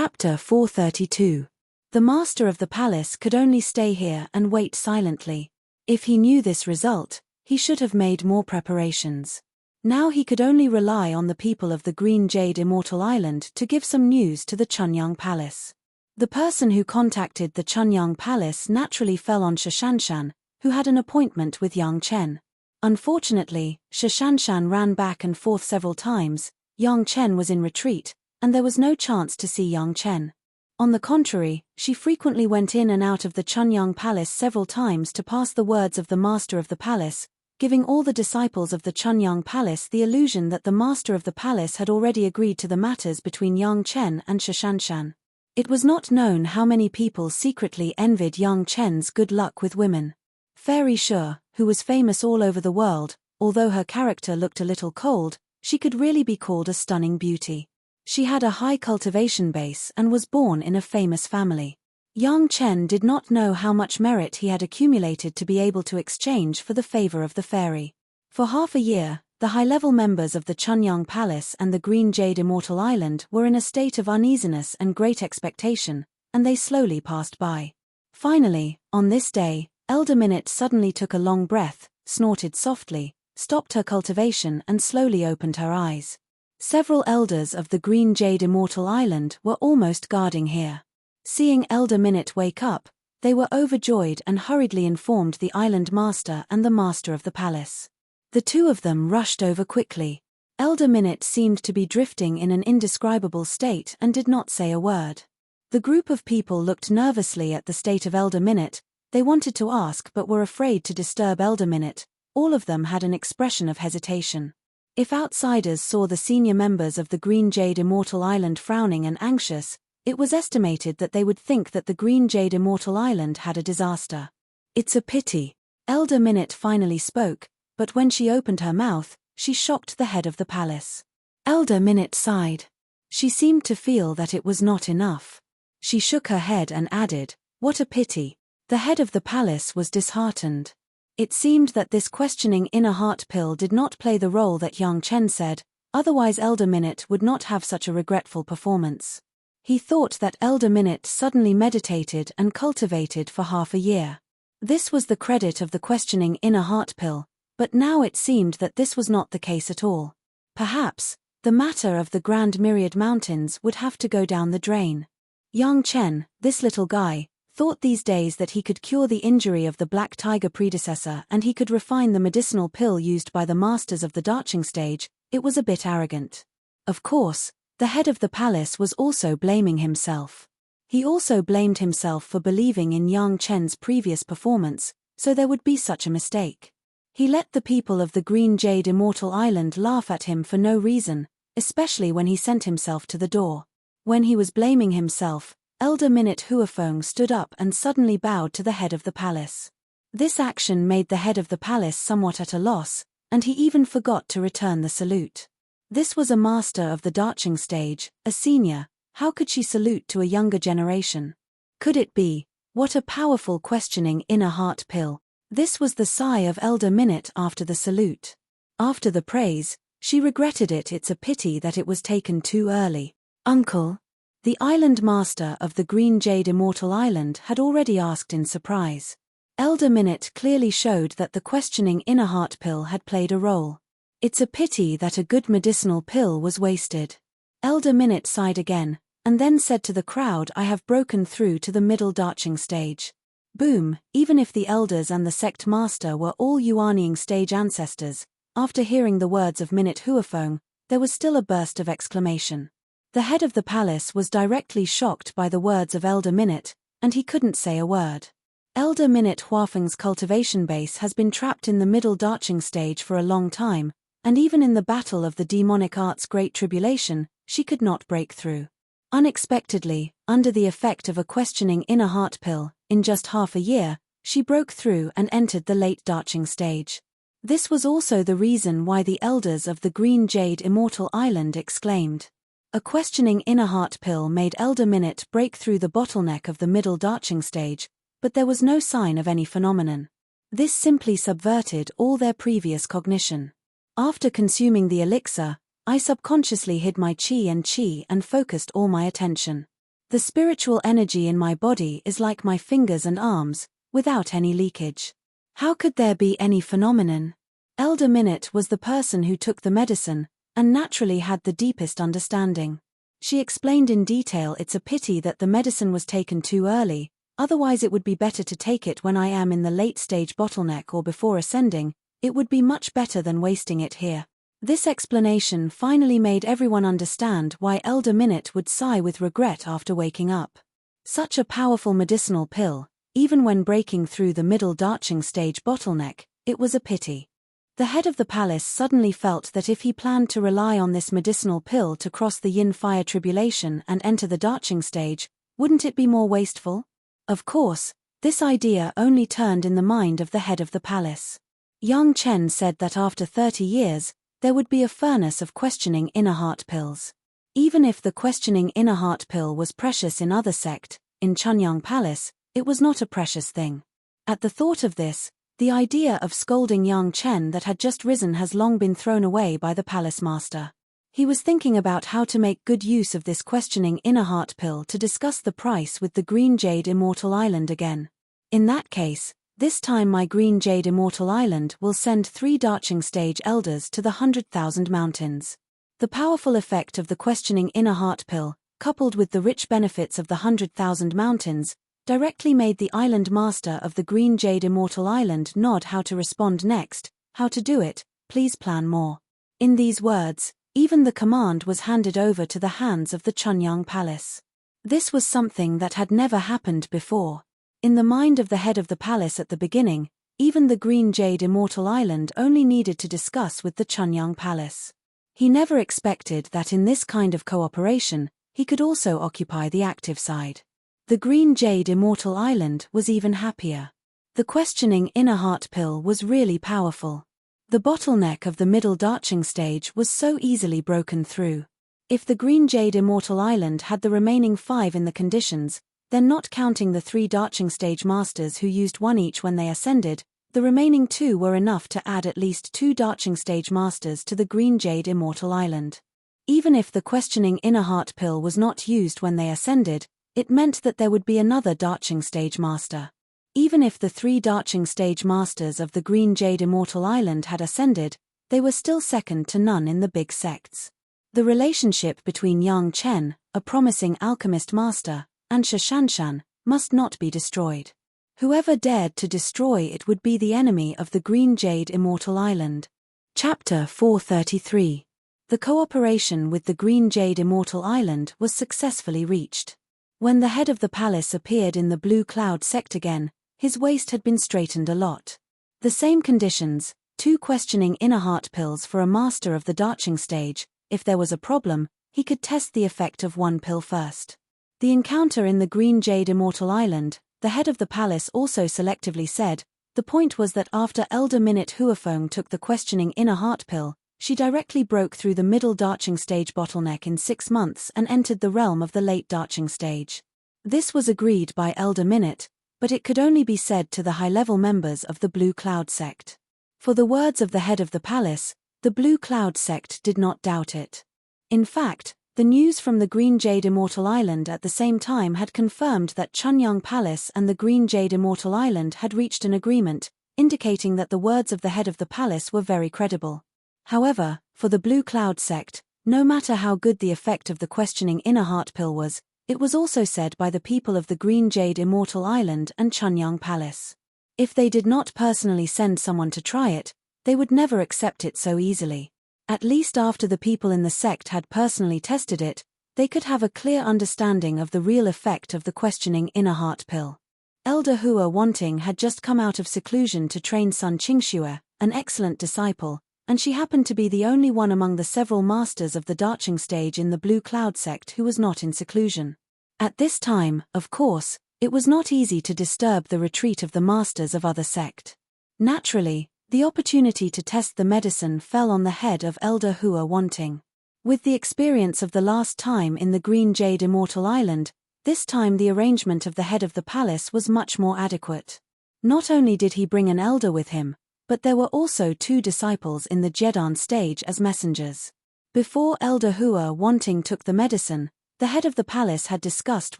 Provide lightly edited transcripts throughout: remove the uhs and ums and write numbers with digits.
Chapter 432. The master of the palace could only stay here and wait silently. If he knew this result, he should have made more preparations. Now he could only rely on the people of the Green Jade Immortal Island to give some news to the Chunyang Palace. The person who contacted the Chunyang Palace naturally fell on Shashanshan, who had an appointment with Yang Chen. Unfortunately, Shashanshan ran back and forth several times. Yang Chen was in retreat, and there was no chance to see Yang Chen. On the contrary, she frequently went in and out of the Chunyang Palace several times to pass the words of the master of the palace, giving all the disciples of the Chunyang Palace the illusion that the master of the palace had already agreed to the matters between Yang Chen and Shashanshan. It was not known how many people secretly envied Yang Chen's good luck with women. Fairy Shu, who was famous all over the world, although her character looked a little cold, she could really be called a stunning beauty. She had a high cultivation base and was born in a famous family. Yang Chen did not know how much merit he had accumulated to be able to exchange for the favor of the fairy. For half a year, the high-level members of the Chunyang Palace and the Green Jade Immortal Island were in a state of uneasiness and great expectation, and they slowly passed by. Finally, on this day, Elder Minute suddenly took a long breath, snorted softly, stopped her cultivation and slowly opened her eyes. Several elders of the Green Jade Immortal Island were almost guarding here. Seeing Elder Minute wake up, they were overjoyed and hurriedly informed the island master and the master of the palace. The two of them rushed over quickly. Elder Minute seemed to be drifting in an indescribable state and did not say a word. The group of people looked nervously at the state of Elder Minute. They wanted to ask but were afraid to disturb Elder Minute. All of them had an expression of hesitation. If outsiders saw the senior members of the Green Jade Immortal Island frowning and anxious, it was estimated that they would think that the Green Jade Immortal Island had a disaster. It's a pity. Elder Minute finally spoke, but when she opened her mouth, she shocked the head of the palace. Elder Minute sighed. She seemed to feel that it was not enough. She shook her head and added, "What a pity." The head of the palace was disheartened. It seemed that this questioning inner heart pill did not play the role that Yang Chen said, otherwise Elder Minute would not have such a regretful performance. He thought that Elder Minute suddenly meditated and cultivated for half a year. This was the credit of the questioning inner heart pill, but now it seemed that this was not the case at all. Perhaps, the matter of the Grand Myriad Mountains would have to go down the drain. Yang Chen, this little guy, thought these days that he could cure the injury of the Black Tiger predecessor and he could refine the medicinal pill used by the masters of the Darching stage. It was a bit arrogant. Of course, the head of the palace was also blaming himself. He also blamed himself for believing in Yang Chen's previous performance, so there would be such a mistake. He let the people of the Green Jade Immortal Island laugh at him for no reason, especially when he sent himself to the door. When he was blaming himself, Elder Minute Huafeng stood up and suddenly bowed to the head of the palace. This action made the head of the palace somewhat at a loss, and he even forgot to return the salute. This was a master of the Darching stage, a senior. How could she salute to a younger generation? Could it be? What a powerful questioning inner heart pill. This was the sigh of Elder Minute after the salute. After the praise, she regretted it. It's a pity that it was taken too early. Uncle? The island master of the Green Jade Immortal Island had already asked in surprise. Elder Minute clearly showed that the questioning inner heart pill had played a role. It's a pity that a good medicinal pill was wasted. Elder Minute sighed again, and then said to the crowd, "I have broken through to the middle Darching stage." Boom, even if the elders and the sect master were all Yuanying stage ancestors, after hearing the words of Minute Huafeng, there was still a burst of exclamation. The head of the palace was directly shocked by the words of Elder Minute, and he couldn't say a word. Elder Minute Huafeng's cultivation base has been trapped in the middle Darching stage for a long time, and even in the battle of the demonic arts Great Tribulation, she could not break through. Unexpectedly, under the effect of a questioning inner heart pill, in just half a year, she broke through and entered the late Darching stage. This was also the reason why the elders of the Green Jade Immortal Island exclaimed. A questioning inner heart pill made Elder Minute break through the bottleneck of the middle Darching stage, but there was no sign of any phenomenon. This simply subverted all their previous cognition. After consuming the elixir, I subconsciously hid my chi and focused all my attention. The spiritual energy in my body is like my fingers and arms, without any leakage. How could there be any phenomenon? Elder Minute was the person who took the medicine, and naturally had the deepest understanding. She explained in detail it's a pity that the medicine was taken too early, otherwise it would be better to take it when I am in the late-stage bottleneck or before ascending. It would be much better than wasting it here. This explanation finally made everyone understand why Elder Minute would sigh with regret after waking up. Such a powerful medicinal pill, even when breaking through the middle darching stage bottleneck, it was a pity. The head of the palace suddenly felt that if he planned to rely on this medicinal pill to cross the yin-fire tribulation and enter the darching stage, wouldn't it be more wasteful? Of course, this idea only turned in the mind of the head of the palace. Yang Chen said that after 30 years, there would be a furnace of questioning inner heart pills. Even if the questioning inner heart pill was precious in other sect, in Chunyang Palace, it was not a precious thing. At the thought of this, the idea of scolding Yang Chen that had just risen has long been thrown away by the palace master. He was thinking about how to make good use of this questioning inner heart pill to discuss the price with the Green Jade Immortal Island again. In that case, this time my Green Jade Immortal Island will send 3 darching stage elders to the 100,000 mountains. The powerful effect of the questioning inner heart pill, coupled with the rich benefits of the 100,000 mountains, directly made the island master of the Green Jade Immortal Island nod how to respond next. How to do it, please plan more. In these words, even the command was handed over to the hands of the Chunyang Palace. This was something that had never happened before. In the mind of the head of the palace at the beginning, even the Green Jade Immortal Island only needed to discuss with the Chunyang Palace. He never expected that in this kind of cooperation, he could also occupy the active side. The Green Jade Immortal Island was even happier. The questioning inner heart pill was really powerful. The bottleneck of the middle darching stage was so easily broken through. If the Green Jade Immortal Island had the remaining 5 in the conditions, then not counting the 3 darching stage masters who used 1 each when they ascended, the remaining 2 were enough to add at least 2 darching stage masters to the Green Jade Immortal Island. Even if the questioning inner heart pill was not used when they ascended, it meant that there would be another darching stage master. Even if the 3 darching stage masters of the Green Jade Immortal Island had ascended, they were still second to none in the big sects. The relationship between Yang Chen, a promising alchemist master, and Shashanshan must not be destroyed. Whoever dared to destroy it would be the enemy of the Green Jade Immortal Island. Chapter 433. The cooperation with the Green Jade Immortal Island was successfully reached. When the head of the palace appeared in the blue cloud sect again, his waist had been straightened a lot. The same conditions, 2 questioning inner heart pills for a master of the darching stage. If there was a problem, he could test the effect of 1 pill first. The encounter in the Green Jade Immortal Island, the head of the palace also selectively said, the point was that after Elder Minute Huafeng took the questioning inner heart pill, she directly broke through the middle darching stage bottleneck in 6 months and entered the realm of the late darching stage. This was agreed by Elder Minute, but it could only be said to the high-level members of the Blue Cloud sect. For the words of the head of the palace, the Blue Cloud sect did not doubt it. In fact, the news from the Green Jade Immortal Island at the same time had confirmed that Chunyang Palace and the Green Jade Immortal Island had reached an agreement, indicating that the words of the head of the palace were very credible. However, for the Blue Cloud sect, no matter how good the effect of the questioning inner heart pill was, it was also said by the people of the Green Jade Immortal Island and Chunyang Palace. If they did not personally send someone to try it, they would never accept it so easily. At least after the people in the sect had personally tested it, they could have a clear understanding of the real effect of the questioning inner heart pill. Elder Hua Wanting had just come out of seclusion to train Sun Qingxue, an excellent disciple, and she happened to be the only one among the several masters of the darching stage in the Blue Cloud sect who was not in seclusion. At this time, of course, it was not easy to disturb the retreat of the masters of other sect. Naturally, the opportunity to test the medicine fell on the head of Elder Hua Wanting. With the experience of the last time in the Green Jade Immortal Island, this time the arrangement of the head of the palace was much more adequate. Not only did he bring an elder with him, but there were also 2 disciples in the Jedan stage as messengers. Before Elder Hua Wanting took the medicine, the head of the palace had discussed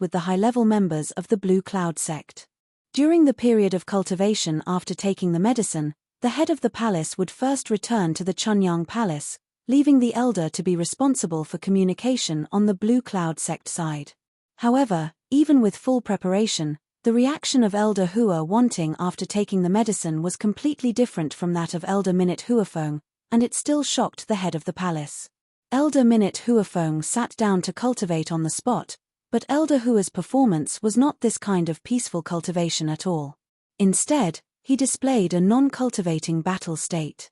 with the high-level members of the Blue Cloud sect. During the period of cultivation after taking the medicine, the head of the palace would first return to the Chunyang Palace, leaving the elder to be responsible for communication on the Blue Cloud sect side. However, even with full preparation, the reaction of Elder Hua Wanting after taking the medicine was completely different from that of Elder Minute Huafeng, and it still shocked the head of the palace. Elder Minute Huafeng sat down to cultivate on the spot, but Elder Hua's performance was not this kind of peaceful cultivation at all. Instead, he displayed a non-cultivating battle state.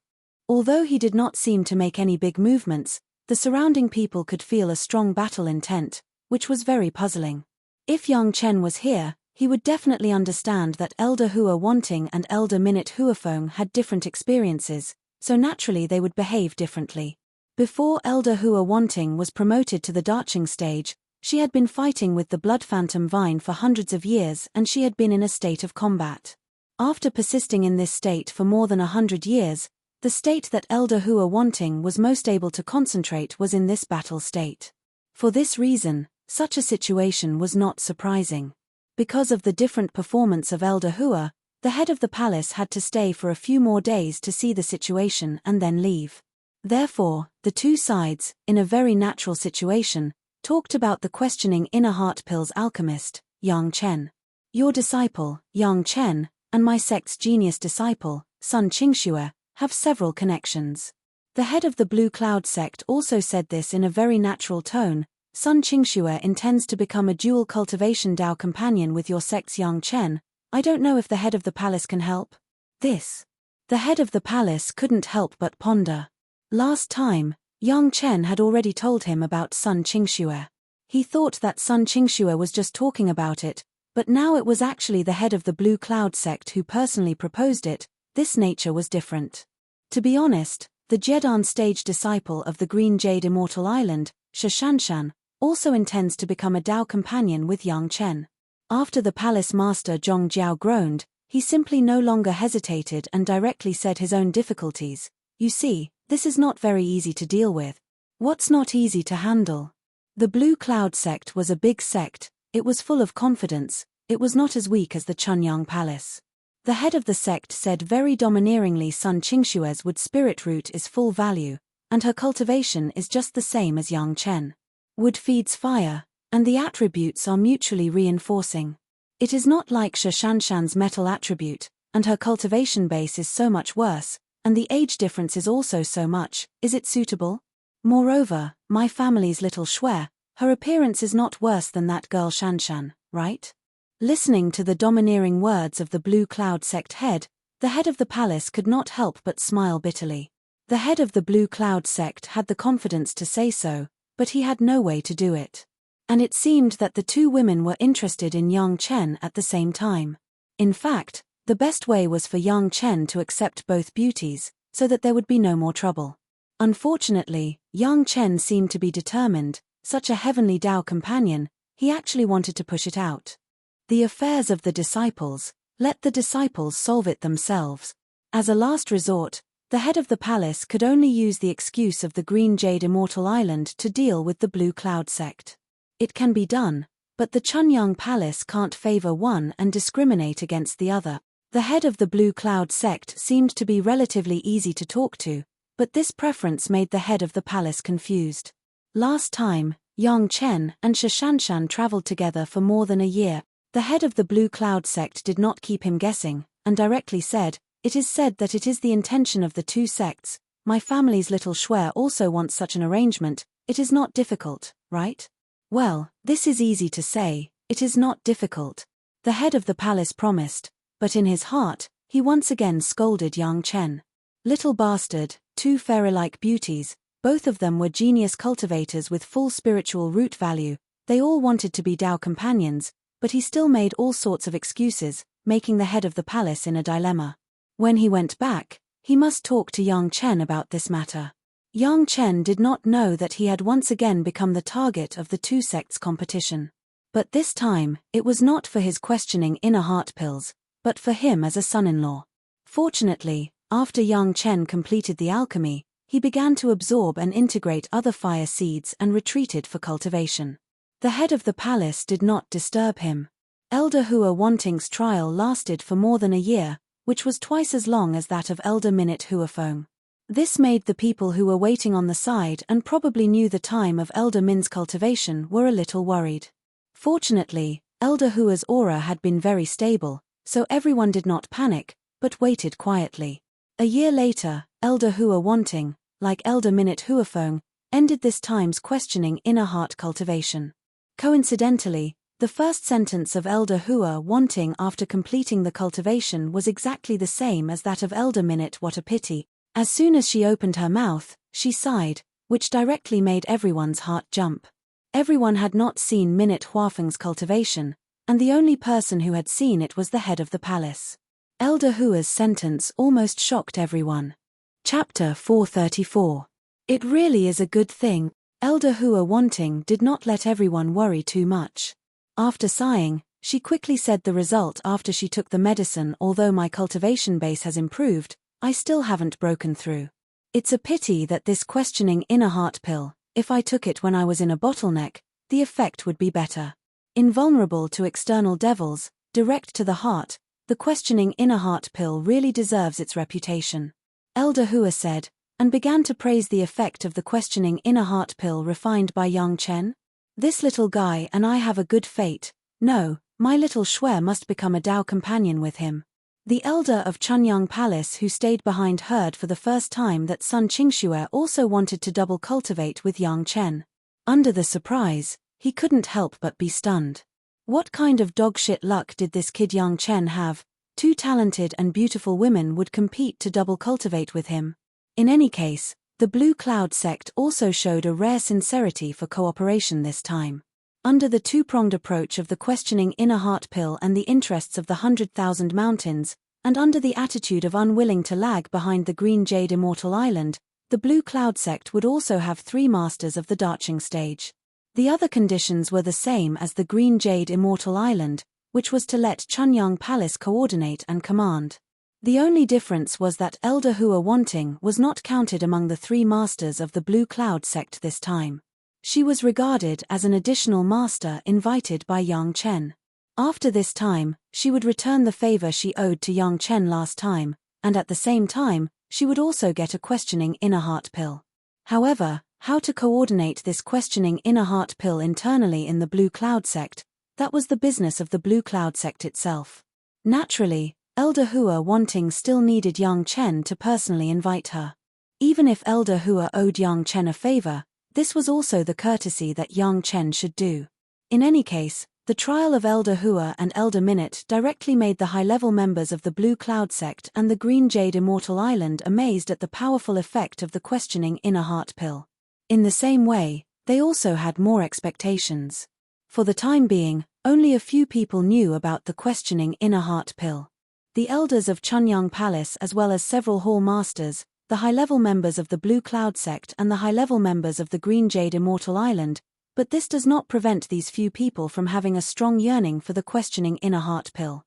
Although he did not seem to make any big movements, the surrounding people could feel a strong battle intent, which was very puzzling. If Yang Chen was here, he would definitely understand that Elder Hua Wanting and Elder Minute Huafeng had different experiences, so naturally they would behave differently. Before Elder Hua Wanting was promoted to the Darching stage, she had been fighting with the Blood Phantom Vine for hundreds of years and she had been in a state of combat. After persisting in this state for more than 100 years, the state that Elder Hua Wanting was most able to concentrate was in this battle state. For this reason, such a situation was not surprising. Because of the different performance of Elder Hua, the head of the palace had to stay for a few more days to see the situation and then leave. Therefore, the two sides, in a very natural situation, talked about the questioning inner heart pill's alchemist, Yang Chen. Your disciple, Yang Chen, and my sect's genius disciple, Sun Qingxue, have several connections. The head of the Blue Cloud sect also said this in a very natural tone. Sun Qingxue intends to become a dual cultivation Dao companion with your sect's Yang Chen. I don't know if the head of the palace can help. This. The head of the palace couldn't help but ponder. Last time, Yang Chen had already told him about Sun Qingxue. He thought that Sun Qingxue was just talking about it, but now it was actually the head of the Blue Cloud sect who personally proposed it. This nature was different. To be honest, the Jedan stage disciple of the Green Jade Immortal Island, Shishanshan, also intends to become a Dao companion with Yang Chen. After the palace master Zhong Jiao groaned, he simply no longer hesitated and directly said his own difficulties. You see, this is not very easy to deal with. What's not easy to handle? The Blue Cloud sect was a big sect, it was full of confidence, it was not as weak as the Chunyang Palace. The head of the sect said very domineeringly Sun Qingxue's wood spirit root is full value, and her cultivation is just the same as Yang Chen. Wood feeds fire, and the attributes are mutually reinforcing. It is not like Shishanshan's metal attribute, and her cultivation base is so much worse, and the age difference is also so much. Is it suitable? Moreover, my family's little Shui, her appearance is not worse than that girl Shanshan, right? Listening to the domineering words of the Blue Cloud sect head, the head of the palace could not help but smile bitterly. The head of the Blue Cloud sect had the confidence to say so, but he had no way to do it. And it seemed that the two women were interested in Yang Chen at the same time. In fact, the best way was for Yang Chen to accept both beauties, so that there would be no more trouble. Unfortunately, Yang Chen seemed to be determined, such a heavenly Dao companion, he actually wanted to push it out. The affairs of the disciples, let the disciples solve it themselves. As a last resort, the head of the palace could only use the excuse of the Green Jade Immortal Island to deal with the Blue Cloud sect. It can be done, but the Chunyang Palace can't favor one and discriminate against the other. The head of the Blue Cloud sect seemed to be relatively easy to talk to, but this preference made the head of the palace confused. Last time, Yang Chen and Shishanshan traveled together for more than a year. The head of the Blue Cloud sect did not keep him guessing, and directly said, "It is said that it is the intention of the two sects. My family's little Shui also wants such an arrangement. It is not difficult, right?" Well, this is easy to say, it is not difficult. The head of the palace promised, but in his heart, he once again scolded Yang Chen. Little bastard, two fairy-like beauties, both of them were genius cultivators with full spiritual root value, they all wanted to be Dao companions, but he still made all sorts of excuses, making the head of the palace in a dilemma. When he went back, he must talk to Yang Chen about this matter. Yang Chen did not know that he had once again become the target of the two sects' competition. But this time, it was not for his questioning inner heart pills, but for him as a son-in-law. Fortunately, after Yang Chen completed the alchemy, he began to absorb and integrate other fire seeds and retreated for cultivation. The head of the palace did not disturb him. Elder Hua Wanting's trial lasted for more than a year, which was twice as long as that of Elder Minute Huafeng. This made the people who were waiting on the side and probably knew the time of Elder Min's cultivation were a little worried. Fortunately, Elder Hua's aura had been very stable, so everyone did not panic, but waited quietly. A year later, Elder Hua Wanting, like Elder Minute Huafeng, ended this time's questioning inner heart cultivation. Coincidentally, the first sentence of Elder Hua Wanting after completing the cultivation was exactly the same as that of Elder Minute. What a pity. As soon as she opened her mouth, she sighed, which directly made everyone's heart jump. Everyone had not seen Minute Huafeng's cultivation, and the only person who had seen it was the head of the palace. Elder Hua's sentence almost shocked everyone. Chapter 434. It really is a good thing. Elder Hua Wanting did not let everyone worry too much. After sighing, she quickly said the result after she took the medicine. Although my cultivation base has improved, I still haven't broken through. It's a pity that this questioning inner heart pill, if I took it when I was in a bottleneck, the effect would be better. Invulnerable to external devils, direct to the heart, the questioning inner heart pill really deserves its reputation. Elder Hua said, and began to praise the effect of the questioning inner heart pill refined by Yang Chen. This little guy and I have a good fate. No, my little Shui must become a Dao companion with him. The elder of Chunyang Palace who stayed behind heard for the first time that Sun Qingxue also wanted to double cultivate with Yang Chen. Under the surprise, he couldn't help but be stunned. What kind of dogshit luck did this kid Yang Chen have? Two talented and beautiful women would compete to double cultivate with him. In any case, the Blue Cloud sect also showed a rare sincerity for cooperation this time. Under the two-pronged approach of the questioning inner heart pill and the interests of the 100,000 mountains, and under the attitude of unwilling to lag behind the Green Jade Immortal Island, the Blue Cloud sect would also have 3 masters of the Darching stage. The other conditions were the same as the Green Jade Immortal Island, which was to let Chunyang Palace coordinate and command. The only difference was that Elder Hua Wanting was not counted among the 3 masters of the Blue Cloud sect this time. She was regarded as an additional master invited by Yang Chen. After this time, she would return the favor she owed to Yang Chen last time, and at the same time, she would also get a questioning inner heart pill. However, how to coordinate this questioning inner heart pill internally in the Blue Cloud sect, that was the business of the Blue Cloud sect itself. Naturally, Elder Hua Wanting still needed Yang Chen to personally invite her. Even if Elder Hua owed Yang Chen a favor, this was also the courtesy that Yang Chen should do. In any case, the trial of Elder Hua and Elder Minute directly made the high-level members of the Blue Cloud sect and the Green Jade Immortal Island amazed at the powerful effect of the questioning inner heart pill. In the same way, they also had more expectations. For the time being, only a few people knew about the questioning inner heart pill. The elders of Chunyang Palace as well as several hall masters, the high-level members of the Blue Cloud sect and the high-level members of the Green Jade Immortal Island, but this does not prevent these few people from having a strong yearning for the questioning inner heart pill.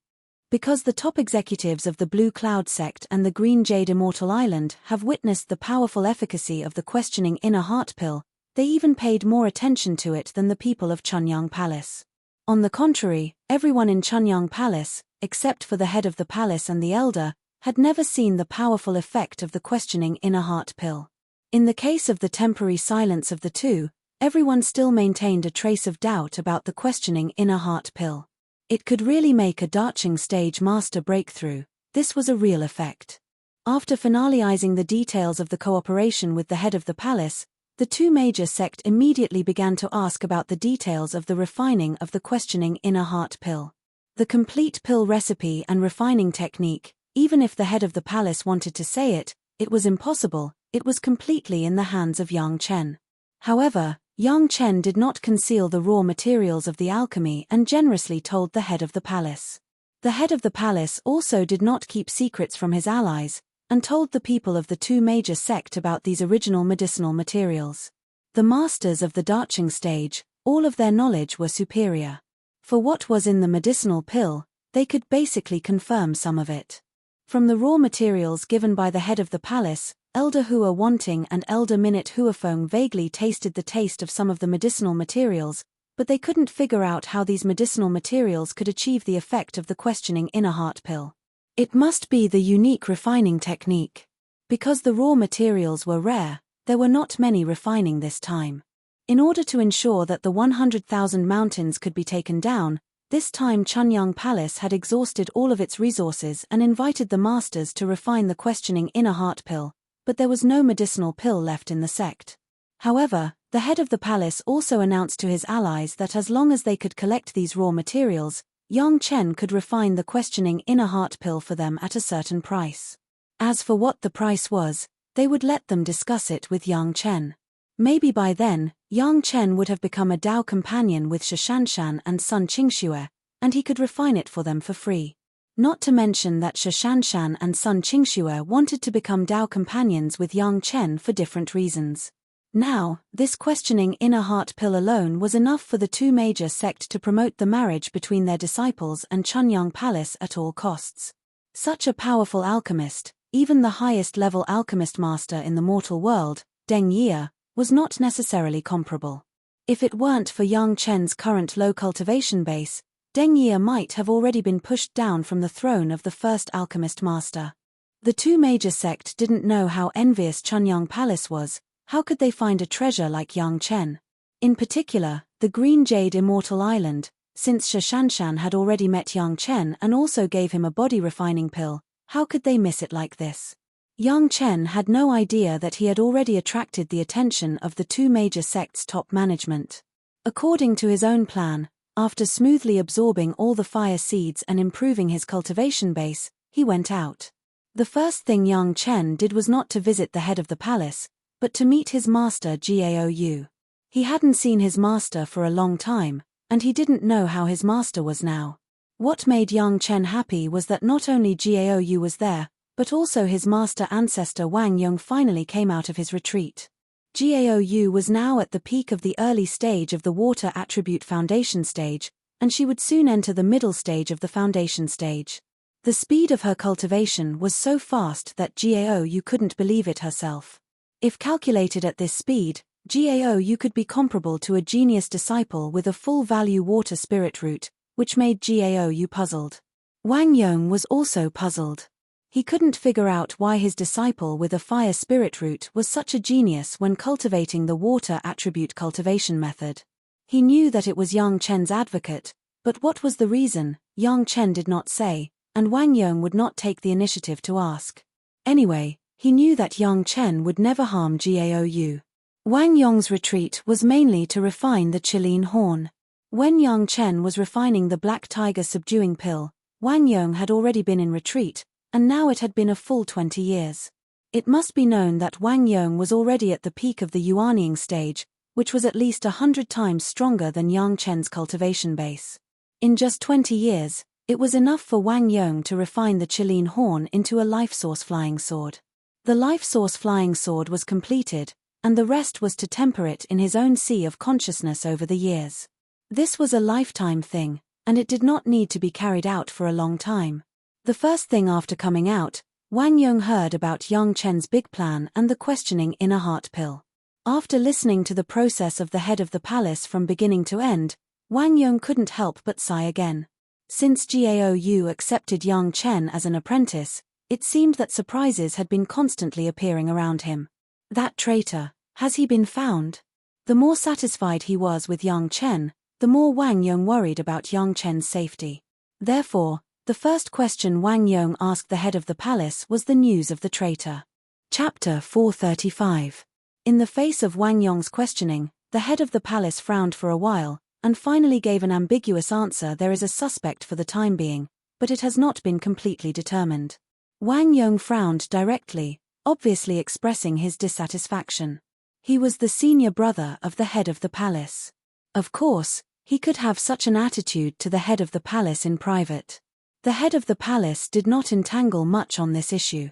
Because the top executives of the Blue Cloud sect and the Green Jade Immortal Island have witnessed the powerful efficacy of the questioning inner heart pill, they even paid more attention to it than the people of Chunyang Palace. On the contrary, everyone in Chunyang Palace, except for the head of the palace and the elder, had never seen the powerful effect of the questioning inner heart pill. In the case of the temporary silence of the two, everyone still maintained a trace of doubt about the questioning inner heart pill. It could really make a Darching stage master breakthrough. This was a real effect. After finalizing the details of the cooperation with the head of the palace, the two major sect immediately began to ask about the details of the refining of the questioning inner heart pill. The complete pill recipe and refining technique, even if the head of the palace wanted to say it, it was impossible. It was completely in the hands of Yang Chen. However, Yang Chen did not conceal the raw materials of the alchemy and generously told the head of the palace. The head of the palace also did not keep secrets from his allies, and told the people of the two major sect about these original medicinal materials. The masters of the Darching stage, all of their knowledge were superior. For what was in the medicinal pill, they could basically confirm some of it. From the raw materials given by the head of the palace, Elder Hua Wanting and Elder Minute Huafeng vaguely tasted the taste of some of the medicinal materials, but they couldn't figure out how these medicinal materials could achieve the effect of the questioning inner heart pill. It must be the unique refining technique. Because the raw materials were rare, there were not many refining this time. In order to ensure that the 100,000 mountains could be taken down, this time Chunyang Palace had exhausted all of its resources and invited the masters to refine the questioning inner heart pill, but there was no medicinal pill left in the sect. However, the head of the palace also announced to his allies that as long as they could collect these raw materials, Yang Chen could refine the questioning inner heart pill for them at a certain price. As for what the price was, they would let them discuss it with Yang Chen. Maybe by then, Yang Chen would have become a Dao companion with Shishanshan and Sun Qingxue, and he could refine it for them for free. Not to mention that Shishanshan and Sun Qingxue wanted to become Dao companions with Yang Chen for different reasons. Now, this questioning inner heart pill alone was enough for the two major sect to promote the marriage between their disciples and Chunyang Palace at all costs. Such a powerful alchemist, even the highest level alchemist master in the mortal world, Deng Ye, was not necessarily comparable. If it weren't for Yang Chen's current low cultivation base, Deng Ye might have already been pushed down from the throne of the first alchemist master. The two major sect didn't know how envious Chunyang Palace was. How could they find a treasure like Yang Chen? In particular, the Green Jade Immortal Island, since Shishanshan had already met Yang Chen and also gave him a body refining pill, how could they miss it like this? Yang Chen had no idea that he had already attracted the attention of the two major sects' top management. According to his own plan, after smoothly absorbing all the fire seeds and improving his cultivation base, he went out. The first thing Yang Chen did was not to visit the head of the palace, but to meet his master Gaou. He hadn't seen his master for a long time, and he didn't know how his master was now. What made Yang Chen happy was that not only Gaou was there, but also his master ancestor Wang Yong finally came out of his retreat. Gaou was now at the peak of the early stage of the water attribute foundation stage, and she would soon enter the middle stage of the foundation stage. The speed of her cultivation was so fast that Gaou couldn't believe it herself. If calculated at this speed, Gaou could be comparable to a genius disciple with a full-value water spirit root, which made Gaou puzzled. Wang Yong was also puzzled. He couldn't figure out why his disciple with a fire spirit root was such a genius when cultivating the water attribute cultivation method. He knew that it was Yang Chen's advocate, but what was the reason, Yang Chen did not say, and Wang Yong would not take the initiative to ask. Anyway, he knew that Yang Chen would never harm Gaou. Wang Yong's retreat was mainly to refine the Qilin horn. When Yang Chen was refining the black tiger subduing pill, Wang Yong had already been in retreat, and now it had been a full 20 years. It must be known that Wang Yong was already at the peak of the Yuanying stage, which was at least 100 times stronger than Yang Chen's cultivation base. In just 20 years, it was enough for Wang Yong to refine the Qilin horn into a life source flying sword. The life source flying sword was completed, and the rest was to temper it in his own sea of consciousness over the years. This was a lifetime thing, and it did not need to be carried out for a long time. The first thing after coming out, Wang Yong heard about Yang Chen's big plan and the questioning inner heart pill. After listening to the process of the head of the palace from beginning to end, Wang Yong couldn't help but sigh again. Since Gaou accepted Yang Chen as an apprentice, it seemed that surprises had been constantly appearing around him. That traitor, has he been found? The more satisfied he was with Yang Chen, the more Wang Yong worried about Yang Chen's safety. Therefore, the first question Wang Yong asked the head of the palace was the news of the traitor. Chapter 435. In the face of Wang Yong's questioning, the head of the palace frowned for a while, and finally gave an ambiguous answer: there is a suspect for the time being, but it has not been completely determined. Wang Yong frowned directly, obviously expressing his dissatisfaction. He was the senior brother of the head of the palace. Of course, he could have such an attitude to the head of the palace in private. The head of the palace did not entangle much on this issue.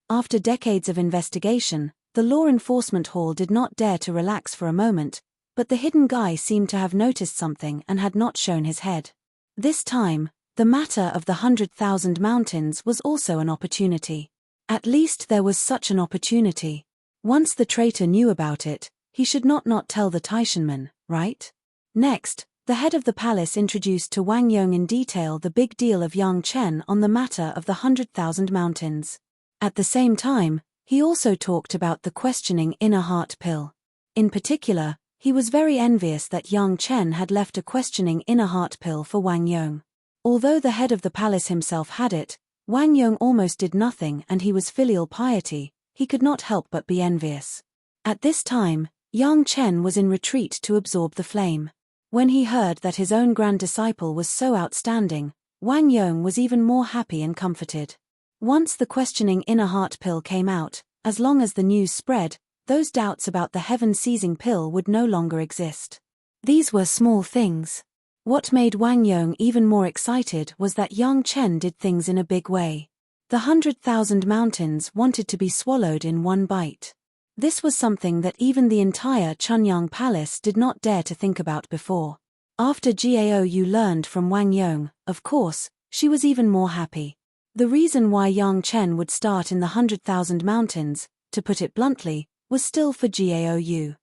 After decades of investigation, the law enforcement hall did not dare to relax for a moment, but the hidden guy seemed to have noticed something and had not shown his head. This time, the matter of the 100,000 mountains was also an opportunity. At least there was such an opportunity. Once the traitor knew about it, he should not tell the Taishanmen, right? Next, The head of the palace introduced to Wang Yong in detail the big deal of Yang Chen on the matter of the 100,000 mountains. At the same time, he also talked about the questioning inner heart pill. In particular, he was very envious that Yang Chen had left a questioning inner heart pill for Wang Yong. Although the head of the palace himself had it, Wang Yong almost did nothing and he was filial piety, he could not help but be envious. At this time, Yang Chen was in retreat to absorb the flame. When he heard that his own grand disciple was so outstanding, Wang Yong was even more happy and comforted. Once the questioning inner heart pill came out, as long as the news spread, those doubts about the heaven-seizing pill would no longer exist. These were small things. What made Wang Yong even more excited was that Yang Chen did things in a big way. The 100,000 mountains wanted to be swallowed in one bite. This was something that even the entire Chunyang Palace did not dare to think about before. After Gao Yu learned from Wang Yong, of course, she was even more happy. The reason why Yang Chen would start in the 100,000 mountains, to put it bluntly, was still for Gao Yu.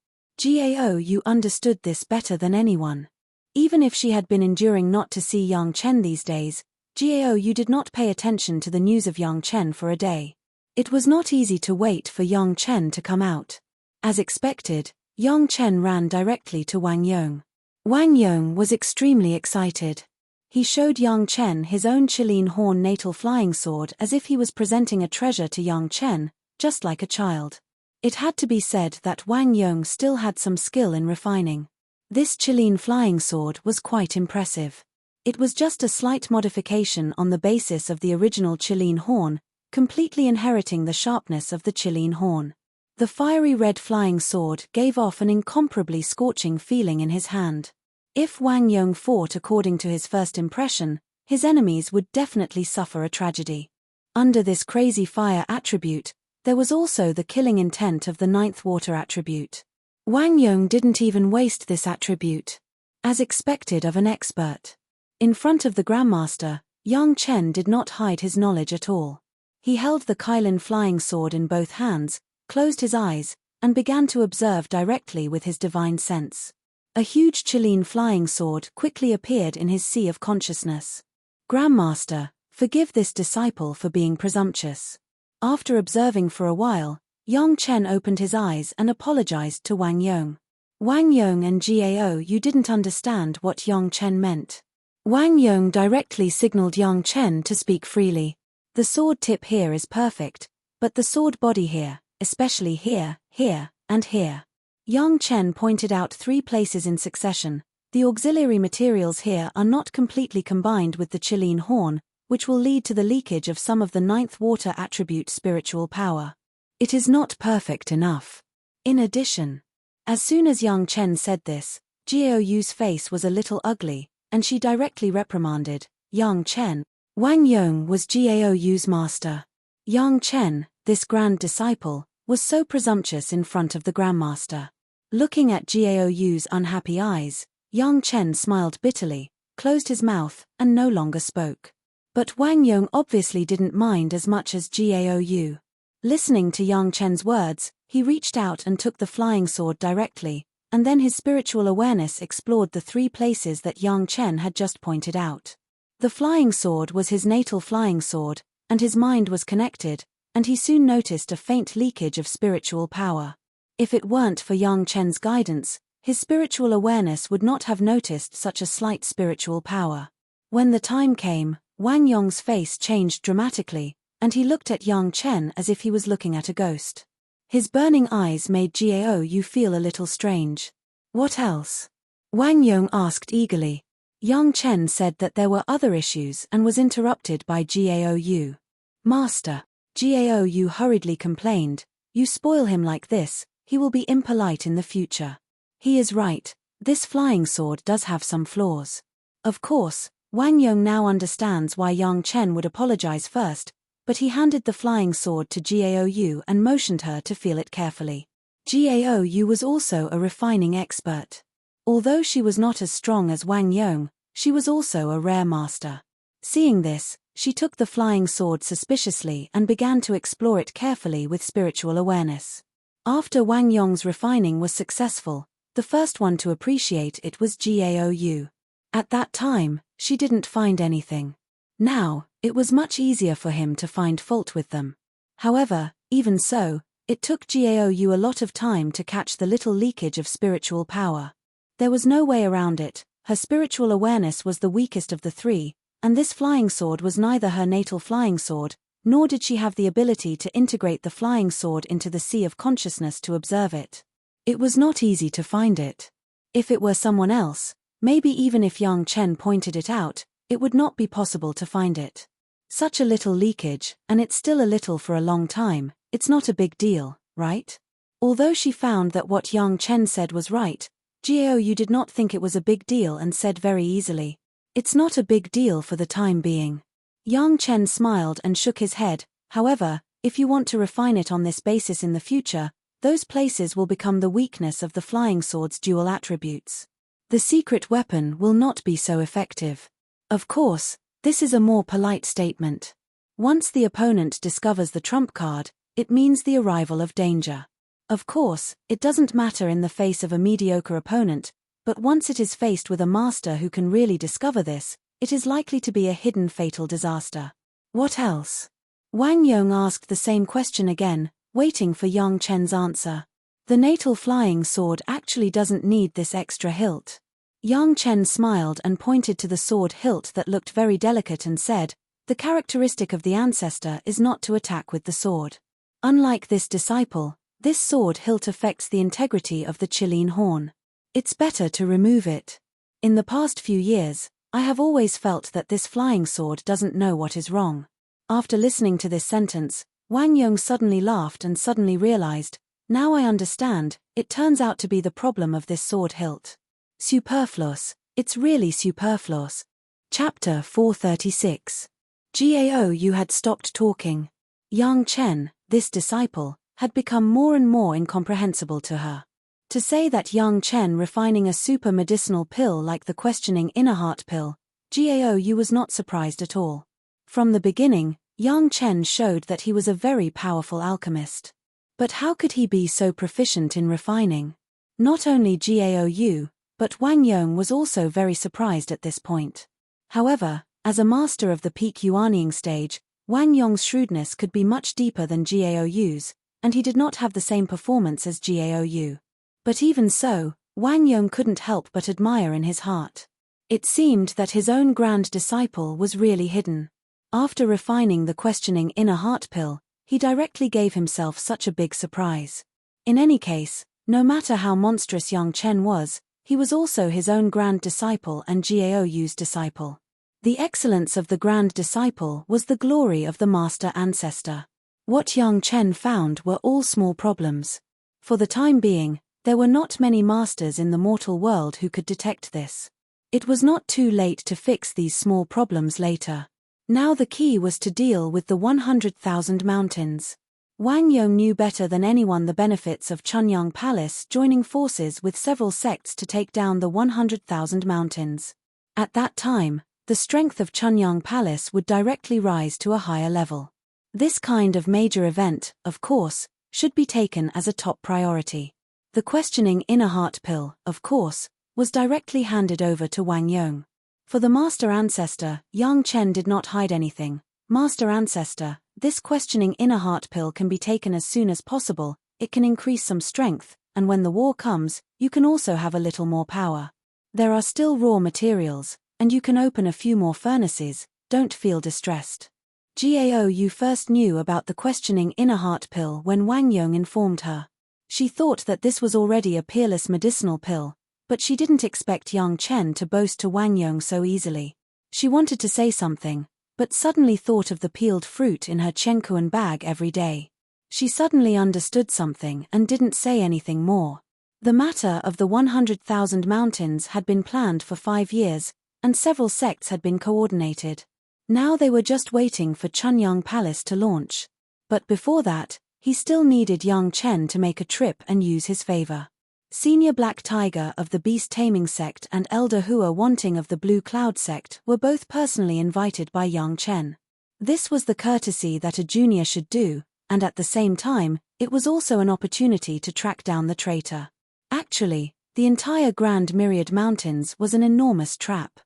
Gao Yu understood this better than anyone. Even if she had been enduring not to see Yang Chen these days, Gao Yu did not pay attention to the news of Yang Chen for a day. It was not easy to wait for Yang Chen to come out. As expected, Yang Chen ran directly to Wang Yong. Wang Yong was extremely excited. He showed Yang Chen his own Qilin horn natal flying sword as if he was presenting a treasure to Yang Chen, just like a child. It had to be said that Wang Yong still had some skill in refining. This Qilin flying sword was quite impressive. It was just a slight modification on the basis of the original Qilin horn, completely inheriting the sharpness of the Qilin horn. The fiery red flying sword gave off an incomparably scorching feeling in his hand. If Wang Yong fought according to his first impression, his enemies would definitely suffer a tragedy. Under this crazy fire attribute, there was also the killing intent of the ninth water attribute. Wang Yong didn't even waste this attribute. As expected of an expert. In front of the Grandmaster, Yang Chen did not hide his knowledge at all. He held the Qilin flying sword in both hands, closed his eyes, and began to observe directly with his divine sense. A huge Qilin flying sword quickly appeared in his sea of consciousness. Grandmaster, forgive this disciple for being presumptuous. After observing for a while, Yang Chen opened his eyes and apologized to Wang Yong. Wang Yong and Gao Yu didn't understand what Yang Chen meant. Wang Yong directly signaled Yang Chen to speak freely. The sword tip here is perfect, but the sword body here, especially here, here, and here. Yang Chen pointed out 3 places in succession. The auxiliary materials here are not completely combined with the Qilin horn, which will lead to the leakage of some of the ninth water attribute spiritual power. It is not perfect enough. In addition, as soon as Yang Chen said this, Gao Yu's face was a little ugly, and she directly reprimanded Yang Chen. Wang Yong was Gao Yu's master. Yang Chen, this grand disciple, was so presumptuous in front of the Grandmaster. Looking at Gao Yu's unhappy eyes, Yang Chen smiled bitterly, closed his mouth, and no longer spoke. But Wang Yong obviously didn't mind as much as Gao Yu. Listening to Yang Chen's words, he reached out and took the flying sword directly, and then his spiritual awareness explored the 3 places that Yang Chen had just pointed out. The flying sword was his natal flying sword, and his mind was connected, and he soon noticed a faint leakage of spiritual power. If it weren't for Yang Chen's guidance, his spiritual awareness would not have noticed such a slight spiritual power. When the time came, Wang Yong's face changed dramatically, and he looked at Yang Chen as if he was looking at a ghost. His burning eyes made Gao Yu feel a little strange. What else? Wang Yong asked eagerly. Yang Chen said that there were other issues and was interrupted by Gao Yu. Master, Gao Yu hurriedly complained, you spoil him like this, he will be impolite in the future. He is right, this flying sword does have some flaws. Of course, Wang Yong now understands why Yang Chen would apologize first, but he handed the flying sword to Gao Yu and motioned her to feel it carefully. Gao Yu was also a refining expert. Although she was not as strong as Wang Yong, she was also a rare master. Seeing this, she took the flying sword suspiciously and began to explore it carefully with spiritual awareness. After Wang Yong's refining was successful, The first one to appreciate it was Gaou. At that time, she didn't find anything. Now, it was much easier for him to find fault with them. However, even so, it took Gaou a lot of time to catch the little leakage of spiritual power. There was no way around it. Her spiritual awareness was the weakest of the three, and this flying sword was neither her natal flying sword, nor did she have the ability to integrate the flying sword into the sea of consciousness to observe it. It was not easy to find it. If it were someone else, maybe even if Yang Chen pointed it out, it would not be possible to find it. Such a little leakage, and it's still a little for a long time, it's not a big deal, right? Although she found that what Yang Chen said was right, Gaou did not think it was a big deal and said very easily, "It's not a big deal for the time being." Yang Chen smiled and shook his head. "However, if you want to refine it on this basis in the future, those places will become the weakness of the flying sword's dual attributes. The secret weapon will not be so effective." Of course, this is a more polite statement. Once the opponent discovers the trump card, it means the arrival of danger. Of course, it doesn't matter in the face of a mediocre opponent, but once it is faced with a master who can really discover this, it is likely to be a hidden fatal disaster. What else? Wang Yong asked the same question again, waiting for Yang Chen's answer. The natal flying sword actually doesn't need this extra hilt. Yang Chen smiled and pointed to the sword hilt that looked very delicate and said, "The characteristic of the ancestor is not to attack with the sword. Unlike this disciple, this sword hilt affects the integrity of the Qilin horn. It's better to remove it. In the past few years, I have always felt that this flying sword doesn't know what is wrong." After listening to this sentence, Wang Yong suddenly laughed and suddenly realized, "Now I understand, it turns out to be the problem of this sword hilt. Superfluous, it's really superfluous." Chapter 436. Gaou had stopped talking. Yang Chen, this disciple, had become more and more incomprehensible to her. To say that Yang Chen refining a super medicinal pill like the questioning inner heart pill, Gaou was not surprised at all. From the beginning, Yang Chen showed that he was a very powerful alchemist. But how could he be so proficient in refining? Not only Gaou, but Wang Yong was also very surprised at this point. However, as a master of the peak Yuanying stage, Wang Yong's shrewdness could be much deeper than Gaou's, and he did not have the same performance as Gaou. But even so, Wang Yong couldn't help but admire in his heart. It seemed that his own grand disciple was really hidden. After refining the questioning inner heart pill, he directly gave himself such a big surprise. In any case, no matter how monstrous Yang Chen was, he was also his own grand disciple and Gaou's disciple. The excellence of the grand disciple was the glory of the master ancestor. What Yang Chen found were all small problems. For the time being, there were not many masters in the mortal world who could detect this. It was not too late to fix these small problems later. Now the key was to deal with the 100,000 mountains. Wang Yong knew better than anyone the benefits of Chunyang Palace joining forces with several sects to take down the 100,000 mountains. At that time, the strength of Chunyang Palace would directly rise to a higher level. This kind of major event, of course, should be taken as a top priority. The questioning inner heart pill, of course, was directly handed over to Wang Yong. For the master ancestor, Yang Chen did not hide anything. "Master ancestor, this questioning inner heart pill can be taken as soon as possible, it can increase some strength, and when the war comes, you can also have a little more power. There are still raw materials, and you can open a few more furnaces, don't feel distressed." Gaou first knew about the questioning inner heart pill when Wang Yong informed her. She thought that this was already a peerless medicinal pill, but she didn't expect Yang Chen to boast to Wang Yong so easily. She wanted to say something, but suddenly thought of the peeled fruit in her Chenkuan bag every day. She suddenly understood something and didn't say anything more. The matter of the 100,000 mountains had been planned for 5 years, and several sects had been coordinated. Now they were just waiting for Chunyang Palace to launch. But before that, he still needed Yang Chen to make a trip and use his favor. Senior Black Tiger of the Beast Taming sect and Elder Hua Wanting of the Blue Cloud sect were both personally invited by Yang Chen. This was the courtesy that a junior should do, and at the same time, it was also an opportunity to track down the traitor. Actually, the entire Grand Myriad Mountains was an enormous trap.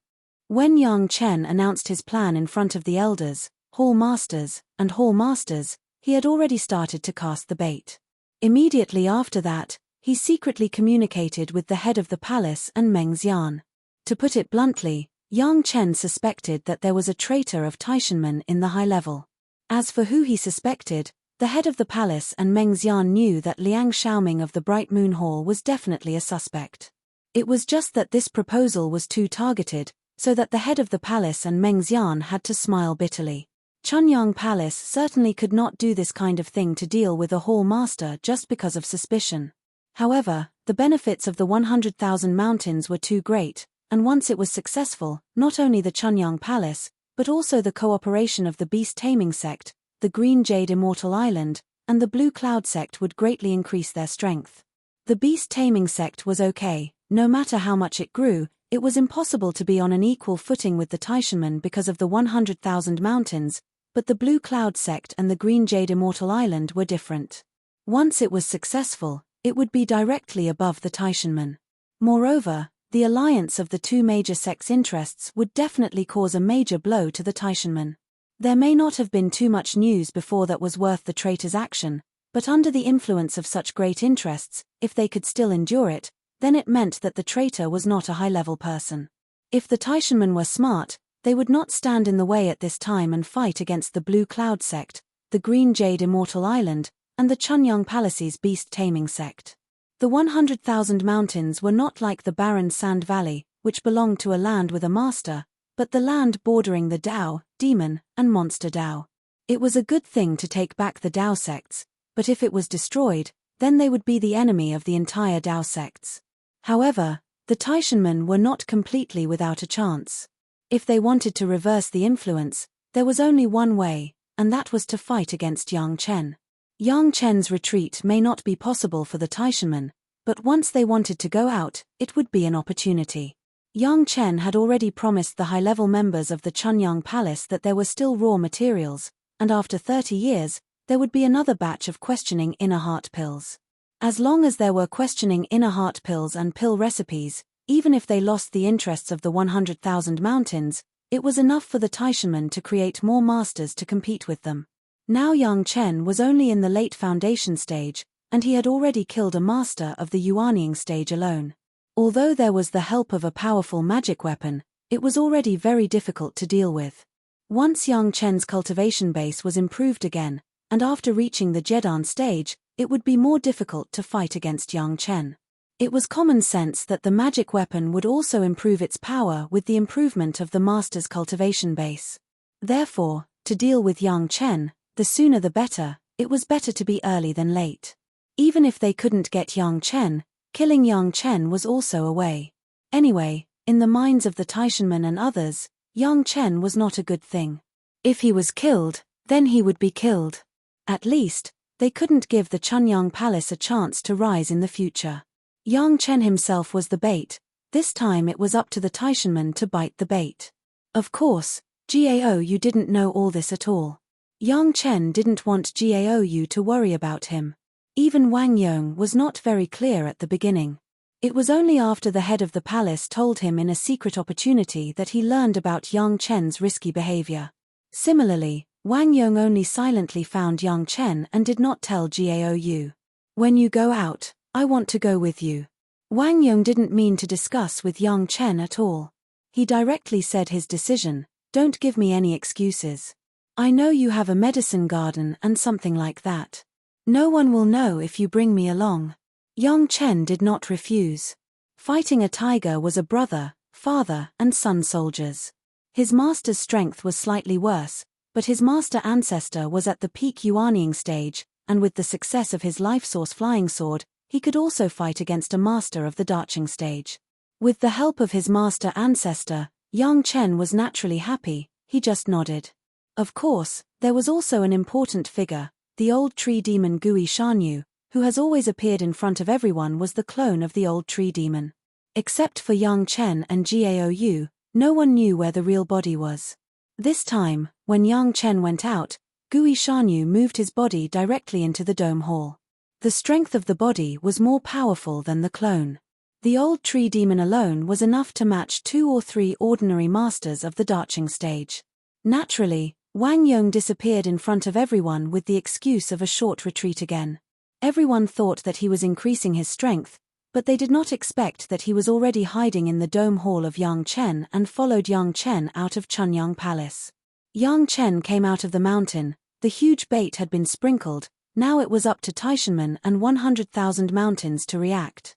When Yang Chen announced his plan in front of the elders, hall masters, and hall masters, he had already started to cast the bait. Immediately after that, he secretly communicated with the head of the palace and Meng Xian. To put it bluntly, Yang Chen suspected that there was a traitor of Taishanmen in the high level. As for who he suspected, the head of the palace and Meng Xian knew that Liang Xiaoming of the Bright Moon Hall was definitely a suspect. It was just that this proposal was too targeted, so that the head of the palace and Meng Xian had to smile bitterly. Chunyang Palace certainly could not do this kind of thing to deal with a hall master just because of suspicion. However, the benefits of the 100,000 mountains were too great, and once it was successful, not only the Chunyang Palace, but also the cooperation of the Beast Taming Sect, the Green Jade Immortal Island, and the Blue Cloud Sect would greatly increase their strength. The Beast Taming Sect was okay. No matter how much it grew, it was impossible to be on an equal footing with the Taishanmen because of the 100,000 mountains, but the Blue Cloud Sect and the Green Jade Immortal Island were different. Once it was successful, it would be directly above the Taishanmen. Moreover, the alliance of the two major sects' interests would definitely cause a major blow to the Taishanmen. There may not have been too much news before that was worth the traitor's action, but under the influence of such great interests, if they could still endure it, then it meant that the traitor was not a high-level person. If the Taishanmen were smart, they would not stand in the way at this time and fight against the Blue Cloud Sect, the Green Jade Immortal Island, and the Chunyang Palace's Beast Taming Sect. The 100,000 mountains were not like the barren Sand Valley, which belonged to a land with a master, but the land bordering the Dao, Demon, and Monster Dao. It was a good thing to take back the Dao sects, but if it was destroyed, then they would be the enemy of the entire Dao sects. However, the Taishanmen were not completely without a chance. If they wanted to reverse the influence, there was only one way, and that was to fight against Yang Chen. Yang Chen's retreat may not be possible for the Taishanmen, but once they wanted to go out, it would be an opportunity. Yang Chen had already promised the high-level members of the Chunyang Palace that there were still raw materials, and after 30 years, there would be another batch of questioning inner heart pills. As long as there were questioning inner heart pills and pill recipes, even if they lost the interests of the 100,000 mountains, it was enough for the Taishanmen to create more masters to compete with them. Now Yang Chen was only in the late foundation stage, and he had already killed a master of the Yuanying stage alone. Although there was the help of a powerful magic weapon, it was already very difficult to deal with. Once Yang Chen's cultivation base was improved again, and after reaching the Jedan stage, it would be more difficult to fight against Yang Chen. It was common sense that the magic weapon would also improve its power with the improvement of the master's cultivation base. Therefore, to deal with Yang Chen, the sooner the better, it was better to be early than late. Even if they couldn't get Yang Chen, killing Yang Chen was also a way. Anyway, in the minds of the Taishanmen and others, Yang Chen was not a good thing. If he was killed, then he would be killed. At least, they couldn't give the Chunyang Palace a chance to rise in the future. Yang Chen himself was the bait. This time it was up to the Taishanmen to bite the bait. Of course, Gaou didn't know all this at all. Yang Chen didn't want Gaou to worry about him. Even Wang Yong was not very clear at the beginning. It was only after the head of the palace told him in a secret opportunity that he learned about Yang Chen's risky behavior. Similarly, Wang Yong only silently found Yang Chen and did not tell Gaou. When you go out, I want to go with you. Wang Yong didn't mean to discuss with Yang Chen at all. He directly said his decision, don't give me any excuses. I know you have a medicine garden and something like that. No one will know if you bring me along. Yang Chen did not refuse. Fighting a tiger was a brother, father, and son soldiers. His master's strength was slightly worse, but his master ancestor was at the peak Yuanying stage, and with the success of his life source flying sword, he could also fight against a master of the Daching stage. With the help of his master ancestor, Yang Chen was naturally happy. He just nodded. Of course, there was also an important figure. The old tree demon Gui Shanyu, who has always appeared in front of everyone, was the clone of the old tree demon. Except for Yang Chen and Gaou, no one knew where the real body was. This time, when Yang Chen went out, Gui Shanyu moved his body directly into the dome hall. The strength of the body was more powerful than the clone. The old tree demon alone was enough to match 2 or 3 ordinary masters of the darching stage. Naturally, Wang Yong disappeared in front of everyone with the excuse of a short retreat again. Everyone thought that he was increasing his strength, but they did not expect that he was already hiding in the dome hall of Yang Chen and followed Yang Chen out of Chunyang Palace. Yang Chen came out of the mountain, the huge bait had been sprinkled, now it was up to Taishanmen and 100,000 mountains to react.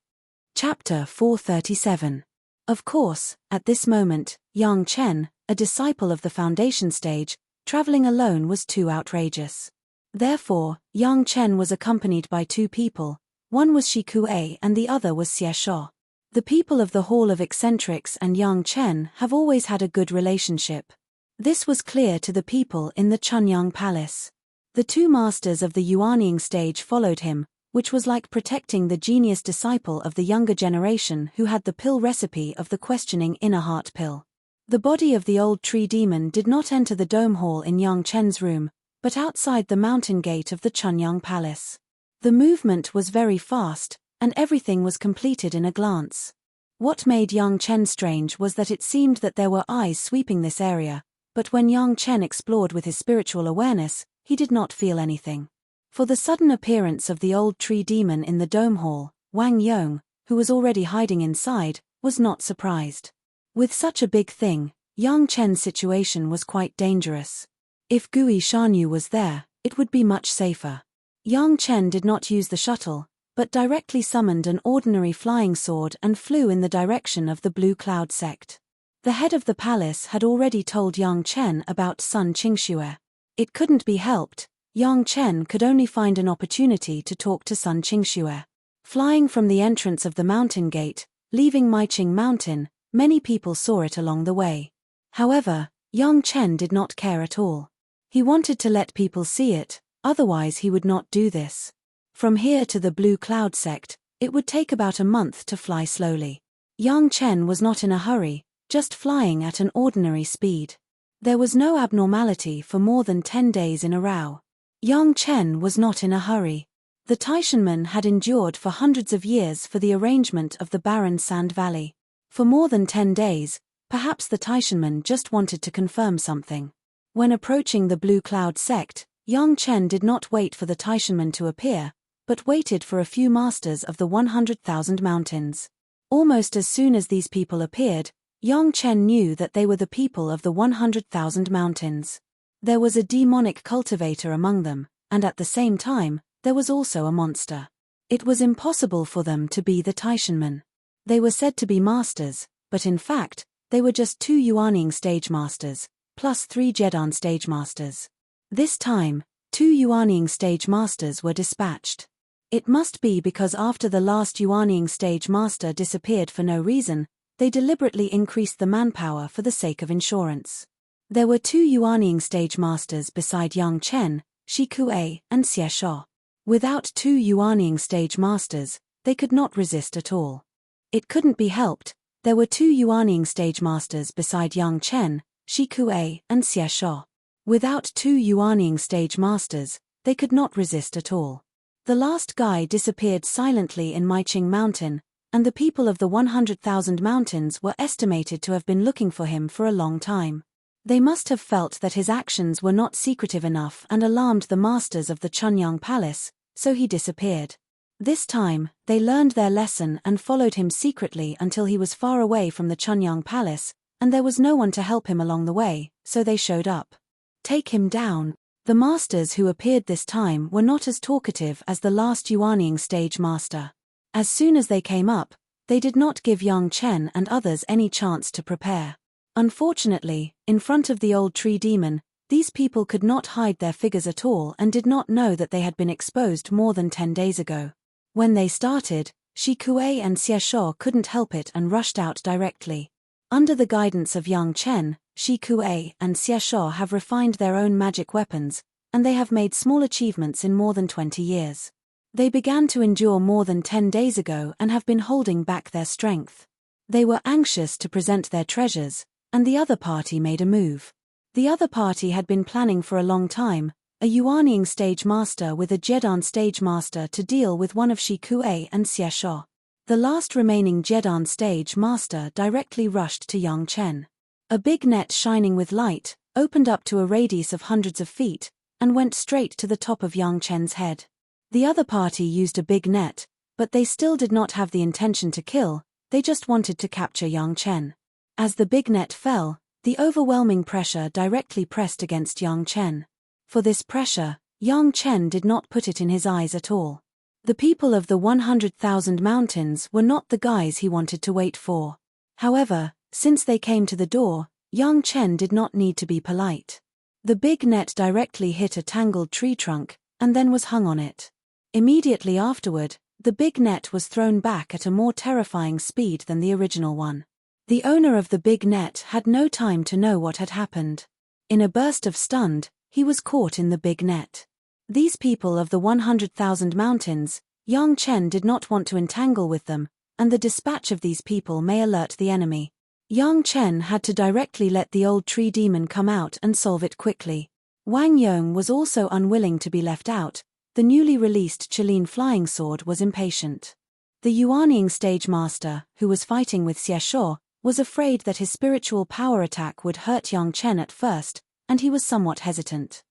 Chapter 437. Of course, at this moment, Yang Chen, a disciple of the foundation stage, traveling alone was too outrageous. Therefore, Yang Chen was accompanied by 2 people, one was Shi Kuei and the other was Xie Shuo. The people of the Hall of Eccentrics and Yang Chen have always had a good relationship. This was clear to the people in the Chunyang Palace. The 2 masters of the Yuanying stage followed him, which was like protecting the genius disciple of the younger generation who had the pill recipe of the questioning inner heart pill. The body of the old tree demon did not enter the dome hall in Yang Chen's room, but outside the mountain gate of the Chunyang Palace. The movement was very fast, and everything was completed in a glance. What made Yang Chen strange was that it seemed that there were eyes sweeping this area, but when Yang Chen explored with his spiritual awareness, he did not feel anything. For the sudden appearance of the old tree demon in the dome hall, Wang Yong, who was already hiding inside, was not surprised. With such a big thing, Yang Chen's situation was quite dangerous. If Gui Shanyu was there, it would be much safer. Yang Chen did not use the shuttle, but directly summoned an ordinary flying sword and flew in the direction of the Blue Cloud sect. The head of the palace had already told Yang Chen about Sun Qingxue. It couldn't be helped, Yang Chen could only find an opportunity to talk to Sun Qingxue. Flying from the entrance of the mountain gate, leaving Maiqing Mountain, many people saw it along the way. However, Yang Chen did not care at all. He wanted to let people see it, otherwise he would not do this. From here to the Blue Cloud sect, it would take about a month to fly slowly. Yang Chen was not in a hurry, just flying at an ordinary speed. There was no abnormality for more than 10 days in a row. Yang Chen was not in a hurry. The Taishanmen had endured for hundreds of years for the arrangement of the barren sand valley. For more than 10 days, perhaps the Taishanmen just wanted to confirm something. When approaching the Blue Cloud sect, Yang Chen did not wait for the Taishanmen to appear, but waited for a few masters of the 100,000 mountains. Almost as soon as these people appeared, Yang Chen knew that they were the people of the 100,000 mountains. There was a demonic cultivator among them, and at the same time, there was also a monster. It was impossible for them to be the Taishanmen. They were said to be masters, but in fact, they were just 2 Yuanying stage masters, plus 3 Jedan stage masters. This time, 2 Yuanying stage masters were dispatched. It must be because after the last Yuanying stage master disappeared for no reason, they deliberately increased the manpower for the sake of insurance. There were 2 Yuanying stage masters beside Yang Chen, Shi Kuei, and Xie Shuo. Without 2 Yuanying stage masters, they could not resist at all. It couldn't be helped, there were 2 Yuanying stage masters beside Yang Chen, Shi Kuei, and Xie Shuo. Without 2 Yuanying stage masters, they could not resist at all. The last guy disappeared silently in Maiqing Mountain, and the people of the 100,000 mountains were estimated to have been looking for him for a long time. They must have felt that his actions were not secretive enough and alarmed the masters of the Chunyang Palace, so he disappeared. This time, they learned their lesson and followed him secretly until he was far away from the Chunyang Palace, and there was no one to help him along the way, so they showed up. Take him down. The masters who appeared this time were not as talkative as the last Yuanying stage master. As soon as they came up, they did not give Yang Chen and others any chance to prepare. Unfortunately, in front of the old tree demon, these people could not hide their figures at all and did not know that they had been exposed more than 10 days ago. When they started, Shi Kuei and Xie Shuo couldn't help it and rushed out directly. Under the guidance of Yang Chen, Shi Kuei and Xie Shuo have refined their own magic weapons, and they have made small achievements in more than 20 years. They began to endure more than 10 days ago and have been holding back their strength. They were anxious to present their treasures, and the other party made a move. The other party had been planning for a long time, a Yuanying stage master with a Jedan stage master to deal with one of Shi Kuei and Xie Shuo. The last remaining Jedan stage master directly rushed to Yang Chen. A big net shining with light opened up to a radius of hundreds of feet and went straight to the top of Yang Chen's head. The other party used a big net, but they still did not have the intention to kill, they just wanted to capture Yang Chen. As the big net fell, the overwhelming pressure directly pressed against Yang Chen. For this pressure, Yang Chen did not put it in his eyes at all. The people of the 100,000 mountains were not the guys he wanted to wait for. However, since they came to the door, Yang Chen did not need to be polite. The big net directly hit a tangled tree trunk, and then was hung on it. Immediately afterward, the big net was thrown back at a more terrifying speed than the original one. The owner of the big net had no time to know what had happened. In a burst of stunned, he was caught in the big net. These people of the 100,000 mountains, Yang Chen did not want to entangle with them, and the dispatch of these people may alert the enemy. Yang Chen had to directly let the old tree demon come out and solve it quickly. Wang Yong was also unwilling to be left out. The newly released Qilin flying sword was impatient. The Yuanying stage master, who was fighting with Xie Shuo, was afraid that his spiritual power attack would hurt Yang Chen at first, and he was somewhat hesitant.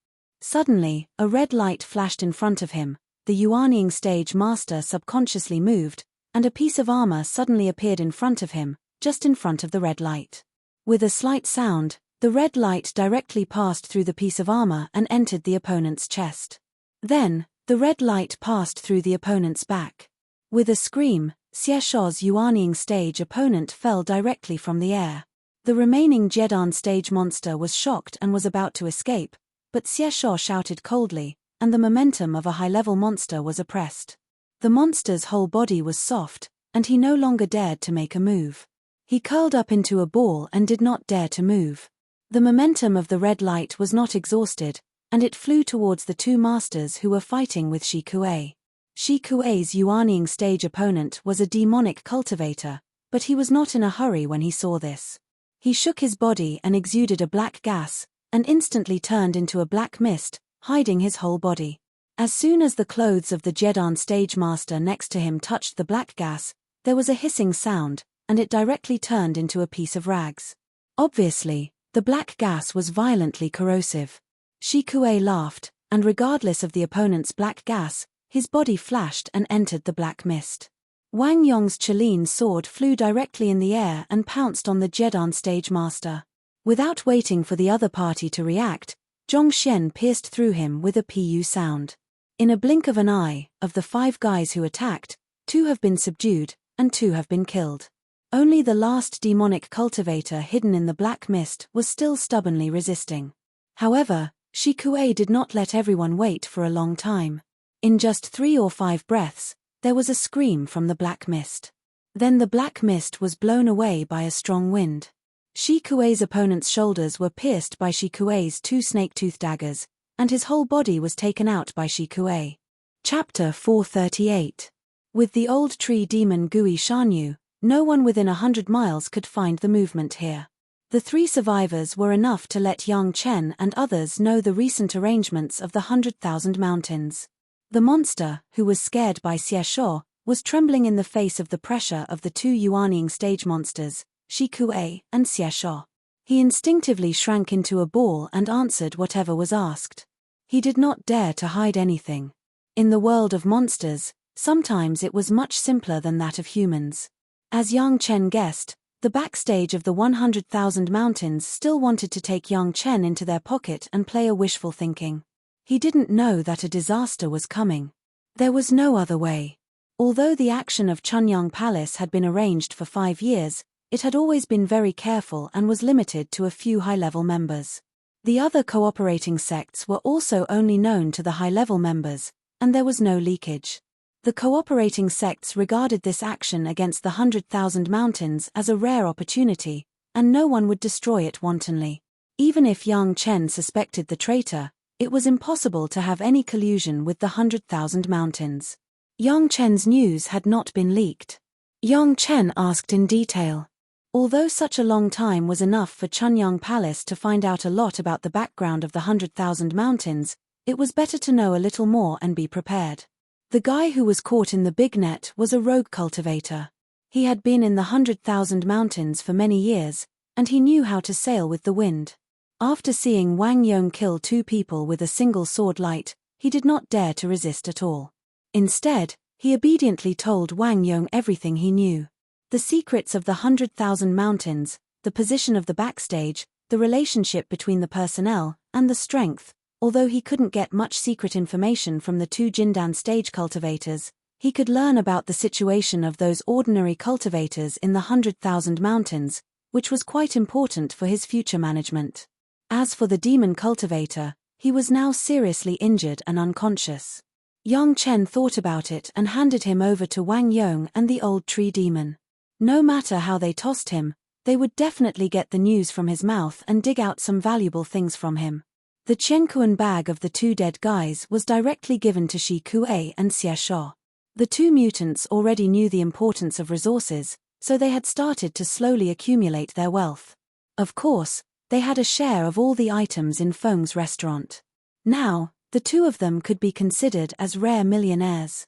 Suddenly, a red light flashed in front of him. The Yuanying stage master subconsciously moved, and a piece of armor suddenly appeared in front of him, just in front of the red light. With a slight sound, the red light directly passed through the piece of armor and entered the opponent's chest. Then, the red light passed through the opponent's back. With a scream, Xie Shuo's Yuanying stage opponent fell directly from the air. The remaining Jedan stage monster was shocked and was about to escape, but Xie Shuo shouted coldly, and the momentum of a high-level monster was oppressed. The monster's whole body was soft, and he no longer dared to make a move. He curled up into a ball and did not dare to move. The momentum of the red light was not exhausted, and it flew towards the two masters who were fighting with Shi Kuei. Shi Kuei's Yuanying stage opponent was a demonic cultivator, but he was not in a hurry when he saw this. He shook his body and exuded a black gas, and instantly turned into a black mist, hiding his whole body. As soon as the clothes of the Jedan stage master next to him touched the black gas, there was a hissing sound, and it directly turned into a piece of rags. Obviously, the black gas was violently corrosive. Shi Kuei laughed, and regardless of the opponent's black gas, his body flashed and entered the black mist. Wang Yong's Qilin sword flew directly in the air and pounced on the Jedan stage master. Without waiting for the other party to react, Zhongxian pierced through him with a pu sound. In a blink of an eye, of the 5 guys who attacked, 2 have been subdued, and 2 have been killed. Only the last demonic cultivator hidden in the black mist was still stubbornly resisting. However, Shi Kuei did not let everyone wait for a long time. In just 3 or 5 breaths, there was a scream from the black mist. Then the black mist was blown away by a strong wind. Shi Kuei's opponent's shoulders were pierced by Shi Kuei's 2 snake-tooth daggers, and his whole body was taken out by Shi Kuei. Chapter 438. With the old tree demon Gui Shanyu, no one within 100 miles could find the movement here. The 3 survivors were enough to let Yang Chen and others know the recent arrangements of the 100,000 mountains. The monster, who was scared by Xie Shuo, was trembling in the face of the pressure of the 2 Yuanying stage monsters, Shi Kuei and Xie Shuo. He instinctively shrank into a ball and answered whatever was asked. He did not dare to hide anything. In the world of monsters, sometimes it was much simpler than that of humans. As Yang Chen guessed, the backstage of the 100,000 mountains still wanted to take Yang Chen into their pocket and play a wishful thinking. He didn't know that a disaster was coming. There was no other way. Although the action of Chunyang Palace had been arranged for 5 years, it had always been very careful and was limited to a few high-level members. The other cooperating sects were also only known to the high-level members, and there was no leakage. The cooperating sects regarded this action against the 100,000 mountains as a rare opportunity, and no one would destroy it wantonly. Even if Yang Chen suspected the traitor, it was impossible to have any collusion with the 100,000 mountains. Yang Chen's news had not been leaked. Yang Chen asked in detail. Although such a long time was enough for Chunyang Palace to find out a lot about the background of the 100,000 mountains, it was better to know a little more and be prepared. The guy who was caught in the big net was a rogue cultivator. He had been in the 100,000 mountains for many years, and he knew how to sail with the wind. After seeing Wang Yong kill 2 people with a single sword light, he did not dare to resist at all. Instead, he obediently told Wang Yong everything he knew. The secrets of the 100,000 mountains, the position of the backstage, the relationship between the personnel, and the strength. Although he couldn't get much secret information from the 2 Jindan stage cultivators, he could learn about the situation of those ordinary cultivators in the 100,000 mountains, which was quite important for his future management. As for the demon cultivator, he was now seriously injured and unconscious. Yang Chen thought about it and handed him over to Wang Yong and the old tree demon. No matter how they tossed him, they would definitely get the news from his mouth and dig out some valuable things from him. The Qianquan bag of the 2 dead guys was directly given to Shi Kuei and Xie Shuo. The 2 mutants already knew the importance of resources, so they had started to slowly accumulate their wealth. Of course, they had a share of all the items in Feng's restaurant. Now, the 2 of them could be considered as rare millionaires.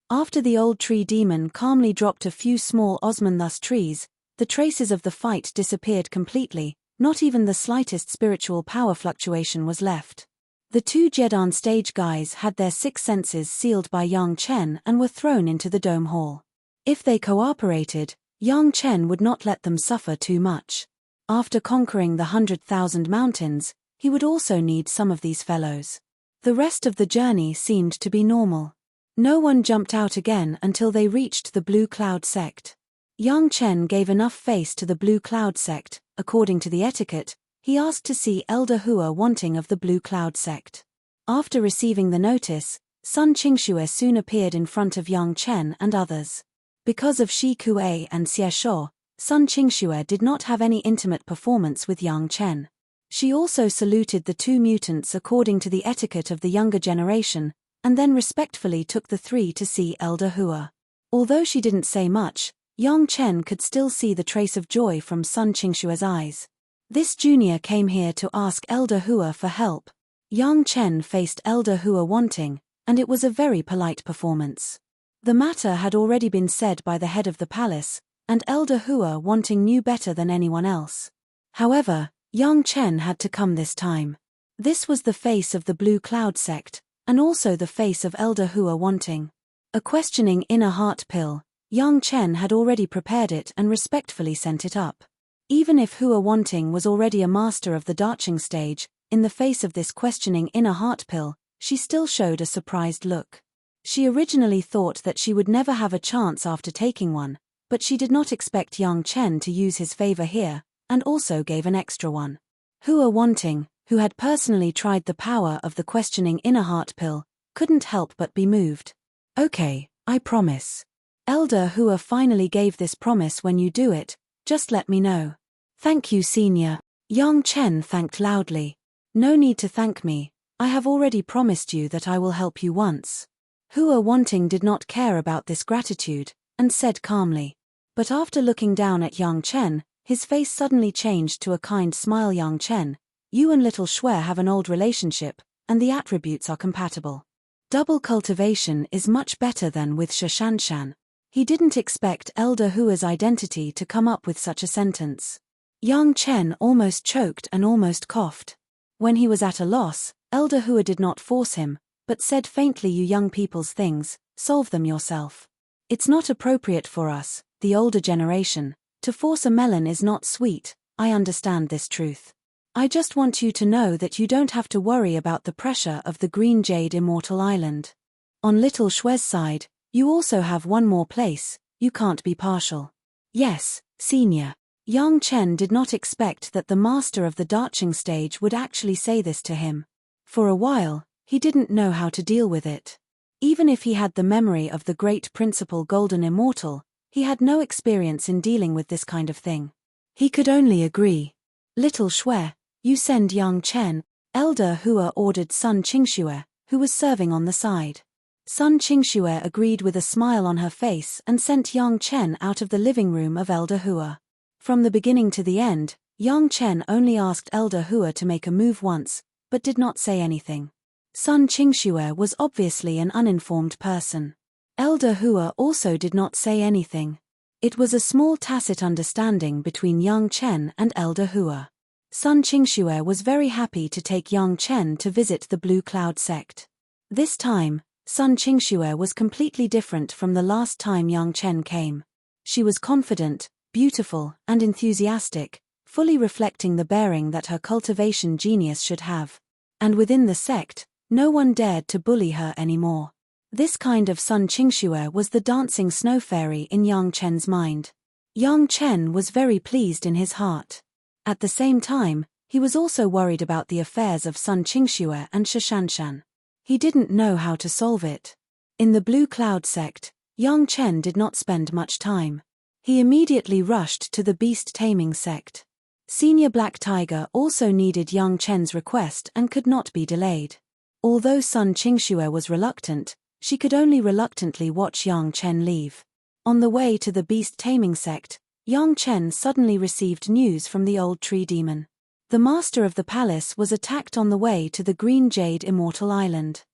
After the old tree demon calmly dropped a few small Osmanthus trees, the traces of the fight disappeared completely. Not even the slightest spiritual power fluctuation was left. The 2 Jedan stage guys had their 6 senses sealed by Yang Chen and were thrown into the dome hall. If they cooperated, Yang Chen would not let them suffer too much. After conquering the 100,000 mountains, he would also need some of these fellows. The rest of the journey seemed to be normal. No one jumped out again until they reached the Blue Cloud sect. Yang Chen gave enough face to the Blue Cloud sect. According to the etiquette, he asked to see Elder Hua wanting of the Blue Cloud sect. After receiving the notice, Sun Qingxue soon appeared in front of Yang Chen and others. Because of Shi Kuei and Xie Shuo, Sun Qingxue did not have any intimate performance with Yang Chen. She also saluted the 2 mutants according to the etiquette of the younger generation, and then respectfully took the 3 to see Elder Hua. Although she didn't say much, Yang Chen could still see the trace of joy from Sun Qingxue's eyes. This junior came here to ask Elder Hua for help. Yang Chen faced Elder Hua wanting, and it was a very polite performance. The matter had already been said by the head of the palace, and Elder Hua wanting knew better than anyone else. However, Yang Chen had to come this time. This was the face of the Blue Cloud sect, and also the face of Elder Hua wanting. A questioning inner heart pill. Yang Chen had already prepared it and respectfully sent it up. Even if Hua Wanting was already a master of the Darching stage, in the face of this questioning inner heart pill, she still showed a surprised look. She originally thought that she would never have a chance after taking one, but she did not expect Yang Chen to use his favor here, and also gave an extra one. Hua Wanting, who had personally tried the power of the questioning inner heart pill, couldn't help but be moved. Okay, I promise. Elder Hua finally gave this promise. When you do it, just let me know. Thank you, senior. Yang Chen thanked loudly. No need to thank me, I have already promised you that I will help you once. Hua Wanting did not care about this gratitude, and said calmly. But after looking down at Yang Chen, his face suddenly changed to a kind smile. Yang Chen, you and Little Shui have an old relationship, and the attributes are compatible. Double cultivation is much better than with Shashanshan. He didn't expect Elder Hua's identity to come up with such a sentence. Yang Chen almost choked and almost coughed. When he was at a loss, Elder Hua did not force him, but said faintly, you young people's things, solve them yourself. It's not appropriate for us, the older generation, to force a melon is not sweet, I understand this truth. I just want you to know that you don't have to worry about the pressure of the Green Jade Immortal Island. On Little Shui's side, you also have one more place, you can't be partial. Yes, senior. Yang Chen did not expect that the master of the Darching stage would actually say this to him. For a while, he didn't know how to deal with it. Even if he had the memory of the great principal Golden Immortal, he had no experience in dealing with this kind of thing. He could only agree. Little Shui, you send Yang Chen. Elder Hua ordered Sun Qingxue, who was serving on the side. Sun Qingxue agreed with a smile on her face and sent Yang Chen out of the living room of Elder Hua. From the beginning to the end, Yang Chen only asked Elder Hua to make a move once, but did not say anything. Sun Qingxue was obviously an uninformed person. Elder Hua also did not say anything. It was a small tacit understanding between Yang Chen and Elder Hua. Sun Qingxue was very happy to take Yang Chen to visit the Blue Cloud sect. This time, Sun Qingxue was completely different from the last time Yang Chen came. She was confident, beautiful, and enthusiastic, fully reflecting the bearing that her cultivation genius should have. And within the sect, no one dared to bully her anymore. This kind of Sun Qingxue was the dancing snow fairy in Yang Chen's mind. Yang Chen was very pleased in his heart. At the same time, he was also worried about the affairs of Sun Qingxue and Shishanshan. He didn't know how to solve it. In the Blue Cloud sect, Yang Chen did not spend much time. He immediately rushed to the beast taming sect. Senior Black Tiger also needed Yang Chen's request and could not be delayed. Although Sun Qingxue was reluctant, she could only reluctantly watch Yang Chen leave. On the way to the beast taming sect, Yang Chen suddenly received news from the old tree demon. The master of the palace was attacked on the way to the Green Jade Immortal Island.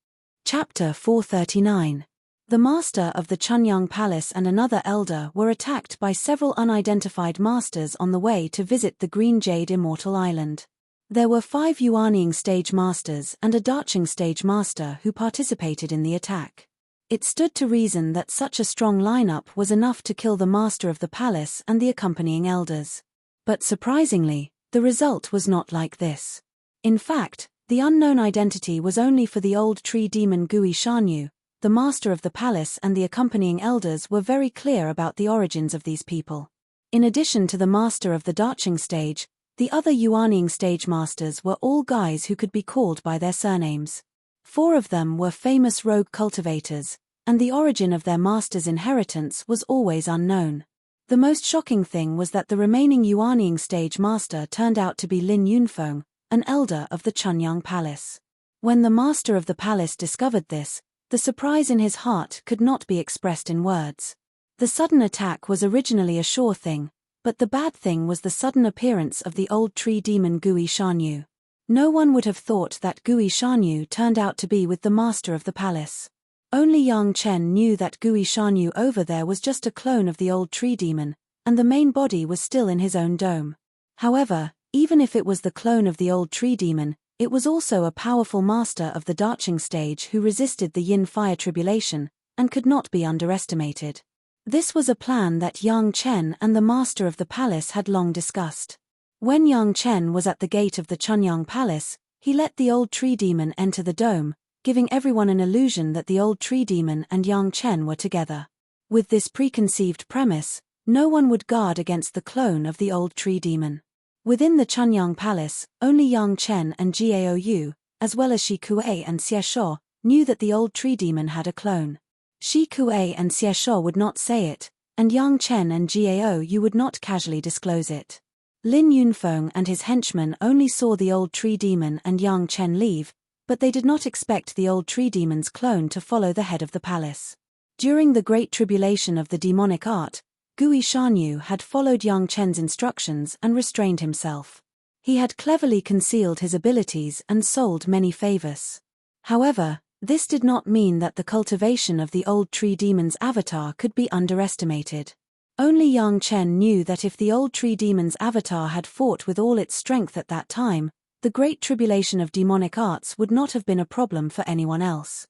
Chapter 439. The master of the Chunyang Palace and another elder were attacked by several unidentified masters on the way to visit the Green Jade Immortal Island. There were 5 Yuanying stage masters and a Dacheng stage master who participated in the attack. It stood to reason that such a strong lineup was enough to kill the master of the palace and the accompanying elders. But surprisingly, the result was not like this. In fact, the unknown identity was only for the old tree demon Gui Shanyu. The master of the palace and the accompanying elders were very clear about the origins of these people. In addition to the master of the Dacheng stage, the other Yuanying stage masters were all guys who could be called by their surnames. 4 of them were famous rogue cultivators, and the origin of their master's inheritance was always unknown. The most shocking thing was that the remaining Yuanying stage master turned out to be Lin Yunfeng, an elder of the Chunyang Palace. When the master of the palace discovered this, the surprise in his heart could not be expressed in words. The sudden attack was originally a sure thing, but the bad thing was the sudden appearance of the old tree demon Gui Shanyu. No one would have thought that Gui Shanyu turned out to be with the master of the palace. Only Yang Chen knew that Gui Shanyu over there was just a clone of the old tree demon, and the main body was still in his own dome. However, even if it was the clone of the old tree demon, it was also a powerful master of the Dacheng stage who resisted the yin fire tribulation, and could not be underestimated. This was a plan that Yang Chen and the master of the palace had long discussed. When Yang Chen was at the gate of the Chunyang Palace, he let the old tree demon enter the dome, giving everyone an illusion that the old tree demon and Yang Chen were together. With this preconceived premise, no one would guard against the clone of the old tree demon. Within the Chunyang Palace, only Yang Chen and Jiaoyu, as well as Shi Kuei and Xie Shuo, knew that the old tree demon had a clone. Shi Kuei and Xie Shuo would not say it, and Yang Chen and Jiaoyu would not casually disclose it. Lin Yunfeng and his henchmen only saw the old tree demon and Yang Chen leave, but they did not expect the old tree demon's clone to follow the head of the palace. During the great tribulation of the demonic art, Gui Shanyu had followed Yang Chen's instructions and restrained himself. He had cleverly concealed his abilities and sold many favors. However, this did not mean that the cultivation of the old tree demon's avatar could be underestimated. Only Yang Chen knew that if the old tree demon's avatar had fought with all its strength at that time, the great tribulation of demonic arts would not have been a problem for anyone else.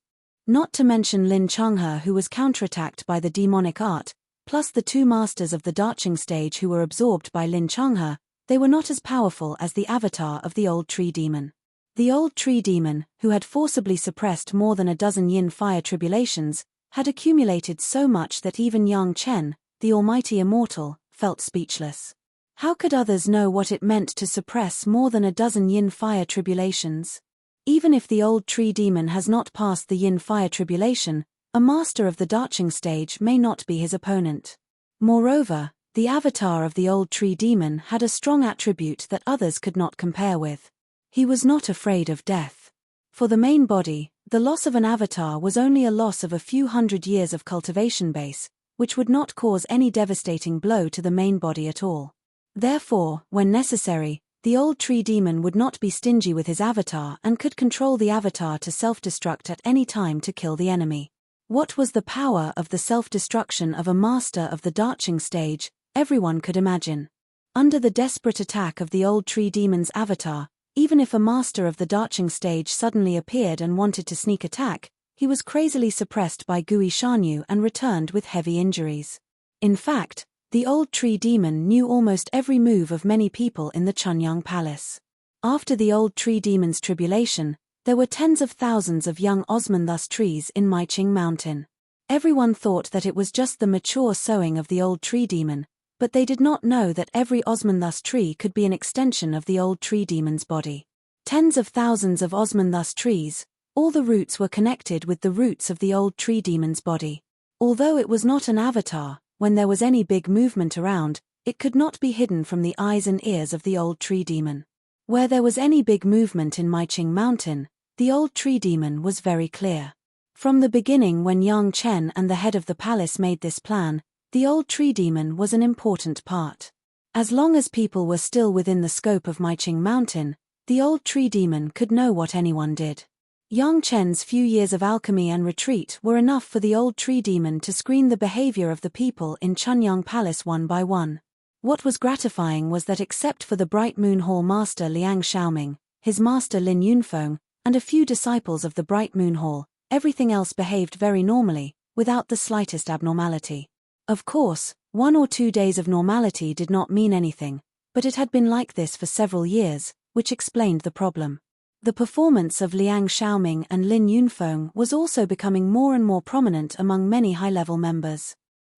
Not to mention Lin Changhe, who was counterattacked by the demonic art, plus the 2 masters of the Dacheng stage who were absorbed by Lin Changhe, they were not as powerful as the avatar of the old tree demon. The old tree demon, who had forcibly suppressed more than a dozen yin fire tribulations, had accumulated so much that even Yang Chen, the almighty immortal, felt speechless. How could others know what it meant to suppress more than a dozen yin fire tribulations? Even if the old tree demon has not passed the yin fire tribulation, a master of the Dacheng stage may not be his opponent. Moreover, the avatar of the old tree demon had a strong attribute that others could not compare with. He was not afraid of death. For the main body, the loss of an avatar was only a loss of a few hundred years of cultivation base, which would not cause any devastating blow to the main body at all. Therefore, when necessary, the old tree demon would not be stingy with his avatar and could control the avatar to self-destruct at any time to kill the enemy. What was the power of the self-destruction of a master of the Darching stage, everyone could imagine. Under the desperate attack of the old tree demon's avatar, even if a master of the Darching stage suddenly appeared and wanted to sneak attack, he was crazily suppressed by Gui Shanyu and returned with heavy injuries. In fact, the old tree demon knew almost every move of many people in the Chunyang Palace. After the old tree demon's tribulation, there were tens of thousands of young Osmanthus trees in Maiqing Mountain. Everyone thought that it was just the mature sowing of the old tree demon, but they did not know that every Osmanthus tree could be an extension of the old tree demon's body. Tens of thousands of Osmanthus trees, all the roots were connected with the roots of the old tree demon's body. Although it was not an avatar, when there was any big movement around, it could not be hidden from the eyes and ears of the old tree demon. Where there was any big movement in Maiqing Mountain, the old tree demon was very clear. From the beginning, when Yang Chen and the head of the palace made this plan, the old tree demon was an important part. As long as people were still within the scope of Maiqing Mountain, the old tree demon could know what anyone did. Yang Chen's few years of alchemy and retreat were enough for the old tree demon to screen the behavior of the people in Chunyang Palace one by one. What was gratifying was that except for the Bright Moon Hall master Liang Xiaoming, his master Lin Yunfeng, and a few disciples of the Bright Moon Hall, everything else behaved very normally, without the slightest abnormality. Of course, 1 or 2 days of normality did not mean anything, but it had been like this for several years, which explained the problem. The performance of Liang Xiaoming and Lin Yunfeng was also becoming more and more prominent among many high-level members.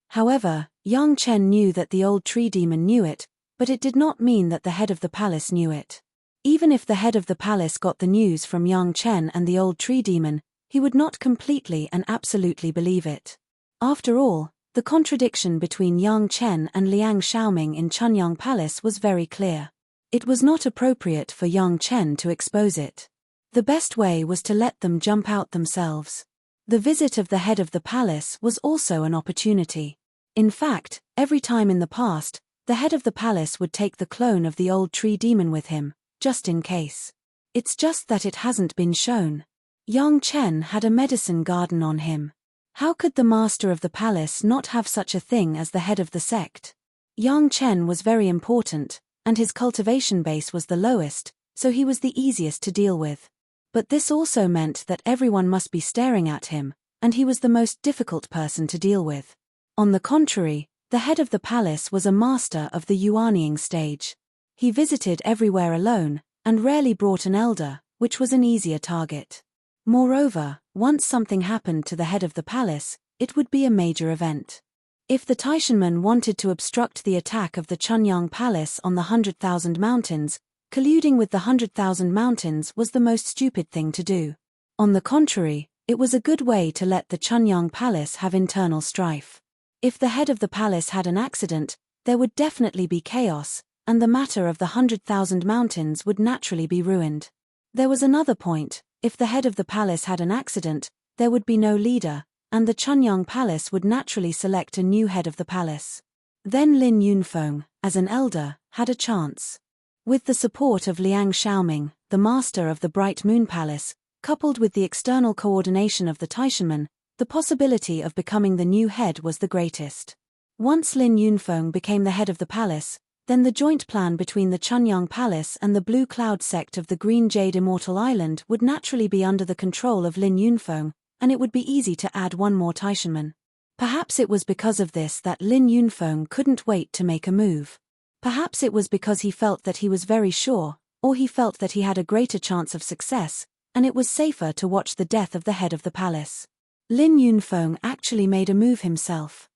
However, Yang Chen knew that the old tree demon knew it, but it did not mean that the head of the palace knew it. Even if the head of the palace got the news from Yang Chen and the old tree demon, he would not completely and absolutely believe it. After all, the contradiction between Yang Chen and Liang Xiaoming in Chunyang Palace was very clear. It was not appropriate for Yang Chen to expose it. The best way was to let them jump out themselves. The visit of the head of the palace was also an opportunity. In fact, every time in the past, the head of the palace would take the clone of the old tree demon with him, just in case. It's just that it hasn't been shown. Yang Chen had a medicine garden on him. How could the master of the palace not have such a thing as the head of the sect? Yang Chen was very important, and his cultivation base was the lowest, so he was the easiest to deal with. But this also meant that everyone must be staring at him, and he was the most difficult person to deal with. On the contrary, the head of the palace was a master of the Yuanying stage. He visited everywhere alone, and rarely brought an elder, which was an easier target. Moreover, once something happened to the head of the palace, it would be a major event. If the Taishanmen wanted to obstruct the attack of the Chunyang Palace on the 100,000 Mountains, colluding with the 100,000 Mountains was the most stupid thing to do. On the contrary, it was a good way to let the Chunyang Palace have internal strife. If the head of the palace had an accident, there would definitely be chaos, and the matter of the 100,000 Mountains would naturally be ruined. There was another point: if the head of the palace had an accident, there would be no leader, and the Chunyang Palace would naturally select a new head of the palace. Then Lin Yunfeng, as an elder, had a chance. With the support of Liang Xiaoming, the master of the Bright Moon Palace, coupled with the external coordination of the Taishanmen, the possibility of becoming the new head was the greatest. Once Lin Yunfeng became the head of the palace, then the joint plan between the Chunyang Palace and the Blue Cloud sect of the Green Jade Immortal Island would naturally be under the control of Lin Yunfeng, and it would be easy to add one more Taishanman. Perhaps it was because of this that Lin Yunfeng couldn't wait to make a move. Perhaps it was because he felt that he was very sure, or he felt that he had a greater chance of success, and it was safer to watch the death of the head of the palace. Lin Yunfeng actually made a move himself.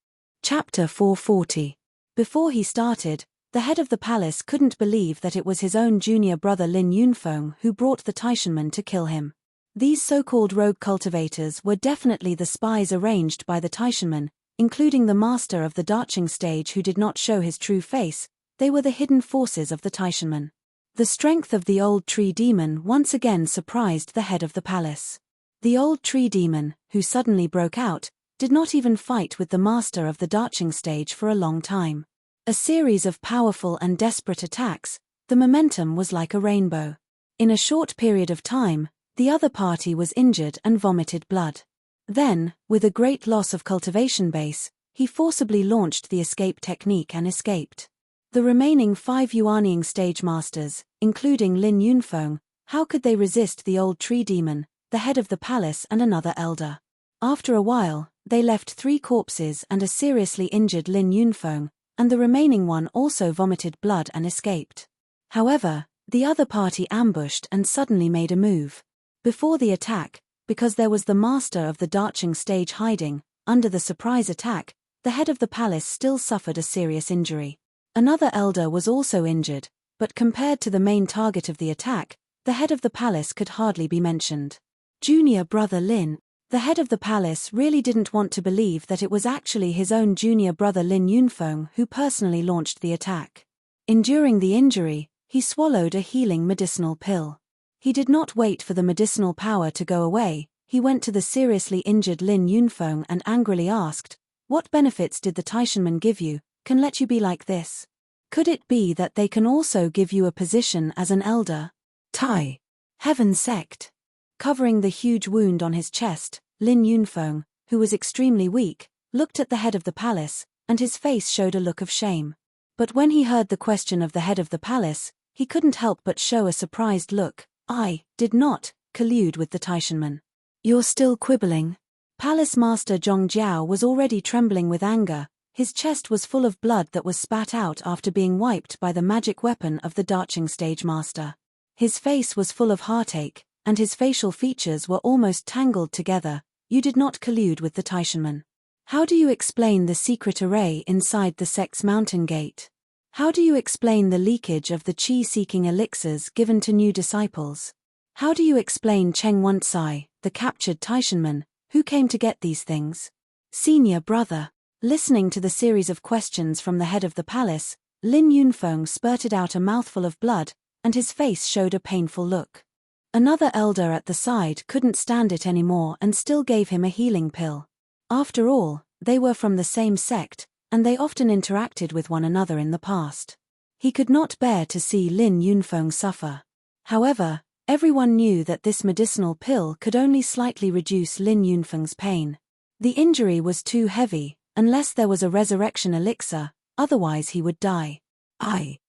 Chapter 440. Before he started, the head of the palace couldn't believe that it was his own junior brother Lin Yunfeng who brought the Taishanmen to kill him. These so-called rogue cultivators were definitely the spies arranged by the Taishanmen, including the master of the Darching stage who did not show his true face. They were the hidden forces of the Taishanmen. The strength of the old tree demon once again surprised the head of the palace. The old tree demon, who suddenly broke out, did not even fight with the master of the Darching stage for a long time. A series of powerful and desperate attacks, the momentum was like a rainbow. In a short period of time, the other party was injured and vomited blood. Then, with a great loss of cultivation base, he forcibly launched the escape technique and escaped. The remaining 5 Yuanying stage masters, including Lin Yunfeng, how could they resist the old tree demon, the head of the palace and another elder? After a while, they left 3 corpses and a seriously injured Lin Yunfeng, and the remaining one also vomited blood and escaped. However, the other party ambushed and suddenly made a move. Before the attack, because there was the master of the Darching stage hiding, under the surprise attack, the head of the palace still suffered a serious injury. Another elder was also injured, but compared to the main target of the attack, the head of the palace could hardly be mentioned. Junior brother Lin. The head of the palace really didn't want to believe that it was actually his own junior brother Lin Yunfeng who personally launched the attack. Enduring the injury, he swallowed a healing medicinal pill. He did not wait for the medicinal power to go away. He went to the seriously injured Lin Yunfeng and angrily asked, "What benefits did the Taishanmen give you, can let you be like this? Could it be that they can also give you a position as an elder?" Tai. Heaven sect. Covering the huge wound on his chest, Lin Yunfeng, who was extremely weak, looked at the head of the palace, and his face showed a look of shame. But when he heard the question of the head of the palace, he couldn't help but show a surprised look. "I did not collude with the Taishanmen." "You're still quibbling?" Palace Master Zhong Jiao was already trembling with anger. His chest was full of blood that was spat out after being wiped by the magic weapon of the Darching stage master. His face was full of heartache, and his facial features were almost tangled together. "You did not collude with the Taishanmen. How do you explain the secret array inside the sect's mountain gate? How do you explain the leakage of the qi-seeking elixirs given to new disciples? How do you explain Cheng Wensai, the captured Taishanman, who came to get these things?" Senior brother. Listening to the series of questions from the head of the palace, Lin Yunfeng spurted out a mouthful of blood, and his face showed a painful look. Another elder at the side couldn't stand it anymore and still gave him a healing pill. After all, they were from the same sect, and they often interacted with one another in the past. He could not bear to see Lin Yunfeng suffer. However, everyone knew that this medicinal pill could only slightly reduce Lin Yunfeng's pain. The injury was too heavy, unless there was a resurrection elixir, otherwise he would die. I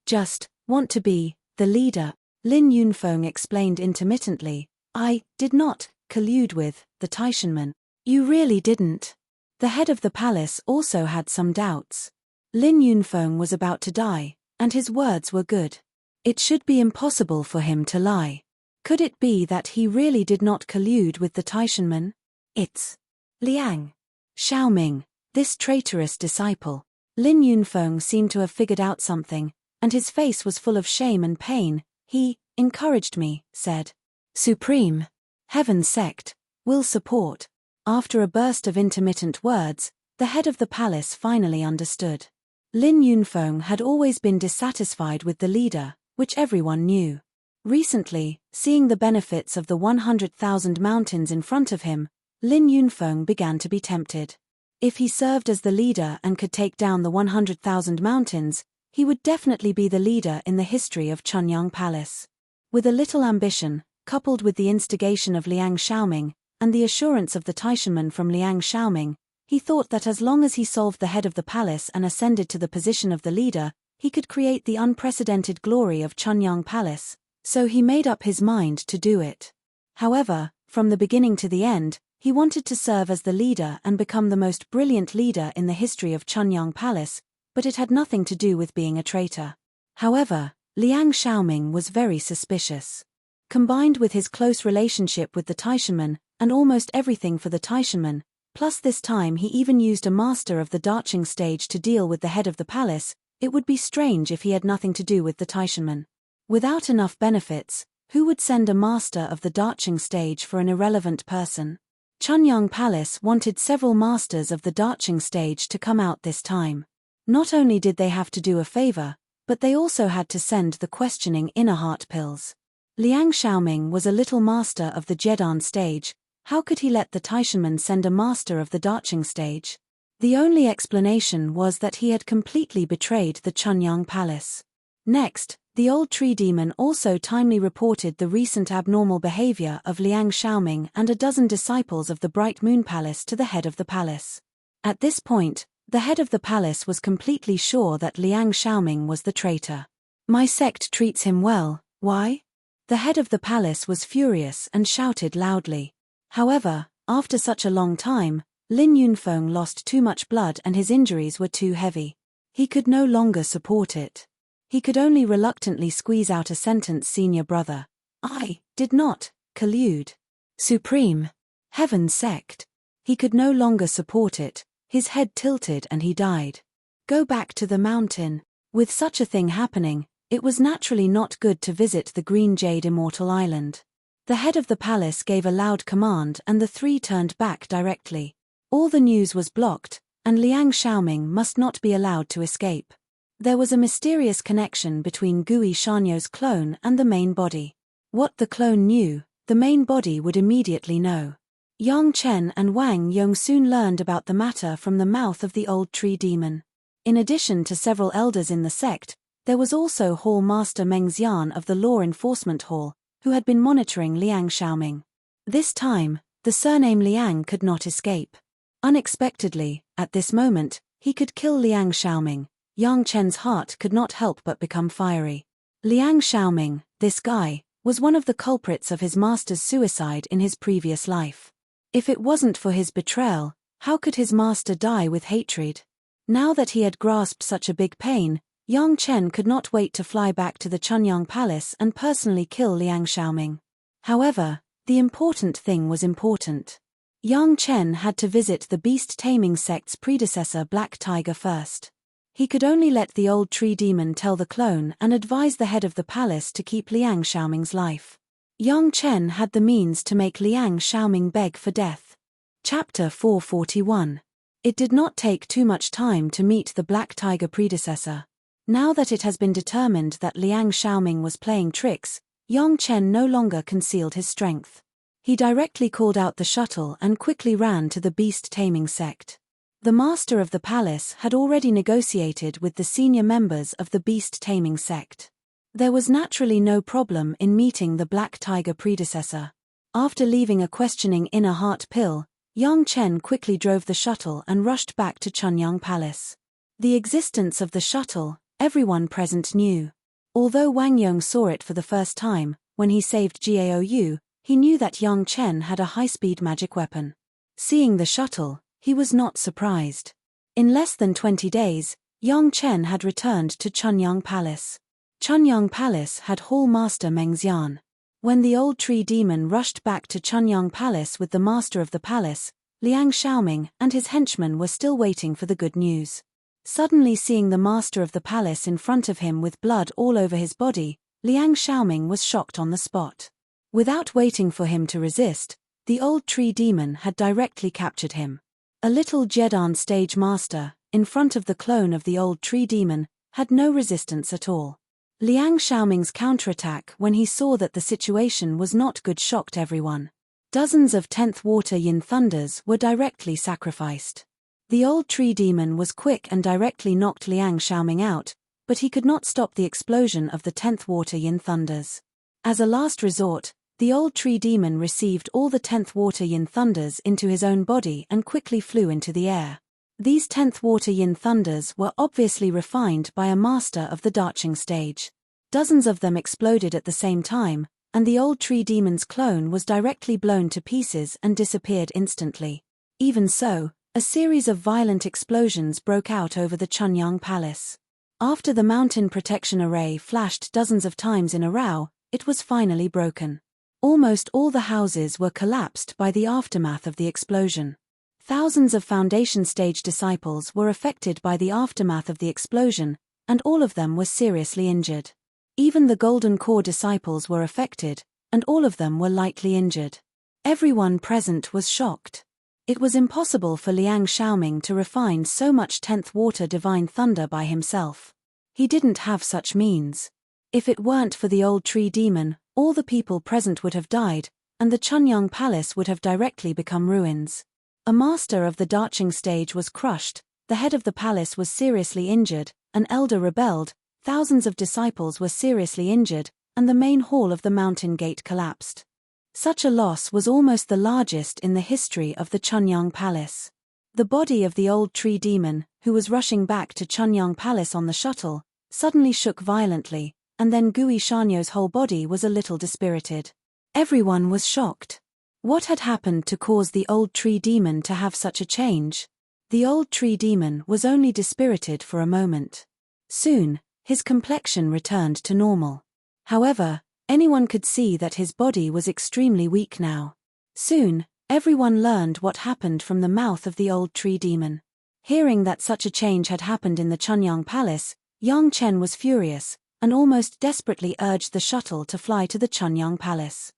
just want to be the leader," Lin Yunfeng explained intermittently. "I did not collude with the Taishanmen." "You really didn't?" The head of the palace also had some doubts. Lin Yunfeng was about to die, and his words were good. It should be impossible for him to lie. Could it be that he really did not collude with the Taishanmen? It's Liang Xiaoming, this traitorous disciple. Lin Yunfeng seemed to have figured out something, and his face was full of shame and pain. "He encouraged me," said. "Supreme Heaven sect will support." After a burst of intermittent words, the head of the palace finally understood. Lin Yunfeng had always been dissatisfied with the leader, which everyone knew. Recently, seeing the benefits of the 100,000 mountains in front of him, Lin Yunfeng began to be tempted. If he served as the leader and could take down the 100,000 mountains, he would definitely be the leader in the history of Chunyang Palace. With a little ambition, coupled with the instigation of Liang Xiaoming, and the assurance of the Taishanmen from Liang Xiaoming, he thought that as long as he solved the head of the palace and ascended to the position of the leader, he could create the unprecedented glory of Chunyang Palace, so he made up his mind to do it. However, from the beginning to the end, he wanted to serve as the leader and become the most brilliant leader in the history of Chunyang Palace, but it had nothing to do with being a traitor. However, Liang Xiaoming was very suspicious. Combined with his close relationship with the Taishanmen, and almost everything for the Taishanmen, plus this time he even used a master of the Darching stage to deal with the head of the palace, it would be strange if he had nothing to do with the Taishanmen. Without enough benefits, who would send a master of the Darching stage for an irrelevant person? Chunyang Palace wanted several masters of the Darching stage to come out this time. Not only did they have to do a favor, but they also had to send the questioning inner heart pills. Liang Xiaoming was a little master of the Jedan stage. How could he let the Taishanmen send a master of the Darching stage? The only explanation was that he had completely betrayed the Chunyang Palace. Next, The old tree demon also timely reported the recent abnormal behavior of Liang Xiaoming and a dozen disciples of the Bright Moon Palace to the head of the palace. At this point, the head of the palace was completely sure that Liang Xiaoming was the traitor. My sect treats him well, why? The head of the palace was furious and shouted loudly. However, after such a long time, Lin Yunfeng lost too much blood and his injuries were too heavy. He could no longer support it. He could only reluctantly squeeze out a sentence, "Senior brother, I did not collude." Supreme Heaven sect. He could no longer support it, his head tilted and he died. Go back to the mountain. With such a thing happening, it was naturally not good to visit the Green Jade Immortal Island. The head of the palace gave a loud command and the three turned back directly. All the news was blocked, and Liang Xiaoming must not be allowed to escape. There was a mysterious connection between Gui Shanyo's clone and the main body. What the clone knew, the main body would immediately know. Yang Chen and Wang Yong soon learned about the matter from the mouth of the old tree demon. In addition to several elders in the sect, there was also Hall Master Meng Xian of the Law Enforcement Hall, who had been monitoring Liang Xiaoming. This time, the surname Liang could not escape. Unexpectedly, at this moment, he could kill Liang Xiaoming. Yang Chen's heart could not help but become fiery. Liang Xiaoming, this guy, was one of the culprits of his master's suicide in his previous life. If it wasn't for his betrayal, how could his master die with hatred? Now that he had grasped such a big pain, Yang Chen could not wait to fly back to the Chunyang Palace and personally kill Liang Xiaoming. However, the important thing was important. Yang Chen had to visit the beast-taming sect's predecessor Black Tiger first. He could only let the old tree demon tell the clone and advise the head of the palace to keep Liang Xiaoming's life. Yang Chen had the means to make Liang Xiaoming beg for death. Chapter 441. It did not take too much time to meet the Black Tiger predecessor. Now that it has been determined that Liang Xiaoming was playing tricks, Yang Chen no longer concealed his strength. He directly called out the shuttle and quickly ran to the beast-taming sect. The master of the palace had already negotiated with the senior members of the beast-taming sect. There was naturally no problem in meeting the Black Tiger predecessor. After leaving a questioning inner heart pill, Yang Chen quickly drove the shuttle and rushed back to Chunyang Palace. The existence of the shuttle, everyone present knew. Although Wang Yong saw it for the first time, when he saved Gaou, he knew that Yang Chen had a high-speed magic weapon. Seeing the shuttle, he was not surprised. In less than 20 days, Yang Chen had returned to Chunyang Palace. Chunyang Palace had Hall Master Meng Xian. When the old tree demon rushed back to Chunyang Palace with the master of the palace, Liang Xiaoming and his henchmen were still waiting for the good news. Suddenly seeing the master of the palace in front of him with blood all over his body, Liang Xiaoming was shocked on the spot. Without waiting for him to resist, the old tree demon had directly captured him. A little Jedan stage master, in front of the clone of the old tree demon, had no resistance at all. Liang Xiaoming's counterattack when he saw that the situation was not good shocked everyone. Dozens of 10th Water Yin Thunders were directly sacrificed. The old tree demon was quick and directly knocked Liang Xiaoming out, but he could not stop the explosion of the 10th Water Yin Thunders. As a last resort, the old tree demon received all the 10th Water Yin Thunders into his own body and quickly flew into the air. These 10th Water Yin Thunders were obviously refined by a master of the Darching stage. Dozens of them exploded at the same time, and the old tree demon's clone was directly blown to pieces and disappeared instantly. Even so, a series of violent explosions broke out over the Chunyang Palace. After the mountain protection array flashed dozens of times in a row, it was finally broken. Almost all the houses were collapsed by the aftermath of the explosion. Thousands of foundation stage disciples were affected by the aftermath of the explosion, and all of them were seriously injured. Even the Golden Core disciples were affected, and all of them were lightly injured. Everyone present was shocked. It was impossible for Liang Xiaoming to refine so much 10th Water Divine Thunder by himself. He didn't have such means. If it weren't for the old tree demon, all the people present would have died, and the Chunyang Palace would have directly become ruins. A master of the Darching stage was crushed, the head of the palace was seriously injured, an elder rebelled, thousands of disciples were seriously injured, and the main hall of the mountain gate collapsed. Such a loss was almost the largest in the history of the Chunyang Palace. The body of the old tree demon, who was rushing back to Chunyang Palace on the shuttle, suddenly shook violently, and then Gui Shanyo's whole body was a little dispirited. Everyone was shocked. What had happened to cause the old tree demon to have such a change? The old tree demon was only dispirited for a moment. Soon, his complexion returned to normal. However, anyone could see that his body was extremely weak now. Soon, everyone learned what happened from the mouth of the old tree demon. Hearing that such a change had happened in the Chunyang Palace, Yang Chen was furious, and almost desperately urged the shuttle to fly to the Chunyang Palace.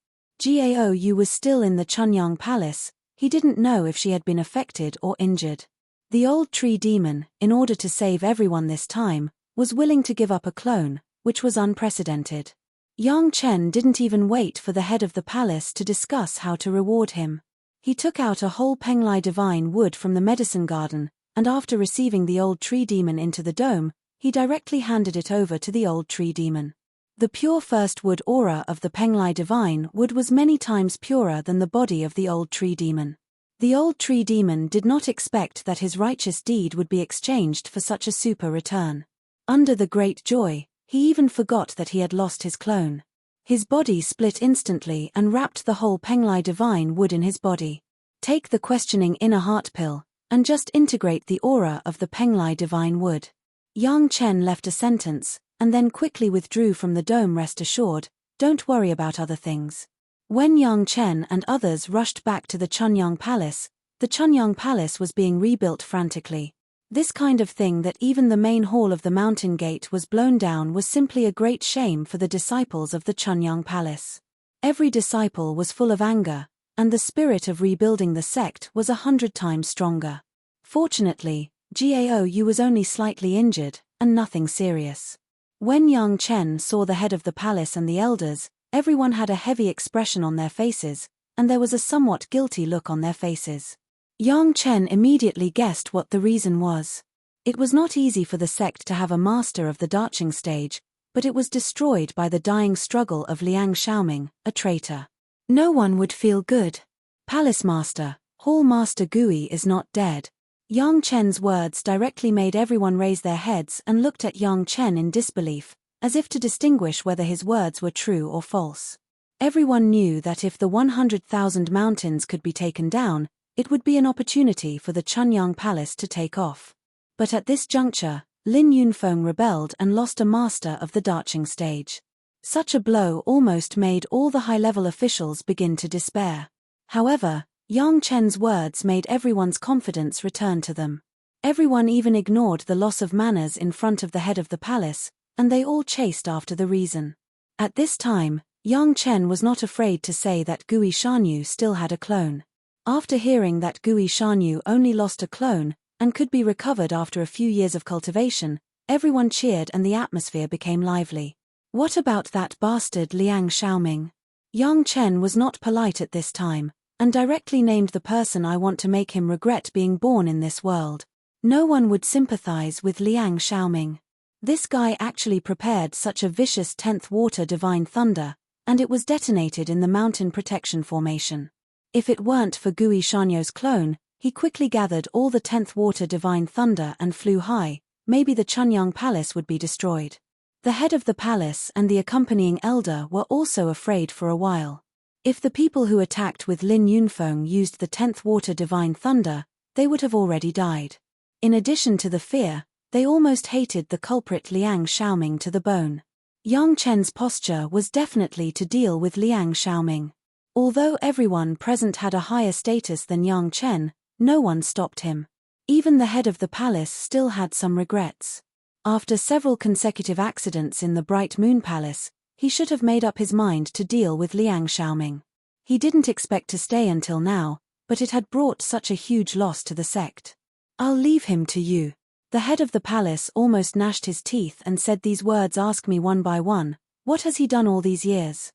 Gao Yu was still in the Chunyang Palace. He didn't know if she had been affected or injured. The old tree demon, in order to save everyone this time, was willing to give up a clone, which was unprecedented. Yang Chen didn't even wait for the head of the palace to discuss how to reward him. He took out a whole Penglai divine wood from the medicine garden, and after receiving the old tree demon into the dome, he directly handed it over to the old tree demon. The pure first wood aura of the Penglai divine wood was many times purer than the body of the old tree demon. The old tree demon did not expect that his righteous deed would be exchanged for such a super return. Under the great joy, he even forgot that he had lost his clone. His body split instantly and wrapped the whole Penglai divine wood in his body. Take the questioning inner heart pill, and just integrate the aura of the Penglai divine wood. Yang Chen left a sentence, and then quickly withdrew from the dome. Rest assured, don't worry about other things. When Yang Chen and others rushed back to the Chunyang Palace, the Chunyang Palace was being rebuilt frantically. This kind of thing that even the main hall of the mountain gate was blown down was simply a great shame for the disciples of the Chunyang Palace. Every disciple was full of anger, and the spirit of rebuilding the sect was 100 times stronger. Fortunately, Gao Yu was only slightly injured, and nothing serious. When Yang Chen saw the head of the palace and the elders, everyone had a heavy expression on their faces, and there was a somewhat guilty look on their faces. Yang Chen immediately guessed what the reason was. It was not easy for the sect to have a master of the Darching stage, but it was destroyed by the dying struggle of Liang Xiaoming, a traitor. No one would feel good. Palace Master, Hall Master Gui is not dead. Yang Chen's words directly made everyone raise their heads and looked at Yang Chen in disbelief, as if to distinguish whether his words were true or false. Everyone knew that if the 100,000 mountains could be taken down, it would be an opportunity for the Chunyang Palace to take off. But at this juncture, Lin Yunfeng rebelled and lost a master of the Darching stage. Such a blow almost made all the high-level officials begin to despair. However, Yang Chen's words made everyone's confidence return to them. Everyone even ignored the loss of manners in front of the head of the palace, and they all chased after the reason. At this time, Yang Chen was not afraid to say that Gui Shanyu still had a clone. After hearing that Gui Shanyu only lost a clone, and could be recovered after a few years of cultivation, everyone cheered and the atmosphere became lively. What about that bastard Liang Xiaoming? Yang Chen was not polite at this time, and directly named the person I want to make him regret being born in this world. No one would sympathize with Liang Xiaoming. This guy actually prepared such a vicious 10th water divine thunder, and it was detonated in the mountain protection formation. If it weren't for Gui Shanyo's clone, he quickly gathered all the 10th water divine thunder and flew high. Maybe the Chunyang Palace would be destroyed. The head of the palace and the accompanying elder were also afraid for a while. If the people who attacked with Lin Yunfeng used the 10th water divine thunder, they would have already died. In addition to the fear, they almost hated the culprit Liang Xiaoming to the bone. Yang Chen's posture was definitely to deal with Liang Xiaoming. Although everyone present had a higher status than Yang Chen, no one stopped him. Even the head of the palace still had some regrets. After several consecutive accidents in the Bright Moon Palace, he should have made up his mind to deal with Liang Xiaoming. He didn't expect to stay until now, but it had brought such a huge loss to the sect. I'll leave him to you. The head of the palace almost gnashed his teeth and said these words. Ask me one by one, what has he done all these years?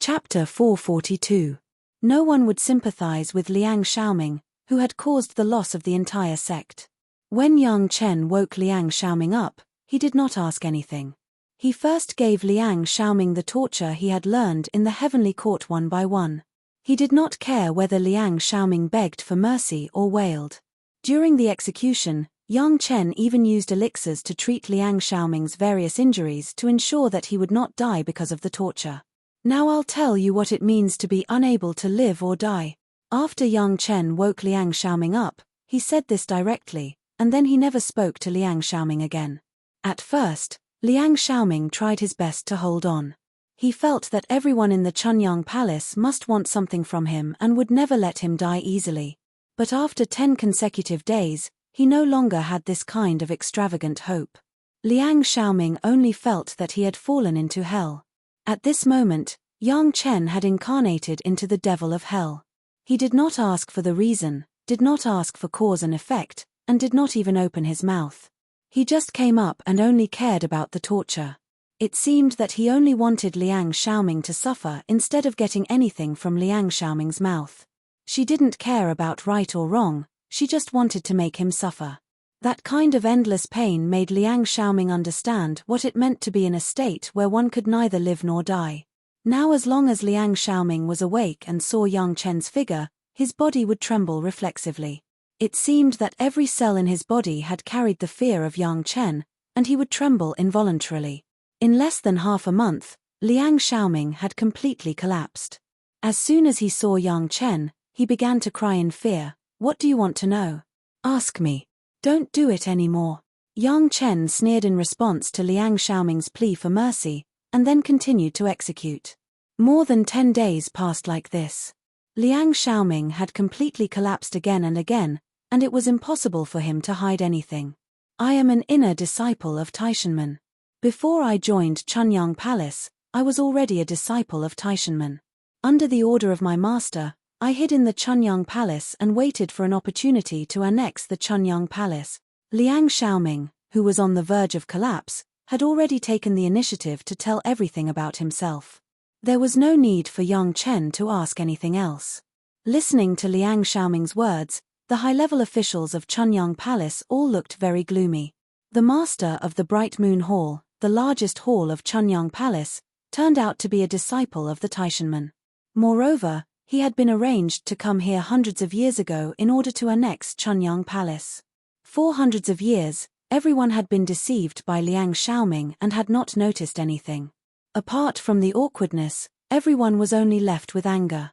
Chapter 442. No one would sympathize with Liang Xiaoming, who had caused the loss of the entire sect. When Yang Chen woke Liang Xiaoming up, he did not ask anything. He first gave Liang Xiaoming the torture he had learned in the heavenly court one by one. He did not care whether Liang Xiaoming begged for mercy or wailed. During the execution, Yang Chen even used elixirs to treat Liang Xiaoming's various injuries to ensure that he would not die because of the torture. Now I'll tell you what it means to be unable to live or die. After Yang Chen woke Liang Xiaoming up, he said this directly, and then he never spoke to Liang Xiaoming again. At first, Liang Xiaoming tried his best to hold on. He felt that everyone in the Chunyang Palace must want something from him and would never let him die easily. But after 10 consecutive days, he no longer had this kind of extravagant hope. Liang Xiaoming only felt that he had fallen into hell. At this moment, Yang Chen had incarnated into the devil of hell. He did not ask for the reason, did not ask for cause and effect, and did not even open his mouth. He just came up and only cared about the torture. It seemed that he only wanted Liang Xiaoming to suffer instead of getting anything from Liang Xiaoming's mouth. She didn't care about right or wrong, she just wanted to make him suffer. That kind of endless pain made Liang Xiaoming understand what it meant to be in a state where one could neither live nor die. Now as long as Liang Xiaoming was awake and saw Yang Chen's figure, his body would tremble reflexively. It seemed that every cell in his body had carried the fear of Yang Chen, and he would tremble involuntarily. In less than half a month, Liang Xiaoming had completely collapsed. As soon as he saw Yang Chen, he began to cry in fear. "What do you want to know? Ask me. Don't do it anymore." Yang Chen sneered in response to Liang Xiaoming's plea for mercy, and then continued to execute. More than 10 days passed like this. Liang Xiaoming had completely collapsed again and again, and it was impossible for him to hide anything. I am an inner disciple of Taishanmen. Before I joined Chunyang Palace, I was already a disciple of Taishanmen. Under the order of my master, I hid in the Chunyang Palace and waited for an opportunity to annex the Chunyang Palace. Liang Xiaoming, who was on the verge of collapse, had already taken the initiative to tell everything about himself. There was no need for Yang Chen to ask anything else. Listening to Liang Xiaoming's words, the high-level officials of Chunyang Palace all looked very gloomy. The master of the Bright Moon Hall, the largest hall of Chunyang Palace, turned out to be a disciple of the Taishanmen. Moreover, he had been arranged to come here hundreds of years ago in order to annex Chunyang Palace. For hundreds of years, everyone had been deceived by Liang Xiaoming and had not noticed anything. Apart from the awkwardness, everyone was only left with anger.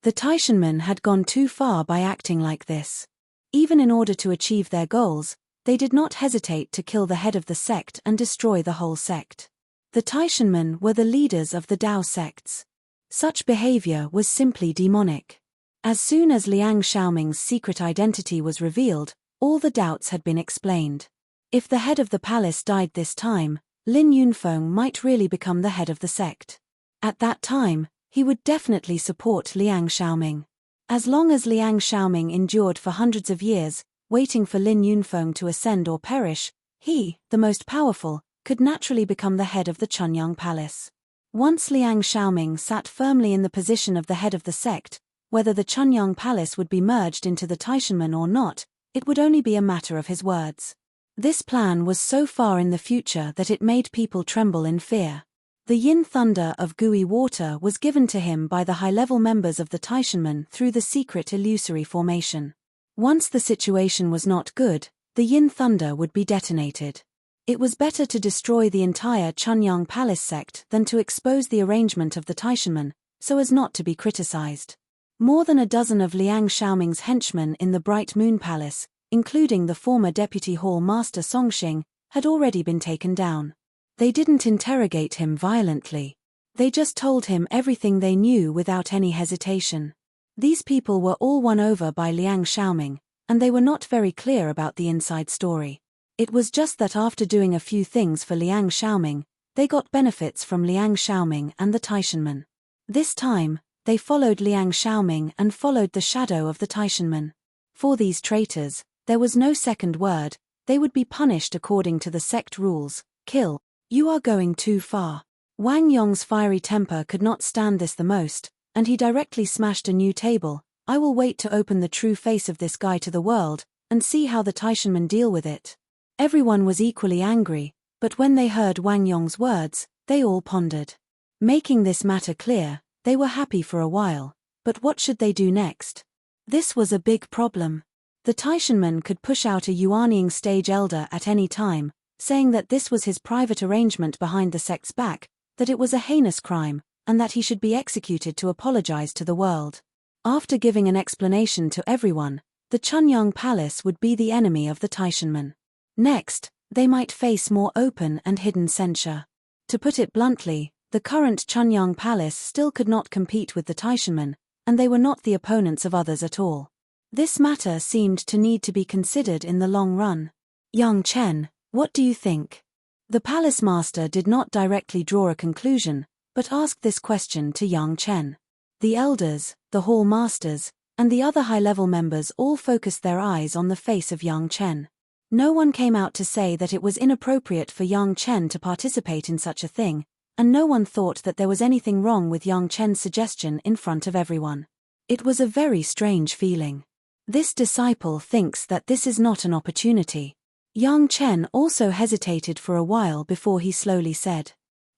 The Taishanmen had gone too far by acting like this. Even in order to achieve their goals, they did not hesitate to kill the head of the sect and destroy the whole sect. The Taishanmen were the leaders of the Dao sects. Such behavior was simply demonic. As soon as Liang Xiaoming's secret identity was revealed, all the doubts had been explained. If the head of the palace died this time, Lin Yunfeng might really become the head of the sect. At that time, he would definitely support Liang Xiaoming. As long as Liang Xiaoming endured for hundreds of years, waiting for Lin Yunfeng to ascend or perish, he, the most powerful, could naturally become the head of the Chunyang Palace. Once Liang Xiaoming sat firmly in the position of the head of the sect, whether the Chunyang Palace would be merged into the Taishanmen or not, it would only be a matter of his words. This plan was so far in the future that it made people tremble in fear. The yin thunder of gooey water was given to him by the high-level members of the Taishanmen through the secret illusory formation. Once the situation was not good, the yin thunder would be detonated. It was better to destroy the entire Chunyang Palace sect than to expose the arrangement of the Taishanmen, so as not to be criticized. More than a dozen of Liang Xiaoming's henchmen in the Bright Moon Palace, including the former deputy hall master Songxing, had already been taken down. They didn't interrogate him violently. They just told him everything they knew without any hesitation. These people were all won over by Liang Xiaoming, and they were not very clear about the inside story. It was just that after doing a few things for Liang Xiaoming, they got benefits from Liang Xiaoming and the Taishanmen. This time, they followed Liang Xiaoming and followed the shadow of the Taishanmen. For these traitors, there was no second word, they would be punished according to the sect rules: kill. You are going too far. Wang Yong's fiery temper could not stand this the most, and he directly smashed a new table. I will wait to open the true face of this guy to the world, and see how the Taishanmen deal with it. Everyone was equally angry, But when they heard Wang Yong's words, they all pondered. Making this matter clear, they were happy for a while, but what should they do next? This was a big problem. The Taishanman could push out a Yuanying stage elder at any time, saying that this was his private arrangement behind the sect's back, that it was a heinous crime, and that he should be executed to apologize to the world. After giving an explanation to everyone, the Chunyang Palace would be the enemy of the Taishanman. Next, they might face more open and hidden censure. To put it bluntly, the current Chunyang Palace still could not compete with the Taishanman, and they were not the opponents of others at all. This matter seemed to need to be considered in the long run. Young Chen, what do you think? The palace master did not directly draw a conclusion, but asked this question to Young Chen. The elders, the hall masters, and the other high-level members all focused their eyes on the face of Young Chen. No one came out to say that it was inappropriate for Young Chen to participate in such a thing, and no one thought that there was anything wrong with Young Chen's suggestion in front of everyone. It was a very strange feeling. This disciple thinks that this is not an opportunity. Young Chen also hesitated for a while before he slowly said,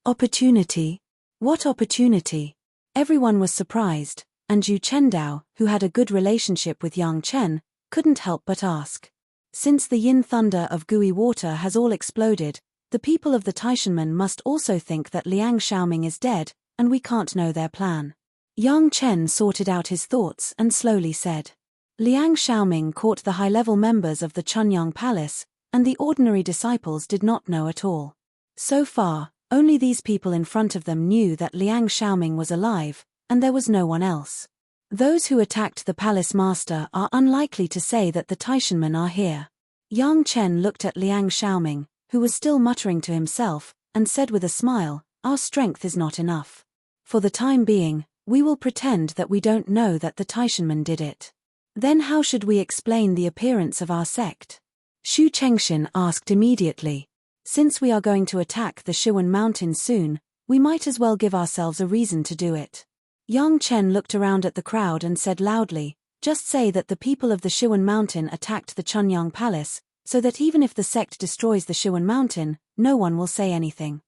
"Opportunity? What opportunity?" Everyone was surprised, and Yu Chendao, who had a good relationship with Young Chen, couldn't help but ask. Since the yin thunder of gooey water has all exploded, the people of the Taishanmen must also think that Liang Xiaoming is dead, and we can't know their plan. Young Chen sorted out his thoughts and slowly said, "Liang Xiaoming caught the high-level members of the Chunyang Palace, and the ordinary disciples did not know at all. So far, only these people in front of them knew that Liang Xiaoming was alive, and there was no one else. Those who attacked the palace master are unlikely to say that the Taishanmen are here." Yang Chen looked at Liang Xiaoming, who was still muttering to himself, and said with a smile, "Our strength is not enough. For the time being, we will pretend that we don't know that the Taishanmen did it. Then how should we explain the appearance of our sect?" Xu Chengxian asked immediately. "Since we are going to attack the Shiwen Mountain soon, we might as well give ourselves a reason to do it." Yang Chen looked around at the crowd and said loudly, "Just say that the people of the Shiwen Mountain attacked the Chunyang Palace, so that even if the sect destroys the Shiwen Mountain, no one will say anything."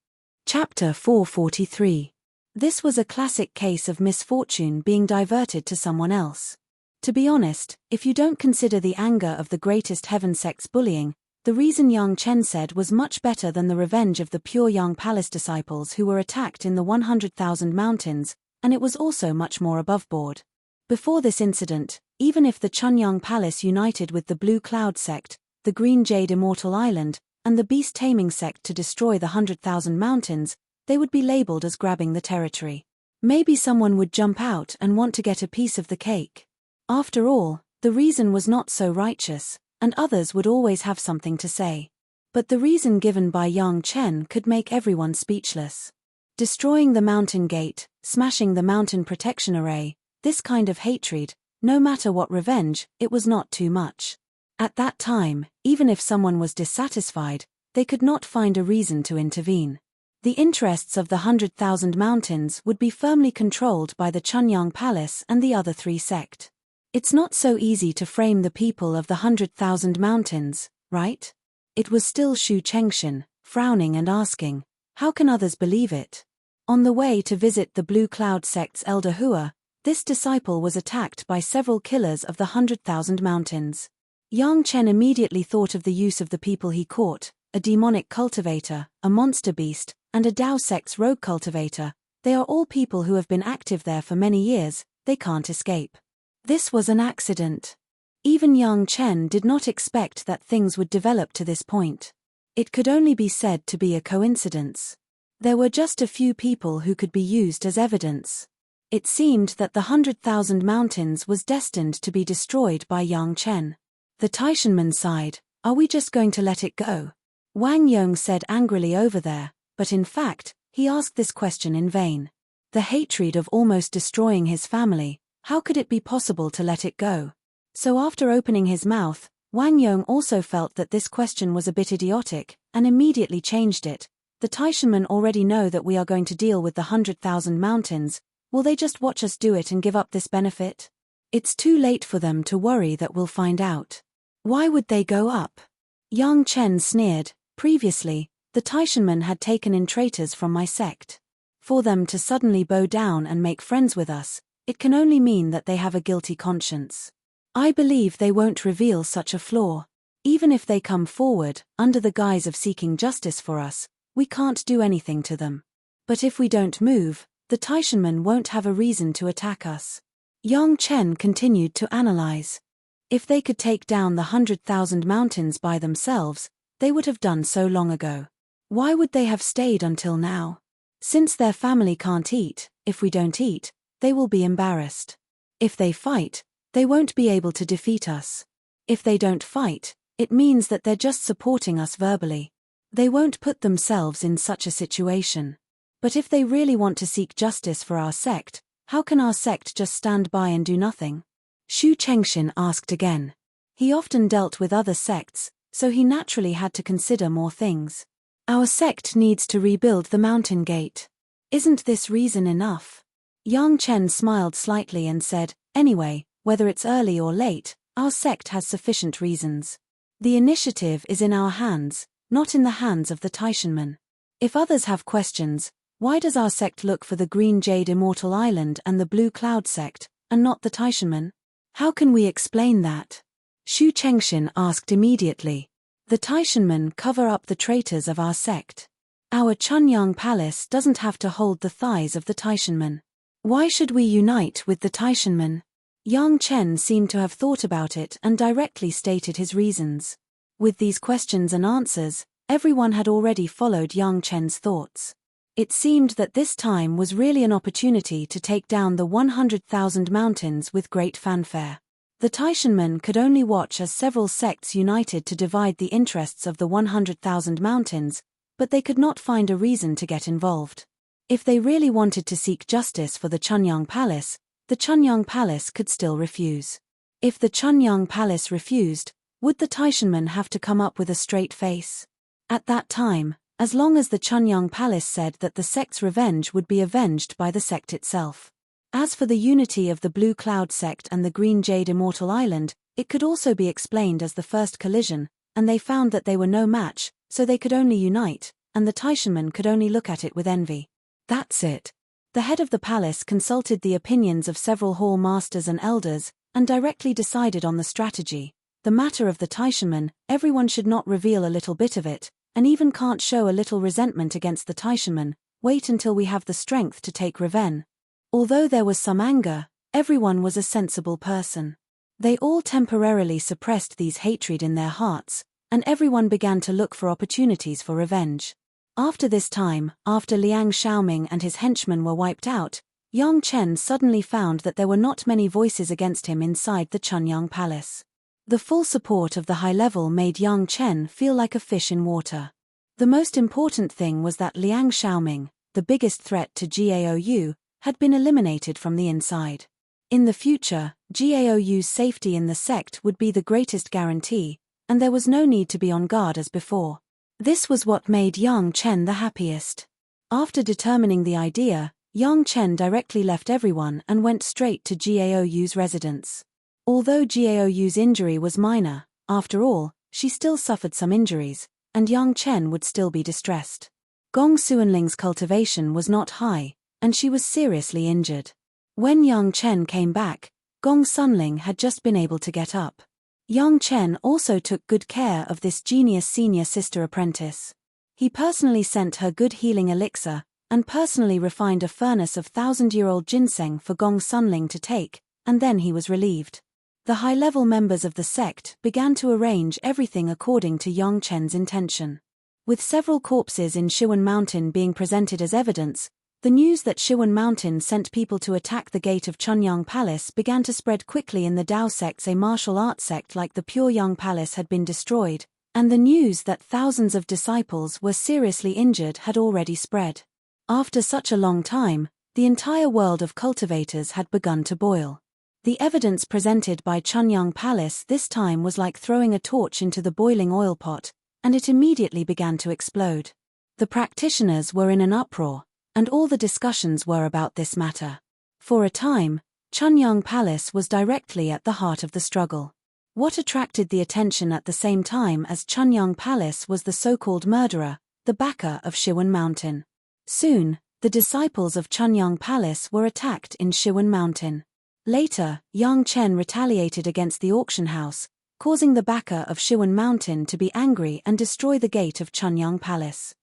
Chapter 443. This was a classic case of misfortune being diverted to someone else. To be honest, if you don't consider the anger of the greatest heaven sect's bullying, the reason Yang Chen said was much better than the revenge of the pure Yang Palace disciples who were attacked in the 100,000 mountains, and it was also much more above board. Before this incident, even if the Chunyang Palace united with the Blue Cloud sect, the Green Jade Immortal Island, and the Beast Taming sect to destroy the 100,000 mountains, they would be labeled as grabbing the territory. Maybe someone would jump out and want to get a piece of the cake. After all, the reason was not so righteous, and others would always have something to say. But the reason given by Yang Chen could make everyone speechless. Destroying the mountain gate, smashing the mountain protection array, this kind of hatred, no matter what revenge, it was not too much. At that time, even if someone was dissatisfied, they could not find a reason to intervene. The interests of the 100,000 mountains would be firmly controlled by the Chunyang Palace and the other three sect. It's not so easy to frame the people of the 100,000 mountains, right? It was still Xu Chengxian, frowning and asking, how can others believe it? On the way to visit the Blue Cloud sect's elder Hua, this disciple was attacked by several killers of the 100,000 mountains. Yang Chen immediately thought of the use of the people he caught, a demonic cultivator, a monster beast, and a Dao sect's rogue cultivator. They are all people who have been active there for many years, they can't escape. This was an accident. Even Yang Chen did not expect that things would develop to this point. It could only be said to be a coincidence. There were just a few people who could be used as evidence. It seemed that the 100,000 mountains was destined to be destroyed by Yang Chen. The Taishanmen sighed, "Are we just going to let it go?" Wang Yong said angrily over there, but in fact, he asked this question in vain. The hatred of almost destroying his family, how could it be possible to let it go? So after opening his mouth, Wang Yong also felt that this question was a bit idiotic, and immediately changed it. The Taishanmen already know that we are going to deal with the 100,000 mountains. Will they just watch us do it and give up this benefit? It's too late for them to worry that we'll find out. Why would they go up? Yang Chen sneered. Previously, The Taishanmen had taken in traitors from my sect. For them to suddenly bow down and make friends with us, it can only mean that they have a guilty conscience. I believe they won't reveal such a flaw. Even if they come forward, under the guise of seeking justice for us, we can't do anything to them. But if we don't move, the Taishanmen won't have a reason to attack us. Yang Chen continued to analyze. If they could take down the 100,000 mountains by themselves, they would have done so long ago. Why would they have stayed until now? Since their family can't eat, if we don't eat, they will be embarrassed. If they fight, they won't be able to defeat us. If they don't fight, it means that they're just supporting us verbally. They won't put themselves in such a situation. But if they really want to seek justice for our sect, how can our sect just stand by and do nothing? Xu Chengxin asked again. He often dealt with other sects, so he naturally had to consider more things. Our sect needs to rebuild the mountain gate. Isn't this reason enough? Yang Chen smiled slightly and said, anyway, whether it's early or late, our sect has sufficient reasons. The initiative is in our hands, not in the hands of the Taishanmen. If others have questions, why does our sect look for the Green Jade Immortal Island and the Blue Cloud sect, and not the Taishanmen? How can we explain that? Xu Chengxin asked immediately. The Taishanmen cover up the traitors of our sect. Our Chunyang Palace doesn't have to hold the thighs of the Taishanmen. Why should we unite with the Taishanmen? Yang Chen seemed to have thought about it and directly stated his reasons. With these questions and answers, everyone had already followed Yang Chen's thoughts. It seemed that this time was really an opportunity to take down the 100,000 mountains with great fanfare. The Taishanmen could only watch as several sects united to divide the interests of the 100,000 mountains, but they could not find a reason to get involved. If they really wanted to seek justice for the Chunyang Palace, the Chunyang Palace could still refuse. If the Chunyang Palace refused, would the Taishanmen have to come up with a straight face? At that time, as long as the Chunyang Palace said that the sect's revenge would be avenged by the sect itself. As for the unity of the Blue Cloud sect and the Green Jade Immortal Island, it could also be explained as the first collision, and they found that they were no match, so they could only unite, and the Taishanmen could only look at it with envy. That's it. The head of the palace consulted the opinions of several hall masters and elders, and directly decided on the strategy. The matter of the Taishanmen, everyone should not reveal a little bit of it, and even can't show a little resentment against the Taishanmen, wait until we have the strength to take revenge. Although there was some anger, everyone was a sensible person. They all temporarily suppressed these hatred in their hearts, and everyone began to look for opportunities for revenge. After this time, after Liang Xiaoming and his henchmen were wiped out, Yang Chen suddenly found that there were not many voices against him inside the Chunyang Palace. The full support of the high level made Yang Chen feel like a fish in water. The most important thing was that Liang Xiaoming, the biggest threat to Gaou, had been eliminated from the inside. In the future, Gaou's safety in the sect would be the greatest guarantee, and there was no need to be on guard as before. This was what made Yang Chen the happiest. After determining the idea, Yang Chen directly left everyone and went straight to Gaou's residence. Although Gaou's injury was minor, after all, she still suffered some injuries, and Yang Chen would still be distressed. Gong Suanling's cultivation was not high, and she was seriously injured. When Yang Chen came back, Gong Sunling had just been able to get up. Yang Chen also took good care of this genius senior sister apprentice. He personally sent her good healing elixir, and personally refined a furnace of 1,000-year-old ginseng for Gong Sunling to take, and then he was relieved. The high-level members of the sect began to arrange everything according to Yang Chen's intention. With several corpses in Shiwen Mountain being presented as evidence, the news that Shiwen Mountain sent people to attack the gate of Chunyang Palace began to spread quickly in the Dao sects. A martial arts sect like the Pure Yang Palace had been destroyed, and the news that thousands of disciples were seriously injured had already spread. After such a long time, the entire world of cultivators had begun to boil. The evidence presented by Chunyang Palace this time was like throwing a torch into the boiling oil pot, and it immediately began to explode. The practitioners were in an uproar, and all the discussions were about this matter. For a time, Chunyang Palace was directly at the heart of the struggle. What attracted the attention at the same time as Chunyang Palace was the so-called murderer, the backer of Shiwan Mountain. Soon, the disciples of Chunyang Palace were attacked in Shiwan Mountain. Later, Yang Chen retaliated against the auction house, causing the backer of Shiwan Mountain to be angry and destroy the gate of Chunyang Palace.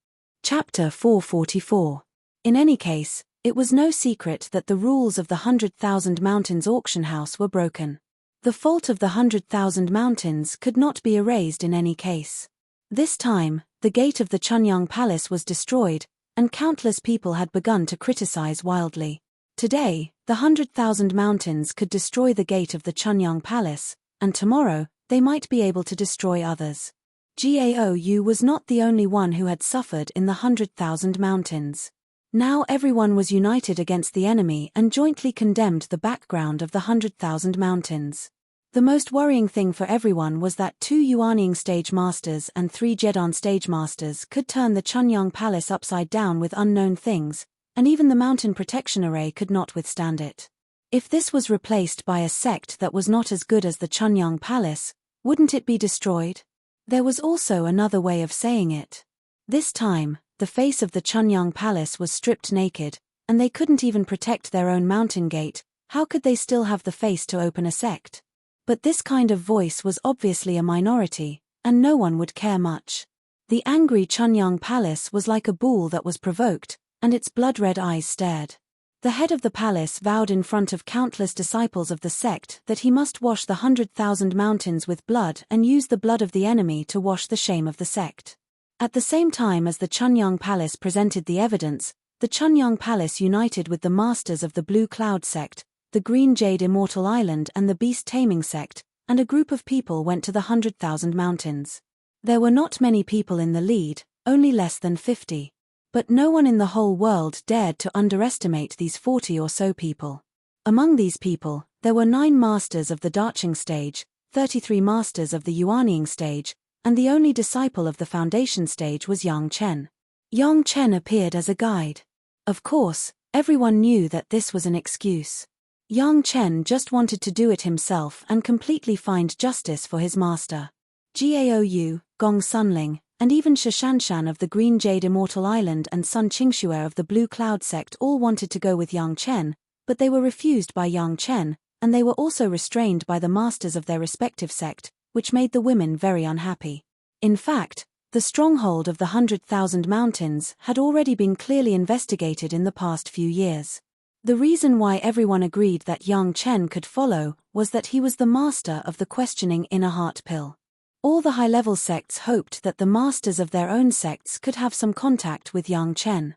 Chapter 444. In any case, it was no secret that the rules of the 100,000 Mountains auction house were broken. The fault of the 100,000 Mountains could not be erased in any case. This time, the gate of the Chunyang Palace was destroyed, and countless people had begun to criticize wildly. Today, the 100,000 Mountains could destroy the gate of the Chunyang Palace, and tomorrow, they might be able to destroy others. Gaou was not the only one who had suffered in the 100,000 Mountains. Now everyone was united against the enemy and jointly condemned the background of the 100,000 Mountains. The most worrying thing for everyone was that 2 Yuanying stage masters and 3 Jedan stage masters could turn the Chunyang Palace upside down with unknown things, and even the mountain protection array could not withstand it. If this was replaced by a sect that was not as good as the Chunyang Palace, wouldn't it be destroyed? There was also another way of saying it. This time, the face of the Chunyang Palace was stripped naked, and they couldn't even protect their own mountain gate. How could they still have the face to open a sect? But this kind of voice was obviously a minority, and no one would care much. The angry Chunyang Palace was like a bull that was provoked, and its blood-red eyes stared. The head of the palace vowed in front of countless disciples of the sect that he must wash the 100,000 Mountains with blood and use the blood of the enemy to wash the shame of the sect. At the same time as the Chunyang Palace presented the evidence, the Chunyang Palace united with the masters of the Blue Cloud sect, the Green Jade Immortal Island and the Beast Taming sect, and a group of people went to the 100,000 Mountains. There were not many people in the lead, only less than 50. But no one in the whole world dared to underestimate these 40 or so people. Among these people, there were 9 masters of the Daching stage, 33 masters of the Yuanying stage, and the only disciple of the foundation stage was Yang Chen. Yang Chen appeared as a guide. Of course, everyone knew that this was an excuse. Yang Chen just wanted to do it himself and completely find justice for his master. Gaou, Gong Sunling, and even Shishanshan of the Green Jade Immortal Island and Sun Qingxue of the Blue Cloud sect all wanted to go with Yang Chen, but they were refused by Yang Chen, and they were also restrained by the masters of their respective sect, which made the women very unhappy. In fact, the stronghold of the 100,000 Mountains had already been clearly investigated in the past few years. The reason why everyone agreed that Yang Chen could follow was that he was the master of the questioning inner heart pill. All the high-level sects hoped that the masters of their own sects could have some contact with Yang Chen.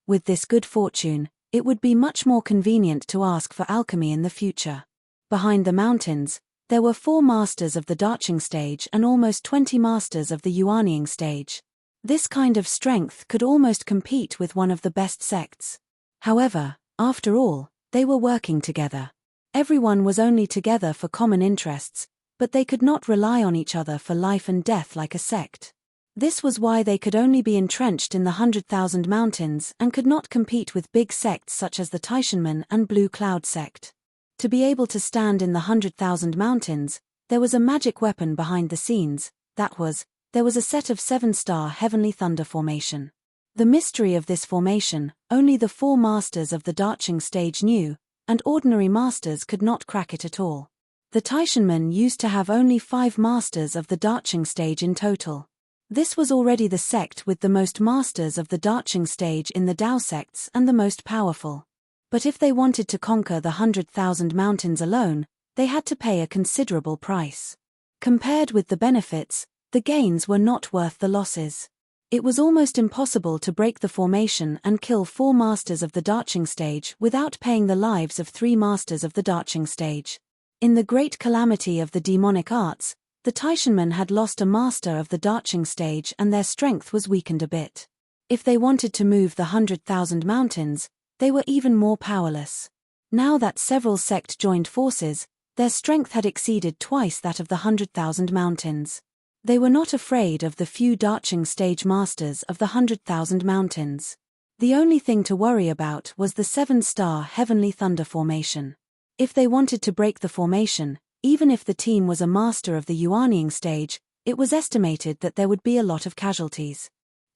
With this good fortune, it would be much more convenient to ask for alchemy in the future. Behind the mountains, there were 4 masters of the Daching stage and almost 20 masters of the Yuanying stage. This kind of strength could almost compete with one of the best sects. However, after all, they were working together. Everyone was only together for common interests, but they could not rely on each other for life and death like a sect. This was why they could only be entrenched in the 100,000 Mountains and could not compete with big sects such as the Taishanmen and Blue Cloud sect. To be able to stand in the 100,000 Mountains, there was a magic weapon behind the scenes, there was a set of 7-star Heavenly Thunder formation. The mystery of this formation, only the 4 masters of the Daching stage knew, and ordinary masters could not crack it at all. The Taishanmen used to have only 5 masters of the Daching stage in total. This was already the sect with the most masters of the Daching stage in the Dao sects and the most powerful. But if they wanted to conquer the 100,000 Mountains alone, they had to pay a considerable price. Compared with the benefits, the gains were not worth the losses. It was almost impossible to break the formation and kill 4 masters of the Daching stage without paying the lives of 3 masters of the Daching stage. In the great calamity of the demonic arts, the Taishanmen had lost a master of the Daching stage and their strength was weakened a bit. If they wanted to move the 100,000 Mountains, they were even more powerless. Now that several sects joined forces, their strength had exceeded twice that of the 100,000 Mountains. They were not afraid of the few Daching stage masters of the 100,000 Mountains. The only thing to worry about was the 7-star Heavenly Thunder formation. If they wanted to break the formation, even if the team was a master of the Yuanying stage, it was estimated that there would be a lot of casualties.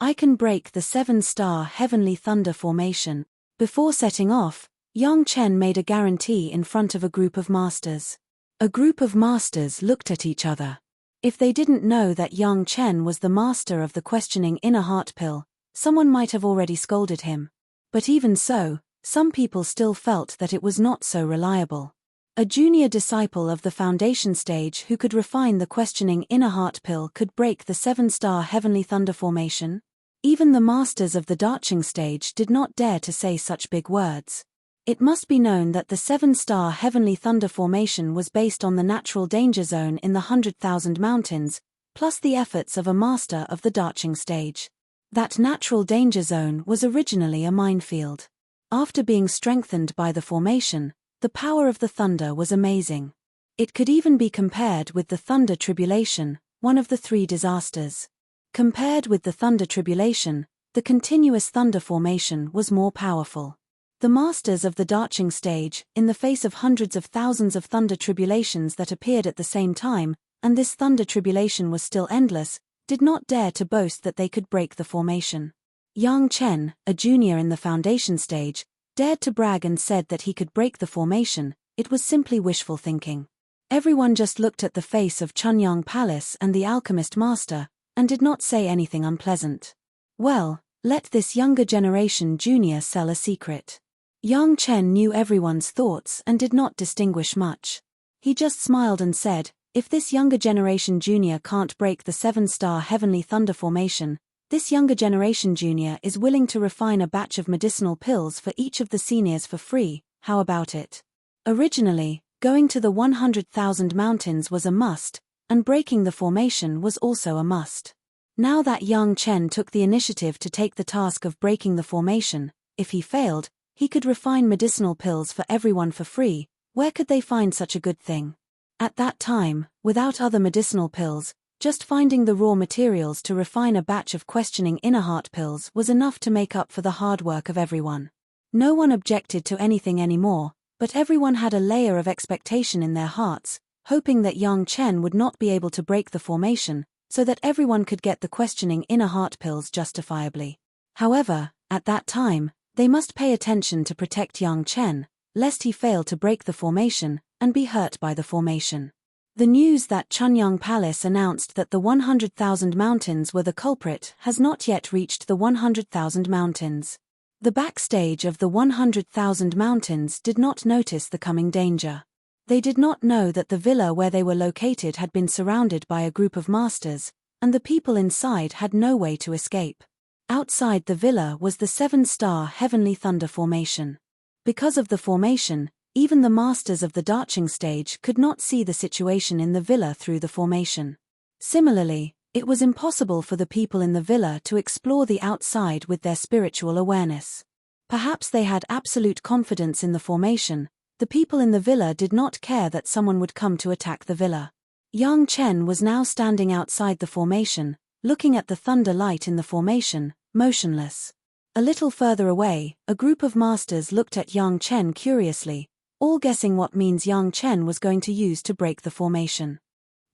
I can break the 7-star heavenly thunder formation. Before setting off, Yang Chen made a guarantee in front of a group of masters. A group of masters looked at each other. If they didn't know that Yang Chen was the master of the questioning inner heart pill, someone might have already scolded him. But even so, some people still felt that it was not so reliable. A junior disciple of the foundation stage who could refine the questioning inner heart pill could break the 7-star heavenly thunder formation? Even the masters of the Darching stage did not dare to say such big words. It must be known that the 7-star heavenly thunder formation was based on the natural danger zone in the 100,000 mountains, plus the efforts of a master of the Darching stage. That natural danger zone was originally a minefield. After being strengthened by the formation, the power of the thunder was amazing. It could even be compared with the thunder tribulation, one of the 3 disasters. Compared with the thunder tribulation, the continuous thunder formation was more powerful. The masters of the Darching stage, in the face of hundreds of thousands of thunder tribulations that appeared at the same time, and this thunder tribulation was still endless, did not dare to boast that they could break the formation. Yang Chen, a junior in the foundation stage, dared to brag and said that he could break the formation. It was simply wishful thinking. Everyone just looked at the face of Chunyang Palace and the alchemist master, and did not say anything unpleasant. Well, let this younger generation junior sell a secret. Yang Chen knew everyone's thoughts and did not distinguish much. He just smiled and said, if this younger generation junior can't break the 7-star heavenly thunder formation, this younger generation junior is willing to refine a batch of medicinal pills for each of the seniors for free. How about it? Originally, going to the 100,000 mountains was a must, and breaking the formation was also a must. Now that Yang Chen took the initiative to take the task of breaking the formation, if he failed, he could refine medicinal pills for everyone for free. Where could they find such a good thing? At that time, without other medicinal pills, just finding the raw materials to refine a batch of questioning inner heart pills was enough to make up for the hard work of everyone. No one objected to anything anymore, but everyone had a layer of expectation in their hearts, hoping that Yang Chen would not be able to break the formation, so that everyone could get the questioning inner heart pills justifiably. However, at that time, they must pay attention to protect Yang Chen, lest he fail to break the formation, and be hurt by the formation. The news that Chunyang Palace announced that the 100,000 mountains were the culprit has not yet reached the 100,000 mountains. The backstage of the 100,000 mountains did not notice the coming danger. They did not know that the villa where they were located had been surrounded by a group of masters, and the people inside had no way to escape. Outside the villa was the 7-star heavenly thunder formation. Because of the formation, even the masters of the Darching stage could not see the situation in the villa through the formation. Similarly, it was impossible for the people in the villa to explore the outside with their spiritual awareness. Perhaps they had absolute confidence in the formation. The people in the villa did not care that someone would come to attack the villa. Yang Chen was now standing outside the formation, looking at the thunder light in the formation, motionless. A little further away, a group of masters looked at Yang Chen curiously, all guessing what means Yang Chen was going to use to break the formation.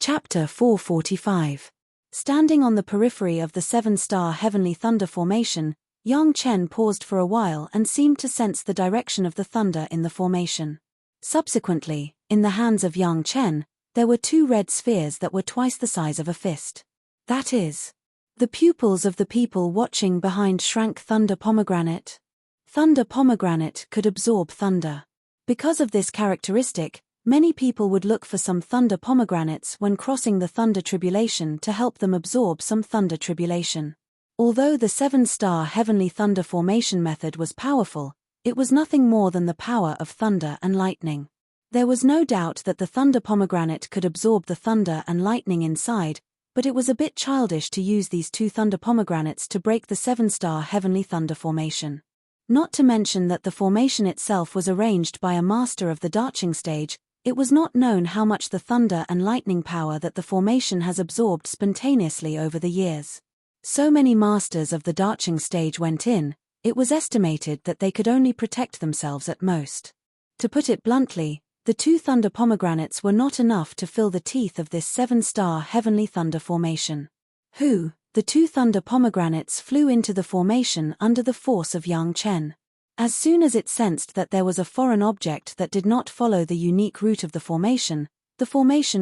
Chapter 445. Standing on the periphery of the 7-star heavenly thunder formation, Yang Chen paused for a while and seemed to sense the direction of the thunder in the formation. Subsequently, in the hands of Yang Chen, there were 2 red spheres that were twice the size of a fist. That is, the pupils of the people watching behind shrank thunder pomegranate. Thunder pomegranate could absorb thunder. Because of this characteristic, many people would look for some thunder pomegranates when crossing the thunder tribulation to help them absorb some thunder tribulation. Although the 7-star heavenly thunder formation method was powerful, it was nothing more than the power of thunder and lightning. There was no doubt that the thunder pomegranate could absorb the thunder and lightning inside, but it was a bit childish to use these 2 thunder pomegranates to break the 7-star heavenly thunder formation. Not to mention that the formation itself was arranged by a master of the Darching stage. It was not known how much the thunder and lightning power that the formation has absorbed spontaneously over the years. So many masters of the Darching stage went in, it was estimated that they could only protect themselves at most. To put it bluntly, the 2 thunder pomegranates were not enough to fill the teeth of this 7-star heavenly thunder formation. Who, The 2 thunder pomegranates flew into the formation under the force of Yang Chen. As soon as it sensed that there was a foreign object that did not follow the unique route of the formation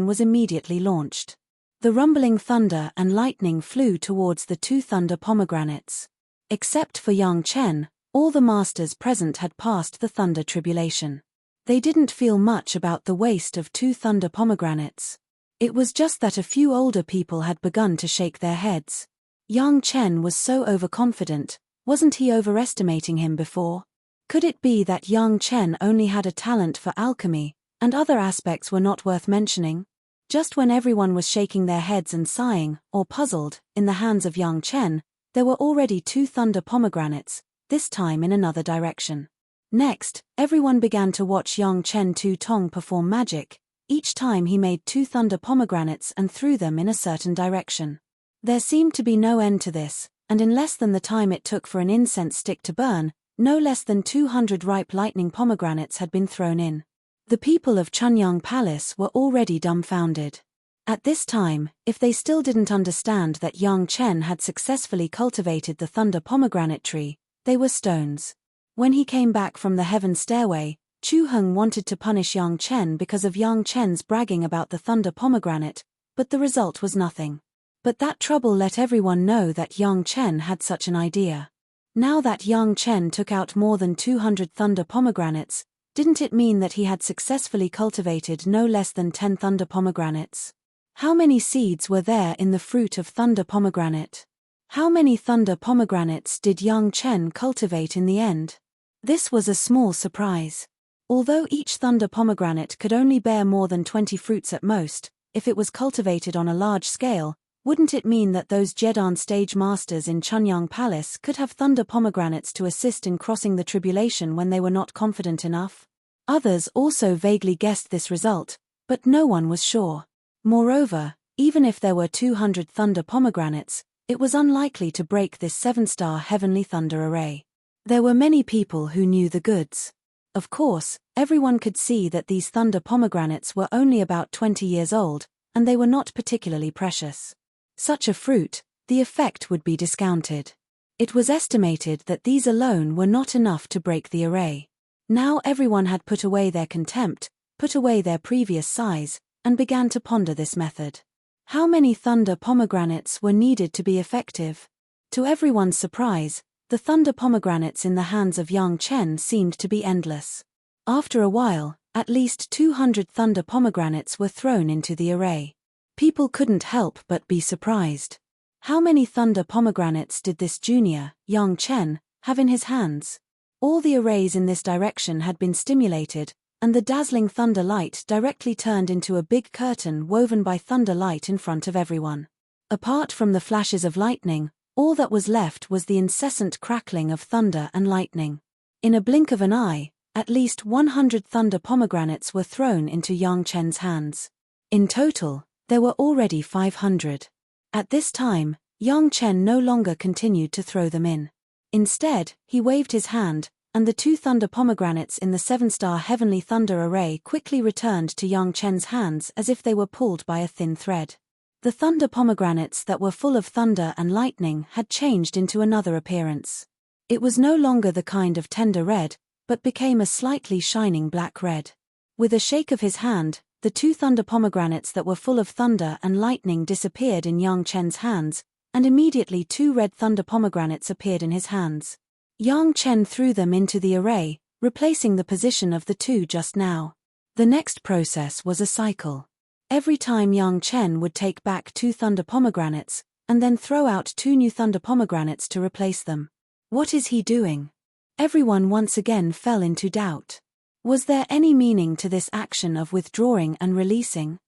was immediately launched. The rumbling thunder and lightning flew towards the 2 thunder pomegranates. Except for Yang Chen, all the masters present had passed the thunder tribulation. They didn't feel much about the waste of 2 thunder pomegranates. It was just that a few older people had begun to shake their heads. Yang Chen was so overconfident, wasn't he overestimating him before? Could it be that Yang Chen only had a talent for alchemy, and other aspects were not worth mentioning? Just when everyone was shaking their heads and sighing, or puzzled, in the hands of Yang Chen, there were already 2 thunder pomegranates, this time in another direction. Next, everyone began to watch Yang Chen Tu Tong perform magic. Each time he made 2 thunder pomegranates and threw them in a certain direction. There seemed to be no end to this, and in less than the time it took for an incense stick to burn, no less than 200 ripe lightning pomegranates had been thrown in. The people of Chunyang Palace were already dumbfounded. At this time, if they still didn't understand that Yang Chen had successfully cultivated the thunder pomegranate tree, they were stones. When he came back from the heaven stairway, Chu Heng wanted to punish Yang Chen because of Yang Chen's bragging about the thunder pomegranate, but the result was nothing. But that trouble let everyone know that Yang Chen had such an idea. Now that Yang Chen took out more than 200 thunder pomegranates, didn't it mean that he had successfully cultivated no less than 10 thunder pomegranates? How many seeds were there in the fruit of thunder pomegranate? How many thunder pomegranates did Yang Chen cultivate in the end? This was a small surprise. Although each thunder pomegranate could only bear more than 20 fruits at most, if it was cultivated on a large scale, wouldn't it mean that those Jedan stage masters in Chunyang Palace could have thunder pomegranates to assist in crossing the tribulation when they were not confident enough? Others also vaguely guessed this result, but no one was sure. Moreover, even if there were 200 thunder pomegranates, it was unlikely to break this 7-star heavenly thunder array. There were many people who knew the goods. Of course, everyone could see that these thunder pomegranates were only about 20 years old, and they were not particularly precious. Such a fruit, the effect would be discounted. It was estimated that these alone were not enough to break the array. Now everyone had put away their contempt, put away their previous sighs, and began to ponder this method. How many thunder pomegranates were needed to be effective? To everyone's surprise, the thunder pomegranates in the hands of Yang Chen seemed to be endless. After a while, at least 200 thunder pomegranates were thrown into the array. People couldn't help but be surprised. How many thunder pomegranates did this junior, Yang Chen, have in his hands? All the arrays in this direction had been stimulated, and the dazzling thunder light directly turned into a big curtain woven by thunder light in front of everyone. Apart from the flashes of lightning, all that was left was the incessant crackling of thunder and lightning. In a blink of an eye, at least 100 thunder pomegranates were thrown into Yang Chen's hands. In total, there were already 500. At this time, Yang Chen no longer continued to throw them in. Instead, he waved his hand, and the 2 thunder pomegranates in the 7-star heavenly thunder array quickly returned to Yang Chen's hands as if they were pulled by a thin thread. The thunder pomegranates that were full of thunder and lightning had changed into another appearance. It was no longer the kind of tender red, but became a slightly shining black red. With a shake of his hand, the 2 thunder pomegranates that were full of thunder and lightning disappeared in Yang Chen's hands, and immediately 2 red thunder pomegranates appeared in his hands. Yang Chen threw them into the array, replacing the position of the 2 just now. The next process was a cycle. Every time Yang Chen would take back 2 thunder pomegranates, and then throw out 2 new thunder pomegranates to replace them. What is he doing? Everyone once again fell into doubt. Was there any meaning to this action of withdrawing and releasing?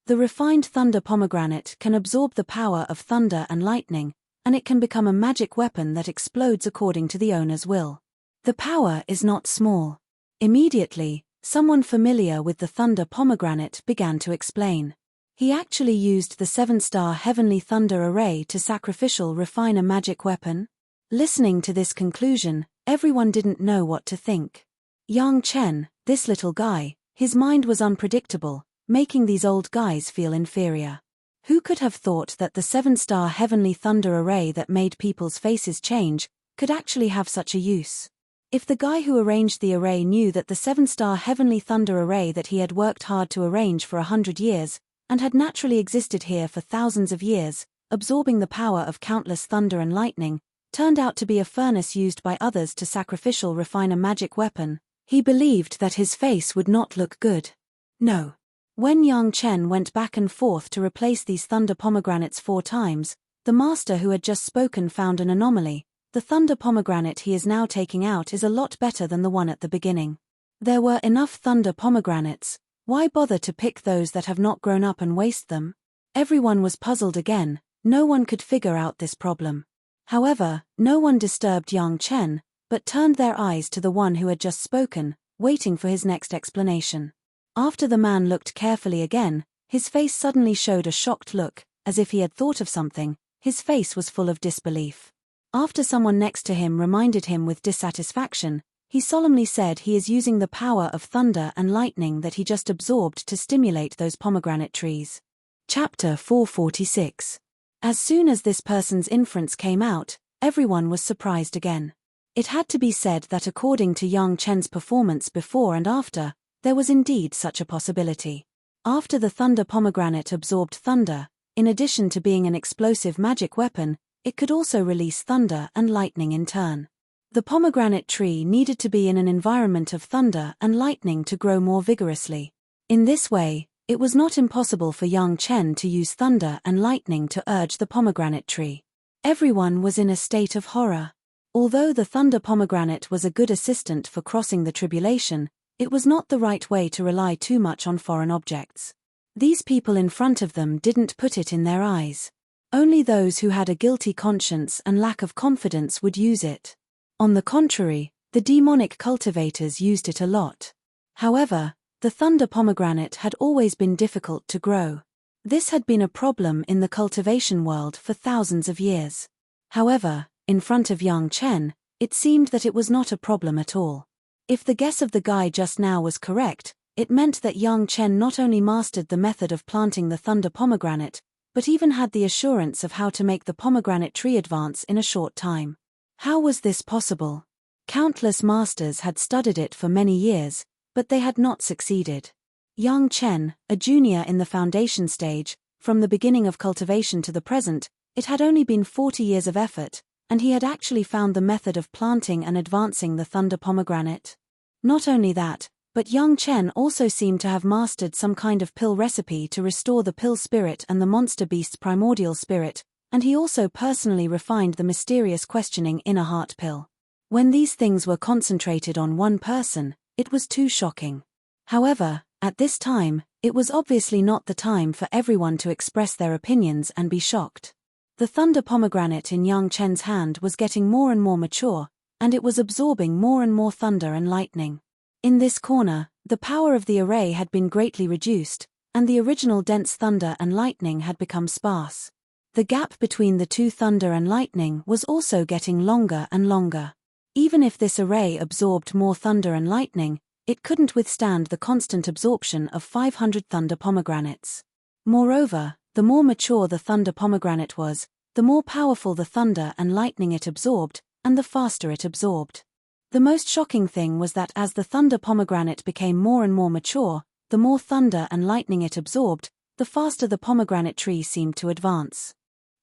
The refined thunder pomegranate can absorb the power of thunder and lightning, and it can become a magic weapon that explodes according to the owner's will. The power is not small. Immediately, someone familiar with the thunder pomegranate began to explain. He actually used the 7-star heavenly thunder array to sacrificial refine a magic weapon. Listening to this conclusion, everyone didn't know what to think. Yang Chen, this little guy, his mind was unpredictable, making these old guys feel inferior. Who could have thought that the 7-star heavenly thunder array that made people's faces change could actually have such a use? If the guy who arranged the array knew that the 7-star heavenly thunder array that he had worked hard to arrange for 100 years, and had naturally existed here for thousands of years, absorbing the power of countless thunder and lightning, turned out to be a furnace used by others to sacrificial refine a magic weapon, he believed that his face would not look good. No. When Yang Chen went back and forth to replace these thunder pomegranates 4 times, the master who had just spoken found an anomaly. The thunder pomegranate he is now taking out is a lot better than the one at the beginning. There were enough thunder pomegranates. Why bother to pick those that have not grown up and waste them? Everyone was puzzled again. No one could figure out this problem. However, no one disturbed Yang Chen, but turned their eyes to the one who had just spoken, waiting for his next explanation. After the man looked carefully again, his face suddenly showed a shocked look, as if he had thought of something. His face was full of disbelief. After someone next to him reminded him with dissatisfaction, he solemnly said he is using the power of thunder and lightning that he just absorbed to stimulate those pomegranate trees. Chapter 446. As soon as this person's inference came out, everyone was surprised again. It had to be said that according to Yang Chen's performance before and after, there was indeed such a possibility. After the thunder pomegranate absorbed thunder, in addition to being an explosive magic weapon, it could also release thunder and lightning in turn. The pomegranate tree needed to be in an environment of thunder and lightning to grow more vigorously. In this way, it was not impossible for Yang Chen to use thunder and lightning to urge the pomegranate tree. Everyone was in a state of horror. Although the thunder pomegranate was a good assistant for crossing the tribulation, it was not the right way to rely too much on foreign objects. These people in front of them didn't put it in their eyes. Only those who had a guilty conscience and lack of confidence would use it. On the contrary, the demonic cultivators used it a lot. However, the thunder pomegranate had always been difficult to grow. This had been a problem in the cultivation world for thousands of years. However, in front of Yang Chen, it seemed that it was not a problem at all. If the guess of the guy just now was correct, it meant that Yang Chen not only mastered the method of planting the thunder pomegranate, but even had the assurance of how to make the pomegranate tree advance in a short time. How was this possible? Countless masters had studied it for many years, but they had not succeeded. Yang Chen, a junior in the foundation stage, from the beginning of cultivation to the present, it had only been 40 years of effort, and he had actually found the method of planting and advancing the thunder pomegranate. Not only that, but Yang Chen also seemed to have mastered some kind of pill recipe to restore the pill spirit and the monster beast's primordial spirit, and he also personally refined the mysterious questioning inner heart pill. When these things were concentrated on one person, it was too shocking. However, at this time, it was obviously not the time for everyone to express their opinions and be shocked. The thunder pomegranate in Yang Chen's hand was getting more and more mature, and it was absorbing more and more thunder and lightning. In this corner, the power of the array had been greatly reduced, and the original dense thunder and lightning had become sparse. The gap between the two thunder and lightning was also getting longer and longer. Even if this array absorbed more thunder and lightning, it couldn't withstand the constant absorption of 500 thunder pomegranates. Moreover, the more mature the thunder pomegranate was, the more powerful the thunder and lightning it absorbed, and the faster it absorbed. The most shocking thing was that as the thunder pomegranate became more and more mature, the more thunder and lightning it absorbed, the faster the pomegranate tree seemed to advance.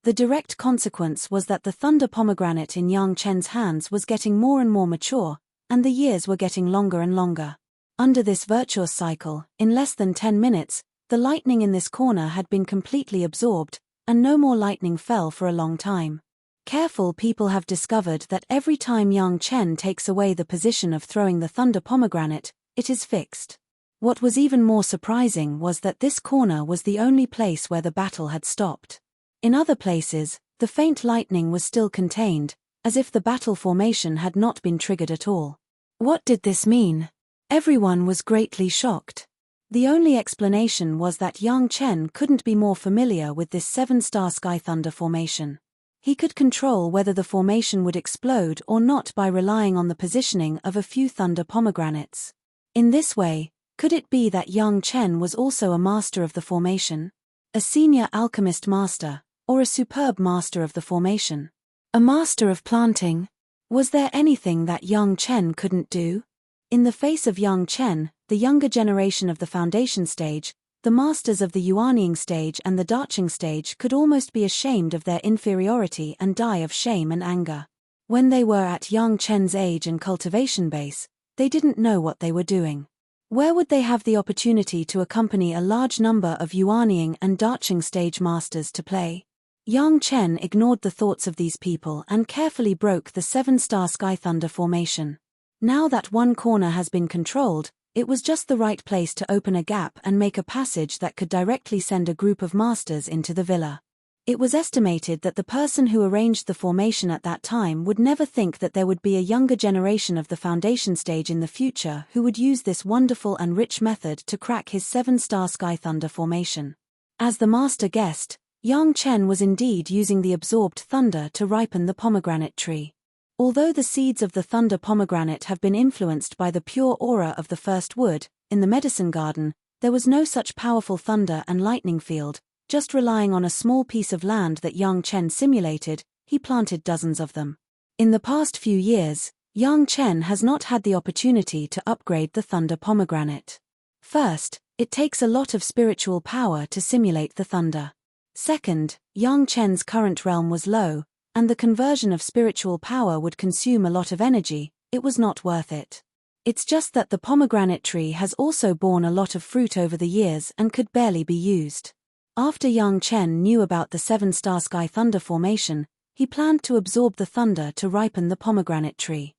The direct consequence was that the thunder pomegranate in Yang Chen's hands was getting more and more mature, and the years were getting longer and longer. Under this virtuous cycle, in less than 10 minutes, the lightning in this corner had been completely absorbed, and no more lightning fell for a long time. Careful people have discovered that every time Yang Chen takes away the position of throwing the thunder pomegranate, it is fixed. What was even more surprising was that this corner was the only place where the battle had stopped. In other places, the faint lightning was still contained, as if the battle formation had not been triggered at all. What did this mean? Everyone was greatly shocked. The only explanation was that Yang Chen couldn't be more familiar with this 7-star sky thunder formation. He could control whether the formation would explode or not by relying on the positioning of a few thunder pomegranates. In this way, could it be that Yang Chen was also a master of the formation? a senior alchemist master, or a superb master of the formation? A master of planting? Was there anything that Yang Chen couldn't do? In the face of Yang Chen, the younger generation of the foundation stage, the masters of the Yuanying stage and the Daching stage could almost be ashamed of their inferiority and die of shame and anger. When they were at Yang Chen's age and cultivation base, they didn't know what they were doing. Where would they have the opportunity to accompany a large number of Yuanying and Daching stage masters to play? Yang Chen ignored the thoughts of these people and carefully broke the 7-star Sky Thunder formation. Now that one corner has been controlled, it was just the right place to open a gap and make a passage that could directly send a group of masters into the villa. It was estimated that the person who arranged the formation at that time would never think that there would be a younger generation of the foundation stage in the future who would use this wonderful and rich method to crack his 7-star Sky Thunder formation. As the master guessed, Yang Chen was indeed using the absorbed thunder to ripen the pomegranate tree. Although the seeds of the thunder pomegranate have been influenced by the pure aura of the first wood, in the medicine garden, there was no such powerful thunder and lightning field. Just relying on a small piece of land that Yang Chen simulated, he planted dozens of them. In the past few years, Yang Chen has not had the opportunity to upgrade the thunder pomegranate. First, it takes a lot of spiritual power to simulate the thunder. Second, Yang Chen's current realm was low, and the conversion of spiritual power would consume a lot of energy. It was not worth it. It's just that the pomegranate tree has also borne a lot of fruit over the years and could barely be used. After Yang Chen knew about the 7-star Sky Thunder formation, he planned to absorb the thunder to ripen the pomegranate tree.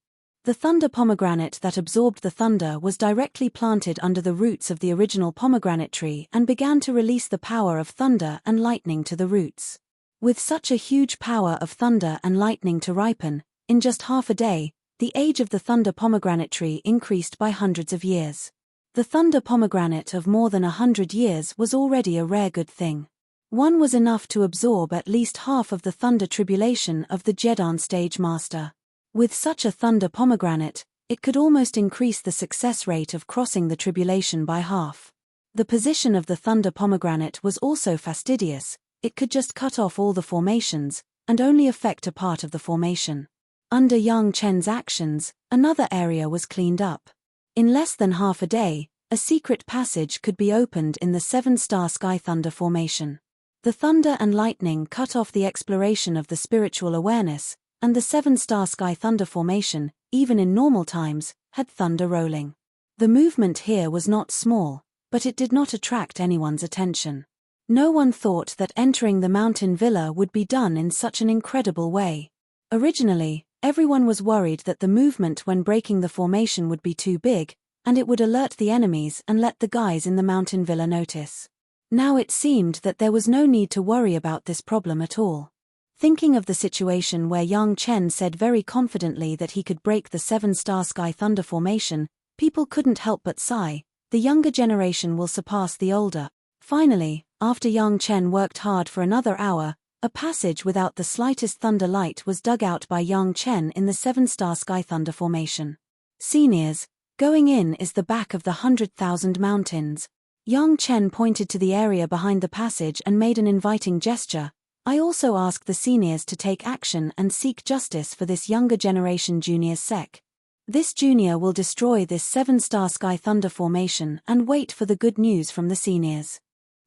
The thunder pomegranate that absorbed the thunder was directly planted under the roots of the original pomegranate tree and began to release the power of thunder and lightning to the roots. With such a huge power of thunder and lightning to ripen, in just half a day, the age of the thunder pomegranate tree increased by hundreds of years. The thunder pomegranate of more than 100 years was already a rare good thing. One was enough to absorb at least half of the thunder tribulation of the Jedan stage master. With such a thunder pomegranate, it could almost increase the success rate of crossing the tribulation by half. The position of the thunder pomegranate was also fastidious. It could just cut off all the formations, and only affect a part of the formation. Under Yang Chen's actions, another area was cleaned up. In less than half a day, a secret passage could be opened in the 7-star Sky Thunder formation. The thunder and lightning cut off the exploration of the spiritual awareness, and the 7-star Sky Thunder formation, even in normal times, had thunder rolling. The movement here was not small, but it did not attract anyone's attention. No one thought that entering the mountain villa would be done in such an incredible way. Originally, everyone was worried that the movement when breaking the formation would be too big, and it would alert the enemies and let the guys in the mountain villa notice. Now it seemed that there was no need to worry about this problem at all. Thinking of the situation where Yang Chen said very confidently that he could break the 7-star Sky Thunder formation, people couldn't help but sigh. The younger generation will surpass the older. Finally, after Yang Chen worked hard for another hour, a passage without the slightest thunder light was dug out by Yang Chen in the 7-star Sky Thunder formation. Seniors, going in is the back of the 100,000 mountains. Yang Chen pointed to the area behind the passage and made an inviting gesture. I also ask the seniors to take action and seek justice for this younger generation junior sec. This junior will destroy this 7-star Sky Thunder formation and wait for the good news from the seniors.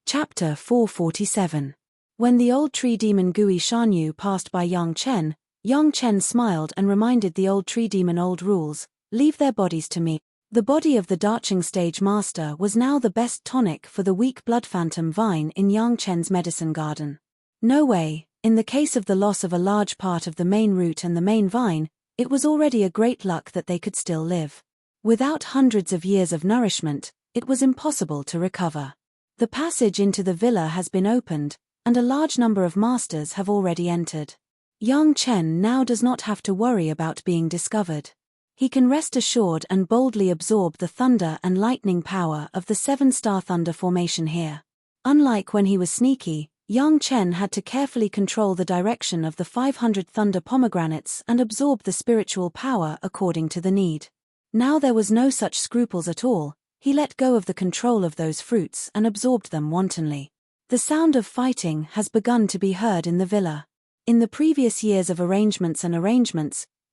Chapter 447. When the old tree demon Gui Shanyu passed by Yang Chen smiled and reminded the old tree demon old rules, leave their bodies to me. The body of the Daching stage master was now the best tonic for the weak blood phantom vine in Yang Chen's medicine garden. No way, in the case of the loss of a large part of the main root and the main vine, it was already a great luck that they could still live. Without hundreds of years of nourishment, it was impossible to recover. The passage into the villa has been opened, and a large number of masters have already entered. Yang Chen now does not have to worry about being discovered. He can rest assured and boldly absorb the thunder and lightning power of the 7-star thunder formation here. Unlike when he was sneaky, Yang Chen had to carefully control the direction of the 500 thunder pomegranates and absorb the spiritual power according to the need. Now there was no such scruples at all. He let go of the control of those fruits and absorbed them wantonly. The sound of fighting has begun to be heard in the villa. In the previous years of arrangements,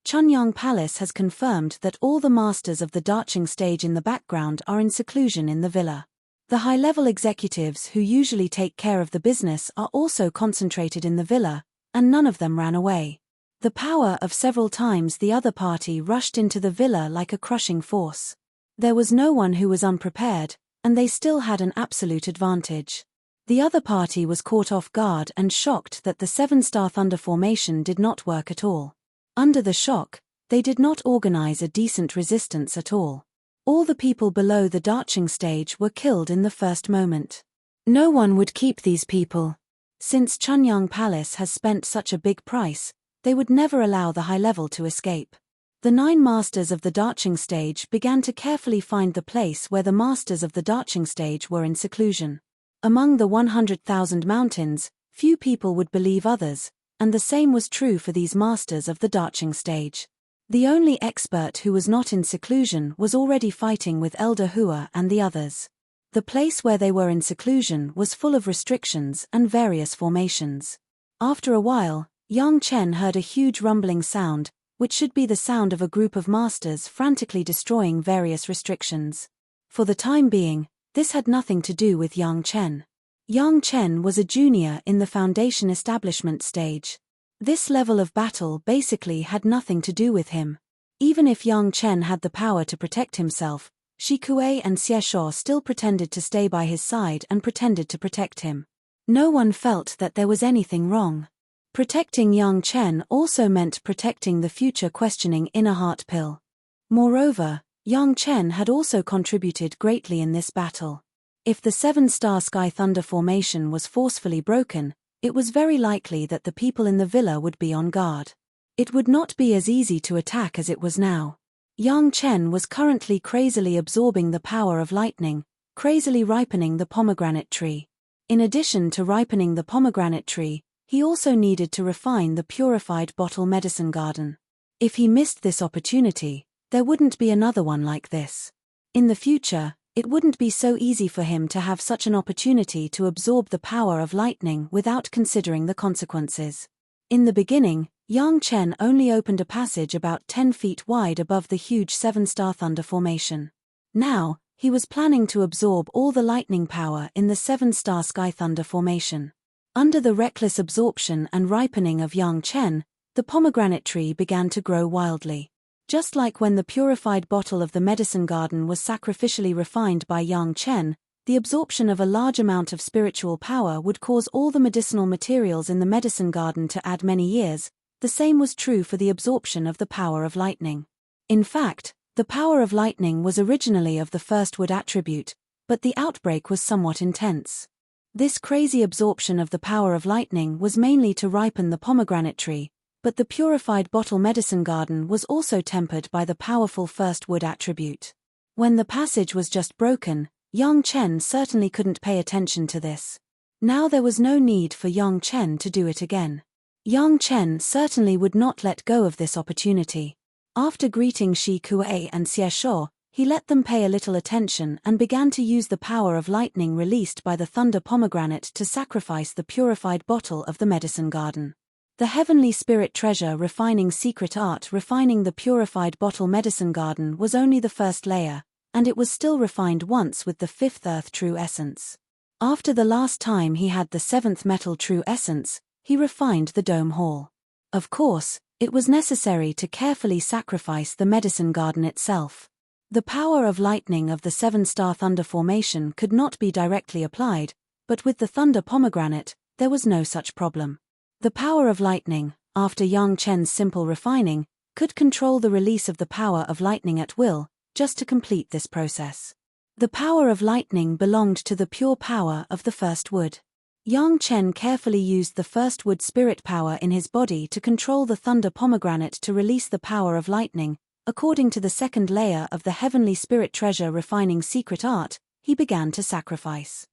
Chunyang Palace has confirmed that all the masters of the darching stage in the background are in seclusion in the villa. The high-level executives who usually take care of the business are also concentrated in the villa, and none of them ran away. The power of several times the other party rushed into the villa like a crushing force. There was no one who was unprepared, and they still had an absolute advantage. The other party was caught off guard and shocked that the 7-star thunder formation did not work at all. Under the shock, they did not organize a decent resistance at all. All the people below the darching stage were killed in the first moment. No one would keep these people. Since Chunyang Palace has spent such a big price, they would never allow the high level to escape. The 9 masters of the darching stage began to carefully find the place where the masters of the darching stage were in seclusion. Among the 100,000 mountains, few people would believe others, and the same was true for these masters of the darching stage. The only expert who was not in seclusion was already fighting with Elder Hua and the others. The place where they were in seclusion was full of restrictions and various formations. After a while, Yang Chen heard a huge rumbling sound, which should be the sound of a group of masters frantically destroying various restrictions. For the time being, this had nothing to do with Yang Chen. Yang Chen was a junior in the foundation establishment stage. This level of battle basically had nothing to do with him. Even if Yang Chen had the power to protect himself, Shi Kuei and Xie Shuo still pretended to stay by his side and pretended to protect him. No one felt that there was anything wrong. Protecting Yang Chen also meant protecting the future questioning inner heart pill. Moreover, Yang Chen had also contributed greatly in this battle. If the 7-star sky thunder formation was forcefully broken, it was very likely that the people in the villa would be on guard. It would not be as easy to attack as it was now. Yang Chen was currently crazily absorbing the power of lightning, crazily ripening the pomegranate tree. In addition to ripening the pomegranate tree, he also needed to refine the purified bottle medicine garden. If he missed this opportunity, there wouldn't be another one like this. In the future, it wouldn't be so easy for him to have such an opportunity to absorb the power of lightning without considering the consequences. In the beginning, Yang Chen only opened a passage about 10 feet wide above the huge 7-star thunder formation. Now, he was planning to absorb all the lightning power in the 7-star sky thunder formation. Under the reckless absorption and ripening of Yang Chen, the pomegranate tree began to grow wildly. Just like when the purified bottle of the medicine garden was sacrificially refined by Yang Chen, the absorption of a large amount of spiritual power would cause all the medicinal materials in the medicine garden to add many years. The same was true for the absorption of the power of lightning. In fact, the power of lightning was originally of the first wood attribute, but the outbreak was somewhat intense. This crazy absorption of the power of lightning was mainly to ripen the pomegranate tree, but the purified bottle medicine garden was also tempered by the powerful first wood attribute. When the passage was just broken, Yang Chen certainly couldn't pay attention to this. Now there was no need for Yang Chen to do it again. Yang Chen certainly would not let go of this opportunity. After greeting Shi Kuei and Xie Shuo, he let them pay a little attention and began to use the power of lightning released by the thunder pomegranate to sacrifice the purified bottle of the medicine garden. The heavenly spirit treasure refining secret art refining the purified bottle medicine garden was only the first layer, and it was still refined once with the 5th earth true essence. After the last time he had the 7th metal true essence, he refined the dome hall. Of course, it was necessary to carefully sacrifice the medicine garden itself. The power of lightning of the 7-star thunder formation could not be directly applied, but with the thunder pomegranate, there was no such problem. The power of lightning, after Yang Chen's simple refining, could control the release of the power of lightning at will, just to complete this process. The power of lightning belonged to the pure power of the first wood. Yang Chen carefully used the first wood spirit power in his body to control the thunder pomegranate to release the power of lightning. According to the second layer of the heavenly spirit treasure refining secret art, he began to sacrifice.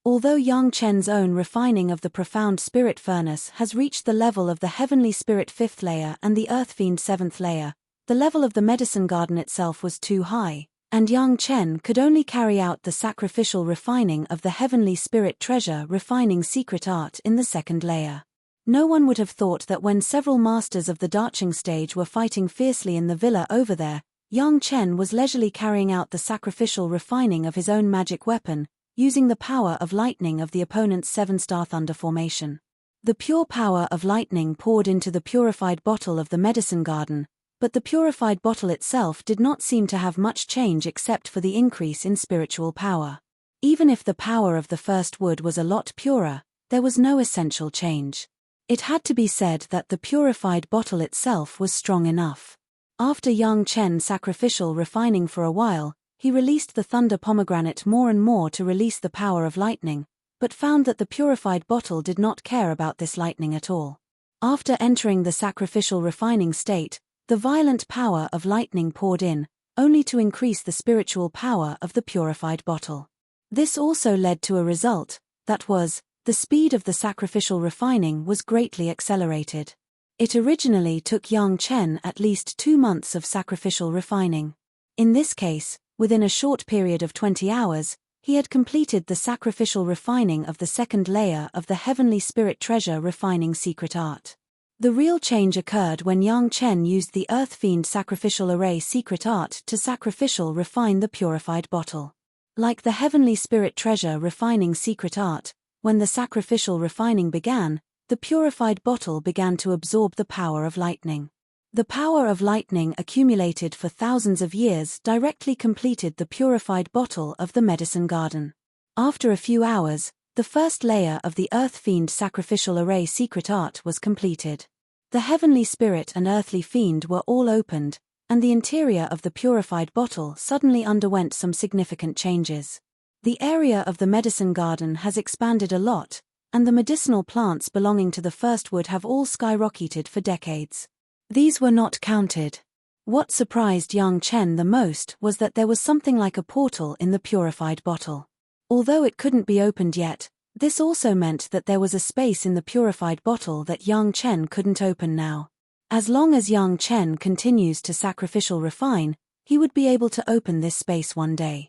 Although Yang Chen's own refining of the profound spirit furnace has reached the level of the heavenly spirit 5th layer and the earth fiend 7th layer, the level of the medicine garden itself was too high, and Yang Chen could only carry out the sacrificial refining of the heavenly spirit treasure refining secret art in the second layer. No one would have thought that when several masters of the Darching stage were fighting fiercely in the villa over there, Yang Chen was leisurely carrying out the sacrificial refining of his own magic weapon, using the power of lightning of the opponent's 7-star thunder formation. The pure power of lightning poured into the purified bottle of the medicine garden, but the purified bottle itself did not seem to have much change except for the increase in spiritual power. Even if the power of the first wood was a lot purer, there was no essential change. It had to be said that the purified bottle itself was strong enough. After Yang Chen sacrificial refining for a while, he released the thunder pomegranate more and more to release the power of lightning, but found that the purified bottle did not care about this lightning at all. After entering the sacrificial refining state, the violent power of lightning poured in, only to increase the spiritual power of the purified bottle. This also led to a result, that was, the speed of the sacrificial refining was greatly accelerated. It originally took Yang Chen at least 2 months of sacrificial refining. In this case, within a short period of 20 hours, he had completed the sacrificial refining of the second layer of the heavenly spirit treasure refining secret art. The real change occurred when Yang Chen used the Earth Fiend sacrificial array secret art to sacrificial refine the purified bottle. Like the heavenly spirit treasure refining secret art, when the sacrificial refining began, the purified bottle began to absorb the power of lightning. The power of lightning accumulated for thousands of years directly completed the purified bottle of the medicine garden. After a few hours, the first layer of the Earth Fiend sacrificial array secret art was completed. The heavenly spirit and earthly fiend were all opened, and the interior of the purified bottle suddenly underwent some significant changes. The area of the medicine garden has expanded a lot, and the medicinal plants belonging to the first wood have all skyrocketed for decades. These were not counted. What surprised Yang Chen the most was that there was something like a portal in the purified bottle. Although it couldn't be opened yet, this also meant that there was a space in the purified bottle that Yang Chen couldn't open now. As long as Yang Chen continues to sacrificial refine, he would be able to open this space one day.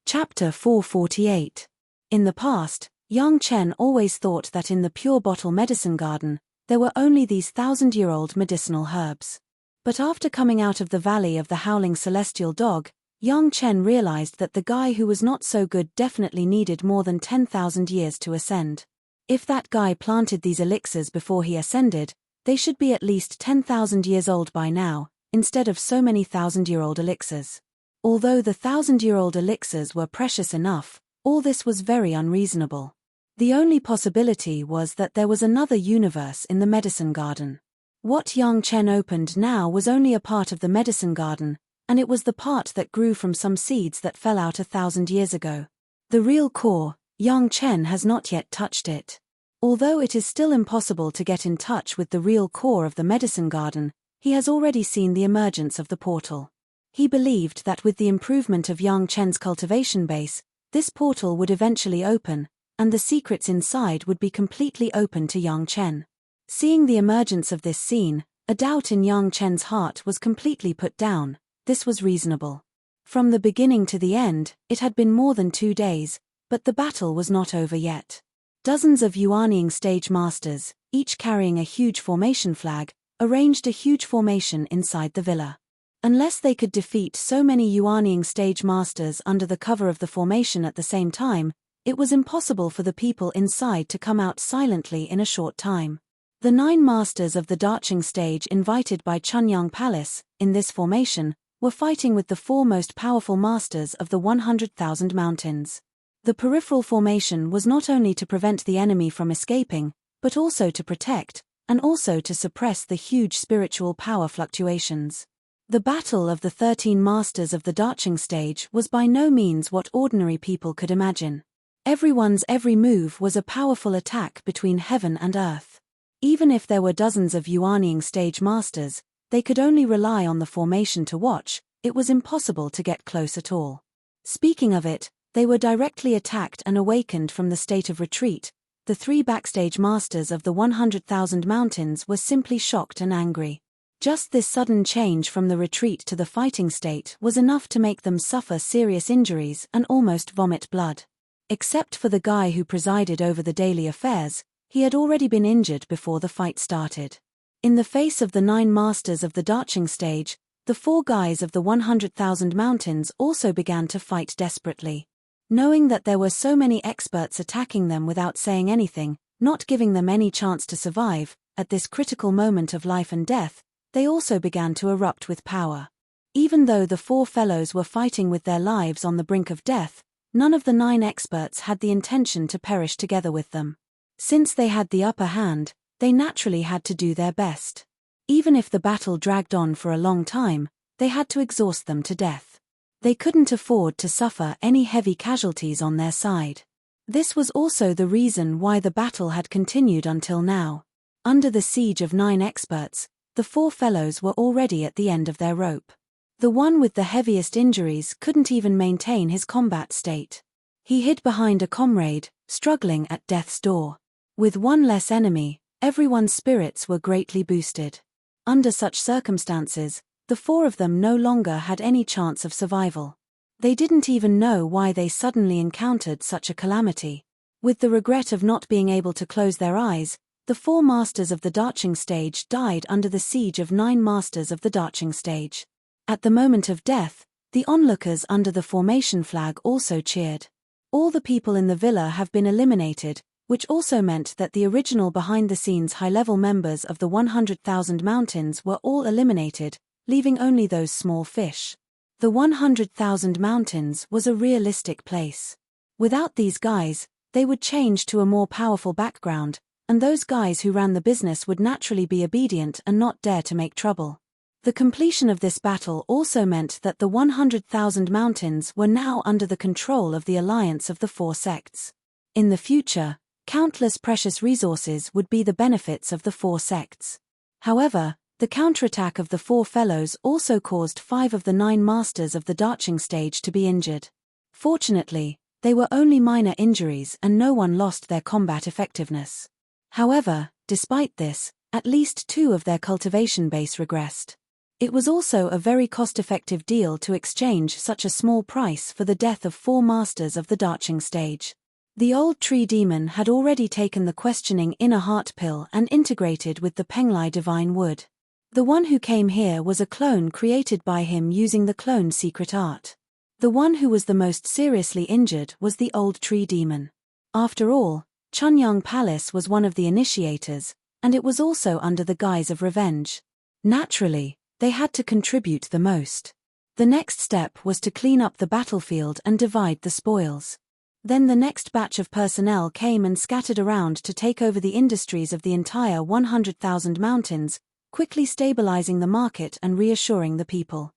Chapter 448. In the past, Yang Chen always thought that in the pure bottle medicine garden, there were only these 1,000-year-old medicinal herbs. But after coming out of the valley of the howling celestial dog, Yang Chen realized that the guy who was not so good definitely needed more than 10,000 years to ascend. If that guy planted these elixirs before he ascended, they should be at least 10,000 years old by now, instead of so many 1,000-year-old elixirs. Although the 1,000-year-old elixirs were precious enough, all this was very unreasonable. The only possibility was that there was another universe in the medicine garden. What Yang Chen opened now was only a part of the medicine garden, and it was the part that grew from some seeds that fell out 1,000 years ago. The real core, Yang Chen has not yet touched it. Although it is still impossible to get in touch with the real core of the medicine garden, he has already seen the emergence of the portal. He believed that with the improvement of Yang Chen's cultivation base, this portal would eventually open, and the secrets inside would be completely open to Yang Chen. Seeing the emergence of this scene, a doubt in Yang Chen's heart was completely put down. This was reasonable. From the beginning to the end, it had been more than 2 days, but the battle was not over yet. Dozens of Yuanying stage masters, each carrying a huge formation flag, arranged a huge formation inside the villa. Unless they could defeat so many Yuanying stage masters under the cover of the formation at the same time, it was impossible for the people inside to come out silently in a short time. The 9 masters of the Darching stage invited by Chunyang Palace, in this formation, were fighting with the 4 most powerful masters of the 100,000 mountains. The peripheral formation was not only to prevent the enemy from escaping, but also to protect, and also to suppress the huge spiritual power fluctuations. The battle of the 13 masters of the Darching stage was by no means what ordinary people could imagine. Everyone's every move was a powerful attack between heaven and earth. Even if there were dozens of Yuanying stage masters, they could only rely on the formation to watch. It was impossible to get close at all. Speaking of it, they were directly attacked and awakened from the state of retreat. The 3 backstage masters of the 100,000 mountains were simply shocked and angry. Just this sudden change from the retreat to the fighting state was enough to make them suffer serious injuries and almost vomit blood. Except for the guy who presided over the daily affairs, he had already been injured before the fight started. In the face of the 9 masters of the darching stage, the 4 guys of the 100,000 mountains also began to fight desperately. Knowing that there were so many experts attacking them without saying anything, not giving them any chance to survive, at this critical moment of life and death, they also began to erupt with power. Even though the 4 fellows were fighting with their lives on the brink of death, none of the 9 experts had the intention to perish together with them. Since they had the upper hand, they naturally had to do their best. Even if the battle dragged on for a long time, they had to exhaust them to death. They couldn't afford to suffer any heavy casualties on their side. This was also the reason why the battle had continued until now. Under the siege of 9 experts, the 4 fellows were already at the end of their rope. The one with the heaviest injuries couldn't even maintain his combat state. He hid behind a comrade, struggling at death's door. With one less enemy, everyone's spirits were greatly boosted. Under such circumstances, the 4 of them no longer had any chance of survival. They didn't even know why they suddenly encountered such a calamity. With the regret of not being able to close their eyes, the 4 masters of the darching stage died under the siege of 9 masters of the darching stage. At the moment of death, the onlookers under the formation flag also cheered. All the people in the villa have been eliminated, which also meant that the original behind-the-scenes high-level members of the 100,000 mountains were all eliminated, leaving only those small fish. The 100,000 mountains was a realistic place. Without these guys, they would change to a more powerful background, and those guys who ran the business would naturally be obedient and not dare to make trouble. The completion of this battle also meant that the 100,000 mountains were now under the control of the alliance of the 4 sects. In the future, countless precious resources would be the benefits of the 4 sects. However, the counterattack of the 4 fellows also caused 5 of the 9 masters of the darching stage to be injured. Fortunately, they were only minor injuries and no one lost their combat effectiveness. However, despite this, at least 2 of their cultivation base regressed. It was also a very cost-effective deal to exchange such a small price for the death of 4 masters of the darching stage. The old tree demon had already taken the questioning inner heart pill and integrated with the Penglai divine wood. The one who came here was a clone created by him using the clone's secret art. The one who was the most seriously injured was the old tree demon. After all, Chunyang Palace was one of the initiators, and it was also under the guise of revenge. Naturally, they had to contribute the most. The next step was to clean up the battlefield and divide the spoils. Then the next batch of personnel came and scattered around to take over the industries of the entire 100,000 mountains, quickly stabilizing the market and reassuring the people.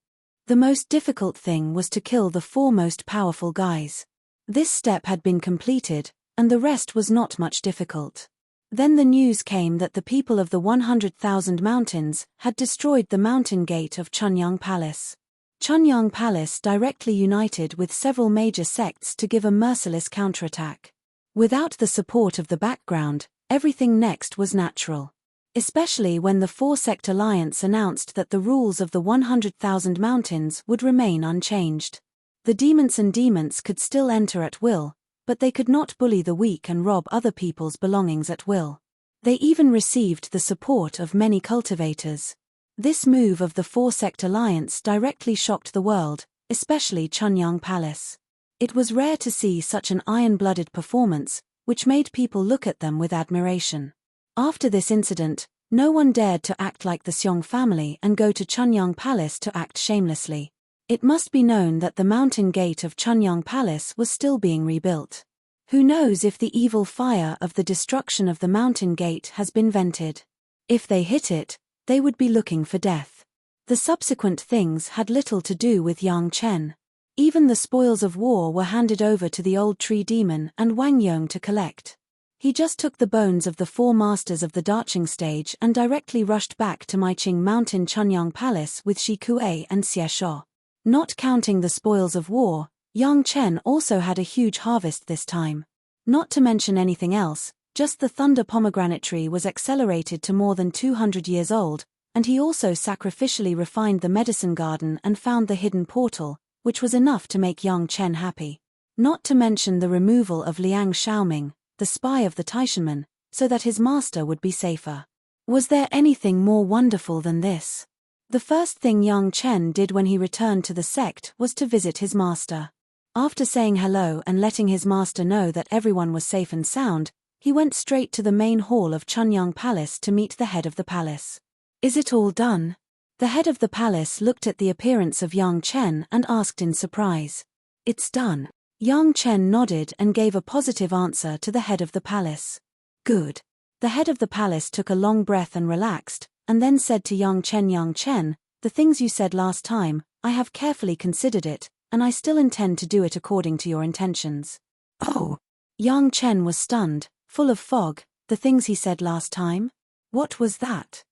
The most difficult thing was to kill the 4 most powerful guys. This step had been completed, and the rest was not much difficult. Then the news came that the people of the 100,000 mountains had destroyed the mountain gate of Chunyang Palace. Chunyang Palace directly united with several major sects to give a merciless counterattack. Without the support of the background, everything next was natural. Especially when the 4-sect alliance announced that the rules of the 100,000 mountains would remain unchanged. The demons and demons could still enter at will, but they could not bully the weak and rob other people's belongings at will. They even received the support of many cultivators. This move of the 4-sect alliance directly shocked the world, especially Chunyang Palace. It was rare to see such an iron-blooded performance, which made people look at them with admiration. After this incident, no one dared to act like the Seong family and go to Chunyang Palace to act shamelessly. It must be known that the mountain gate of Chunyang Palace was still being rebuilt. Who knows if the evil fire of the destruction of the mountain gate has been vented? If they hit it, they would be looking for death. The subsequent things had little to do with Yang Chen. Even the spoils of war were handed over to the old tree demon and Wang Yong to collect. He just took the bones of the 4 masters of the darching stage and directly rushed back to Maiqing Mountain Chunyang Palace with Shi Kuei and Xie Shuo. Not counting the spoils of war, Yang Chen also had a huge harvest this time. Not to mention anything else, just the thunder pomegranate tree was accelerated to more than 200 years old, and he also sacrificially refined the medicine garden and found the hidden portal, which was enough to make Yang Chen happy. Not to mention the removal of Liang Xiaoming, the spy of the Taishanmen, so that his master would be safer. Was there anything more wonderful than this? The first thing Yang Chen did when he returned to the sect was to visit his master. After saying hello and letting his master know that everyone was safe and sound, he went straight to the main hall of Chunyang Palace to meet the head of the palace. Is it all done? The head of the palace looked at the appearance of Yang Chen and asked in surprise. It's done. Yang Chen nodded and gave a positive answer to the head of the palace. Good. The head of the palace took a long breath and relaxed, and then said to Yang Chen, the things you said last time, I have carefully considered it, and I still intend to do it according to your intentions. Oh! Yang Chen was stunned, full of fog. The things he said last time? What was that?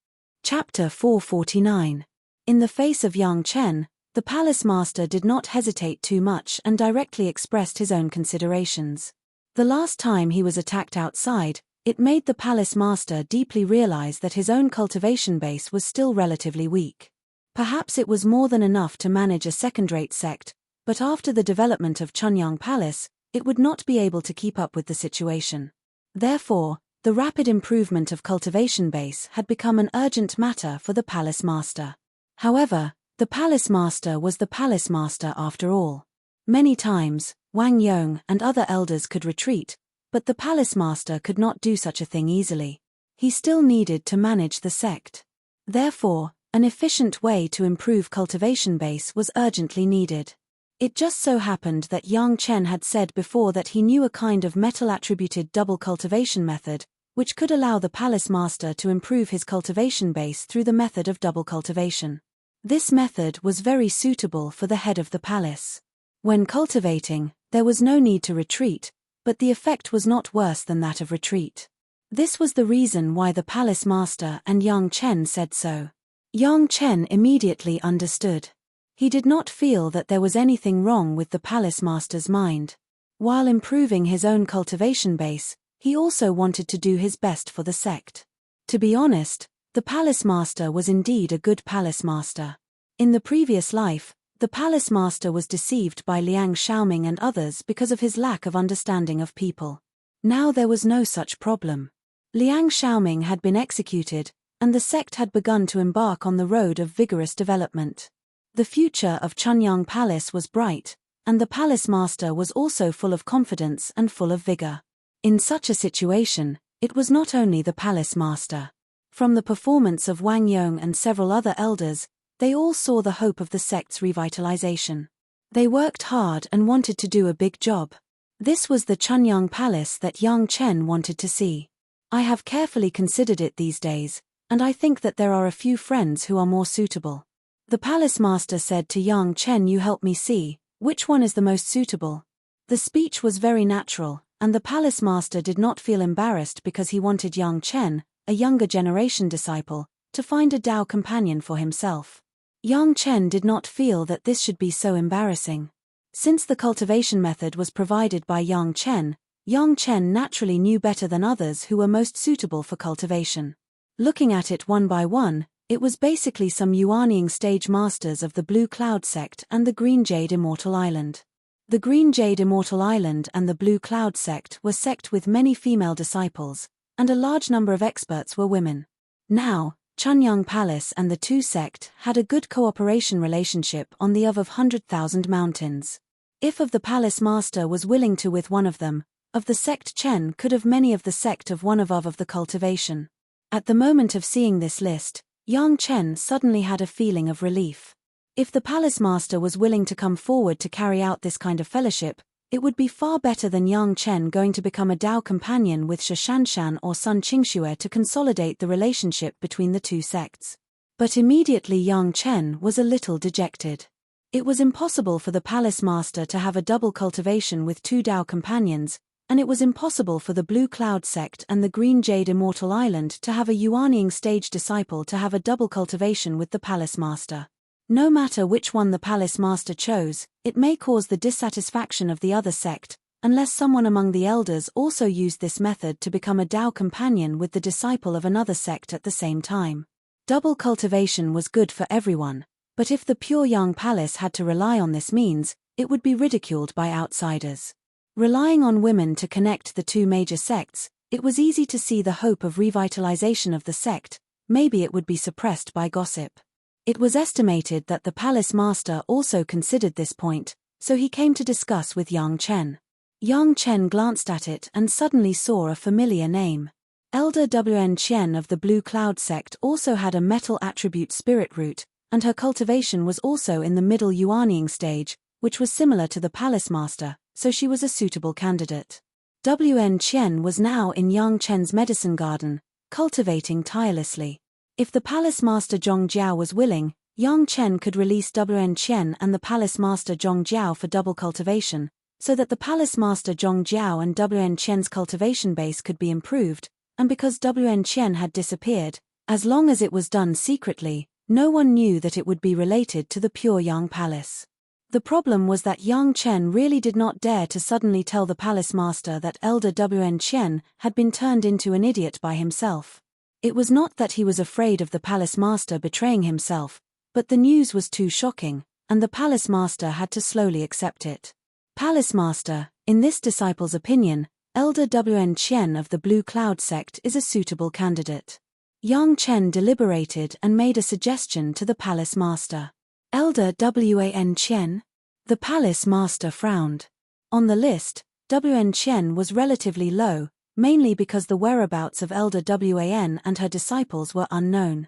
Chapter 449. In the face of Yang Chen, the palace master did not hesitate too much and directly expressed his own considerations. The last time he was attacked outside, it made the palace master deeply realize that his own cultivation base was still relatively weak. Perhaps it was more than enough to manage a second-rate sect, but after the development of Chunyang Palace, it would not be able to keep up with the situation. Therefore, the rapid improvement of cultivation base had become an urgent matter for the palace master. However, the palace master was the palace master after all. Many times, Wang Yong and other elders could retreat, but the palace master could not do such a thing easily. He still needed to manage the sect. Therefore, an efficient way to improve cultivation base was urgently needed. It just so happened that Yang Chen had said before that he knew a kind of metal-attributed double cultivation method, which could allow the palace master to improve his cultivation base through the method of double cultivation. This method was very suitable for the head of the palace. When cultivating, there was no need to retreat, but the effect was not worse than that of retreat. This was the reason why the palace master and Yang Chen said so. Yang Chen immediately understood. He did not feel that there was anything wrong with the palace master's mind. While improving his own cultivation base, he also wanted to do his best for the sect. To be honest, the palace master was indeed a good palace master. In the previous life, the palace master was deceived by Liang Xiaoming and others because of his lack of understanding of people. Now there was no such problem. Liang Xiaoming had been executed, and the sect had begun to embark on the road of vigorous development. The future of Chunyang Palace was bright, and the palace master was also full of confidence and full of vigor. In such a situation, it was not only the palace master. From the performance of Wang Yong and several other elders, they all saw the hope of the sect's revitalization. They worked hard and wanted to do a big job. This was the Chunyang Palace that Yang Chen wanted to see. I have carefully considered it these days, and I think that there are a few friends who are more suitable. The palace master said to Yang Chen, you help me see, which one is the most suitable? The speech was very natural, and the palace master did not feel embarrassed because he wanted Yang Chen, a younger generation disciple, to find a Tao companion for himself. Yang Chen did not feel that this should be so embarrassing. Since the cultivation method was provided by Yang Chen naturally knew better than others who were most suitable for cultivation. Looking at it one by one, it was basically some Yuanying stage masters of the Blue Cloud sect and the Green Jade Immortal Island. The Green Jade Immortal Island and the Blue Cloud sect were sect with many female disciples, and a large number of experts were women. Now, Chunyang Palace and the two sect had a good cooperation relationship on the of 100,000 mountains. If of the palace master was willing to with one of them, of the sect Chen could have many of the sect of one of the cultivation. At the moment of seeing this list, Yang Chen suddenly had a feeling of relief. If the palace master was willing to come forward to carry out this kind of fellowship, it would be far better than Yang Chen going to become a Tao companion with Shishanshan or Sun Qingxue to consolidate the relationship between the two sects. But immediately Yang Chen was a little dejected. It was impossible for the palace master to have a double cultivation with two Tao companions, and it was impossible for the Blue Cloud sect and the Green Jade Immortal Island to have a Yuanying stage disciple to have a double cultivation with the palace master. No matter which one the palace master chose, it may cause the dissatisfaction of the other sect, unless someone among the elders also used this method to become a Tao companion with the disciple of another sect at the same time. Double cultivation was good for everyone, but if the pure Yang Palace had to rely on this means, it would be ridiculed by outsiders. Relying on women to connect the two major sects, it was easy to see the hope of revitalization of the sect. Maybe it would be suppressed by gossip. It was estimated that the palace master also considered this point, so he came to discuss with Yang Chen. Yang Chen glanced at it and suddenly saw a familiar name. Elder Wn Chen of the Blue Cloud sect also had a metal attribute spirit root, and her cultivation was also in the middle Yuanying stage, which was similar to the palace master, so she was a suitable candidate. Wn Chen was now in Yang Chen's medicine garden, cultivating tirelessly. If the palace master Zhong Jiao was willing, Yang Chen could release Wn Chen and the palace master Zhong Jiao for double cultivation, so that the palace master Zhong Jiao and Wn Chen's cultivation base could be improved, and because Wn Chen had disappeared, as long as it was done secretly, no one knew that it would be related to the pure Yang Palace. The problem was that Yang Chen really did not dare to suddenly tell the palace master that Elder Wn Chen had been turned into an idiot by himself. It was not that he was afraid of the palace master betraying himself, but the news was too shocking, and the palace master had to slowly accept it. Palace master, in this disciple's opinion, Elder Wn Chen of the Blue Cloud sect is a suitable candidate. Yang Chen deliberated and made a suggestion to the palace master. Elder Wan Chen? The palace master frowned. On the list, Wn Chen was relatively low, mainly because the whereabouts of Elder Wan and her disciples were unknown.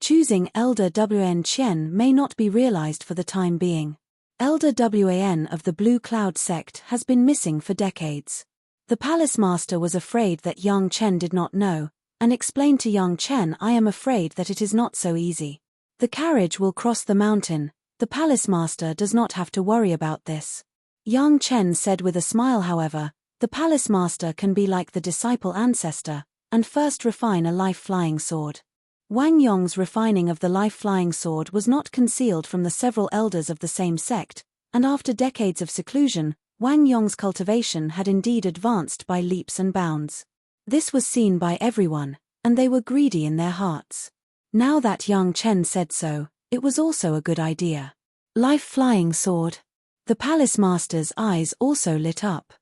Choosing Elder Wn Chen may not be realized for the time being. Elder Wan of the Blue Cloud sect has been missing for decades. The palace master was afraid that Yang Chen did not know, and explained to Yang Chen, "I am afraid that it is not so easy. The carriage will cross the mountain, the palace master does not have to worry about this." Yang Chen said with a smile, however, "The palace master can be like the disciple ancestor, and first refine a life-flying sword." Wang Yong's refining of the life-flying sword was not concealed from the several elders of the same sect, and after decades of seclusion, Wang Yong's cultivation had indeed advanced by leaps and bounds. This was seen by everyone, and they were greedy in their hearts. Now that Yang Chen said so, it was also a good idea. Life-flying sword. The palace master's eyes also lit up.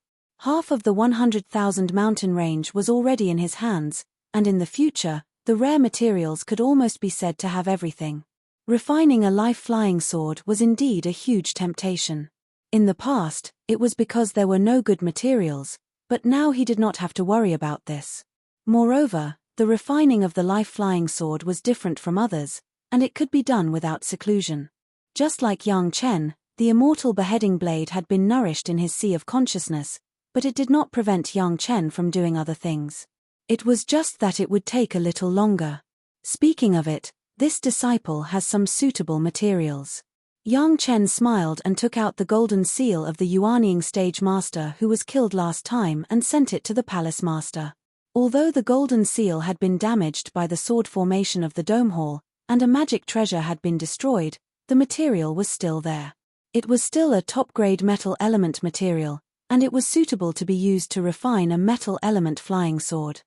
Half of the 100,000 mountain range was already in his hands, and in the future, the rare materials could almost be said to have everything. Refining a life-flying sword was indeed a huge temptation. In the past, it was because there were no good materials, but now he did not have to worry about this. Moreover, the refining of the life-flying sword was different from others, and it could be done without seclusion. Just like Yang Chen, the immortal beheading blade had been nourished in his sea of consciousness, but it did not prevent Yang Chen from doing other things. It was just that it would take a little longer. Speaking of it, this disciple has some suitable materials. Yang Chen smiled and took out the golden seal of the Yuanying stage master who was killed last time and sent it to the palace master. Although the golden seal had been damaged by the sword formation of the dome hall, and a magic treasure had been destroyed, the material was still there. It was still a top-grade metal element material, and it was suitable to be used to refine a metal element flying sword.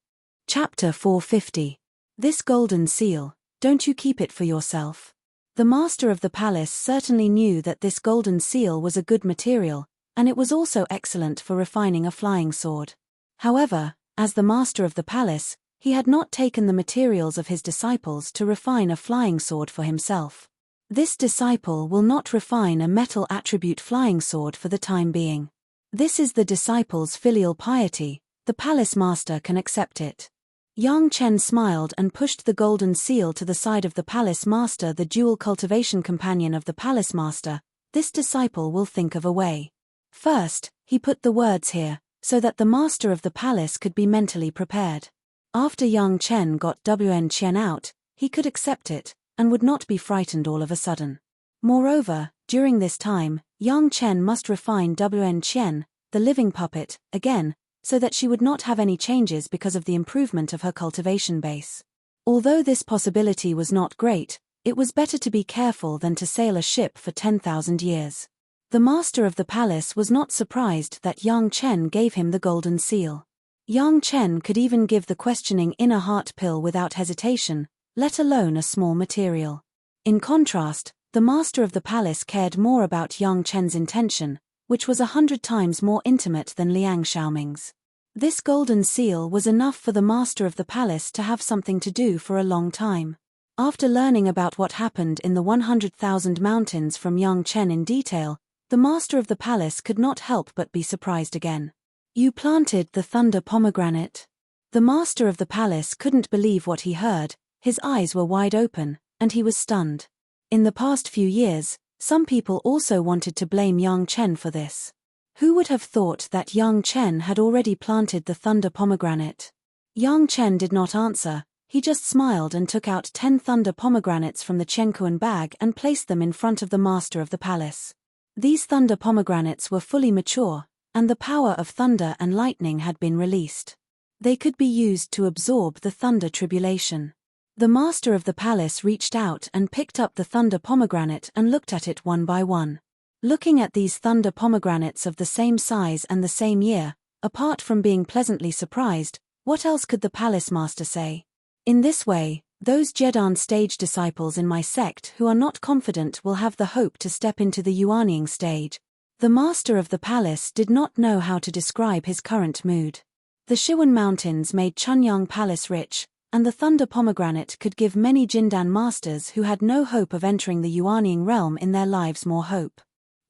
Chapter 450. This golden seal, don't you keep it for yourself. The master of the palace certainly knew that this golden seal was a good material, and it was also excellent for refining a flying sword. However, as the master of the palace, he had not taken the materials of his disciples to refine a flying sword for himself. This disciple will not refine a metal attribute flying sword for the time being. This is the disciple's filial piety, the palace master can accept it. Yang Chen smiled and pushed the golden seal to the side of the palace master, the dual cultivation companion of the palace master. This disciple will think of a way. First, he put the words here, so that the master of the palace could be mentally prepared. After Yang Chen got Wn Chen out, he could accept it, and would not be frightened all of a sudden. Moreover, during this time, Yang Chen must refine Wn Chen, the living puppet, again, so that she would not have any changes because of the improvement of her cultivation base. Although this possibility was not great, it was better to be careful than to sail a ship for 10,000 years. The master of the palace was not surprised that Yang Chen gave him the golden seal. Yang Chen could even give the questioning inner heart pill without hesitation, let alone a small material. In contrast, the master of the palace cared more about Yang Chen's intention, which was 100 times more intimate than Liang Xiaoming's. This golden seal was enough for the master of the palace to have something to do for a long time. After learning about what happened in the 100,000 mountains from Yang Chen in detail, the master of the palace could not help but be surprised again. You planted the thunder pomegranate? The master of the palace couldn't believe what he heard, his eyes were wide open, and he was stunned. In the past few years, some people also wanted to blame Yang Chen for this. Who would have thought that Yang Chen had already planted the thunder pomegranate? Yang Chen did not answer, he just smiled and took out 10 thunder pomegranates from the Chenkuan bag and placed them in front of the master of the palace. These thunder pomegranates were fully mature, and the power of thunder and lightning had been released. They could be used to absorb the thunder tribulation. The master of the palace reached out and picked up the thunder pomegranate and looked at it one by one. Looking at these thunder pomegranates of the same size and the same year, apart from being pleasantly surprised, what else could the palace master say? In this way, those Jedan stage disciples in my sect who are not confident will have the hope to step into the Yuanying stage. The master of the palace did not know how to describe his current mood. The Shiwan Mountains made Chunyang Palace rich, and the thunder pomegranate could give many Jindan masters who had no hope of entering the Yuanying realm in their lives more hope.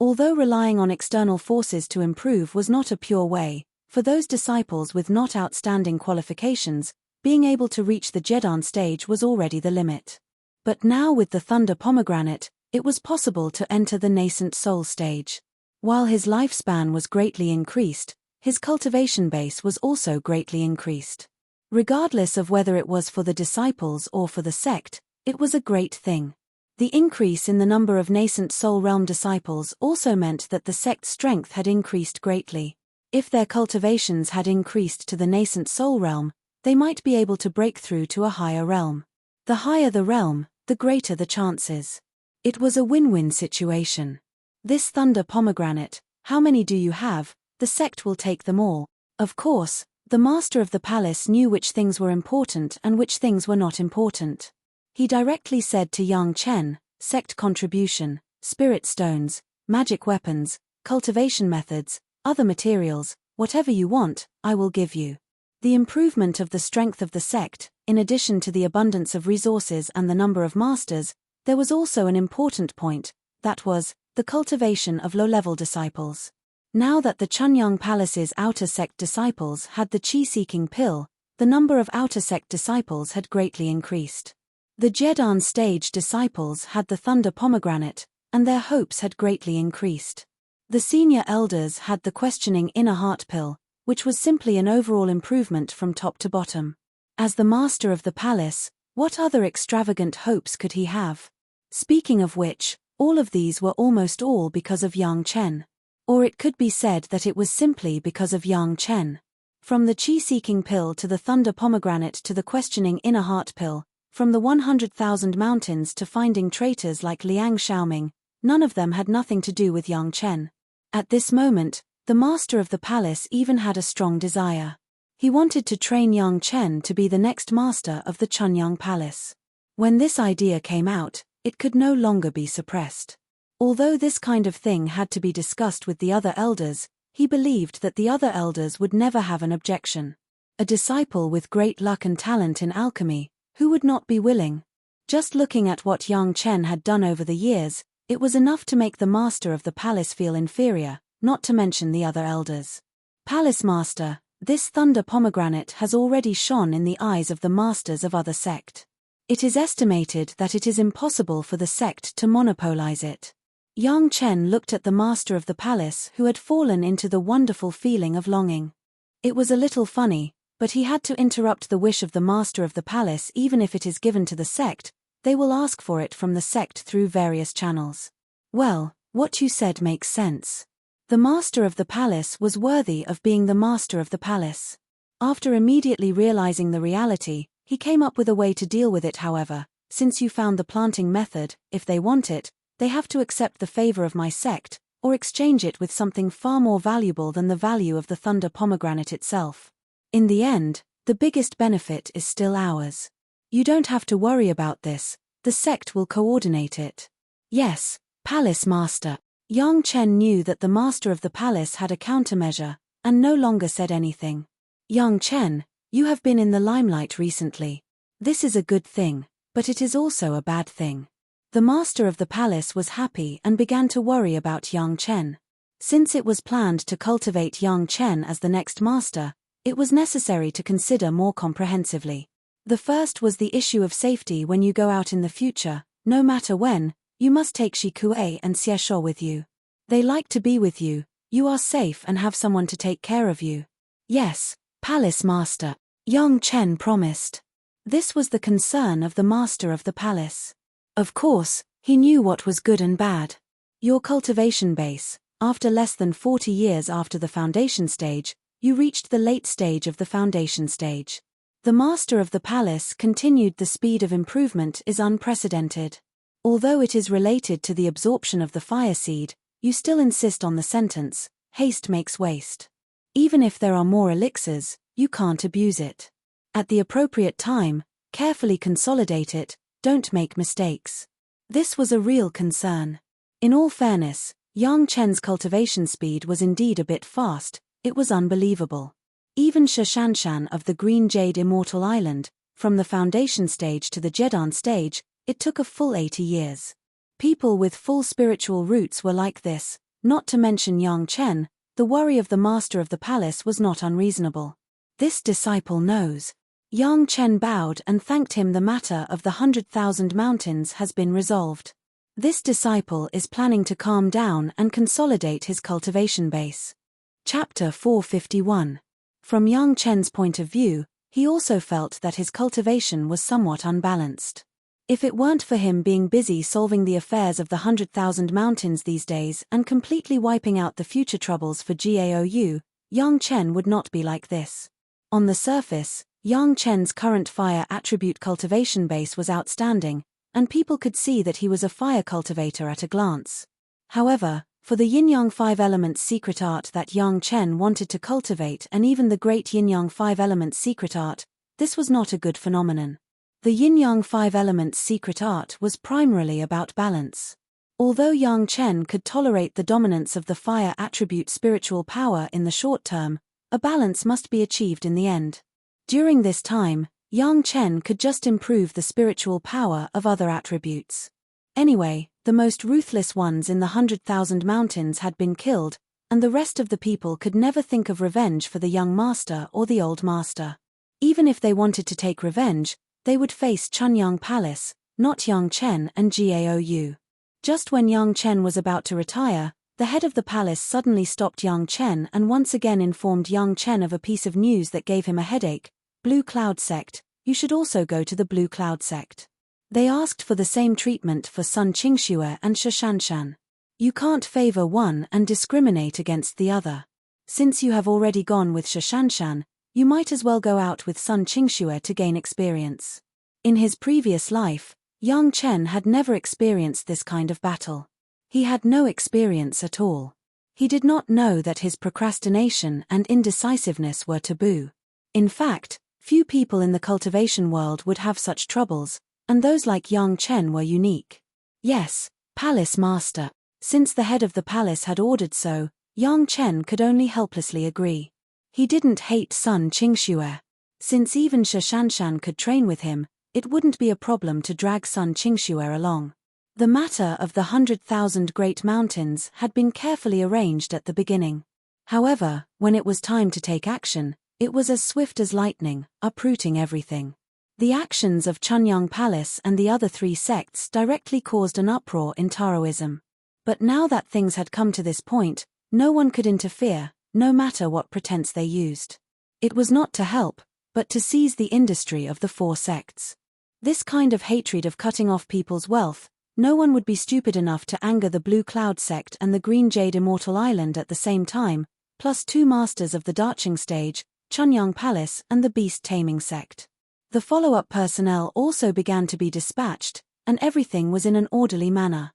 Although relying on external forces to improve was not a pure way, for those disciples with not outstanding qualifications, being able to reach the Jedan stage was already the limit. But now with the thunder pomegranate, it was possible to enter the nascent soul stage. While his lifespan was greatly increased, his cultivation base was also greatly increased. Regardless of whether it was for the disciples or for the sect, it was a great thing. The increase in the number of nascent soul realm disciples also meant that the sect's strength had increased greatly. If their cultivations had increased to the nascent soul realm, they might be able to break through to a higher realm. The higher the realm, the greater the chances. It was a win-win situation. This thunder pomegranate, how many do you have? The sect will take them all. Of course, the master of the palace knew which things were important and which things were not important. He directly said to Yang Chen, sect contribution, spirit stones, magic weapons, cultivation methods, other materials, whatever you want, I will give you. The improvement of the strength of the sect, in addition to the abundance of resources and the number of masters, there was also an important point, that was, the cultivation of low-level disciples. Now that the Chunyang Palace's outer sect disciples had the chi-seeking pill, the number of outer sect disciples had greatly increased. The Jedan stage disciples had the thunder pomegranate, and their hopes had greatly increased. The senior elders had the questioning inner heart pill, which was simply an overall improvement from top to bottom. As the master of the palace, what other extravagant hopes could he have? Speaking of which, all of these were almost all because of Yang Chen. Or it could be said that it was simply because of Yang Chen. From the chi-seeking pill to the thunder pomegranate to the questioning inner heart pill, from the 100,000 mountains to finding traitors like Liang Xiaoming, none of them had nothing to do with Yang Chen. At this moment, the master of the palace even had a strong desire. He wanted to train Yang Chen to be the next master of the Chunyang Palace. When this idea came out, it could no longer be suppressed. Although this kind of thing had to be discussed with the other elders, he believed that the other elders would never have an objection. A disciple with great luck and talent in alchemy, who would not be willing? Just looking at what Yang Chen had done over the years, it was enough to make the master of the palace feel inferior, not to mention the other elders. Palace master, this thunder pomegranate has already shone in the eyes of the masters of other sect. It is estimated that it is impossible for the sect to monopolize it. Yang Chen looked at the master of the palace who had fallen into the wonderful feeling of longing. It was a little funny, but he had to interrupt the wish of the master of the palace. Even if it is given to the sect, they will ask for it from the sect through various channels. Well, what you said makes sense. The master of the palace was worthy of being the master of the palace. After immediately realizing the reality, he came up with a way to deal with it. However, since you found the planting method, if they want it, they have to accept the favor of my sect, or exchange it with something far more valuable than the value of the thunder pomegranate itself. In the end, the biggest benefit is still ours. You don't have to worry about this, the sect will coordinate it. Yes, Palace Master. Yang Chen knew that the Master of the Palace had a countermeasure, and no longer said anything. Yang Chen, you have been in the limelight recently. This is a good thing, but it is also a bad thing. The Master of the Palace was happy and began to worry about Yang Chen. Since it was planned to cultivate Yang Chen as the next master, it was necessary to consider more comprehensively. The first was the issue of safety. When you go out in the future, no matter when, you must take Shi Kuei and Xie Shuo with you. They like to be with you, you are safe and have someone to take care of you. Yes, Palace Master. Yang Chen promised. This was the concern of the Master of the Palace. Of course, he knew what was good and bad. Your cultivation base, after less than 40 years after the foundation stage, you reached the late stage of the foundation stage. The Master of the Palace continued. The speed of improvement is unprecedented. Although it is related to the absorption of the fire seed, you still insist on the sentence, haste makes waste. Even if there are more elixirs, you can't abuse it. At the appropriate time, carefully consolidate it, don't make mistakes. This was a real concern. In all fairness, Yang Chen's cultivation speed was indeed a bit fast, it was unbelievable. Even Shashanshan of the Green Jade Immortal Island, from the foundation stage to the Jedan stage, it took a full 80 years. People with full spiritual roots were like this, not to mention Yang Chen. The worry of the Master of the Palace was not unreasonable. This disciple knows. Yang Chen bowed and thanked him. The matter of the 100,000 mountains has been resolved. This disciple is planning to calm down and consolidate his cultivation base. Chapter 451. From Yang Chen's point of view, he also felt that his cultivation was somewhat unbalanced. If it weren't for him being busy solving the affairs of the 100,000 mountains these days and completely wiping out the future troubles for Gaou, Yang Chen would not be like this. On the surface, Yang Chen's current fire attribute cultivation base was outstanding, and people could see that he was a fire cultivator at a glance. However, for the Yin-Yang 5 Elements secret art that Yang Chen wanted to cultivate, and even the great Yin-Yang 5 Elements secret art, this was not a good phenomenon. The Yin-Yang 5 Elements secret art was primarily about balance. Although Yang Chen could tolerate the dominance of the fire attribute spiritual power in the short term, a balance must be achieved in the end. During this time, Yang Chen could just improve the spiritual power of other attributes. Anyway, the most ruthless ones in the 100,000 mountains had been killed, and the rest of the people could never think of revenge for the young master or the old master. Even if they wanted to take revenge, they would face Chunyang Palace, not Yang Chen and Gaou. Just when Yang Chen was about to retire, the head of the palace suddenly stopped Yang Chen and once again informed Yang Chen of a piece of news that gave him a headache. Blue Cloud Sect, you should also go to the Blue Cloud Sect. They asked for the same treatment for Sun Qingxue and Shashanshan. You can't favor one and discriminate against the other. Since you have already gone with Shashanshan, you might as well go out with Sun Qingxue to gain experience. In his previous life, Yang Chen had never experienced this kind of battle. He had no experience at all. He did not know that his procrastination and indecisiveness were taboo. In fact, few people in the cultivation world would have such troubles, and those like Yang Chen were unique. Yes, Palace Master. Since the head of the palace had ordered so, Yang Chen could only helplessly agree. He didn't hate Sun Qingxue. Since even Shashanshan could train with him, it wouldn't be a problem to drag Sun Qingxue along. The matter of the 100,000 great mountains had been carefully arranged at the beginning. However, when it was time to take action, it was as swift as lightning, uprooting everything. The actions of Chunyang Palace and the other three sects directly caused an uproar in Taoism. But now that things had come to this point, no one could interfere, no matter what pretense they used. It was not to help, but to seize the industry of the four sects. This kind of hatred of cutting off people's wealth, no one would be stupid enough to anger the Blue Cloud Sect and the Green Jade Immortal Island at the same time, plus two masters of the Darching stage, Chunyang Palace and the Beast Taming Sect. The follow-up personnel also began to be dispatched, and everything was in an orderly manner.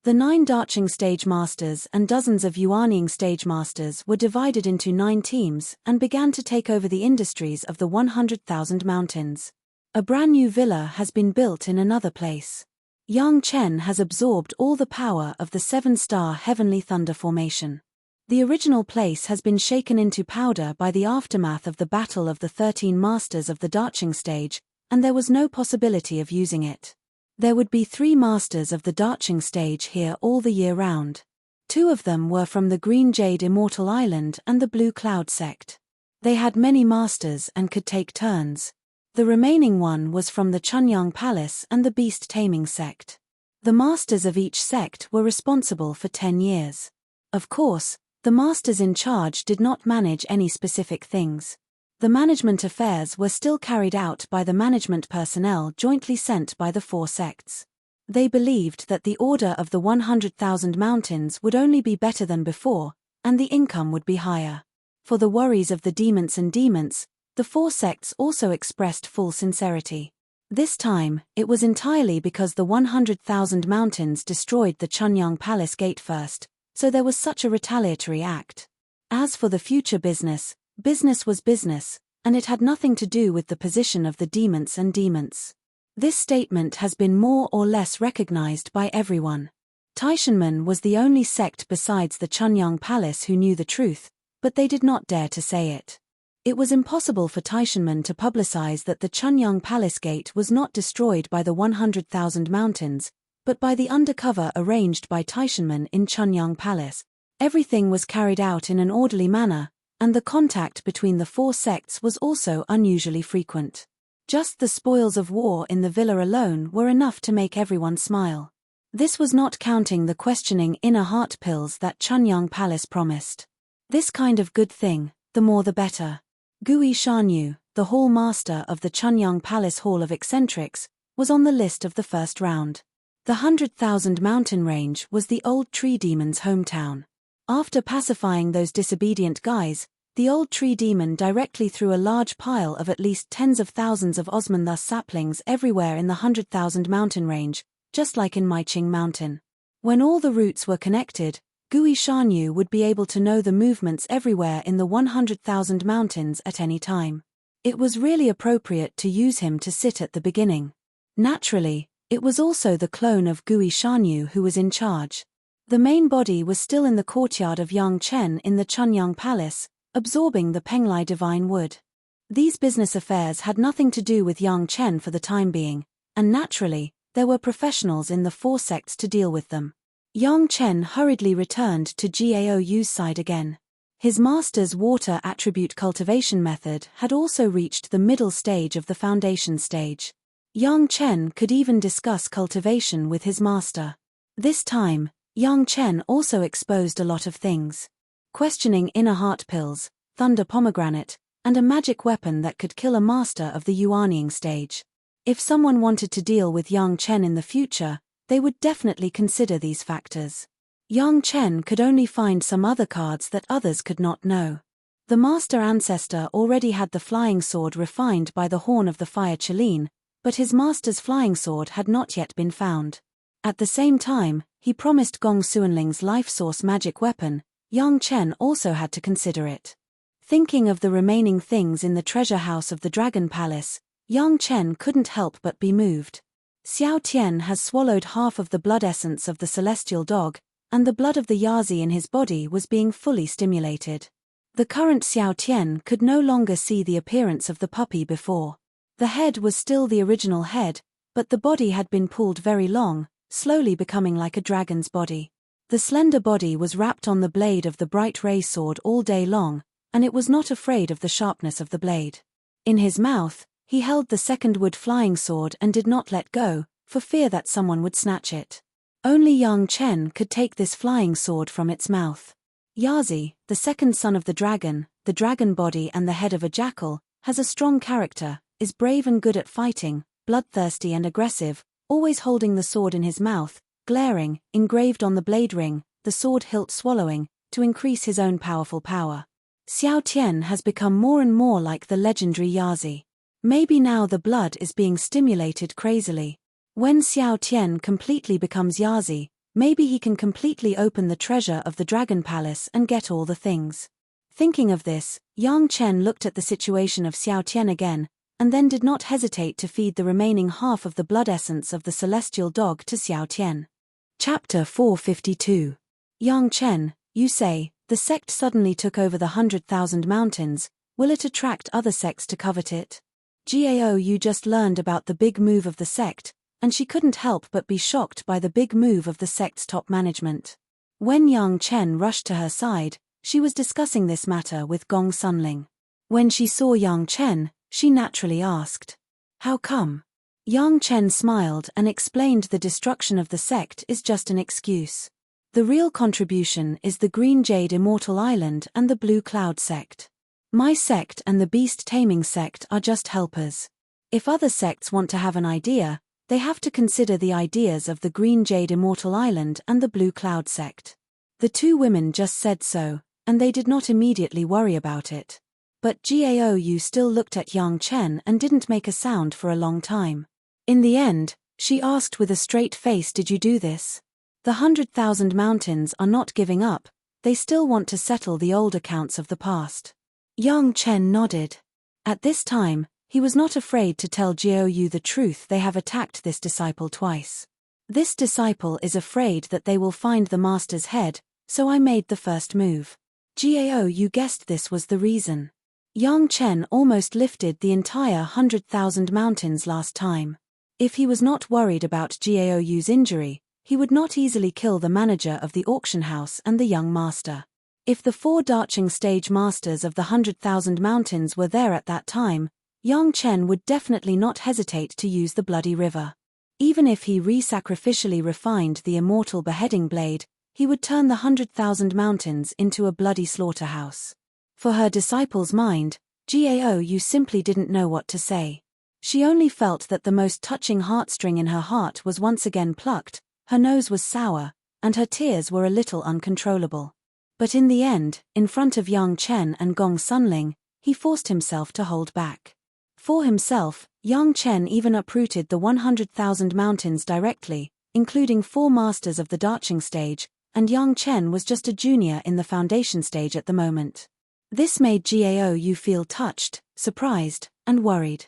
The 9 Darching stage masters and dozens of Yuanying stage masters were divided into 9 teams and began to take over the industries of the 100,000 mountains. A brand new villa has been built in another place. Yang Chen has absorbed all the power of the 7-star heavenly thunder formation. The original place has been shaken into powder by the aftermath of the Battle of the 13 Masters of the Darching stage, and there was no possibility of using it. There would be 3 Masters of the Darching stage here all the year round. 2 of them were from the Green Jade Immortal Island and the Blue Cloud sect. They had many Masters and could take turns. The remaining one was from the Chunyang Palace and the Beast Taming sect. The Masters of each sect were responsible for 10 years. Of course, the Masters in charge did not manage any specific things. The management affairs were still carried out by the management personnel jointly sent by the 4 sects. They believed that the Order of the 100,000 Mountains would only be better than before, and the income would be higher. For the worries of the demons and demons, the 4 sects also expressed full sincerity. This time, it was entirely because the 100,000 Mountains destroyed the Chunyang Palace gate first, so there was such a retaliatory act. As for the future business was business, and it had nothing to do with the position of the demons and demons. This statement has been more or less recognized by everyone. Taishanmen was the only sect besides the Chunyang Palace who knew the truth, but they did not dare to say it. It was impossible for Taishanmen to publicize that the Chunyang Palace gate was not destroyed by the 100,000 Mountains, but by the undercover arranged by Taishanmen in Chunyang Palace. Everything was carried out in an orderly manner, and the contact between the 4 sects was also unusually frequent. Just the spoils of war in the villa alone were enough to make everyone smile. This was not counting the questioning inner heart pills that Chunyang Palace promised. This kind of good thing, the more the better. Gui Shanyu, the hall master of the Chunyang Palace Hall of Eccentrics, was on the list of the first round. The 100,000 mountain range was the old tree demon's hometown. After pacifying those disobedient guys, the old tree demon directly threw a large pile of at least tens of thousands of Osmanthus saplings everywhere in the 100,000 mountain range, just like in Maiqing Mountain. When all the roots were connected, Gui Shanyu would be able to know the movements everywhere in the 100,000 mountains at any time. It was really appropriate to use him to sit at the beginning. Naturally, it was also the clone of Gui Shanyu who was in charge. The main body was still in the courtyard of Yang Chen in the Chunyang Palace, absorbing the Penglai divine wood. These business affairs had nothing to do with Yang Chen for the time being, and naturally, there were professionals in the 4 sects to deal with them. Yang Chen hurriedly returned to Gaou's side again. His master's water attribute cultivation method had also reached the middle stage of the foundation stage. Yang Chen could even discuss cultivation with his master. This time, Yang Chen also exposed a lot of things. Questioning inner heart pills, thunder pomegranate, and a magic weapon that could kill a master of the Yuanying stage. If someone wanted to deal with Yang Chen in the future, they would definitely consider these factors. Yang Chen could only find some other cards that others could not know. The master ancestor already had the flying sword refined by the horn of the fire Cheline, but his master's flying sword had not yet been found. At the same time, he promised Gong Suanling's life source magic weapon. Yang Chen also had to consider it. Thinking of the remaining things in the treasure house of the Dragon Palace, Yang Chen couldn't help but be moved. Xiao Tian has swallowed half of the blood essence of the celestial dog, and the blood of the Yazi in his body was being fully stimulated. The current Xiao Tian could no longer see the appearance of the puppy before. The head was still the original head, but the body had been pulled very long, slowly becoming like a dragon's body. The slender body was wrapped on the blade of the bright ray sword all day long, and it was not afraid of the sharpness of the blade. In his mouth, he held the second wood flying sword and did not let go, for fear that someone would snatch it. Only Yang Chen could take this flying sword from its mouth. Yazi, the second son of the dragon body and the head of a jackal, has a strong character, is brave and good at fighting, bloodthirsty and aggressive, always holding the sword in his mouth, glaring, engraved on the blade ring, the sword hilt swallowing, to increase his own powerful power. Xiao Tian has become more and more like the legendary Yazi. Maybe now the blood is being stimulated crazily. When Xiao Tian completely becomes Yazi, maybe he can completely open the treasure of the Dragon Palace and get all the things. Thinking of this, Yang Chen looked at the situation of Xiao Tian again, and then did not hesitate to feed the remaining half of the blood essence of the celestial dog to Xiao Tian. Chapter 452. Yang Chen, you say, the sect suddenly took over the 100,000 mountains. Will it attract other sects to covet it? Gao Yu just learned about the big move of the sect, and she couldn't help but be shocked by the big move of the sect's top management. When Yang Chen rushed to her side, she was discussing this matter with Gong Sunling. When she saw Yang Chen, she naturally asked, "How come?" Yang Chen smiled and explained the destruction of the sect is just an excuse. The real contribution is the Green Jade Immortal Island and the Blue Cloud sect. My sect and the Beast Taming sect are just helpers. If other sects want to have an idea, they have to consider the ideas of the Green Jade Immortal Island and the Blue Cloud sect. The two women just said so, and they did not immediately worry about it. But Gao Yu still looked at Yang Chen and didn't make a sound for a long time. In the end, she asked with a straight face, "Did you do this?" The 100,000 mountains are not giving up, they still want to settle the old accounts of the past. Yang Chen nodded. At this time, he was not afraid to tell Gao Yu the truth. They have attacked this disciple twice. This disciple is afraid that they will find the master's head, so I made the first move. Gao Yu guessed this was the reason. Yang Chen almost lifted the entire 100,000 mountains last time. If he was not worried about Gao Yu's injury, he would not easily kill the manager of the auction house and the young master. If the 4 Darching stage masters of the 100,000 mountains were there at that time, Yang Chen would definitely not hesitate to use the bloody river. Even if he re-sacrificially refined the immortal beheading blade, he would turn the 100,000 mountains into a bloody slaughterhouse. For her disciple's mind, Gao Yu simply didn't know what to say. She only felt that the most touching heartstring in her heart was once again plucked, her nose was sour, and her tears were a little uncontrollable. But in the end, in front of Yang Chen and Gong Sunling, he forced himself to hold back. For himself, Yang Chen even uprooted the 100,000 mountains directly, including 4 masters of the Darching stage, and Yang Chen was just a junior in the foundation stage at the moment. This made Gao Yu feel touched, surprised, and worried.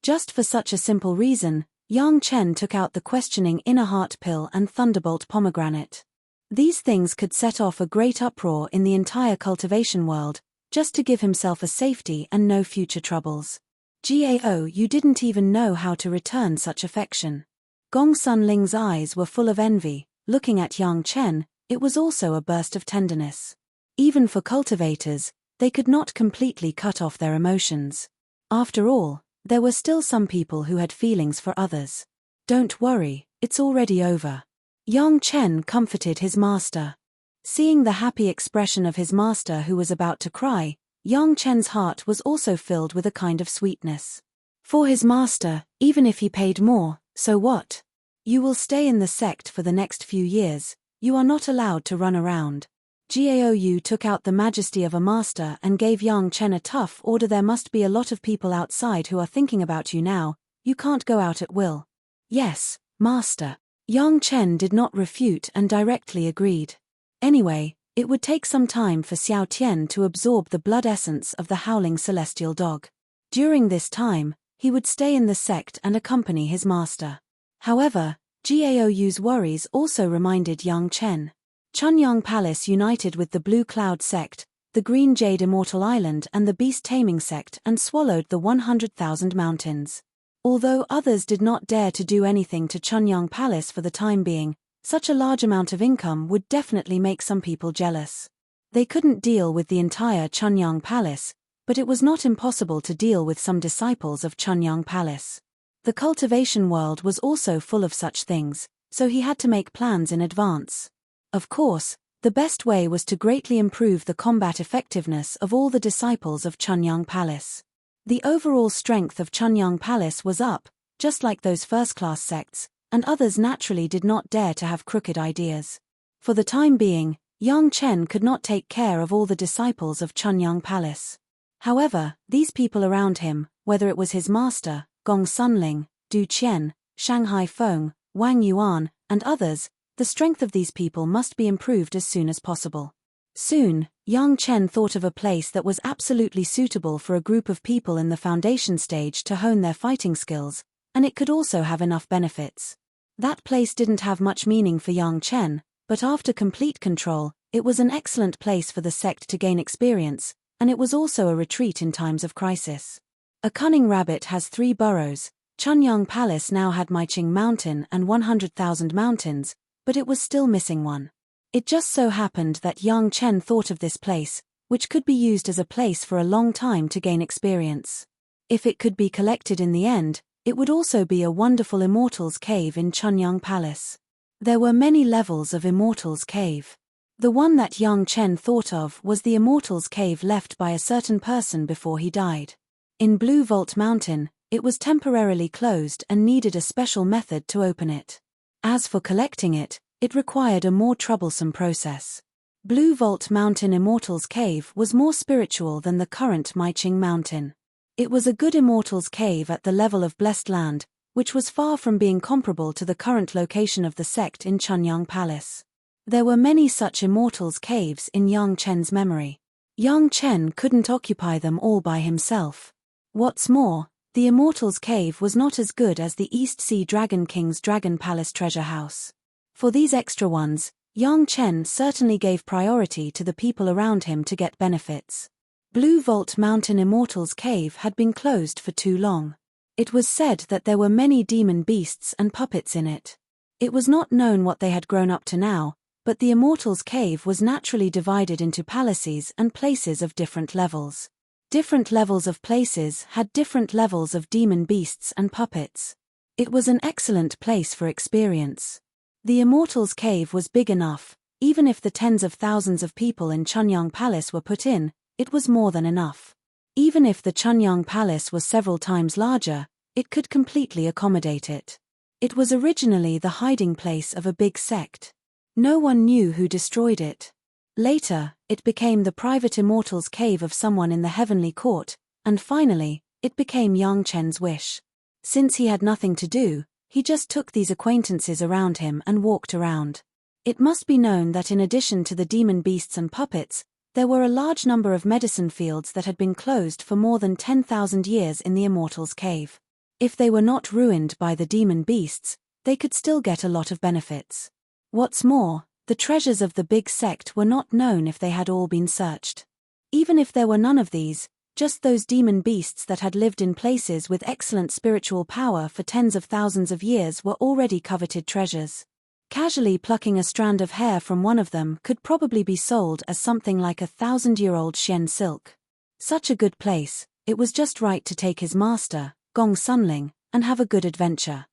Just for such a simple reason, Yang Chen took out the questioning inner heart pill and thunderbolt pomegranate. These things could set off a great uproar in the entire cultivation world, just to give himself a safety and no future troubles. Gao Yu didn't even know how to return such affection. Gong Sunling's eyes were full of envy. Looking at Yang Chen, it was also a burst of tenderness. Even for cultivators, they could not completely cut off their emotions. After all, there were still some people who had feelings for others. "Don't worry, it's already over." Yang Chen comforted his master. Seeing the happy expression of his master who was about to cry, Yang Chen's heart was also filled with a kind of sweetness. For his master, even if he paid more, so what? You will stay in the sect for the next few years, you are not allowed to run around. Gao Yu took out the majesty of a master and gave Yang Chen a tough order. "There must be a lot of people outside who are thinking about you now, you can't go out at will." "Yes, master." Yang Chen did not refute and directly agreed. Anyway, it would take some time for Xiao Tian to absorb the blood essence of the howling celestial dog. During this time, he would stay in the sect and accompany his master. However, Gao Yu's worries also reminded Yang Chen. Chunyang Palace united with the Blue Cloud sect, the Green Jade Immortal Island and the Beast Taming sect and swallowed the 100,000 mountains. Although others did not dare to do anything to Chunyang Palace for the time being, such a large amount of income would definitely make some people jealous. They couldn't deal with the entire Chunyang Palace, but it was not impossible to deal with some disciples of Chunyang Palace. The cultivation world was also full of such things, so he had to make plans in advance. Of course, the best way was to greatly improve the combat effectiveness of all the disciples of Chunyang Palace. The overall strength of Chunyang Palace was up, just like those first-class sects, and others naturally did not dare to have crooked ideas. For the time being, Yang Chen could not take care of all the disciples of Chunyang Palace. However, these people around him, whether it was his master, Gong Sunling, Du Qian, Shanghai Feng, Wang Yuan, and others, the strength of these people must be improved as soon as possible. Soon, Yang Chen thought of a place that was absolutely suitable for a group of people in the foundation stage to hone their fighting skills, and it could also have enough benefits. That place didn't have much meaning for Yang Chen, but after complete control, it was an excellent place for the sect to gain experience, and it was also a retreat in times of crisis. A cunning rabbit has 3 burrows. Chunyang Palace now had Maiqing Mountain and 100,000 mountains, but it was still missing one. It just so happened that Yang Chen thought of this place, which could be used as a place for a long time to gain experience. If it could be collected in the end, it would also be a wonderful Immortals Cave in Chunyang Palace. There were many levels of Immortals Cave. The one that Yang Chen thought of was the Immortals Cave left by a certain person before he died. In Blue Vault Mountain, it was temporarily closed and needed a special method to open it. As for collecting it, it required a more troublesome process. Blue Vault Mountain Immortals Cave was more spiritual than the current Maiqing Mountain. It was a good Immortals Cave at the level of Blessed Land, which was far from being comparable to the current location of the sect in Chunyang Palace. There were many such Immortals Caves in Yang Chen's memory. Yang Chen couldn't occupy them all by himself. What's more, the Immortals Cave was not as good as the East Sea Dragon King's Dragon Palace treasure house. For these extra ones, Yang Chen certainly gave priority to the people around him to get benefits. Blue Vault Mountain Immortals Cave had been closed for too long. It was said that there were many demon beasts and puppets in it. It was not known what they had grown up to now, but the Immortals Cave was naturally divided into palaces and places of different levels. Different levels of places had different levels of demon beasts and puppets. It was an excellent place for experience. The Immortals Cave was big enough. Even if the tens of thousands of people in Chunyang Palace were put in, it was more than enough. Even if the Chunyang Palace was several times larger, it could completely accommodate it. It was originally the hiding place of a big sect. No one knew who destroyed it. Later, it became the private Immortals Cave of someone in the Heavenly Court, and finally, it became Yang Chen's wish. Since he had nothing to do, he just took these acquaintances around him and walked around. It must be known that in addition to the demon beasts and puppets, there were a large number of medicine fields that had been closed for more than 10,000 years in the Immortals Cave. If they were not ruined by the demon beasts, they could still get a lot of benefits. What's more, the treasures of the big sect were not known if they had all been searched. Even if there were none of these, just those demon beasts that had lived in places with excellent spiritual power for tens of thousands of years were already coveted treasures. Casually plucking a strand of hair from one of them could probably be sold as something like 1,000-year-old Xian silk. Such a good place, it was just right to take his master, Gong Sunling, and have a good adventure.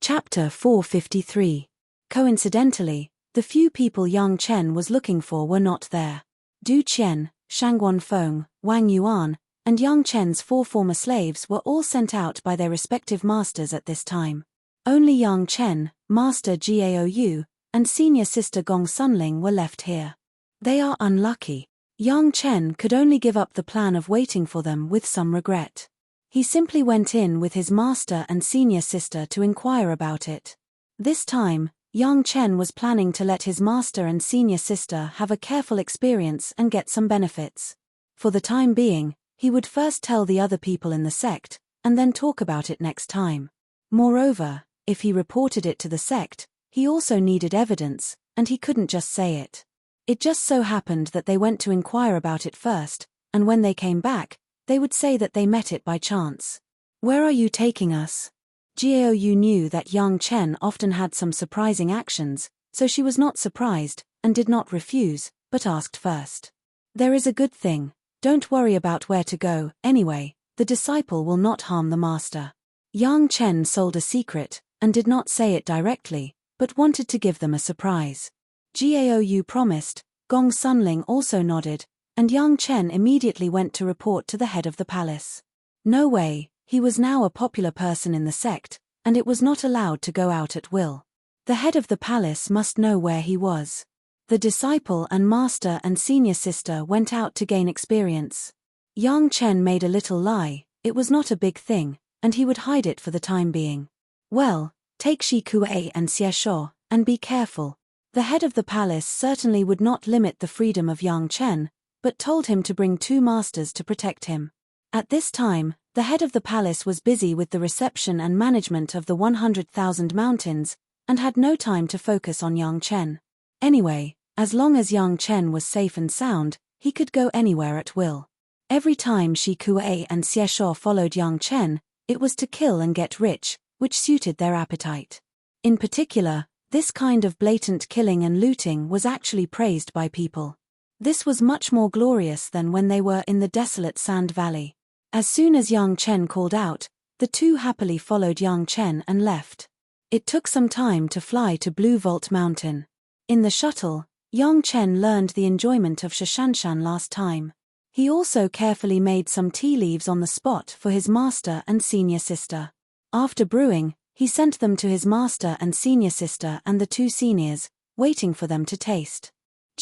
Chapter 453. Coincidentally, the few people Yang Chen was looking for were not there. Du Qian, Shangguan Feng, Wang Yuan, and Yang Chen's 4 former slaves were all sent out by their respective masters at this time. Only Yang Chen, Master Gaou, and senior sister Gong Sunling were left here. They are unlucky. Yang Chen could only give up the plan of waiting for them with some regret. He simply went in with his master and senior sister to inquire about it. This time, Yang Chen was planning to let his master and senior sister have a careful experience and get some benefits. For the time being, he would first tell the other people in the sect, and then talk about it next time. Moreover, if he reported it to the sect, he also needed evidence, and he couldn't just say it. It just so happened that they went to inquire about it first, and when they came back, they would say that they met it by chance. "Where are you taking us?" Gaou knew that Yang Chen often had some surprising actions, so she was not surprised, and did not refuse, but asked first. "There is a good thing. Don't worry about where to go, anyway, the disciple will not harm the master." Yang Chen sold a secret, and did not say it directly, but wanted to give them a surprise. Gaou promised, Gong Sunling also nodded, and Yang Chen immediately went to report to the head of the palace. No way. He was now a popular person in the sect, and it was not allowed to go out at will. The head of the palace must know where he was. The disciple and master and senior sister went out to gain experience. Yang Chen made a little lie, it was not a big thing, and he would hide it for the time being. "Well, take Shi Kuei and Xie Shuo, and be careful. The head of the palace certainly would not limit the freedom of Yang Chen, but told him to bring 2 masters to protect him. At this time, the head of the palace was busy with the reception and management of the 100,000 mountains, and had no time to focus on Yang Chen. Anyway, as long as Yang Chen was safe and sound, he could go anywhere at will. Every time Shi Kuei and Xie Shuo followed Yang Chen, it was to kill and get rich, which suited their appetite. In particular, this kind of blatant killing and looting was actually praised by people. This was much more glorious than when they were in the desolate sand valley. As soon as Yang Chen called out, the 2 happily followed Yang Chen and left. It took some time to fly to Blue Vault Mountain. In the shuttle, Yang Chen learned the enjoyment of Shashanshan last time. He also carefully made some tea leaves on the spot for his master and senior sister. After brewing, he sent them to his master and senior sister and the 2 seniors, waiting for them to taste.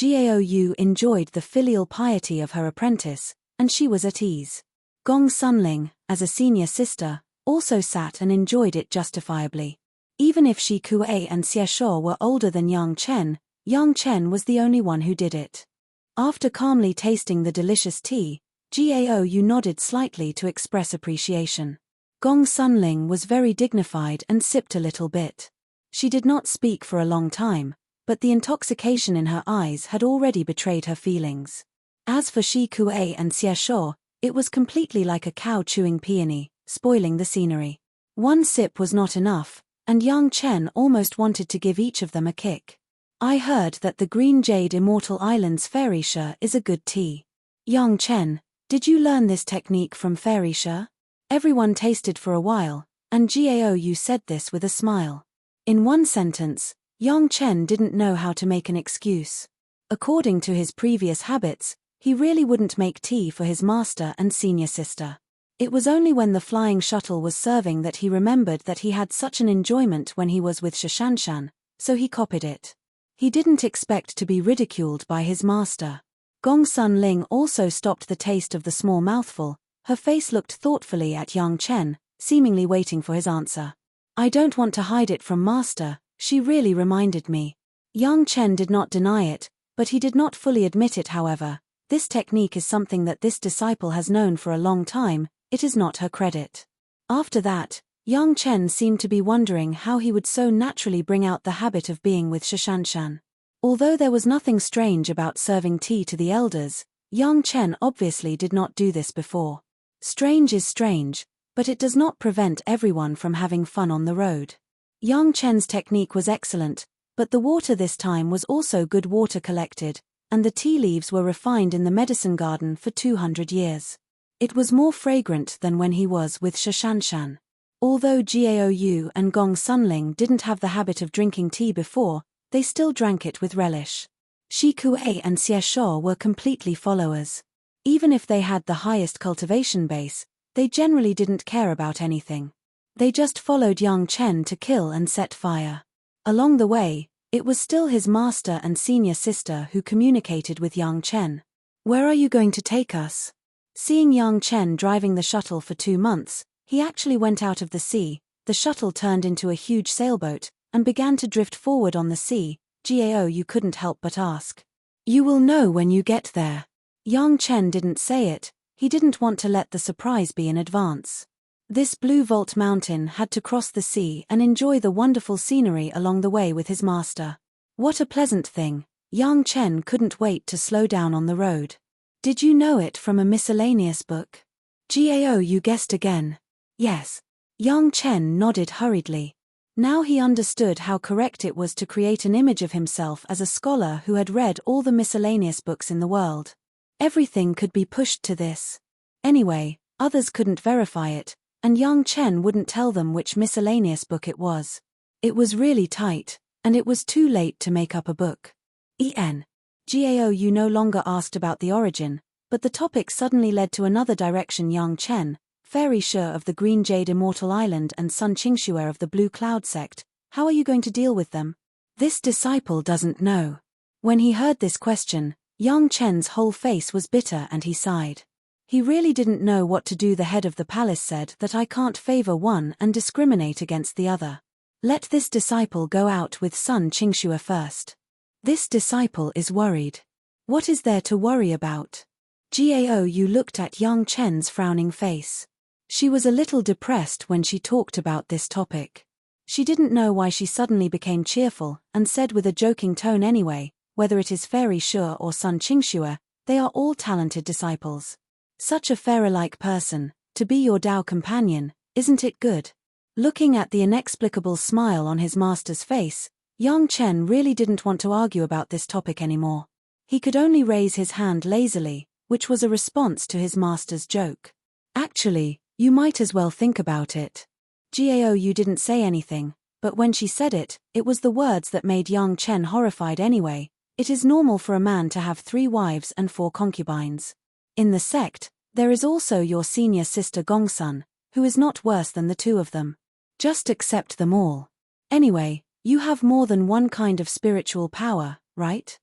Gao Yu enjoyed the filial piety of her apprentice, and she was at ease. Gong Sunling, as a senior sister, also sat and enjoyed it justifiably. Even if Shi Kuei and Xie Shuo were older than Yang Chen was the only one who did it. After calmly tasting the delicious tea, Gao Yu nodded slightly to express appreciation. Gong Sunling was very dignified and sipped a little bit. She did not speak for a long time, but the intoxication in her eyes had already betrayed her feelings. As for Shi Kuei and Xie Shuo, it was completely like a cow chewing peony, spoiling the scenery. 1 sip was not enough, and Yang Chen almost wanted to give each of them a kick. I heard that the Green Jade Immortal Island's Fairy Shi is a good tea. Yang Chen, did you learn this technique from Fairy Shi? Everyone tasted for a while, and Gao Yu said this with a smile. In one sentence, Yang Chen didn't know how to make an excuse. According to his previous habits, he really wouldn't make tea for his master and senior sister. It was only when the flying shuttle was serving that he remembered that he had such an enjoyment when he was with Shashanshan, so he copied it. He didn't expect to be ridiculed by his master. Gong Sunling also stopped the taste of the small mouthful. Her face looked thoughtfully at Yang Chen, seemingly waiting for his answer. I don't want to hide it from master, she really reminded me. Yang Chen did not deny it, but he did not fully admit it however. This technique is something that this disciple has known for a long time, it is not her credit. After that, Yang Chen seemed to be wondering how he would so naturally bring out the habit of being with Shashanshan. Although there was nothing strange about serving tea to the elders, Yang Chen obviously did not do this before. Strange is strange, but it does not prevent everyone from having fun on the road. Yang Chen's technique was excellent, but the water this time was also good water collected, and the tea leaves were refined in the medicine garden for 200 years. It was more fragrant than when he was with Shashanshan. Although Gao Yu and Gong Sunling didn't have the habit of drinking tea before, they still drank it with relish. Shi Kuei and Xie Shuo were completely followers. Even if they had the highest cultivation base, they generally didn't care about anything. They just followed Yang Chen to kill and set fire. Along the way, it was still his master and senior sister who communicated with Yang Chen. Where are you going to take us? Seeing Yang Chen driving the shuttle for 2 months, he actually went out of the sea. The shuttle turned into a huge sailboat, and began to drift forward on the sea. Gao Yu couldn't help but ask. You will know when you get there. Yang Chen didn't say it, he didn't want to let the surprise be in advance. This Blue Vault Mountain had to cross the sea and enjoy the wonderful scenery along the way with his master. What a pleasant thing, Yang Chen couldn't wait to slow down on the road. Did you know it from a miscellaneous book? Gao Yu guessed again. Yes. Yang Chen nodded hurriedly. Now he understood how correct it was to create an image of himself as a scholar who had read all the miscellaneous books in the world. Everything could be pushed to this. Anyway, others couldn't verify it, and Yang Chen wouldn't tell them which miscellaneous book it was. It was really tight, and it was too late to make up a book. Gao Yu no longer asked about the origin, but the topic suddenly led to another direction. Yang Chen, Fairy Shi of the Green Jade Immortal Island and Sun Qingxue of the Blue Cloud Sect, how are you going to deal with them? This disciple doesn't know. When he heard this question, Yang Chen's whole face was bitter and he sighed. He really didn't know what to do. The head of the palace said that I can't favor one and discriminate against the other. Let this disciple go out with Sun Qingxue first. This disciple is worried. What is there to worry about? Gao Yu looked at young Chen's frowning face. She was a little depressed when she talked about this topic. She didn't know why she suddenly became cheerful, and said with a joking tone anyway, whether it is Fairy Sure or Sun Qingxue, they are all talented disciples. Such a Pharaoh-like person, to be your Tao companion, isn't it good? Looking at the inexplicable smile on his master's face, young Chen really didn't want to argue about this topic anymore. He could only raise his hand lazily, which was a response to his master's joke. Actually, you might as well think about it. Gao Yu didn't say anything, but when she said it, it was the words that made young Chen horrified anyway. It is normal for a man to have 3 wives and 4 concubines. In the sect, there is also your senior sister Gongsun, who is not worse than the 2 of them. Just accept them all. Anyway, you have more than one kind of spiritual power, right?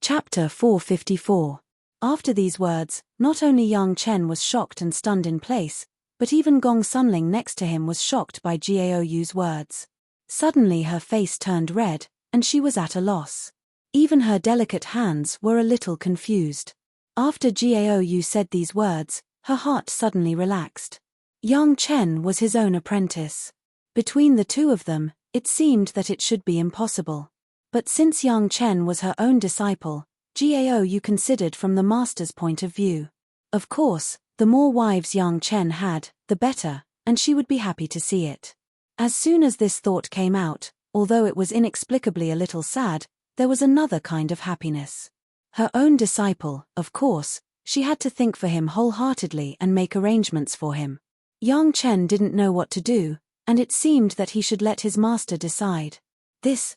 Chapter 454. After these words, not only young Chen was shocked and stunned in place, but even Gong Sunling next to him was shocked by Gao Yu's words. Suddenly her face turned red, and she was at a loss. Even her delicate hands were a little confused. After Gao Yu said these words, her heart suddenly relaxed. Young Chen was his own apprentice. Between the 2 of them, it seemed that it should be impossible. But since young Chen was her own disciple, Gao Yu considered from the master's point of view. Of course, the more wives young Chen had, the better, and she would be happy to see it. As soon as this thought came out, although it was inexplicably a little sad, there was another kind of happiness. Her own disciple, of course, she had to think for him wholeheartedly and make arrangements for him. Young Chen didn't know what to do, and it seemed that he should let his master decide. This.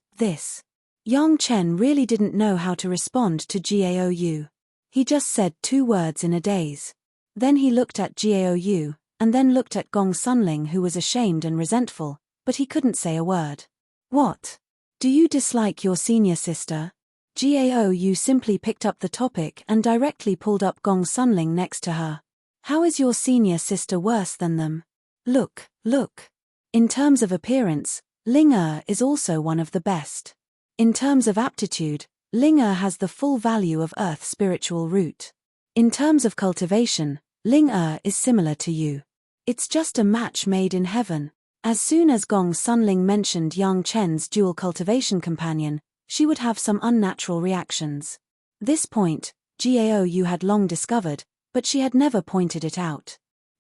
Young Chen really didn't know how to respond to Gao Yu. He just said 2 words in a daze. Then he looked at Gao Yu, and then looked at Gong Sunling, who was ashamed and resentful, but he couldn't say a word. What? Do you dislike your senior sister? Gao Yu simply picked up the topic and directly pulled up Gong Sunling next to her. How is your senior sister worse than them? Look. In terms of appearance, Ling is also one of the best. In terms of aptitude, Ling has the full value of Earth spiritual root. In terms of cultivation, Ling is similar to you. It's just a match made in heaven. As soon as Gong Sunling mentioned young Chen's dual cultivation companion, she would have some unnatural reactions. This point, Gao Yu had long discovered, but she had never pointed it out.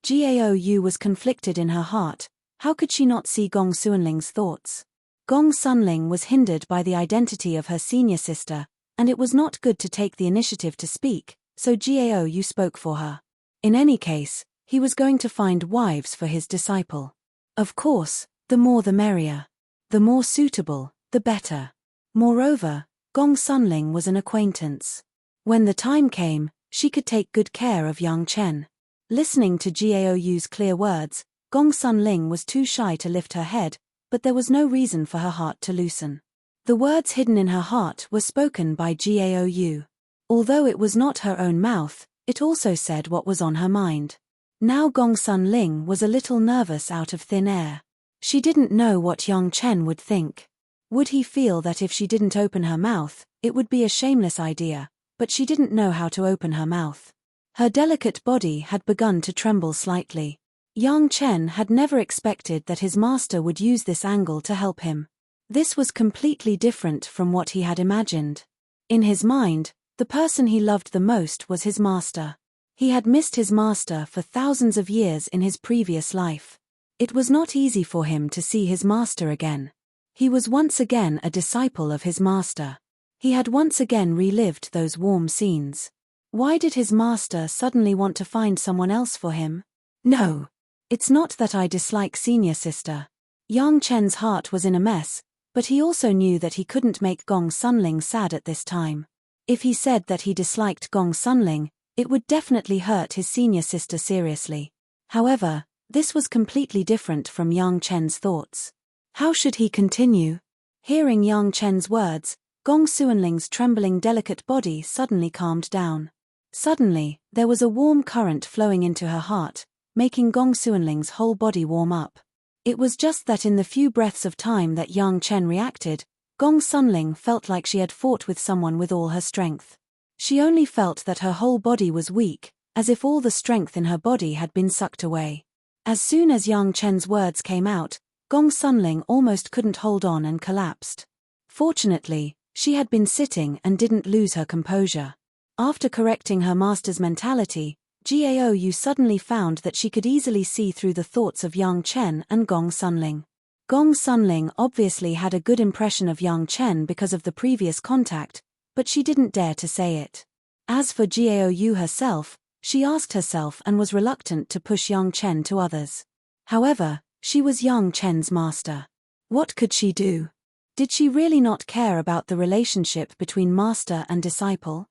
Gao Yu was conflicted in her heart. How could she not see Gong Sunling's thoughts? Gong Sunling was hindered by the identity of her senior sister, and it was not good to take the initiative to speak, so Gao Yu spoke for her. In any case, he was going to find wives for his disciple. Of course, the more the merrier. The more suitable, the better. Moreover, Gong Sunling was an acquaintance. When the time came, she could take good care of young Chen. Listening to Gao Yu's clear words, Gong Sunling was too shy to lift her head, but there was no reason for her heart to loosen. The words hidden in her heart were spoken by Gao Yu. Although it was not her own mouth, it also said what was on her mind. Now Gong Sunling was a little nervous out of thin air. She didn't know what young Chen would think. Would he feel that if she didn't open her mouth, it would be a shameless idea, but she didn't know how to open her mouth. Her delicate body had begun to tremble slightly. Young Chen had never expected that his master would use this angle to help him. This was completely different from what he had imagined. In his mind, the person he loved the most was his master. He had missed his master for thousands of years in his previous life. It was not easy for him to see his master again. He was once again a disciple of his master. He had once again relived those warm scenes. Why did his master suddenly want to find someone else for him? No. It's not that I dislike senior sister. Young Chen's heart was in a mess, but he also knew that he couldn't make Gong Sunling sad at this time. If he said that he disliked Gong Sunling, it would definitely hurt his senior sister seriously. However, this was completely different from Young Chen's thoughts. How should he continue? Hearing Young Chen's words, Gong Sunling's trembling delicate body suddenly calmed down. Suddenly, there was a warm current flowing into her heart, making Gong Sunling's whole body warm up. It was just that in the few breaths of time that Young Chen reacted, Gong Sunling felt like she had fought with someone with all her strength. She only felt that her whole body was weak, as if all the strength in her body had been sucked away. As soon as Yang Chen's words came out, Gong Sunling almost couldn't hold on and collapsed. Fortunately, she had been sitting and didn't lose her composure. After correcting her master's mentality, Gao suddenly found that she could easily see through the thoughts of Yang Chen and Gong Sunling. Gong Sunling obviously had a good impression of Yang Chen because of the previous contact, but she didn't dare to say it. As for Gao herself, she asked herself and was reluctant to push Yang Chen to others. However, she was Yang Chen's master. What could she do? Did she really not care about the relationship between master and disciple?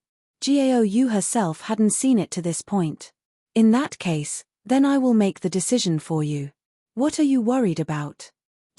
Gao herself hadn't seen it to this point. In that case, then I will make the decision for you. What are you worried about?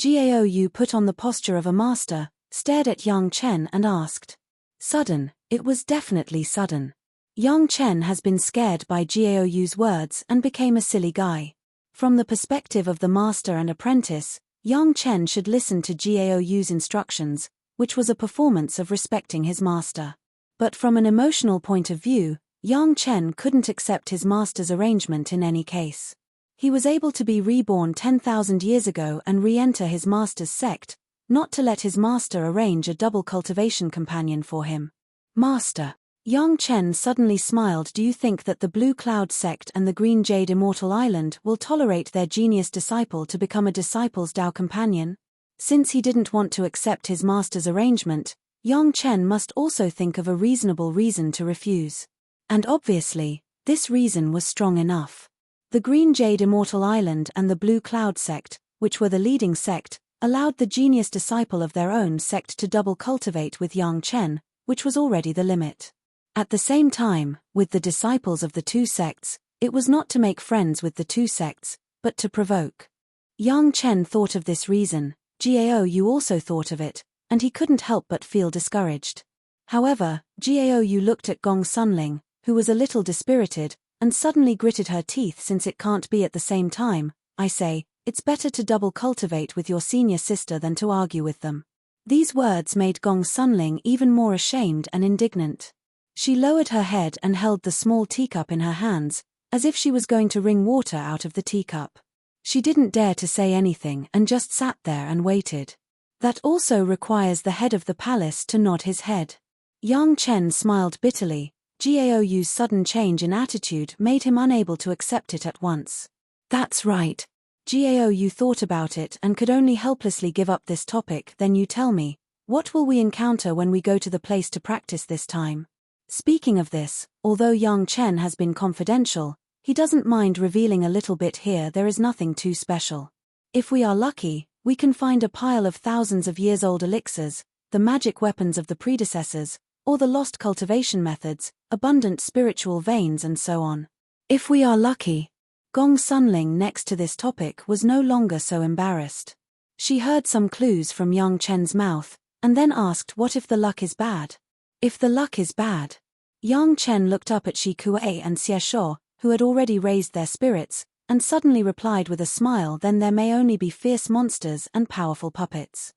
Gao put on the posture of a master, stared at Yang Chen and asked. Sudden, it was definitely sudden. Yang Chen has been scared by Gao's words and became a silly guy. From the perspective of the master and apprentice, Yang Chen should listen to Gao's instructions, which was a performance of respecting his master. But from an emotional point of view, Yang Chen couldn't accept his master's arrangement in any case. He was able to be reborn 10,000 years ago and re-enter his master's sect, not to let his master arrange a double cultivation companion for him. Master. Yang Chen suddenly smiled. Do you think that the Blue Cloud sect and the Green Jade Immortal Island will tolerate their genius disciple to become a disciple's Dao companion? Since he didn't want to accept his master's arrangement, Yang Chen must also think of a reasonable reason to refuse. And obviously, this reason was strong enough. The Green Jade Immortal Island and the Blue Cloud sect, which were the leading sect, allowed the genius disciple of their own sect to double cultivate with Yang Chen, which was already the limit. At the same time, with the disciples of the two sects, it was not to make friends with the two sects, but to provoke. Yang Chen thought of this reason, Gao also thought of it, and he couldn't help but feel discouraged. However, Gao looked at Gong Sunling, who was a little dispirited, and suddenly gritted her teeth. Since it can't be at the same time, I say, it's better to double cultivate with your senior sister than to argue with them. These words made Gong Sunling even more ashamed and indignant. She lowered her head and held the small teacup in her hands, as if she was going to wring water out of the teacup. She didn't dare to say anything and just sat there and waited. That also requires the head of the palace to nod his head. Yang Chen smiled bitterly. Gao's sudden change in attitude made him unable to accept it at once. That's right. Gao thought about it and could only helplessly give up this topic. Then you tell me, what will we encounter when we go to the place to practice this time? Speaking of this, although Yang Chen has been confidential, he doesn't mind revealing a little bit here. There is nothing too special. If we are lucky, we can find a pile of thousands of years old elixirs, the magic weapons of the predecessors, or the lost cultivation methods, abundant spiritual veins and so on. If we are lucky. Gong Sunling next to this topic was no longer so embarrassed. She heard some clues from Yang Chen's mouth, and then asked what if the luck is bad? If the luck is bad. Yang Chen looked up at Shi Kuei and Xie Shuo, who had already raised their spirits, and suddenly replied with a smile, then there may only be fierce monsters and powerful puppets.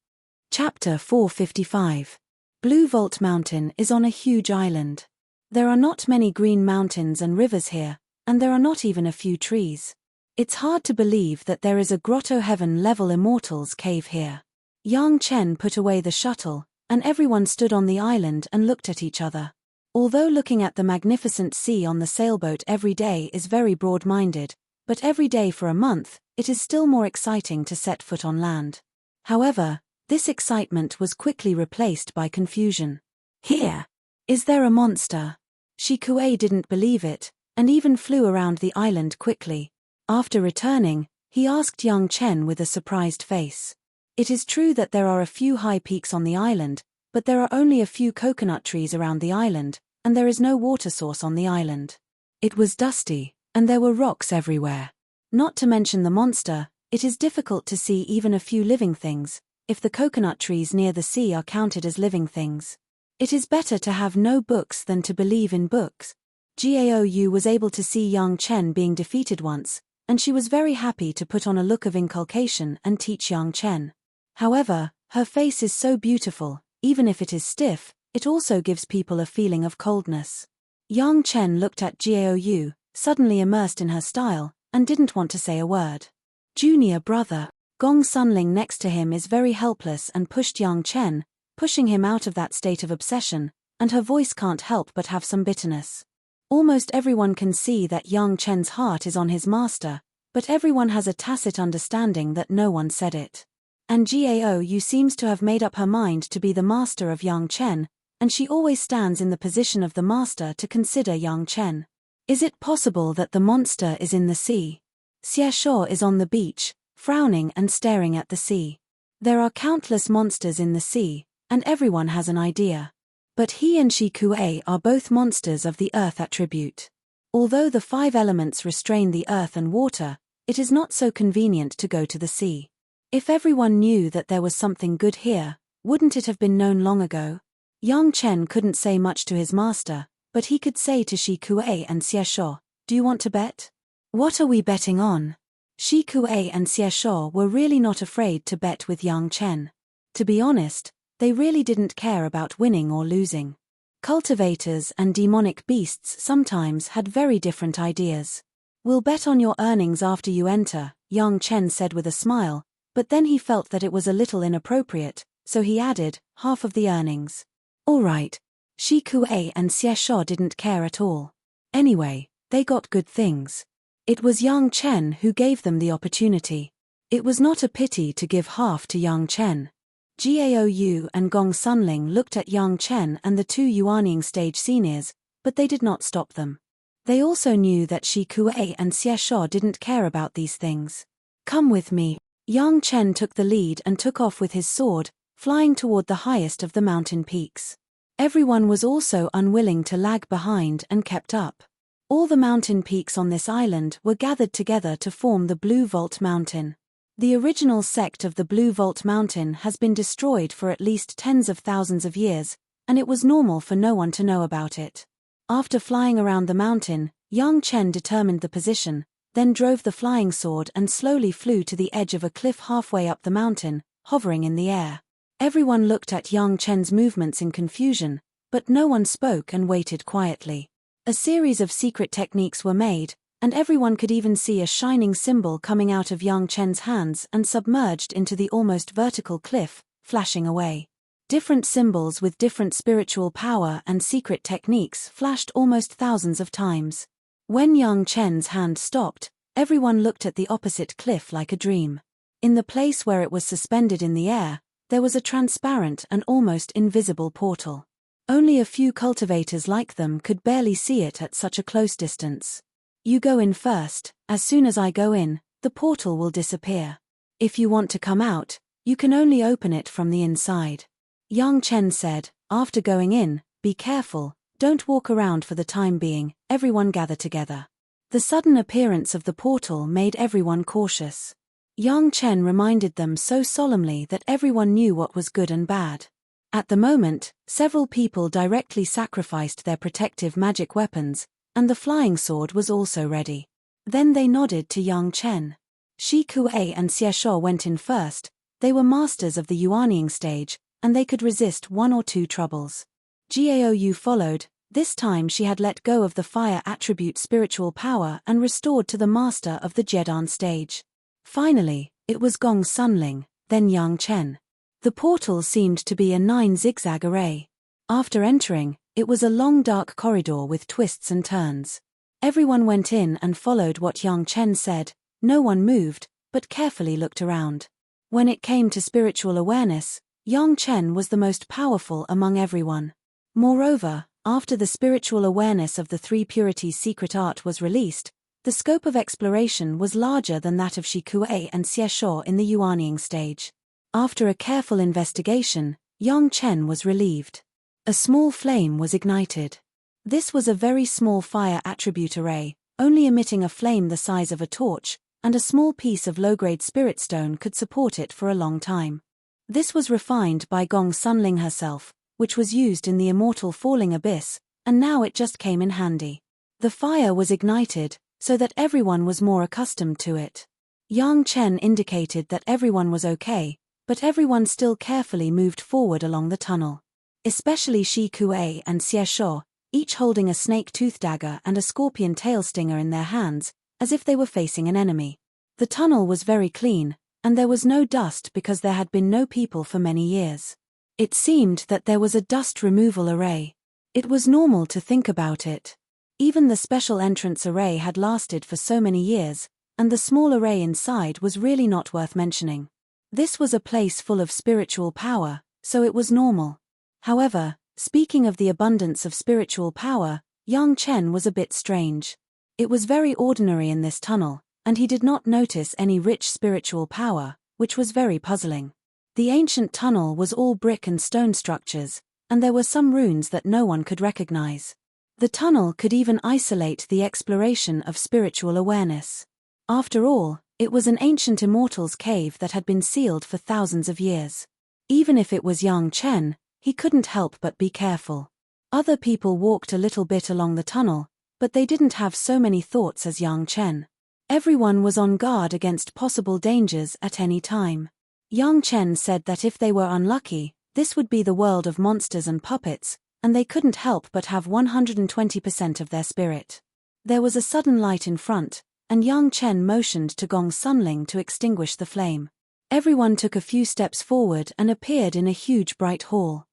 Chapter 455. Blue Vault Mountain is on a huge island. There are not many green mountains and rivers here, and there are not even a few trees. It's hard to believe that there is a grotto heaven-level immortals cave here. Yang Chen put away the shuttle, and everyone stood on the island and looked at each other. Although looking at the magnificent sea on the sailboat every day is very broad-minded, but every day for a month, it is still more exciting to set foot on land. However, this excitement was quickly replaced by confusion. Here! Is there a monster? Shi Kuei didn't believe it, and even flew around the island quickly. After returning, he asked Yang Chen with a surprised face. It is true that there are a few high peaks on the island, but there are only a few coconut trees around the island, and there is no water source on the island. It was dusty, and there were rocks everywhere. Not to mention the monster, it is difficult to see even a few living things, if the coconut trees near the sea are counted as living things. It is better to have no books than to believe in books. Gao was able to see Yang Chen being defeated once, and she was very happy to put on a look of inculcation and teach Yang Chen. However, Her face is so beautiful, even if it is stiff, it also gives people a feeling of coldness. Yang Chen looked at Jiaoyu, suddenly immersed in her style, and didn't want to say a word. Junior brother, Gong Sunling next to him is very helpless and pushed Yang Chen, pushing him out of that state of obsession, and her voice can't help but have some bitterness. Almost everyone can see that Yang Chen's heart is on his master, but everyone has a tacit understanding that no one said it. And Jiaoyu seems to have made up her mind to be the master of Yang Chen, and she always stands in the position of the master to consider Yang Chen. Is it possible that the monster is in the sea? Xie Shuo is on the beach, frowning and staring at the sea. There are countless monsters in the sea, and everyone has an idea. But he and Shi Kuei are both monsters of the earth attribute. Although the 5 elements restrain the earth and water, it is not so convenient to go to the sea. If everyone knew that there was something good here, wouldn't it have been known long ago? Yang Chen couldn't say much to his master, but he could say to Shi Kuei and Xie Shuo, "Do you want to bet? What are we betting on?" Shi Kuei and Xie Shuo were really not afraid to bet with Yang Chen. To be honest, they really didn't care about winning or losing. Cultivators and demonic beasts sometimes had very different ideas. "We'll bet on your earnings after you enter," Yang Chen said with a smile, but then he felt that it was a little inappropriate, so he added, "half of the earnings." All right. Shi Kuei and Xie Shuo didn't care at all. Anyway, they got good things. It was Yang Chen who gave them the opportunity. It was not a pity to give half to Yang Chen. Jiaoyu and Gong Sunling looked at Yang Chen and the 2 Yuanying stage seniors, but they did not stop them. They also knew that Shi Kuei and Xie Shuo didn't care about these things. "Come with me." Yang Chen took the lead and took off with his sword, flying toward the highest of the mountain peaks. Everyone was also unwilling to lag behind and kept up. All the mountain peaks on this island were gathered together to form the Blue Vault Mountain. The original sect of the Blue Vault Mountain has been destroyed for at least tens of thousands of years, and it was normal for no one to know about it. After flying around the mountain, Yang Chen determined the position, then drove the flying sword and slowly flew to the edge of a cliff halfway up the mountain, hovering in the air. Everyone looked at Yang Chen's movements in confusion, but no one spoke and waited quietly. A series of secret techniques were made, and everyone could even see a shining symbol coming out of Yang Chen's hands and submerged into the almost vertical cliff, flashing away. Different symbols with different spiritual power and secret techniques flashed almost thousands of times. When Yang Chen's hand stopped, everyone looked at the opposite cliff like a dream. In the place where it was suspended in the air, there was a transparent and almost invisible portal. Only a few cultivators like them could barely see it at such a close distance. "You go in first. As soon as I go in, the portal will disappear. If you want to come out, you can only open it from the inside." Yang Chen said, "After going in, be careful, don't walk around for the time being, everyone gather together." The sudden appearance of the portal made everyone cautious. Yang Chen reminded them so solemnly that everyone knew what was good and bad. At the moment, several people directly sacrificed their protective magic weapons, and the flying sword was also ready. Then they nodded to Yang Chen. Shi Kuei and Xie Shuo went in first. They were masters of the Yuanying stage, and they could resist 1 or 2 troubles. Jiaoyu followed. This time she had let go of the fire attribute spiritual power and restored to the master of the Jedan stage. Finally, it was Gong Sunling, then Yang Chen. The portal seemed to be a 9 zigzag array. After entering, it was a long dark corridor with twists and turns. Everyone went in and followed what Yang Chen said. No one moved, but carefully looked around. When it came to spiritual awareness, Yang Chen was the most powerful among everyone. Moreover, after the spiritual awareness of the 3 purities secret art was released, the scope of exploration was larger than that of Shi Kuei and Xie Shuo in the Yuanying stage. After a careful investigation, Yang Chen was relieved. A small flame was ignited. This was a very small fire attribute array, only emitting a flame the size of a torch, and a small piece of low-grade spirit stone could support it for a long time. This was refined by Gong Sunling herself, which was used in the immortal falling abyss, and now it just came in handy. The fire was ignited, so that everyone was more accustomed to it. Yang Chen indicated that everyone was okay, but everyone still carefully moved forward along the tunnel. Especially Shi Kuei and Xie Shuo, each holding a snake-tooth dagger and a scorpion tail stinger in their hands, as if they were facing an enemy. The tunnel was very clean, and there was no dust because there had been no people for many years. It seemed that there was a dust removal array. It was normal to think about it. Even the special entrance array had lasted for so many years, and the small array inside was really not worth mentioning. This was a place full of spiritual power, so it was normal. However, speaking of the abundance of spiritual power, Yang Chen was a bit strange. It was very ordinary in this tunnel, and he did not notice any rich spiritual power, which was very puzzling. The ancient tunnel was all brick and stone structures, and there were some runes that no one could recognize. The tunnel could even isolate the exploration of spiritual awareness. After all, it was an ancient immortal's cave that had been sealed for thousands of years. Even if it was Yang Chen, he couldn't help but be careful. Other people walked a little bit along the tunnel, but they didn't have so many thoughts as Yang Chen. Everyone was on guard against possible dangers at any time. Yang Chen said that if they were unlucky, this would be the world of monsters and puppets, and they couldn't help but have 120% of their spirit. There was a sudden light in front, and Yang Chen motioned to Gong Sunling to extinguish the flame. Everyone took a few steps forward and appeared in a huge bright hall.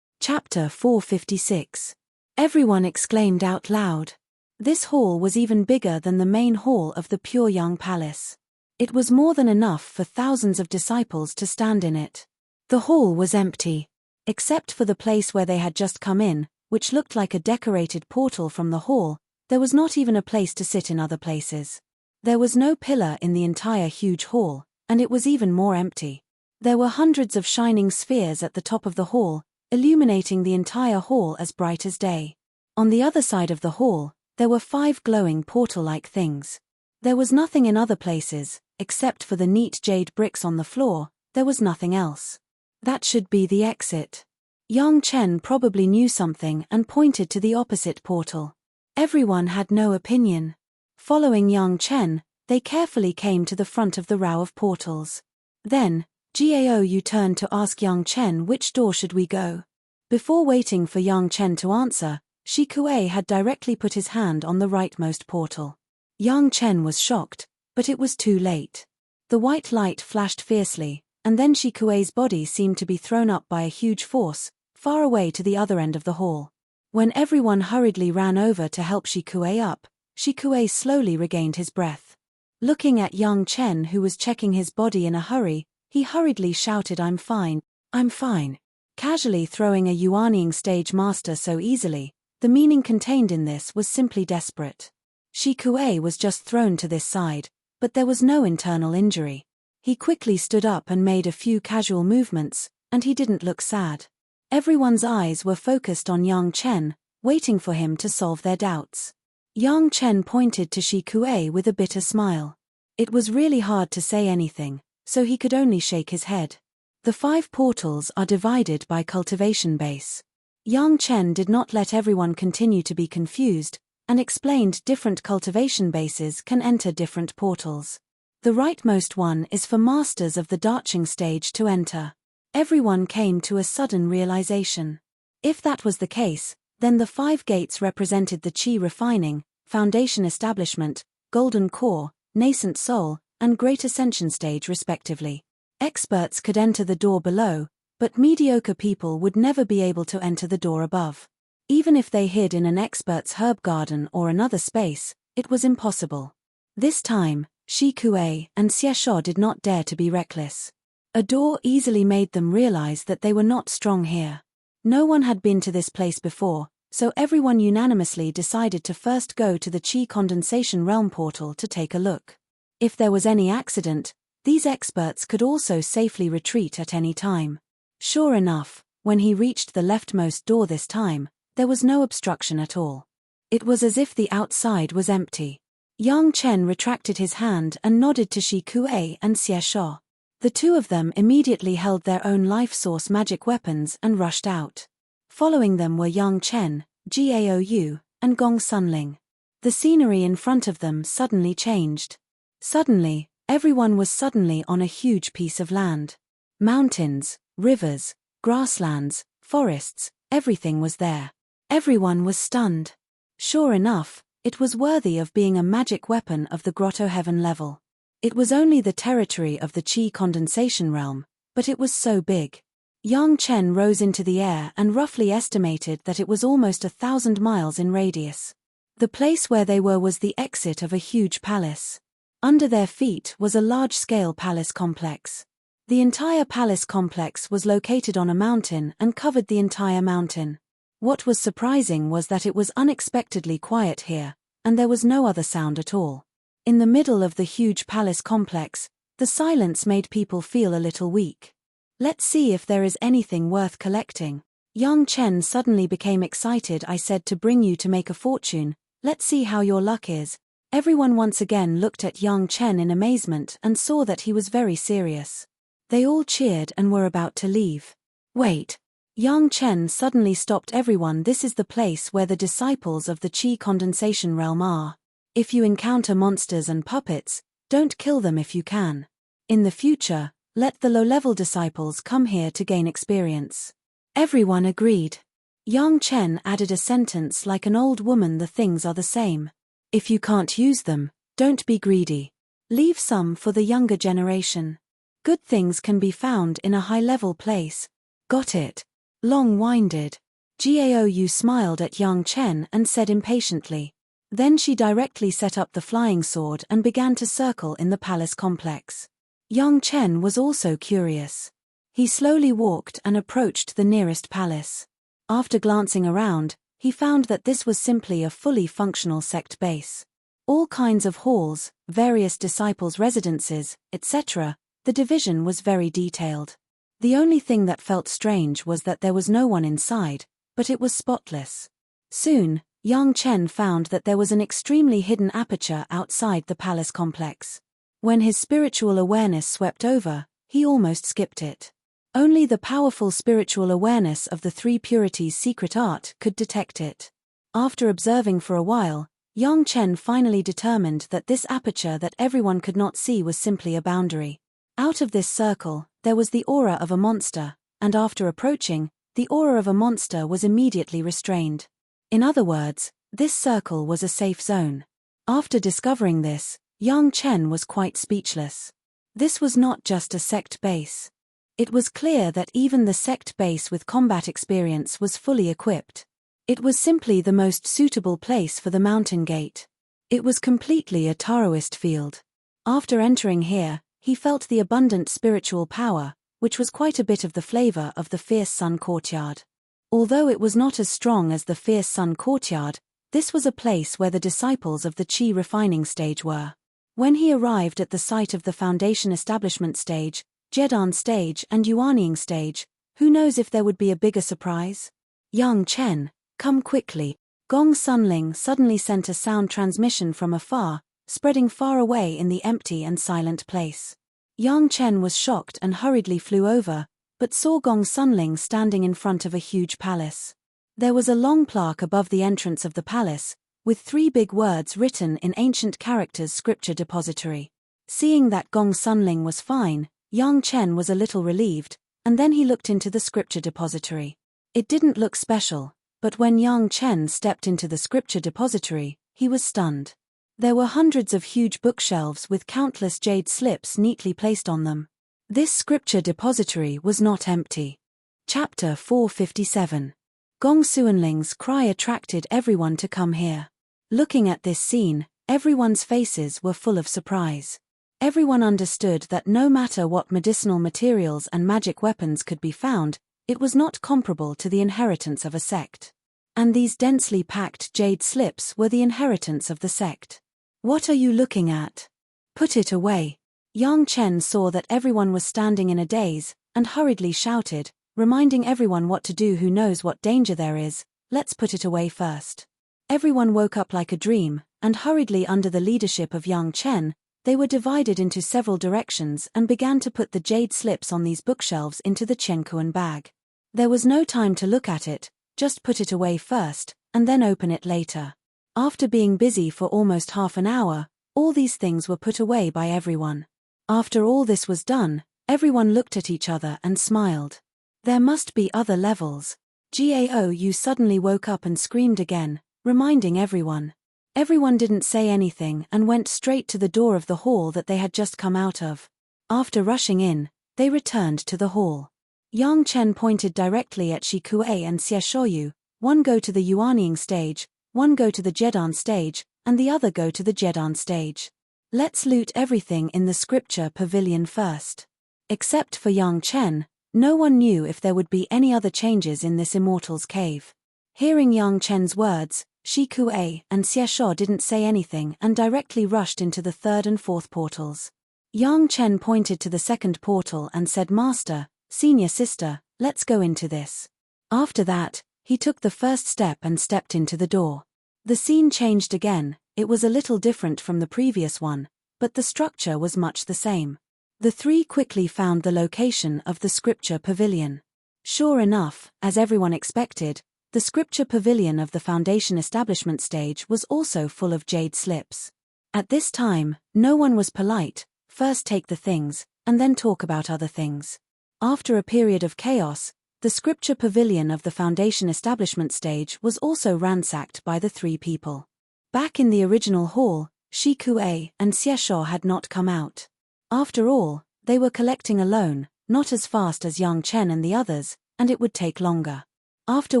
Chapter 456. Everyone exclaimed out loud. This hall was even bigger than the main hall of the Pure Yang Palace. It was more than enough for thousands of disciples to stand in it. The hall was empty. Except for the place where they had just come in, which looked like a decorated portal from the hall, there was not even a place to sit in other places. There was no pillar in the entire huge hall, and it was even more empty. There were hundreds of shining spheres at the top of the hall, illuminating the entire hall as bright as day. On the other side of the hall, there were 5 glowing portal-like things. There was nothing in other places, except for the neat jade bricks on the floor. There was nothing else. That should be the exit. Yang Chen probably knew something and pointed to the opposite portal. Everyone had no opinion. Following Yang Chen, they carefully came to the front of the row of portals. Then, Gao Yu turned to ask Yang Chen which door should we go. Before waiting for Yang Chen to answer, Shi Kuei had directly put his hand on the rightmost portal. Yang Chen was shocked, but it was too late. The white light flashed fiercely, and then Shi Kuei's body seemed to be thrown up by a huge force, far away to the other end of the hall. When everyone hurriedly ran over to help Shi Kuei up, Shi Kuei slowly regained his breath. Looking at Yang Chen, who was checking his body in a hurry, he hurriedly shouted, "I'm fine, I'm fine." Casually throwing a Yuanying stage master so easily, the meaning contained in this was simply desperate. Shi Kuei was just thrown to this side, but there was no internal injury. He quickly stood up and made a few casual movements, and he didn't look sad. Everyone's eyes were focused on Yang Chen, waiting for him to solve their doubts. Yang Chen pointed to Shi Kuei with a bitter smile. It was really hard to say anything, so he could only shake his head. The 5 portals are divided by cultivation base. Yang Chen did not let everyone continue to be confused, and explained different cultivation bases can enter different portals. The rightmost one is for masters of the Darching stage to enter. Everyone came to a sudden realization. If that was the case, then the 5 gates represented the Qi refining, foundation establishment, golden core, nascent soul, and great ascension stage respectively. Experts could enter the door below, but mediocre people would never be able to enter the door above. Even if they hid in an expert's herb garden or another space, it was impossible. This time, Shi Kuei and Xie Shuo did not dare to be reckless. A door easily made them realize that they were not strong here. No one had been to this place before, so everyone unanimously decided to first go to the Qi condensation realm portal to take a look. If there was any accident, these experts could also safely retreat at any time. Sure enough, when he reached the leftmost door this time, there was no obstruction at all. It was as if the outside was empty. Yang Chen retracted his hand and nodded to Shi Kuei and Xie Shuo. The 2 of them immediately held their own life source magic weapons and rushed out. Following them were Yang Chen, Gao Yu, and Gong Sunling. The scenery in front of them suddenly changed. Suddenly, everyone was suddenly on a huge piece of land. Mountains, rivers, grasslands, forests, everything was there. Everyone was stunned. Sure enough, it was worthy of being a magic weapon of the grotto heaven level. It was only the territory of the Qi condensation realm, but it was so big. Yang Chen rose into the air and roughly estimated that it was almost 1,000 miles in radius. The place where they were was the exit of a huge palace. Under their feet was a large-scale palace complex. The entire palace complex was located on a mountain and covered the entire mountain. What was surprising was that it was unexpectedly quiet here, and there was no other sound at all. In the middle of the huge palace complex, the silence made people feel a little weak. Let's see if there is anything worth collecting. Yang Chen suddenly became excited. I said to bring you to make a fortune. Let's see how your luck is. Everyone once again looked at Yang Chen in amazement and saw that he was very serious. They all cheered and were about to leave. Wait. Yang Chen suddenly stopped everyone. This is the place where the disciples of the Qi condensation realm are. If you encounter monsters and puppets, don't kill them if you can. In the future, let the low-level disciples come here to gain experience. Everyone agreed. Yang Chen added a sentence like an old woman. The things are the same. If you can't use them, don't be greedy. Leave some for the younger generation. Good things can be found in a high-level place. Got it. Long-winded. Gaou smiled at Yang Chen and said impatiently. Then she directly set up the flying sword and began to circle in the palace complex. Yang Chen was also curious. He slowly walked and approached the nearest palace. After glancing around, he found that this was simply a fully functional sect base. All kinds of halls, various disciples' residences, etc. The division was very detailed. The only thing that felt strange was that there was no one inside, but it was spotless. Soon, Yang Chen found that there was an extremely hidden aperture outside the palace complex. When his spiritual awareness swept over, he almost skipped it. Only the powerful spiritual awareness of the three purities' secret art could detect it. After observing for a while, Yang Chen finally determined that this aperture that everyone could not see was simply a boundary. Out of this circle, there was the aura of a monster, and after approaching, the aura of a monster was immediately restrained. In other words, this circle was a safe zone. After discovering this, Yang Chen was quite speechless. This was not just a sect base. It was clear that even the sect base with combat experience was fully equipped. It was simply the most suitable place for the mountain gate. It was completely a Taoist field. After entering here, he felt the abundant spiritual power, which was quite a bit of the flavor of the Fierce Sun Courtyard. Although it was not as strong as the Fierce Sun Courtyard, this was a place where the disciples of the Qi refining stage were. When he arrived at the site of the Foundation Establishment stage, Jedan stage and Yuanying stage, who knows if there would be a bigger surprise? Yang Chen, come quickly. Gong Sunling suddenly sent a sound transmission from afar, spreading far away in the empty and silent place. Yang Chen was shocked and hurriedly flew over, but saw Gong Sunling standing in front of a huge palace. There was a long plaque above the entrance of the palace, with 3 big words written in ancient characters: Scripture Depository. Seeing that Gong Sunling was fine, Yang Chen was a little relieved, and then he looked into the Scripture Depository. It didn't look special, but when Yang Chen stepped into the Scripture Depository, he was stunned. There were hundreds of huge bookshelves with countless jade slips neatly placed on them. This Scripture Depository was not empty. Chapter 457. Gong Suanling's cry attracted everyone to come here. Looking at this scene, everyone's faces were full of surprise. Everyone understood that no matter what medicinal materials and magic weapons could be found, it was not comparable to the inheritance of a sect. And these densely packed jade slips were the inheritance of the sect. What are you looking at? Put it away. Yang Chen saw that everyone was standing in a daze, and hurriedly shouted, reminding everyone what to do. Who knows what danger there is, let's put it away first. Everyone woke up like a dream, and hurriedly under the leadership of Yang Chen, they were divided into several directions and began to put the jade slips on these bookshelves into the Chenkuan bag. There was no time to look at it, just put it away first, and then open it later. After being busy for almost half an hour, all these things were put away by everyone. After all this was done, Everyone looked at each other and smiled. There must be other levels. Gao suddenly woke up and screamed again, reminding everyone. Everyone didn't say anything and went straight to the door of the hall that they had just come out of. After rushing in, they returned to the hall. Yang Chen pointed directly at Shi Kuei and Xie Shoyu. One go to the Yuanying stage, one go to the Jedan stage, and the other go to the Jedan stage. Let's loot everything in the scripture pavilion first. Except for Yang Chen, no one knew if there would be any other changes in this immortal's cave. Hearing Yang Chen's words, Shi Kuei and Xie Sho didn't say anything and directly rushed into the third and fourth portals. Yang Chen pointed to the second portal and said, "Master, senior sister, let's go into this." After that, he took the first step and stepped into the door. The scene changed again. It was a little different from the previous one, but the structure was much the same. The three quickly found the location of the scripture pavilion. Sure enough, as everyone expected, the scripture pavilion of the foundation establishment stage was also full of jade slips. At this time, no one was polite. First take the things, and then talk about other things. After a period of chaos, the scripture pavilion of the foundation establishment stage was also ransacked by the three people. Back in the original hall, Shi Kuei and Xie Sho had not come out. After all, they were collecting alone, not as fast as Yang Chen and the others, and it would take longer. After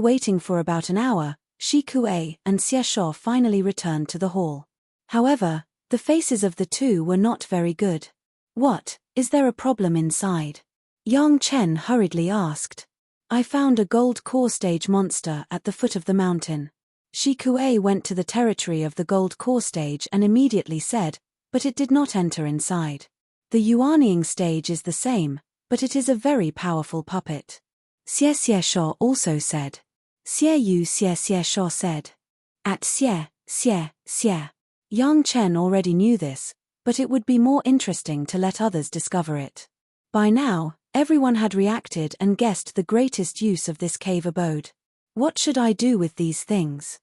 waiting for about an hour, Shi Kuei and Xie Sho finally returned to the hall. However, the faces of the two were not very good. "What, is there a problem inside?" Yang Chen hurriedly asked. "I found a gold core stage monster at the foot of the mountain." Shi Kuei went to the territory of the gold core stage and immediately said, "But it did not enter inside. The Yuanying stage is the same, but it is a very powerful puppet." Xie Sho also said. Xie Sho said. At Xie. Yang Chen already knew this, but it would be more interesting to let others discover it. By now, everyone had reacted and guessed the greatest use of this cave abode. What should I do with these things?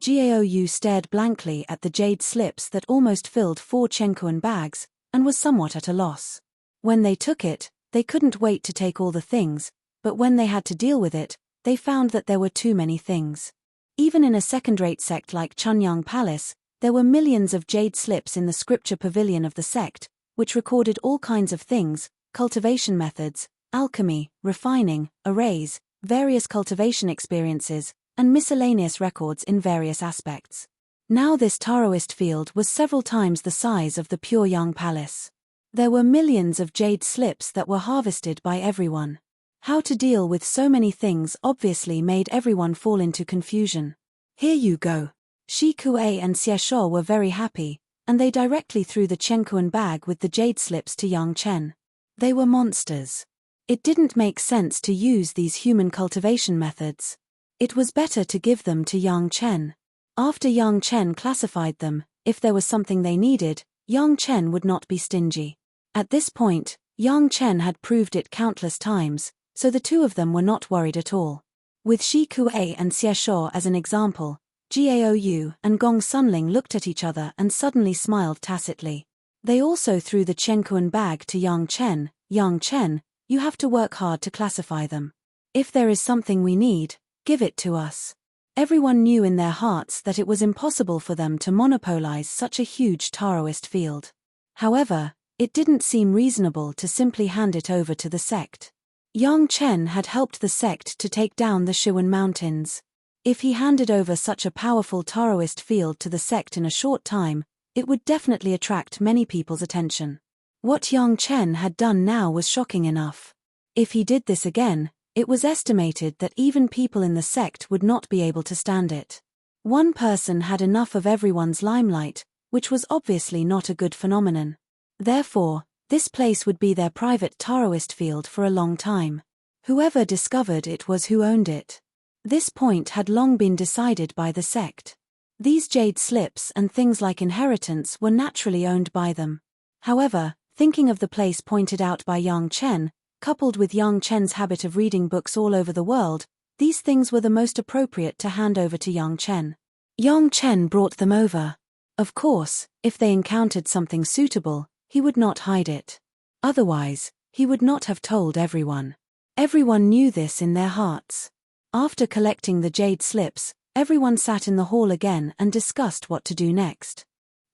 Gao stared blankly at the jade slips that almost filled 4 Chenkuan bags, and was somewhat at a loss. When they took it, they couldn't wait to take all the things, but when they had to deal with it, they found that there were too many things. Even in a second-rate sect like Chunyang Palace, there were millions of jade slips in the scripture pavilion of the sect, which recorded all kinds of things: cultivation methods, alchemy, refining, arrays, various cultivation experiences, and miscellaneous records in various aspects. Now this Taoist field was several times the size of the Pure Yang Palace. There were millions of jade slips that were harvested by everyone. How to deal with so many things obviously made everyone fall into confusion. "Here you go." Shi Kuei and Xie Sho were very happy, and they directly threw the Chenkuan bag with the jade slips to Yang Chen. They were monsters. It didn't make sense to use these human cultivation methods. It was better to give them to Yang Chen. After Yang Chen classified them, if there was something they needed, Yang Chen would not be stingy. At this point, Yang Chen had proved it countless times, so the two of them were not worried at all. With Shi Kuei and Xie Sho as an example, Gao and Gong Sunling looked at each other and suddenly smiled tacitly. They also threw the Chenkuan bag to Yang Chen. "Yang Chen, you have to work hard to classify them. If there is something we need, give it to us." Everyone knew in their hearts that it was impossible for them to monopolize such a huge Taoist field. However, it didn't seem reasonable to simply hand it over to the sect. Yang Chen had helped the sect to take down the Shiwen Mountains. If he handed over such a powerful Taoist field to the sect in a short time, it would definitely attract many people's attention. What Yang Chen had done now was shocking enough. If he did this again, it was estimated that even people in the sect would not be able to stand it. One person had enough of everyone's limelight, which was obviously not a good phenomenon. Therefore, this place would be their private Taoist field for a long time. Whoever discovered it was who owned it. This point had long been decided by the sect. These jade slips and things like inheritance were naturally owned by them. However, thinking of the place pointed out by Yang Chen, coupled with Yang Chen's habit of reading books all over the world, these things were the most appropriate to hand over to Yang Chen. Yang Chen brought them over. Of course, if they encountered something suitable, he would not hide it. Otherwise, He would not have told everyone. Everyone knew this in their hearts. After collecting the jade slips, everyone sat in the hall again and discussed what to do next.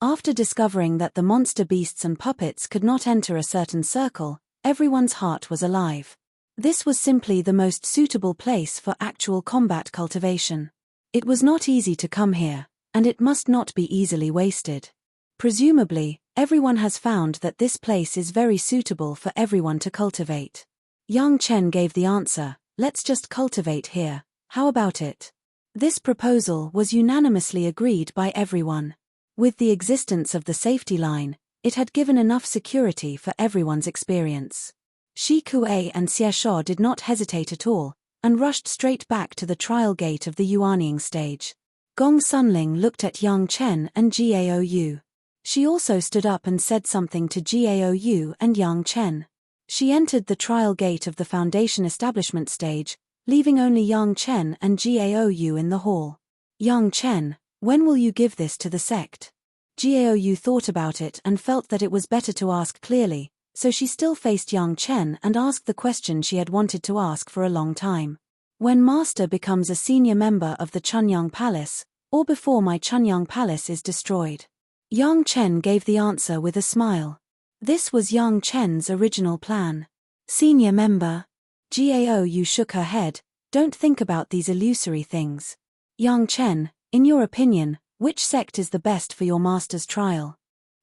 After discovering that the monster beasts and puppets could not enter a certain circle, everyone's heart was alive. This was simply the most suitable place for actual combat cultivation. It was not easy to come here, and it must not be easily wasted. Presumably, everyone has found that this place is very suitable for everyone to cultivate. Yang Chen gave the answer, let's just cultivate here, how about it? This proposal was unanimously agreed by everyone. With the existence of the safety line, it had given enough security for everyone's experience. Shi Kuei and Xie Shuo did not hesitate at all, and rushed straight back to the trial gate of the Yuanying stage. Gong Sunling looked at Yang Chen and Gaou. She also stood up and said something to Gaou and Yang Chen. She entered the trial gate of the foundation establishment stage, leaving only Yang Chen and Gaou in the hall. Yang Chen, when will you give this to the sect? Gaou thought about it and felt that it was better to ask clearly, so she still faced Yang Chen and asked the question she had wanted to ask for a long time. When Master becomes a senior member of the Chunyang Palace, or before my Chunyang Palace is destroyed. Yang Chen gave the answer with a smile. This was Yang Chen's original plan. Senior member. Gaou shook her head, don't think about these illusory things. Yang Chen, in your opinion, which sect is the best for your master's trial?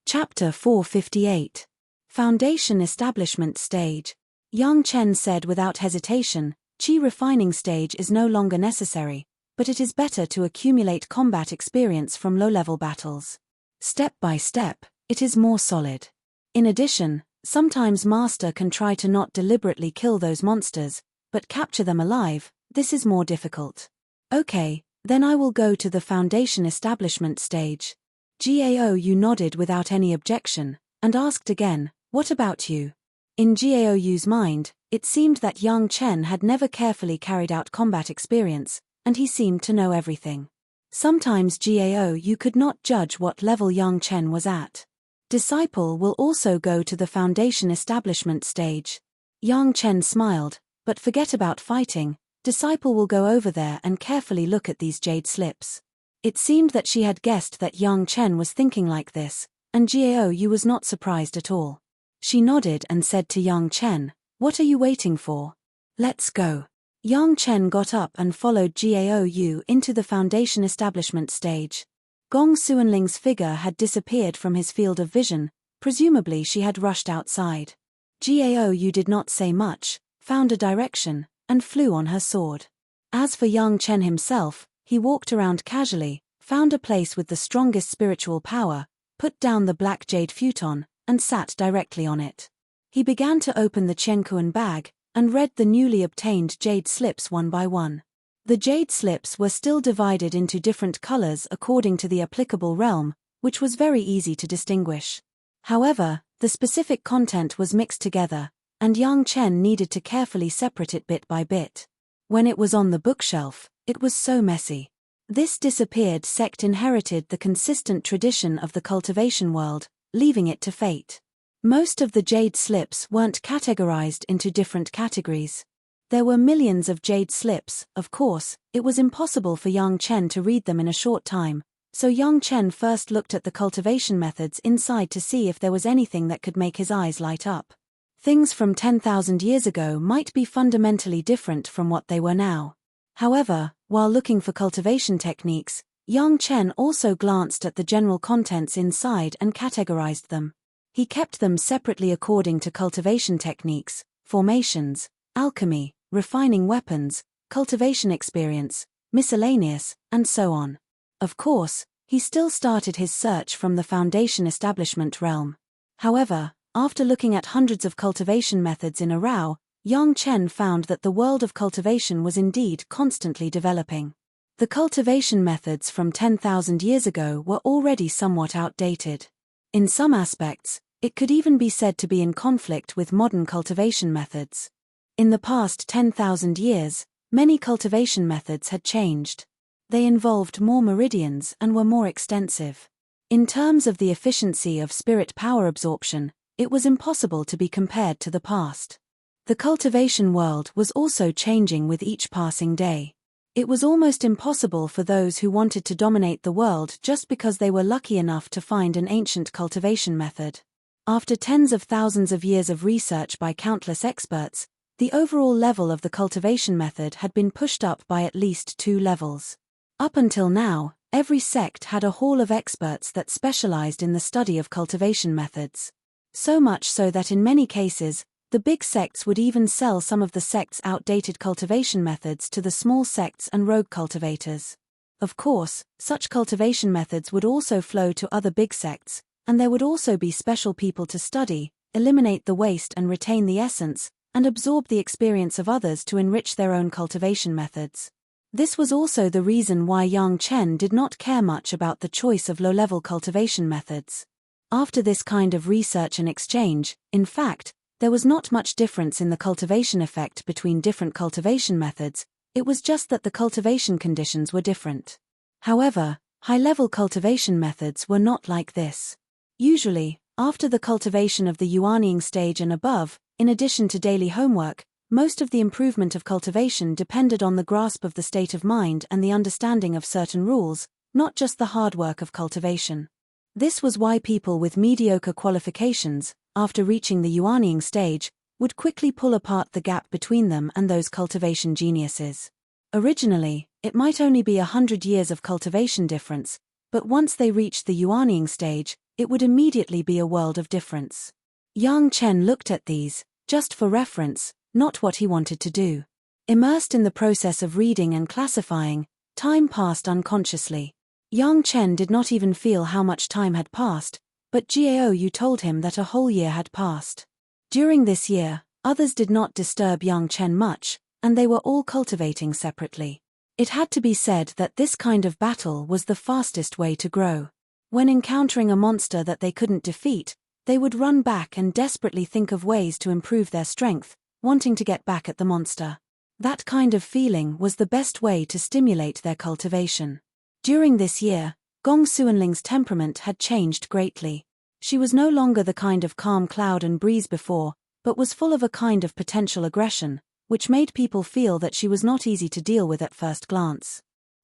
Chapter 458. Foundation Establishment Stage. Yang Chen said without hesitation, Qi refining stage is no longer necessary, but it is better to accumulate combat experience from low-level battles. Step by step, it is more solid. In addition, sometimes Master can try to not deliberately kill those monsters, but capture them alive. This is more difficult. Okay, then I will go to the Foundation Establishment stage. Gaou nodded without any objection, and asked again, what about you? In Gaou's mind, it seemed that Yang Chen had never carefully carried out combat experience, and he seemed to know everything. Sometimes Gaou could not judge what level Yang Chen was at. Disciple will also go to the Foundation Establishment stage. Yang Chen smiled, but forget about fighting, Disciple will go over there and carefully look at these jade slips. It seemed that she had guessed that Yang Chen was thinking like this, and Gaou was not surprised at all. She nodded and said to Yang Chen, what are you waiting for? Let's go. Yang Chen got up and followed Gaou into the Foundation Establishment stage. Gong Suanling's figure had disappeared from his field of vision, presumably she had rushed outside. Gaou did not say much, found a direction, and flew on her sword. As for Yang Chen himself, he walked around casually, found a place with the strongest spiritual power, put down the black jade futon, and sat directly on it. He began to open the Qiankuan bag, and read the newly obtained jade slips one by one. The jade slips were still divided into different colors according to the applicable realm, which was very easy to distinguish. However, the specific content was mixed together, and Yang Chen needed to carefully separate it bit by bit. When it was on the bookshelf, it was so messy. This disappeared sect inherited the consistent tradition of the cultivation world, leaving it to fate. Most of the jade slips weren't categorized into different categories. There were millions of jade slips, of course, it was impossible for Yang Chen to read them in a short time, so Yang Chen first looked at the cultivation methods inside to see if there was anything that could make his eyes light up. Things from 10,000 years ago might be fundamentally different from what they were now. However, while looking for cultivation techniques, Yang Chen also glanced at the general contents inside and categorized them. He kept them separately according to cultivation techniques, formations, alchemy, refining weapons, cultivation experience, miscellaneous, and so on. Of course, he still started his search from the foundation establishment realm. However, after looking at hundreds of cultivation methods in a row, Yang Chen found that the world of cultivation was indeed constantly developing. The cultivation methods from 10,000 years ago were already somewhat outdated. In some aspects, it could even be said to be in conflict with modern cultivation methods. In the past 10,000 years, many cultivation methods had changed. They involved more meridians and were more extensive. In terms of the efficiency of spirit power absorption, it was impossible to be compared to the past. The cultivation world was also changing with each passing day. It was almost impossible for those who wanted to dominate the world just because they were lucky enough to find an ancient cultivation method. After tens of thousands of years of research by countless experts, the overall level of the cultivation method had been pushed up by at least 2 levels. Up until now, every sect had a hall of experts that specialized in the study of cultivation methods. So much so that in many cases, the big sects would even sell some of the sect's outdated cultivation methods to the small sects and rogue cultivators. Of course, such cultivation methods would also flow to other big sects, and there would also be special people to study, eliminate the waste and retain the essence, and absorb the experience of others to enrich their own cultivation methods. This was also the reason why Yang Chen did not care much about the choice of low-level cultivation methods. After this kind of research and exchange, in fact, there was not much difference in the cultivation effect between different cultivation methods, it was just that the cultivation conditions were different. However, high-level cultivation methods were not like this. Usually, after the cultivation of the yuanying stage and above, in addition to daily homework, most of the improvement of cultivation depended on the grasp of the state of mind and the understanding of certain rules, not just the hard work of cultivation. This was why people with mediocre qualifications, after reaching the yuanying stage, would quickly pull apart the gap between them and those cultivation geniuses. Originally, it might only be 100 years of cultivation difference, but once they reached the yuanying stage, it would immediately be a world of difference. Yang Chen looked at these, just for reference, not what he wanted to do. Immersed in the process of reading and classifying, time passed unconsciously. Yang Chen did not even feel how much time had passed, but Gao Yu told him that a whole year had passed. During this year, others did not disturb Yang Chen much, and they were all cultivating separately. It had to be said that this kind of battle was the fastest way to grow. When encountering a monster that they couldn't defeat, they would run back and desperately think of ways to improve their strength, wanting to get back at the monster. That kind of feeling was the best way to stimulate their cultivation. During this year, Gong Xuanling's temperament had changed greatly. She was no longer the kind of calm cloud and breeze before, but was full of a kind of potential aggression, which made people feel that she was not easy to deal with at first glance.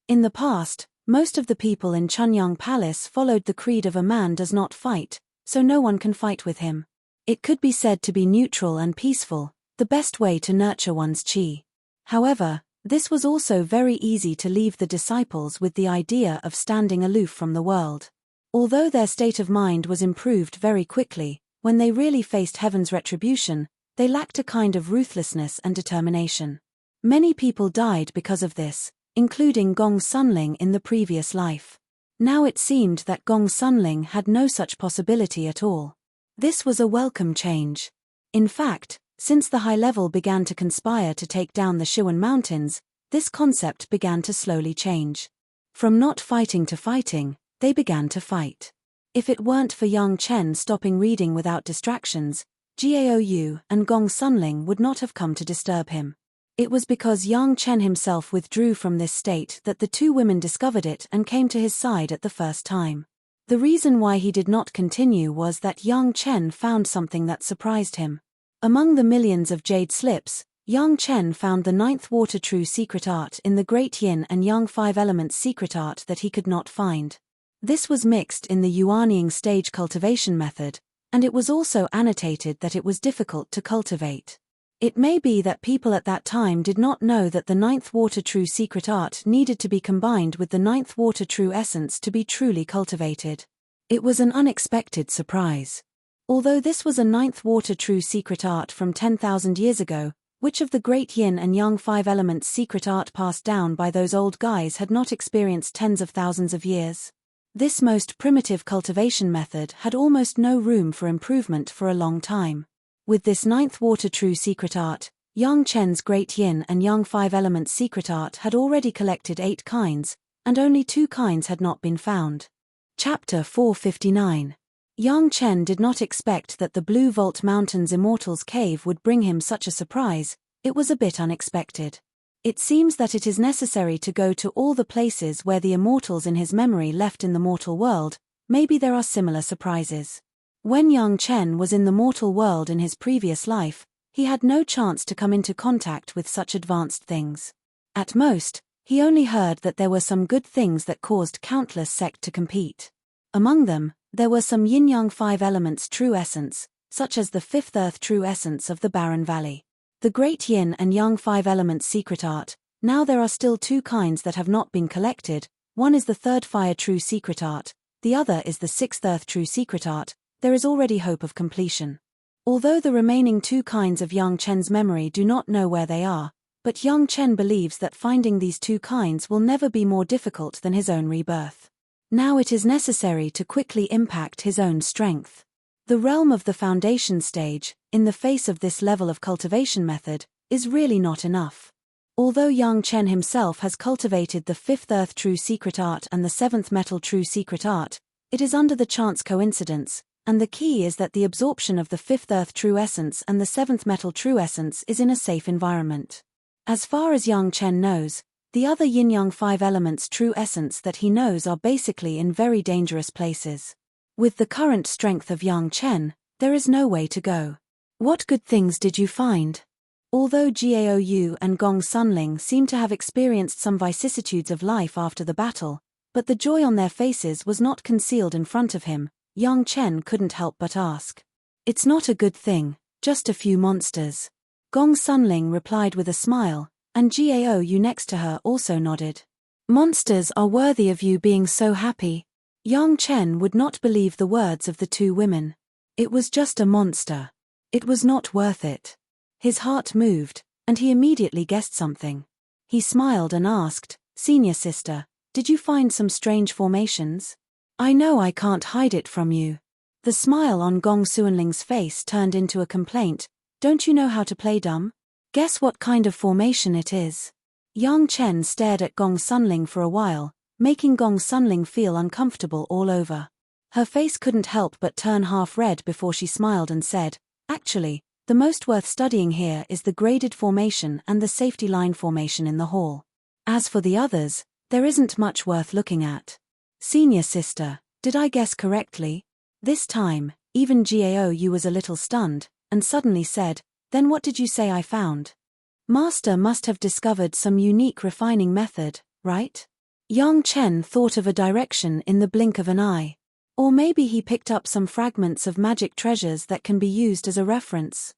In the past, most of the people in Chunyang Palace followed the creed of a man does not fight, so no one can fight with him. It could be said to be neutral and peaceful, the best way to nurture one's qi. However, this was also very easy to leave the disciples with the idea of standing aloof from the world. Although their state of mind was improved very quickly, when they really faced heaven's retribution, they lacked a kind of ruthlessness and determination. Many people died because of this, including Gong Sunling in the previous life. Now it seemed that Gong Sunling had no such possibility at all. This was a welcome change. In fact, since the high level began to conspire to take down the Shiwan Mountains, this concept began to slowly change. From not fighting to fighting, they began to fight. If it weren't for Yang Chen stopping reading without distractions, Gao Yu and Gong Sunling would not have come to disturb him. It was because Yang Chen himself withdrew from this state that the two women discovered it and came to his side at the first time. The reason why he did not continue was that Yang Chen found something that surprised him. Among the millions of jade slips, Yang Chen found the 9th water true secret art in the Great Yin and Yang 5 elements secret art that he could not find. This was mixed in the yuanying stage cultivation method, and it was also annotated that it was difficult to cultivate. It may be that people at that time did not know that the 9th water true secret art needed to be combined with the 9th water true essence to be truly cultivated. It was an unexpected surprise. Although this was a 9th water true secret art from 10,000 years ago, which of the Great Yin and Yang 5 elements secret art passed down by those old guys had not experienced tens of thousands of years? This most primitive cultivation method had almost no room for improvement for a long time. With this 9th water true secret art, Yang Chen's Great Yin and Yang 5 elements secret art had already collected 8 kinds, and only 2 kinds had not been found. Chapter 459. Yang Chen did not expect that the Blue Vault Mountains Immortals Cave would bring him such a surprise. It was a bit unexpected. It seems that it is necessary to go to all the places where the immortals in his memory left in the mortal world. Maybe there are similar surprises. When Yang Chen was in the mortal world in his previous life, he had no chance to come into contact with such advanced things. At most, he only heard that there were some good things that caused countless sects to compete. Among them, there were some yin-yang 5 elements true essence, such as the fifth earth true essence of the Barren Valley. The great yin and yang 5 elements secret art. Now there are still 2 kinds that have not been collected. One is the third fire true secret art, the other is the sixth earth true secret art. There is already hope of completion. Although the remaining 2 kinds of Yang Chen's memory do not know where they are, but Yang Chen believes that finding these 2 kinds will never be more difficult than his own rebirth. Now it is necessary to quickly impact his own strength. The realm of the foundation stage, in the face of this level of cultivation method, is really not enough. Although Yang Chen himself has cultivated the 5th earth true secret art and the 7th metal true secret art, it is under the chance coincidence, and the key is that the absorption of the 5th earth true essence and the 7th metal true essence is in a safe environment. As far as Yang Chen knows, the other yin-yang 5 elements true essence that he knows are basically in very dangerous places. With the current strength of Yang Chen, there is no way to go. What good things did you find? Although Gao Yu and Gong Sunling seem to have experienced some vicissitudes of life after the battle, but the joy on their faces was not concealed in front of him, Yang Chen couldn't help but ask. It's not a good thing, just a few monsters. Gong Sunling replied with a smile, and Gao Yu next to her also nodded. Monsters are worthy of you being so happy. Yang Chen would not believe the words of the 2 women. It was just a monster. It was not worth it. His heart moved, and he immediately guessed something. He smiled and asked, Senior sister, did you find some strange formations? I know I can't hide it from you. The smile on Gong Sunling's face turned into a complaint. Don't you know how to play dumb? Guess what kind of formation it is. Yang Chen stared at Gong Sunling for a while, making Gong Sunling feel uncomfortable all over. Her face couldn't help but turn half red before she smiled and said, Actually, the most worth studying here is the graded formation and the safety line formation in the hall. As for the others, there isn't much worth looking at. Senior sister, did I guess correctly? This time, even Gao Yu was a little stunned, and suddenly said, Then what did you say I found? Master must have discovered some unique refining method, right? Yang Chen thought of a direction in the blink of an eye. Or maybe he picked up some fragments of magic treasures that can be used as a reference.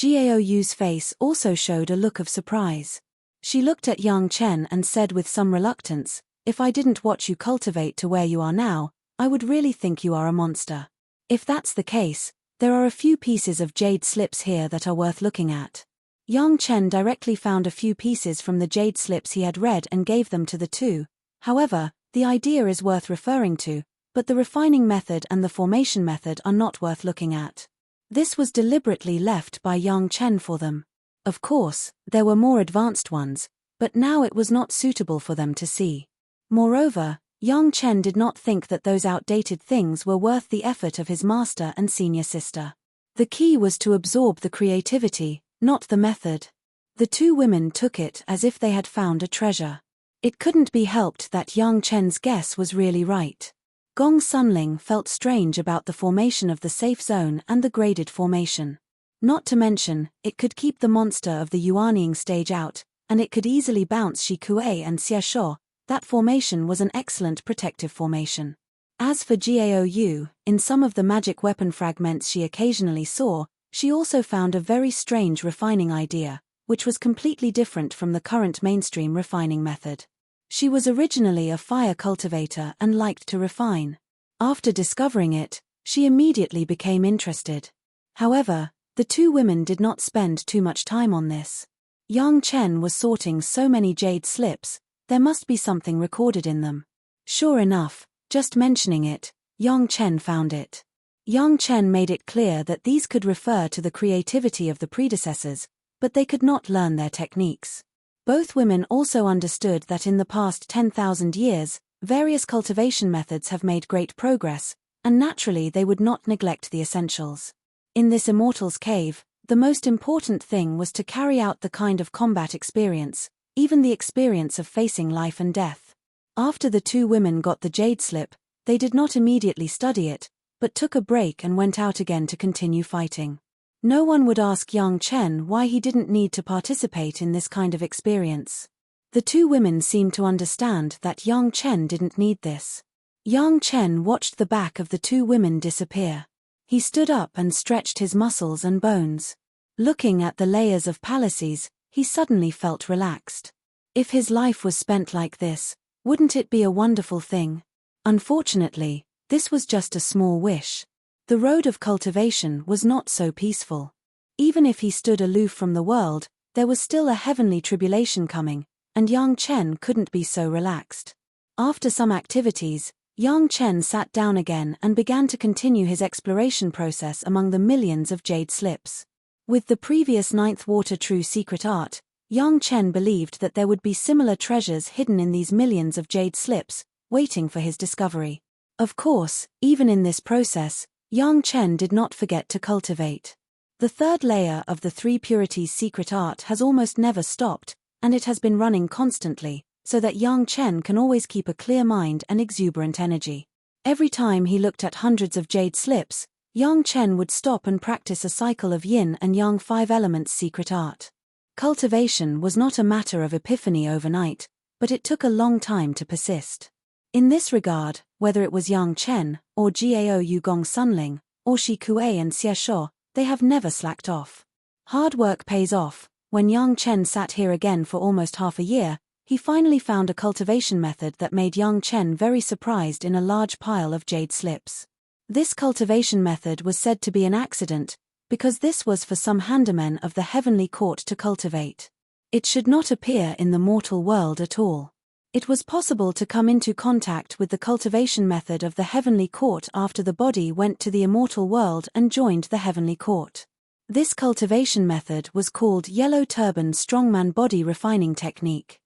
Gao Yu's face also showed a look of surprise. She looked at Yang Chen and said with some reluctance, If I didn't watch you cultivate to where you are now, I would really think you are a monster. If that's the case, there are a few pieces of jade slips here that are worth looking at. Yang Chen directly found a few pieces from the jade slips he had read and gave them to the 2. However, the idea is worth referring to, but the refining method and the formation method are not worth looking at. This was deliberately left by Yang Chen for them. Of course, there were more advanced ones, but now it was not suitable for them to see. Moreover, Yang Chen did not think that those outdated things were worth the effort of his master and senior sister. The key was to absorb the creativity, not the method. The 2 women took it as if they had found a treasure. It couldn't be helped that Yang Chen's guess was really right. Gong Sunling felt strange about the formation of the safe zone and the graded formation. Not to mention, it could keep the monster of the Yuanying stage out, and it could easily bounce Shi Kuei and Xie Shuo. That formation was an excellent protective formation. As for Gao Yu, in some of the magic weapon fragments she occasionally saw, she also found a very strange refining idea, which was completely different from the current mainstream refining method. She was originally a fire cultivator and liked to refine. After discovering it, she immediately became interested. However, the 2 women did not spend too much time on this. Yang Chen was sorting so many jade slips, there must be something recorded in them. Sure enough, just mentioning it, Yang Chen found it. Yang Chen made it clear that these could refer to the creativity of the predecessors, but they could not learn their techniques. Both women also understood that in the past 10,000 years, various cultivation methods have made great progress, and naturally they would not neglect the essentials. In this immortal's cave, the most important thing was to carry out the kind of combat experience, even the experience of facing life and death. After the 2 women got the jade slip, they did not immediately study it, but took a break and went out again to continue fighting. No one would ask Yang Chen why he didn't need to participate in this kind of experience. The two women seemed to understand that Yang Chen didn't need this. Yang Chen watched the back of the two women disappear. He stood up and stretched his muscles and bones. Looking at the layers of palaces, he suddenly felt relaxed. If his life was spent like this, wouldn't it be a wonderful thing? Unfortunately, this was just a small wish. The road of cultivation was not so peaceful. Even if he stood aloof from the world, there was still a heavenly tribulation coming, and Yang Chen couldn't be so relaxed. After some activities, Yang Chen sat down again and began to continue his exploration process among the millions of jade slips. With the previous ninth water true secret art, Yang Chen believed that there would be similar treasures hidden in these millions of jade slips, waiting for his discovery. Of course, even in this process, Yang Chen did not forget to cultivate. The third layer of the three purities secret art has almost never stopped, and it has been running constantly, so that Yang Chen can always keep a clear mind and exuberant energy. Every time he looked at hundreds of jade slips, Yang Chen would stop and practice a cycle of yin and yang 5 elements secret art. Cultivation was not a matter of epiphany overnight, but it took a long time to persist. In this regard, whether it was Yang Chen, or Gao Yugong Sunling, or Shi Kuei and Xie Shuo, they have never slacked off. Hard work pays off. When Yang Chen sat here again for almost half a year, he finally found a cultivation method that made Yang Chen very surprised in a large pile of jade slips. This cultivation method was said to be an accident, because this was for some handamen of the heavenly court to cultivate. It should not appear in the mortal world at all. It was possible to come into contact with the cultivation method of the heavenly court after the body went to the immortal world and joined the heavenly court. This cultivation method was called Yellow Turban Strongman Body Refining Technique.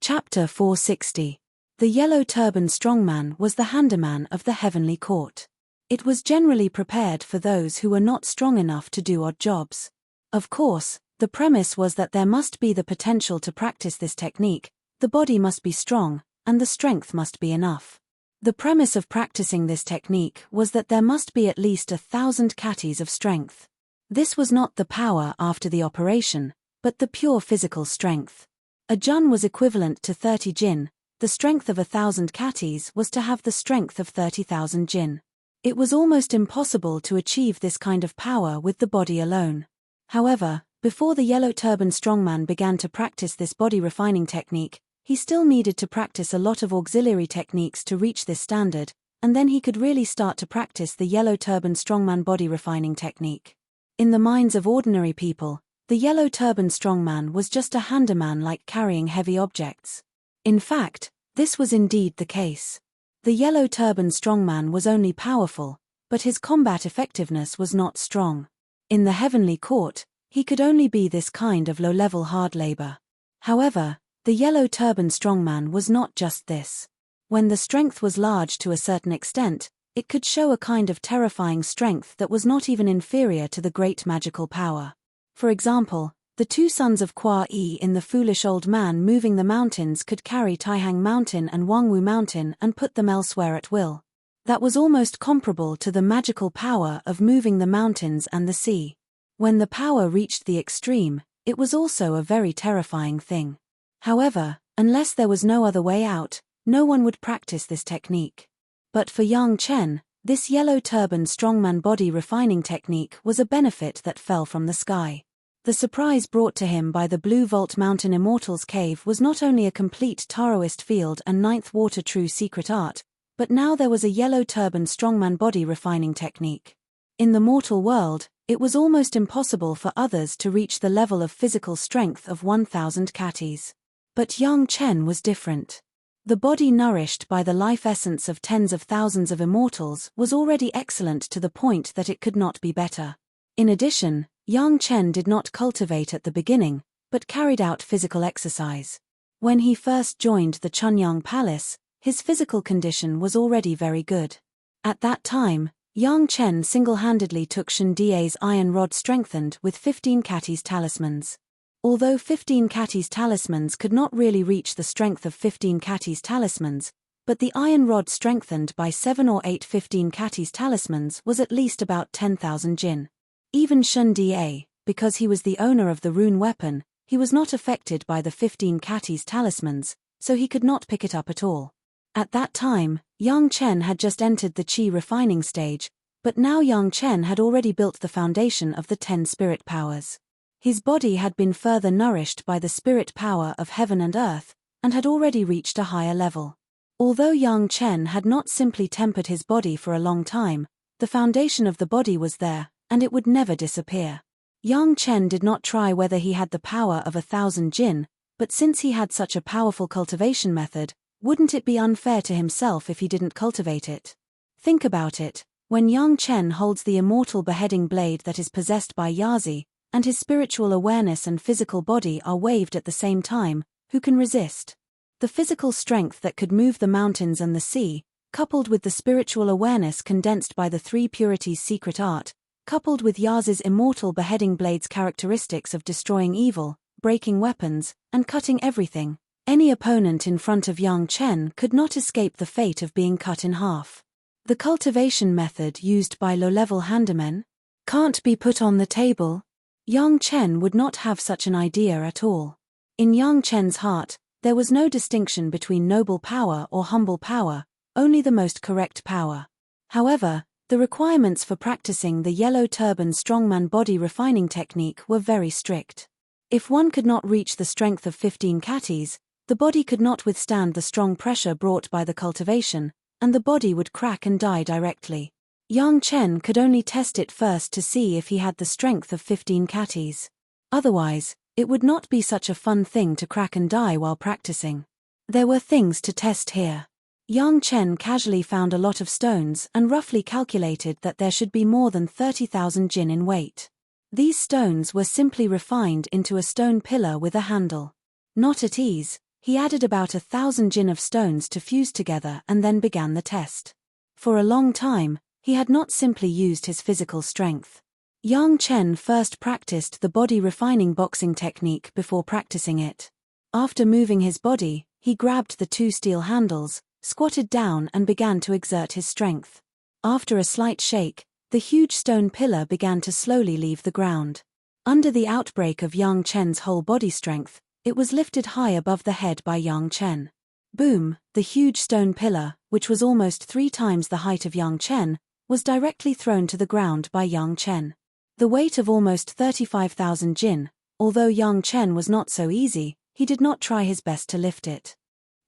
Chapter 460. The Yellow Turban Strongman was the handaman of the heavenly court. It was generally prepared for those who were not strong enough to do odd jobs. Of course, the premise was that there must be the potential to practice this technique. The body must be strong, and the strength must be enough. The premise of practicing this technique was that there must be at least 1,000 katis of strength. This was not the power after the operation, but the pure physical strength. A jun was equivalent to 30 jin. The strength of 1,000 katis was to have the strength of 30,000 jin. It was almost impossible to achieve this kind of power with the body alone. However, before the Yellow Turban Strongman began to practice this body refining technique, he still needed to practice a lot of auxiliary techniques to reach this standard, and then he could really start to practice the Yellow Turban Strongman body refining technique. In the minds of ordinary people, the Yellow Turban Strongman was just a handaman like carrying heavy objects. In fact, this was indeed the case. The Yellow Turban Strongman was only powerful, but his combat effectiveness was not strong. In the heavenly court, he could only be this kind of low-level hard labor. However, the Yellow Turban Strongman was not just this. When the strength was large to a certain extent, it could show a kind of terrifying strength that was not even inferior to the great magical power. For example, the two sons of Kwa Yi in The Foolish Old Man Moving the Mountains could carry Taihang Mountain and Wangwu Mountain and put them elsewhere at will. That was almost comparable to the magical power of moving the mountains and the sea. When the power reached the extreme, it was also a very terrifying thing. However, unless there was no other way out, no one would practice this technique. But for Yang Chen, this Yellow Turban Strongman body refining technique was a benefit that fell from the sky. The surprise brought to him by the Blue Vault Mountain Immortals Cave was not only a complete Taoist field and ninth water true secret art, but now there was a Yellow Turban Strongman body refining technique. In the mortal world, it was almost impossible for others to reach the level of physical strength of 1,000 katis. But Yang Chen was different. The body nourished by the life essence of tens of thousands of immortals was already excellent to the point that it could not be better. In addition, Yang Chen did not cultivate at the beginning, but carried out physical exercise. When he first joined the Chunyang Palace, his physical condition was already very good. At that time, Yang Chen single-handedly took Shen Die's iron rod strengthened with 15 katis talismans. Although 15 katis talismans could not really reach the strength of 15 katis talismans, But the iron rod strengthened by 7 or 8 15 Katis talismans was at least about 10,000 jin. Even Shun Da, because he was the owner of the rune weapon, he was not affected by the 15 Katis talismans, so he could not pick it up at all. At that time, Yang Chen had just entered the qi refining stage, but now Yang Chen had already built the foundation of the 10 spirit powers. His body had been further nourished by the spirit power of heaven and earth, and had already reached a higher level. Although Yang Chen had not simply tempered his body for a long time, the foundation of the body was there, and it would never disappear. Yang Chen did not try whether he had the power of 1,000 jin, but since he had such a powerful cultivation method, wouldn't it be unfair to himself if he didn't cultivate it? Think about it, when Yang Chen holds the immortal beheading blade that is possessed by Yazi, and his spiritual awareness and physical body are waved at the same time, who can resist? The physical strength that could move the mountains and the sea, coupled with the spiritual awareness condensed by the 3 purities secret art, coupled with Yazi's immortal beheading blade's characteristics of destroying evil, breaking weapons, and cutting everything, any opponent in front of Yang Chen could not escape the fate of being cut in half. The cultivation method used by low-level handymen can't be put on the table. Yang Chen would not have such an idea at all. In Yang Chen's heart, there was no distinction between noble power or humble power, only the most correct power. However, the requirements for practicing the yellow turban strongman body refining technique were very strict. If one could not reach the strength of 15 Katis, the body could not withstand the strong pressure brought by the cultivation, and the body would crack and die directly. Yang Chen could only test it first to see if he had the strength of 15 Katis. Otherwise, it would not be such a fun thing to crack and die while practicing. There were things to test here. Yang Chen casually found a lot of stones and roughly calculated that there should be more than 30,000 jin in weight. These stones were simply refined into a stone pillar with a handle. Not at ease, he added about 1,000 jin of stones to fuse together and then began the test. For a long time, he had not simply used his physical strength. Yang Chen first practiced the body refining boxing technique before practicing it. After moving his body, he grabbed the 2 steel handles, squatted down and began to exert his strength. After a slight shake, the huge stone pillar began to slowly leave the ground. Under the outbreak of Yang Chen's whole body strength, it was lifted high above the head by Yang Chen. Boom, the huge stone pillar, which was almost 3 times the height of Yang Chen, was directly thrown to the ground by Yang Chen. The weight of almost 35,000 jin, although Yang Chen was not so easy, he did not try his best to lift it.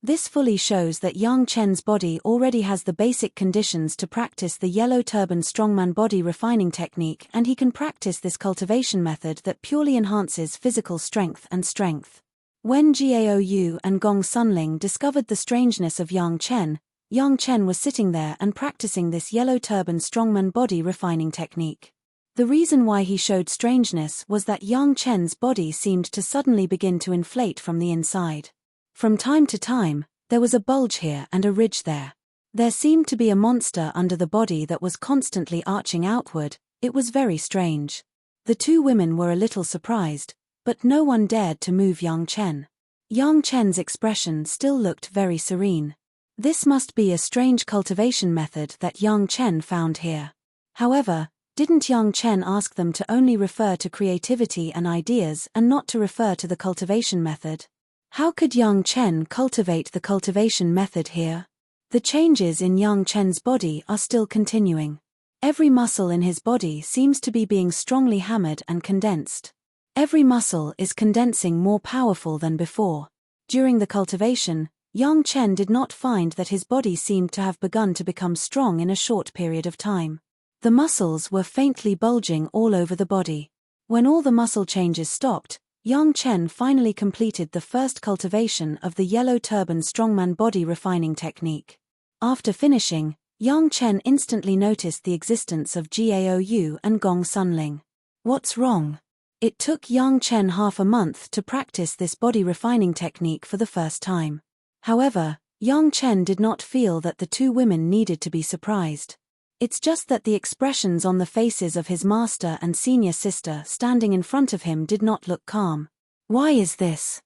This fully shows that Yang Chen's body already has the basic conditions to practice the yellow turban strongman body refining technique, and he can practice this cultivation method that purely enhances physical strength and strength. When Gaou and Gong Sunling discovered the strangeness of Yang Chen was sitting there and practicing this yellow turban strongman body refining technique. The reason why he showed strangeness was that Yang Chen's body seemed to suddenly begin to inflate from the inside. From time to time, there was a bulge here and a ridge there. There seemed to be a monster under the body that was constantly arching outward. It was very strange. The 2 women were a little surprised, but no one dared to move Yang Chen. Yang Chen's expression still looked very serene. This must be a strange cultivation method that Yang Chen found here. However, didn't Yang Chen ask them to only refer to creativity and ideas and not to refer to the cultivation method? How could Yang Chen cultivate the cultivation method here? The changes in Yang Chen's body are still continuing. Every muscle in his body seems to be being strongly hammered and condensed. Every muscle is condensing more powerful than before. During the cultivation, Yang Chen did not find that his body seemed to have begun to become strong in a short period of time. The muscles were faintly bulging all over the body. When all the muscle changes stopped, Yang Chen finally completed the first cultivation of the yellow turban strongman body refining technique. After finishing, Yang Chen instantly noticed the existence of Gaou and Gong Sunling. What's wrong? It took Yang Chen half a month to practice this body refining technique for the first time. However, Yang Chen did not feel that the 2 women needed to be surprised. It's just that the expressions on the faces of his master and senior sister standing in front of him did not look calm. Why is this?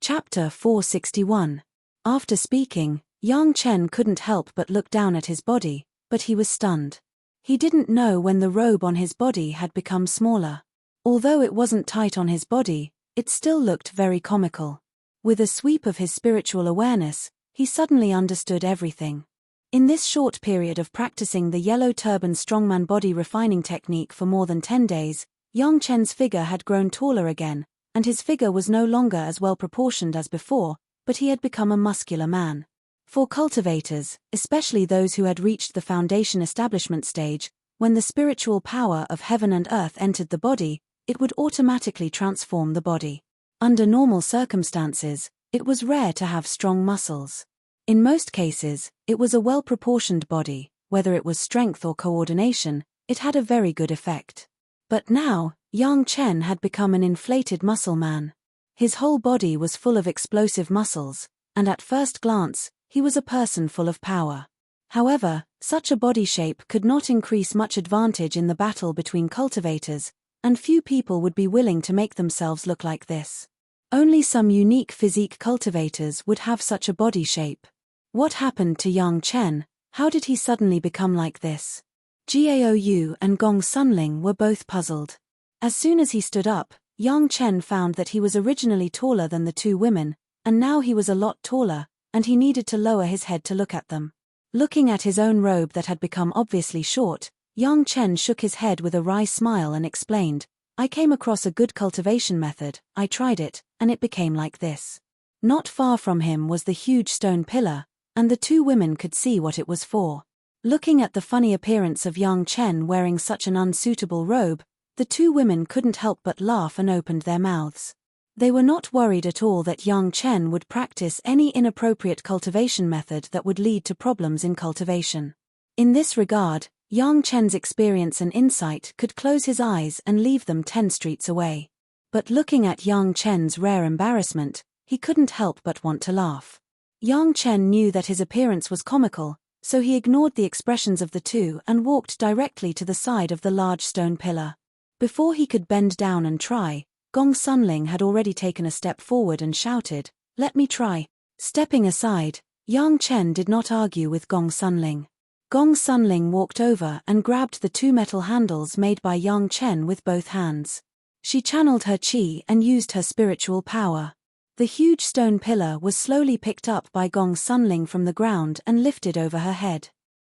Chapter 461. After speaking, Yang Chen couldn't help but look down at his body, but he was stunned. He didn't know when the robe on his body had become smaller. Although it wasn't tight on his body, it still looked very comical. With a sweep of his spiritual awareness, he suddenly understood everything. In this short period of practicing the yellow turban strongman body refining technique for more than 10 days, Yang Chen's figure had grown taller again, and his figure was no longer as well proportioned as before, but he had become a muscular man. For cultivators, especially those who had reached the foundation establishment stage, when the spiritual power of heaven and earth entered the body, it would automatically transform the body. Under normal circumstances, it was rare to have strong muscles. In most cases, it was a well-proportioned body, whether it was strength or coordination, it had a very good effect. But now, Yang Chen had become an inflated muscle man. His whole body was full of explosive muscles, and at first glance, he was a person full of power. However, such a body shape could not increase much advantage in the battle between cultivators, and few people would be willing to make themselves look like this. Only some unique physique cultivators would have such a body shape. What happened to Yang Chen? How did he suddenly become like this? Gaou and Gong Sunling were both puzzled. As soon as he stood up, Yang Chen found that he was originally taller than the two women, and now he was a lot taller, and he needed to lower his head to look at them. Looking at his own robe that had become obviously short, Yang Chen shook his head with a wry smile and explained, "I came across a good cultivation method, I tried it, and it became like this." Not far from him was the huge stone pillar, and the two women could see what it was for. Looking at the funny appearance of Yang Chen wearing such an unsuitable robe, the two women couldn't help but laugh and opened their mouths. They were not worried at all that Yang Chen would practice any inappropriate cultivation method that would lead to problems in cultivation. In this regard, Yang Chen's experience and insight could close his eyes and leave them 10 streets away. But looking at Yang Chen's rare embarrassment, he couldn't help but want to laugh. Yang Chen knew that his appearance was comical, so he ignored the expressions of the two and walked directly to the side of the large stone pillar. Before he could bend down and try, Gong Sunling had already taken a step forward and shouted, "Let me try." Stepping aside, Yang Chen did not argue with Gong Sunling. Gong Sunling walked over and grabbed the two metal handles made by Yang Chen with both hands. She channeled her qi and used her spiritual power. The huge stone pillar was slowly picked up by Gong Sunling from the ground and lifted over her head.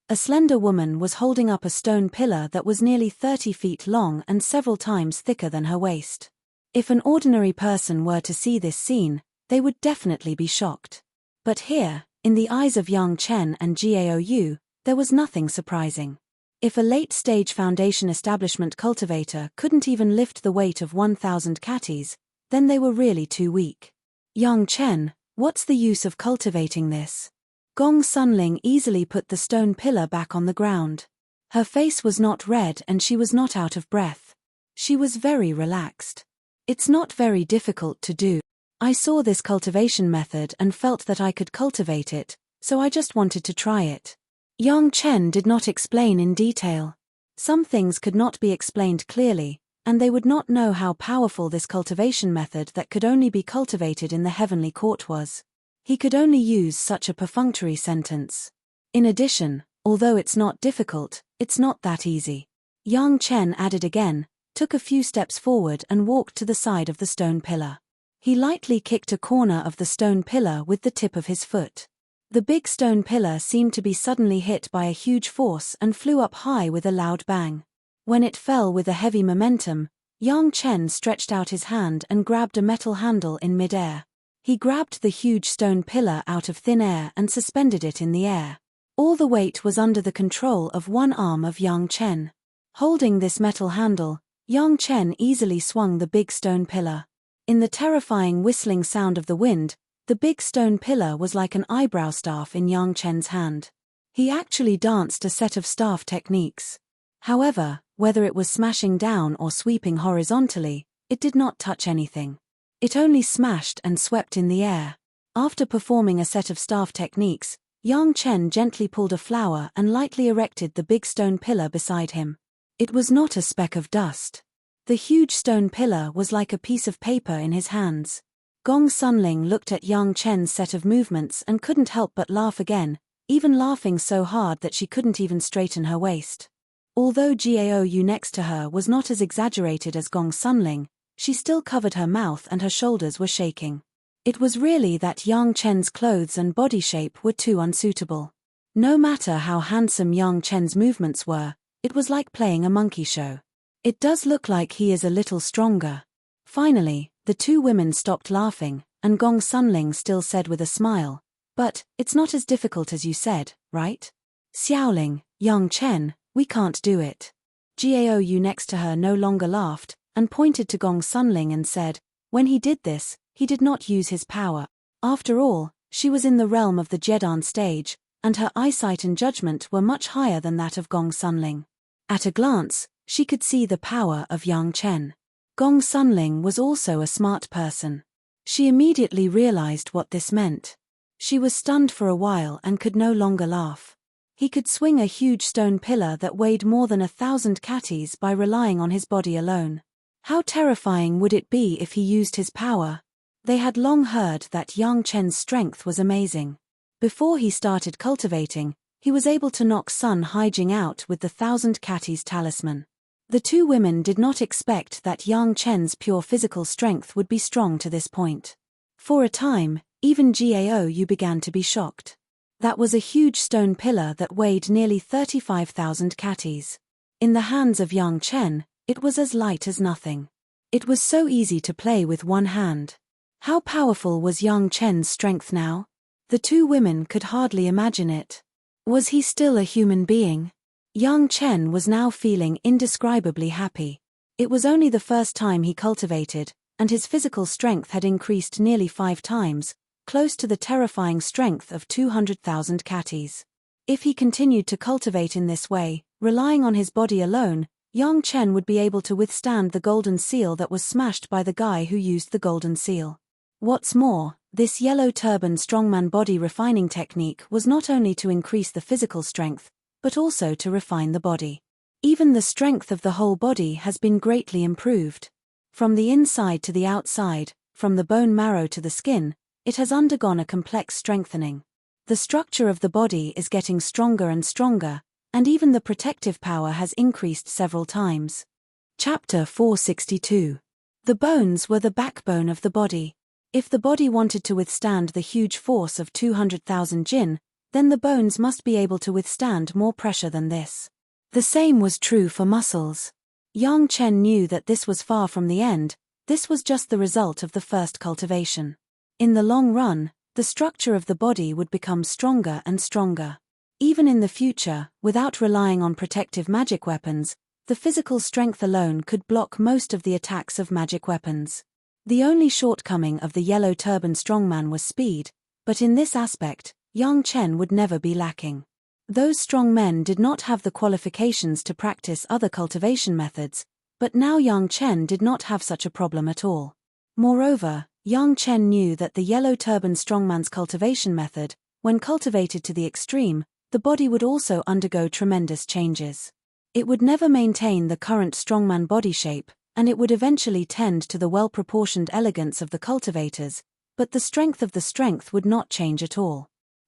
A slender woman was holding up a stone pillar that was nearly 30 feet long and several times thicker than her waist. If an ordinary person were to see this scene, they would definitely be shocked. But here, in the eyes of Yang Chen and Gaou, there was nothing surprising. If a late-stage foundation establishment cultivator couldn't even lift the weight of 1,000 catties, then they were really too weak. "Yang Chen, what's the use of cultivating this?" Gong Sunling easily put the stone pillar back on the ground. Her face was not red and she was not out of breath. She was very relaxed. "It's not very difficult to do. I saw this cultivation method and felt that I could cultivate it, so I just wanted to try it." Yang Chen did not explain in detail. Some things could not be explained clearly, and they would not know how powerful this cultivation method that could only be cultivated in the heavenly court was. He could only use such a perfunctory sentence. In addition, although it's not difficult, it's not that easy. Yang Chen added again, took a few steps forward and walked to the side of the stone pillar. He lightly kicked a corner of the stone pillar with the tip of his foot. The big stone pillar seemed to be suddenly hit by a huge force and flew up high with a loud bang. When it fell with a heavy momentum, Yang Chen stretched out his hand and grabbed a metal handle in midair. He grabbed the huge stone pillar out of thin air and suspended it in the air. All the weight was under the control of one arm of Yang Chen. Holding this metal handle, Yang Chen easily swung the big stone pillar. In the terrifying whistling sound of the wind, the big stone pillar was like an eyebrow staff in Yang Chen's hand. He actually danced a set of staff techniques. However, whether it was smashing down or sweeping horizontally, it did not touch anything. It only smashed and swept in the air. After performing a set of staff techniques, Yang Chen gently pulled a flower and lightly erected the big stone pillar beside him. It was not a speck of dust. The huge stone pillar was like a piece of paper in his hands. Gong Sunling looked at Yang Chen's set of movements and couldn't help but laugh again, even laughing so hard that she couldn't even straighten her waist. Although Gao next to her was not as exaggerated as Gong Sunling, she still covered her mouth and her shoulders were shaking. It was really that Yang Chen's clothes and body shape were too unsuitable. No matter how handsome Yang Chen's movements were, it was like playing a monkey show. It does look like he is a little stronger. Finally, the two women stopped laughing, and Gong Sunling still said with a smile, "But, it's not as difficult as you said, right? Xiaoling, Yang Chen, we can't do it." Gao next to her no longer laughed, and pointed to Gong Sunling and said, "When he did this, he did not use his power. After all, she was in the realm of the Jedan stage, and her eyesight and judgment were much higher than that of Gong Sunling. At a glance, she could see the power of Yang Chen. Gong Sunling was also a smart person. She immediately realized what this meant. She was stunned for a while and could no longer laugh. He could swing a huge stone pillar that weighed more than 1,000 catties by relying on his body alone. How terrifying would it be if he used his power? They had long heard that Yang Chen's strength was amazing. Before he started cultivating, he was able to knock Sun Haijing out with the 1,000 catties talisman. The two women did not expect that Yang Chen's pure physical strength would be strong to this point. For a time, even Gao began to be shocked. That was a huge stone pillar that weighed nearly 35,000 catties. In the hands of Yang Chen, it was as light as nothing. It was so easy to play with one hand. How powerful was Yang Chen's strength now? The two women could hardly imagine it. Was he still a human being? Yang Chen was now feeling indescribably happy. It was only the first time he cultivated, and his physical strength had increased nearly 5 times, close to the terrifying strength of 200,000 catties. If he continued to cultivate in this way, relying on his body alone, Yang Chen would be able to withstand the golden seal that was smashed by the guy who used the golden seal. What's more, this yellow turban strongman body refining technique was not only to increase the physical strength, but also to refine the body. Even the strength of the whole body has been greatly improved. From the inside to the outside, from the bone marrow to the skin, it has undergone a complex strengthening. The structure of the body is getting stronger and stronger, and even the protective power has increased several times. Chapter 462. The bones were the backbone of the body. If the body wanted to withstand the huge force of 200,000 jin, then the bones must be able to withstand more pressure than this. The same was true for muscles. Yang Chen knew that this was far from the end, this was just the result of the first cultivation. In the long run, the structure of the body would become stronger and stronger. Even in the future, without relying on protective magic weapons, the physical strength alone could block most of the attacks of magic weapons. The only shortcoming of the yellow turban strongman was speed, but in this aspect, Yang Chen would never be lacking. Those strong men did not have the qualifications to practice other cultivation methods, but now Yang Chen did not have such a problem at all. Moreover, Yang Chen knew that the yellow turban strongman's cultivation method, when cultivated to the extreme, the body would also undergo tremendous changes. It would never maintain the current strongman body shape, and it would eventually tend to the well-proportioned elegance of the cultivators, but the strength of the strength would not change at all.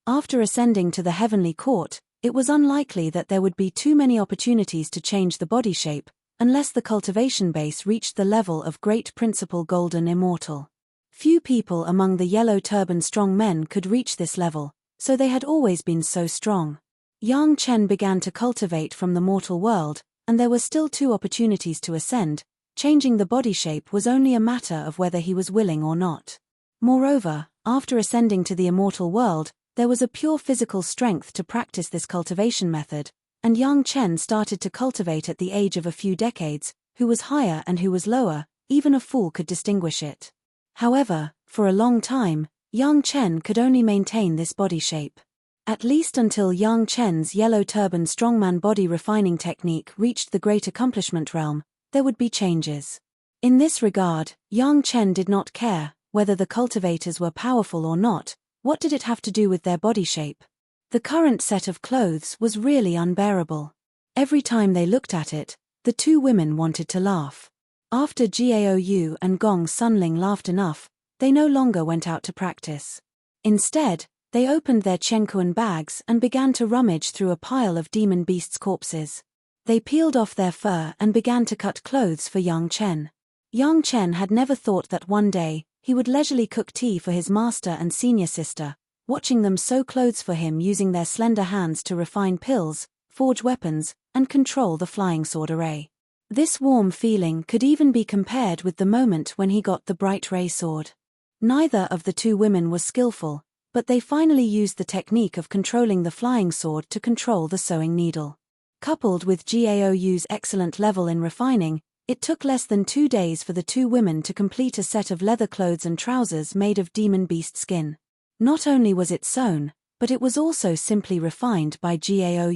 After ascending to the heavenly court, it was unlikely that there would be too many opportunities to change the body shape, unless the cultivation base reached the level of Great Principal Golden Immortal. Few people among the yellow turban strong men could reach this level, so they had always been so strong. Yang Chen began to cultivate from the mortal world, and there were still 2 opportunities to ascend. Changing the body shape was only a matter of whether he was willing or not. Moreover, after ascending to the immortal world, there was a pure physical strength to practice this cultivation method, and Yang Chen started to cultivate at the age of a few decades. Who was higher and who was lower, even a fool could distinguish it. However, for a long time, Yang Chen could only maintain this body shape. At least until Yang Chen's yellow turban strongman body refining technique reached the great accomplishment realm, there would be changes. In this regard, Yang Chen did not care whether the cultivators were powerful or not. What did it have to do with their body shape? The current set of clothes was really unbearable. Every time they looked at it, the two women wanted to laugh. After Gao and Gong Sunling laughed enough, they no longer went out to practice. Instead, they opened their Chenkuan bags and began to rummage through a pile of demon beasts' corpses. They peeled off their fur and began to cut clothes for Yang Chen. Yang Chen had never thought that one day, he would leisurely cook tea for his master and senior sister, watching them sew clothes for him using their slender hands to refine pills, forge weapons, and control the flying sword array. This warm feeling could even be compared with the moment when he got the bright ray sword. Neither of the two women was skillful, but they finally used the technique of controlling the flying sword to control the sewing needle. Coupled with Gaou's excellent level in refining, it took less than 2 days for the two women to complete a set of leather clothes and trousers made of demon beast skin. Not only was it sewn, but it was also simply refined by Gao.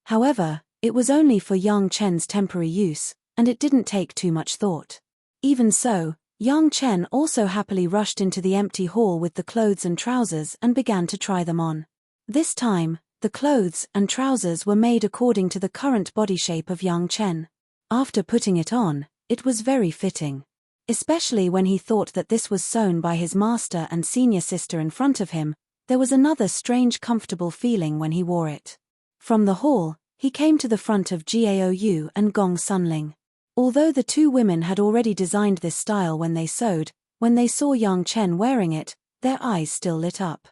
However, it was only for Yang Chen's temporary use, and it didn't take too much thought. Even so, Yang Chen also happily rushed into the empty hall with the clothes and trousers and began to try them on. This time, the clothes and trousers were made according to the current body shape of Yang Chen. After putting it on, it was very fitting. Especially when he thought that this was sewn by his master and senior sister in front of him, there was another strange comfortable feeling when he wore it. From the hall, he came to the front of Gao and Gong Sunling. Although the two women had already designed this style when they sewed, when they saw Yang Chen wearing it, their eyes still lit up.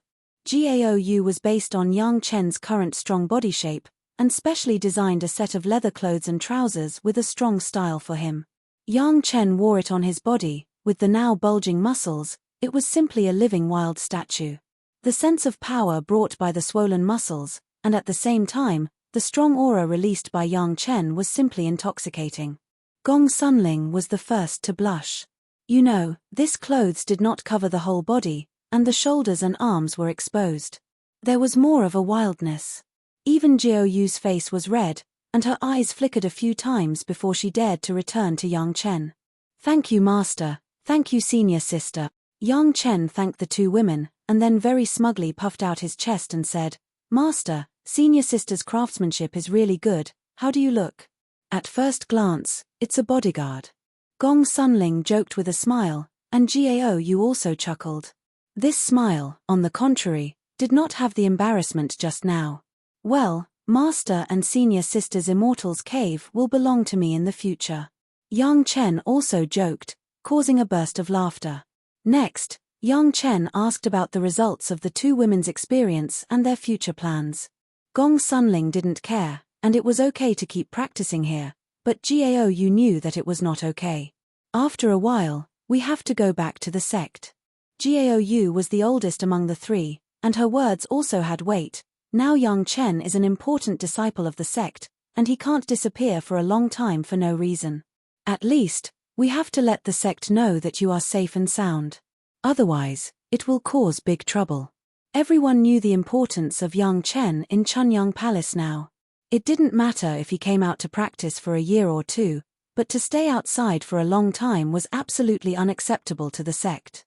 Gao was based on Yang Chen's current strong body shape, and specially designed a set of leather clothes and trousers with a strong style for him. Yang Chen wore it on his body, with the now bulging muscles. It was simply a living wild statue. The sense of power brought by the swollen muscles, and at the same time, the strong aura released by Yang Chen was simply intoxicating. Gong Sunling was the first to blush. You know, this clothes did not cover the whole body, and the shoulders and arms were exposed. There was more of a wildness. Even Gaou's face was red, and her eyes flickered a few times before she dared to return to Yang Chen. "Thank you, master. Thank you, senior sister." Yang Chen thanked the two women, and then very smugly puffed out his chest and said, "Master, senior sister's craftsmanship is really good. How do you look?" "At first glance, it's a bodyguard." Gong Sunling joked with a smile, and Gao also chuckled. This smile, on the contrary, did not have the embarrassment just now. "Well, master and senior sister's immortal's cave will belong to me in the future." Yang Chen also joked, causing a burst of laughter. Next, Yang Chen asked about the results of the two women's experience and their future plans. Gong Sunling didn't care, and it was okay to keep practicing here, but Gao knew that it was not okay. "After a while, we have to go back to the sect." Gao was the oldest among the three, and her words also had weight. Now Yang Chen is an important disciple of the sect, and he can't disappear for a long time for no reason. "At least, we have to let the sect know that you are safe and sound. Otherwise, it will cause big trouble." Everyone knew the importance of Yang Chen in Chunyang Palace now. It didn't matter if he came out to practice for a year or two, but to stay outside for a long time was absolutely unacceptable to the sect.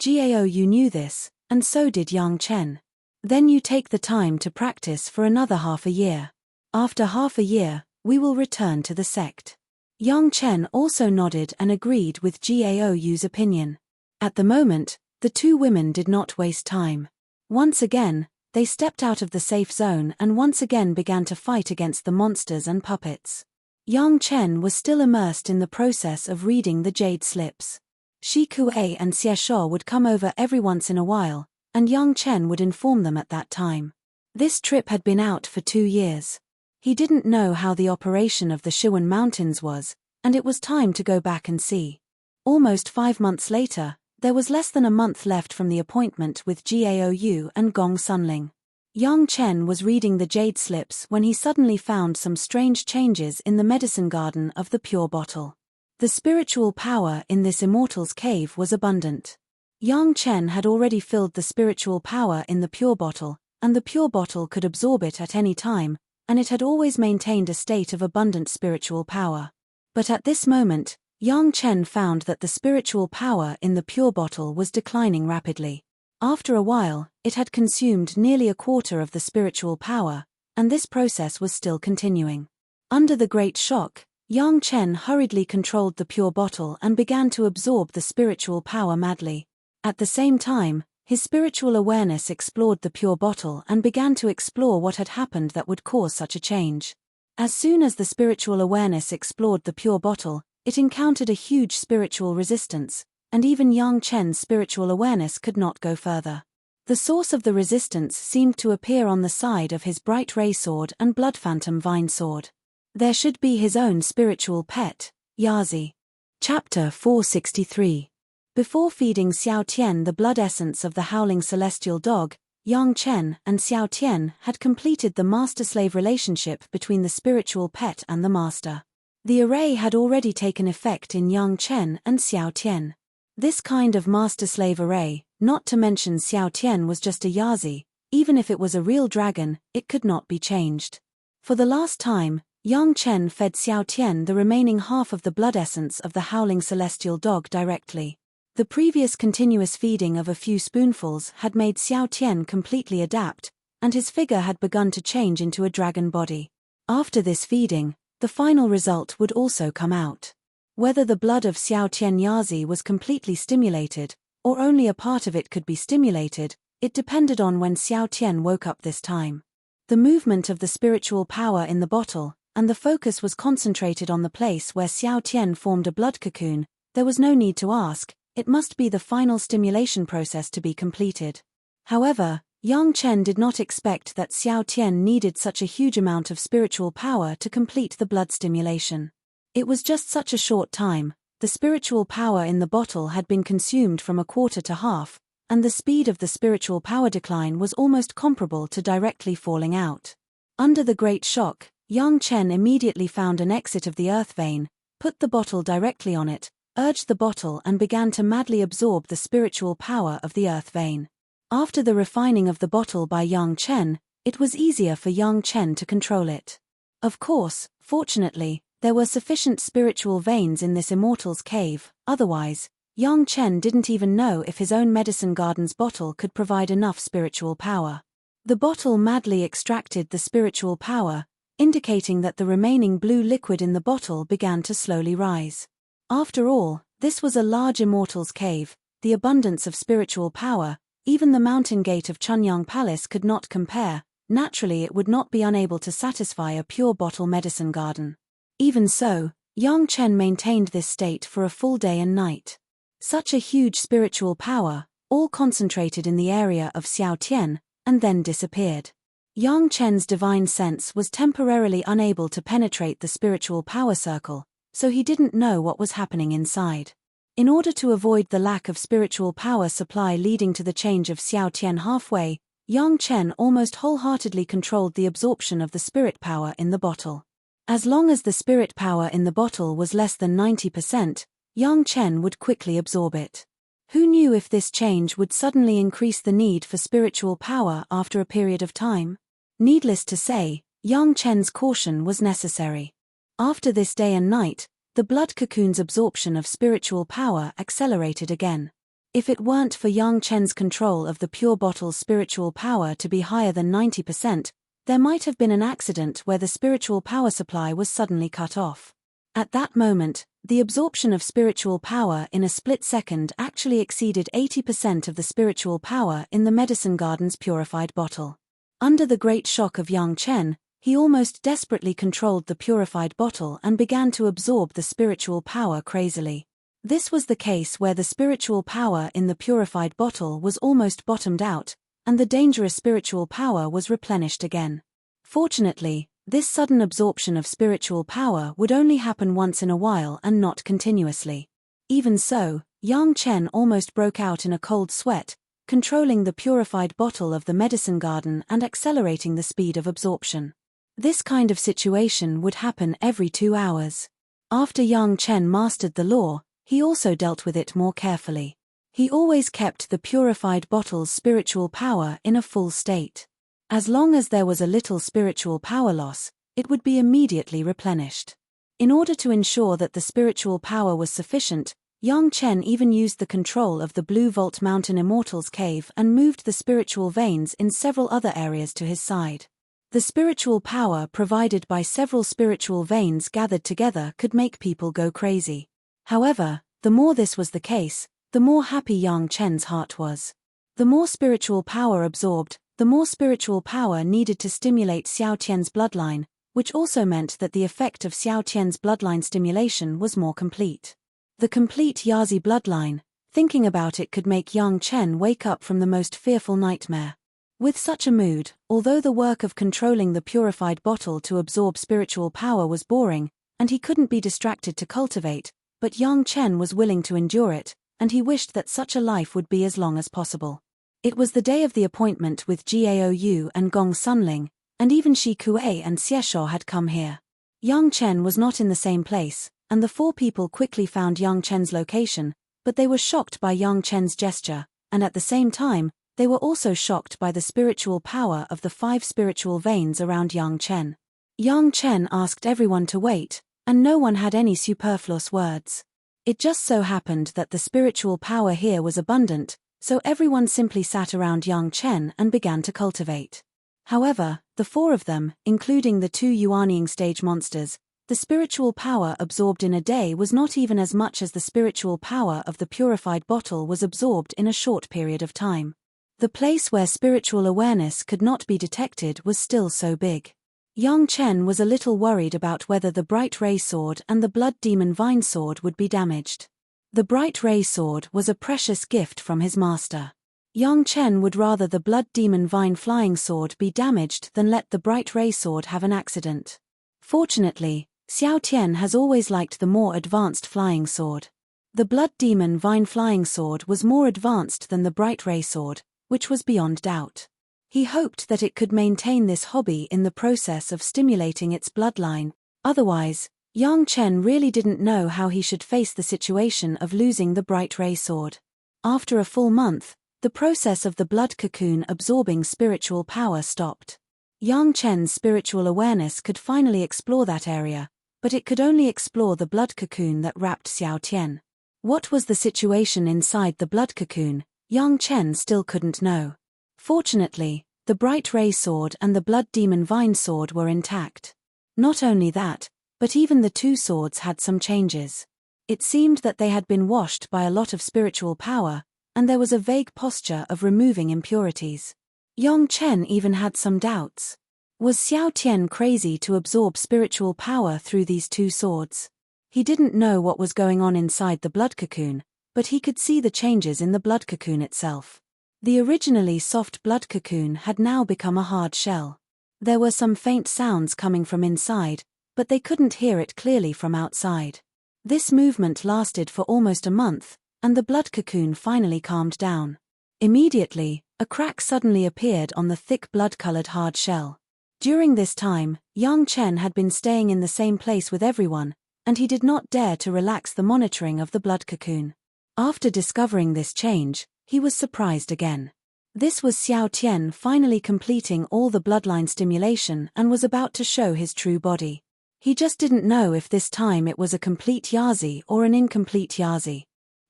Gao knew this, and so did Yang Chen. "Then you take the time to practice for another half a year. After half a year, we will return to the sect." Yang Chen also nodded and agreed with Gao's opinion. At the moment, the two women did not waste time. Once again, they stepped out of the safe zone and once again began to fight against the monsters and puppets. Yang Chen was still immersed in the process of reading the jade slips. Shi Kuei and Xie Shuo would come over every once in a while, and Yang Chen would inform them at that time. This trip had been out for 2 years. He didn't know how the operation of the Shiwen Mountains was, and it was time to go back and see. Almost 5 months later, there was less than a month left from the appointment with Gao and Gong Sunling. Yang Chen was reading the jade slips when he suddenly found some strange changes in the medicine garden of the pure bottle. The spiritual power in this immortal's cave was abundant. Yang Chen had already filled the spiritual power in the pure bottle, and the pure bottle could absorb it at any time, and it had always maintained a state of abundant spiritual power. But at this moment, Yang Chen found that the spiritual power in the pure bottle was declining rapidly. After a while, it had consumed nearly a quarter of the spiritual power, and this process was still continuing. Under the great shock, Yang Chen hurriedly controlled the pure bottle and began to absorb the spiritual power madly. At the same time, his spiritual awareness explored the pure bottle and began to explore what had happened that would cause such a change. As soon as the spiritual awareness explored the pure bottle, it encountered a huge spiritual resistance, and even Yang Chen's spiritual awareness could not go further. The source of the resistance seemed to appear on the side of his bright ray sword and blood phantom vine sword. There should be his own spiritual pet, Yazi. Chapter 463. Before feeding Xiao Tian the blood essence of the howling celestial dog, Yang Chen and Xiao Tian had completed the master-slave relationship between the spiritual pet and the master. The array had already taken effect in Yang Chen and Xiao Tian. This kind of master-slave array, not to mention Xiao Tian was just a Yazi, even if it was a real dragon, it could not be changed. For the last time, Yang Chen fed Xiao Tian the remaining half of the blood essence of the howling celestial dog directly. The previous continuous feeding of a few spoonfuls had made Xiao Tian completely adapt, and his figure had begun to change into a dragon body. After this feeding, the final result would also come out. Whether the blood of Xiao Tian Yazi was completely stimulated, or only a part of it could be stimulated, it depended on when Xiao Tian woke up this time. The movement of the spiritual power in the bottle, and the focus was concentrated on the place where Xiao Tian formed a blood cocoon. There was no need to ask, it must be the final stimulation process to be completed. However, Yang Chen did not expect that Xiao Tian needed such a huge amount of spiritual power to complete the blood stimulation. It was just such a short time, the spiritual power in the bottle had been consumed from a quarter to half, and the speed of the spiritual power decline was almost comparable to directly falling out. Under the great shock, Yang Chen immediately found an exit of the earth vein, put the bottle directly on it, urged the bottle and began to madly absorb the spiritual power of the earth vein. After the refining of the bottle by Yang Chen, it was easier for Yang Chen to control it. Of course, fortunately, there were sufficient spiritual veins in this immortal's cave, otherwise, Yang Chen didn't even know if his own medicine garden's bottle could provide enough spiritual power. The bottle madly extracted the spiritual power, indicating that the remaining blue liquid in the bottle began to slowly rise. After all, this was a large immortal's cave, the abundance of spiritual power, even the mountain gate of Chunyang Palace could not compare. Naturally it would not be unable to satisfy a pure bottle medicine garden. Even so, Yang Chen maintained this state for a full day and night. Such a huge spiritual power, all concentrated in the area of Xiao Tian, and then disappeared. Yang Chen's divine sense was temporarily unable to penetrate the spiritual power circle, so he didn't know what was happening inside. In order to avoid the lack of spiritual power supply leading to the change of Xiao Tian halfway, Yang Chen almost wholeheartedly controlled the absorption of the spirit power in the bottle. As long as the spirit power in the bottle was less than 90%, Yang Chen would quickly absorb it. Who knew if this change would suddenly increase the need for spiritual power after a period of time? Needless to say, Yang Chen's caution was necessary. After this day and night, the blood cocoon's absorption of spiritual power accelerated again. If it weren't for Yang Chen's control of the pure bottle's spiritual power to be higher than 90%, there might have been an accident where the spiritual power supply was suddenly cut off. At that moment, the absorption of spiritual power in a split second actually exceeded 80% of the spiritual power in the medicine garden's purified bottle. Under the great shock of Yang Chen, he almost desperately controlled the purified bottle and began to absorb the spiritual power crazily. This was the case where the spiritual power in the purified bottle was almost bottomed out, and the dangerous spiritual power was replenished again. Fortunately, this sudden absorption of spiritual power would only happen once in a while and not continuously. Even so, Yang Chen almost broke out in a cold sweat, controlling the purified bottle of the medicine garden and accelerating the speed of absorption. This kind of situation would happen every 2 hours. After Yang Chen mastered the law, he also dealt with it more carefully. He always kept the purified bottle's spiritual power in a full state. As long as there was a little spiritual power loss, it would be immediately replenished. In order to ensure that the spiritual power was sufficient, Yang Chen even used the control of the Blue Vault Mountain Immortal's cave and moved the spiritual veins in several other areas to his side. The spiritual power provided by several spiritual veins gathered together could make people go crazy. However, the more this was the case, the more happy Yang Chen's heart was. The more spiritual power absorbed, the more spiritual power needed to stimulate Xiao Tian's bloodline, which also meant that the effect of Xiao Tian's bloodline stimulation was more complete. The complete Yazi bloodline, thinking about it could make Yang Chen wake up from the most fearful nightmare. With such a mood, although the work of controlling the purified bottle to absorb spiritual power was boring, and he couldn't be distracted to cultivate, but Yang Chen was willing to endure it, and he wished that such a life would be as long as possible. It was the day of the appointment with Gaou and Gong Sunling, and even Shi Kuei and Xieshuo had come here. Yang Chen was not in the same place, and the four people quickly found Yang Chen's location, but they were shocked by Yang Chen's gesture, and at the same time, they were also shocked by the spiritual power of the 5 spiritual veins around Yang Chen. Yang Chen asked everyone to wait, and no one had any superfluous words. It just so happened that the spiritual power here was abundant, so everyone simply sat around Yang Chen and began to cultivate. However, the 4 of them, including the 2 Yuanying stage monsters, the spiritual power absorbed in a day was not even as much as the spiritual power of the purified bottle was absorbed in a short period of time. The place where spiritual awareness could not be detected was still so big. Yang Chen was a little worried about whether the Bright Ray Sword and the Blood Demon Vine Sword would be damaged. The Bright Ray Sword was a precious gift from his master. Yang Chen would rather the Blood Demon Vine Flying Sword be damaged than let the Bright Ray Sword have an accident. Fortunately, Xiao Tian has always liked the more advanced flying sword. The Blood Demon Vine Flying Sword was more advanced than the Bright Ray Sword, which was beyond doubt. He hoped that it could maintain this hobby in the process of stimulating its bloodline. Otherwise, Yang Chen really didn't know how he should face the situation of losing the Bright Ray Sword. After a full month, the process of the blood cocoon absorbing spiritual power stopped. Yang Chen's spiritual awareness could finally explore that area, but it could only explore the blood cocoon that wrapped Xiao Tian. What was the situation inside the blood cocoon, Yang Chen still couldn't know. Fortunately, the Bright Ray Sword and the Blood Demon Vine Sword were intact. Not only that, but even the 2 swords had some changes. It seemed that they had been washed by a lot of spiritual power, and there was a vague posture of removing impurities. Yang Chen even had some doubts. Was Xiao Tian crazy to absorb spiritual power through these 2 swords? He didn't know what was going on inside the blood cocoon, but he could see the changes in the blood cocoon itself. The originally soft blood cocoon had now become a hard shell. There were some faint sounds coming from inside, but they couldn't hear it clearly from outside. This movement lasted for almost a month, and the blood cocoon finally calmed down. Immediately, a crack suddenly appeared on the thick blood-colored hard shell. During this time, Yang Chen had been staying in the same place with everyone, and he did not dare to relax the monitoring of the blood cocoon. After discovering this change, he was surprised again. This was Xiao Tian finally completing all the bloodline stimulation and was about to show his true body. He just didn't know if this time it was a complete Yazi or an incomplete Yazi.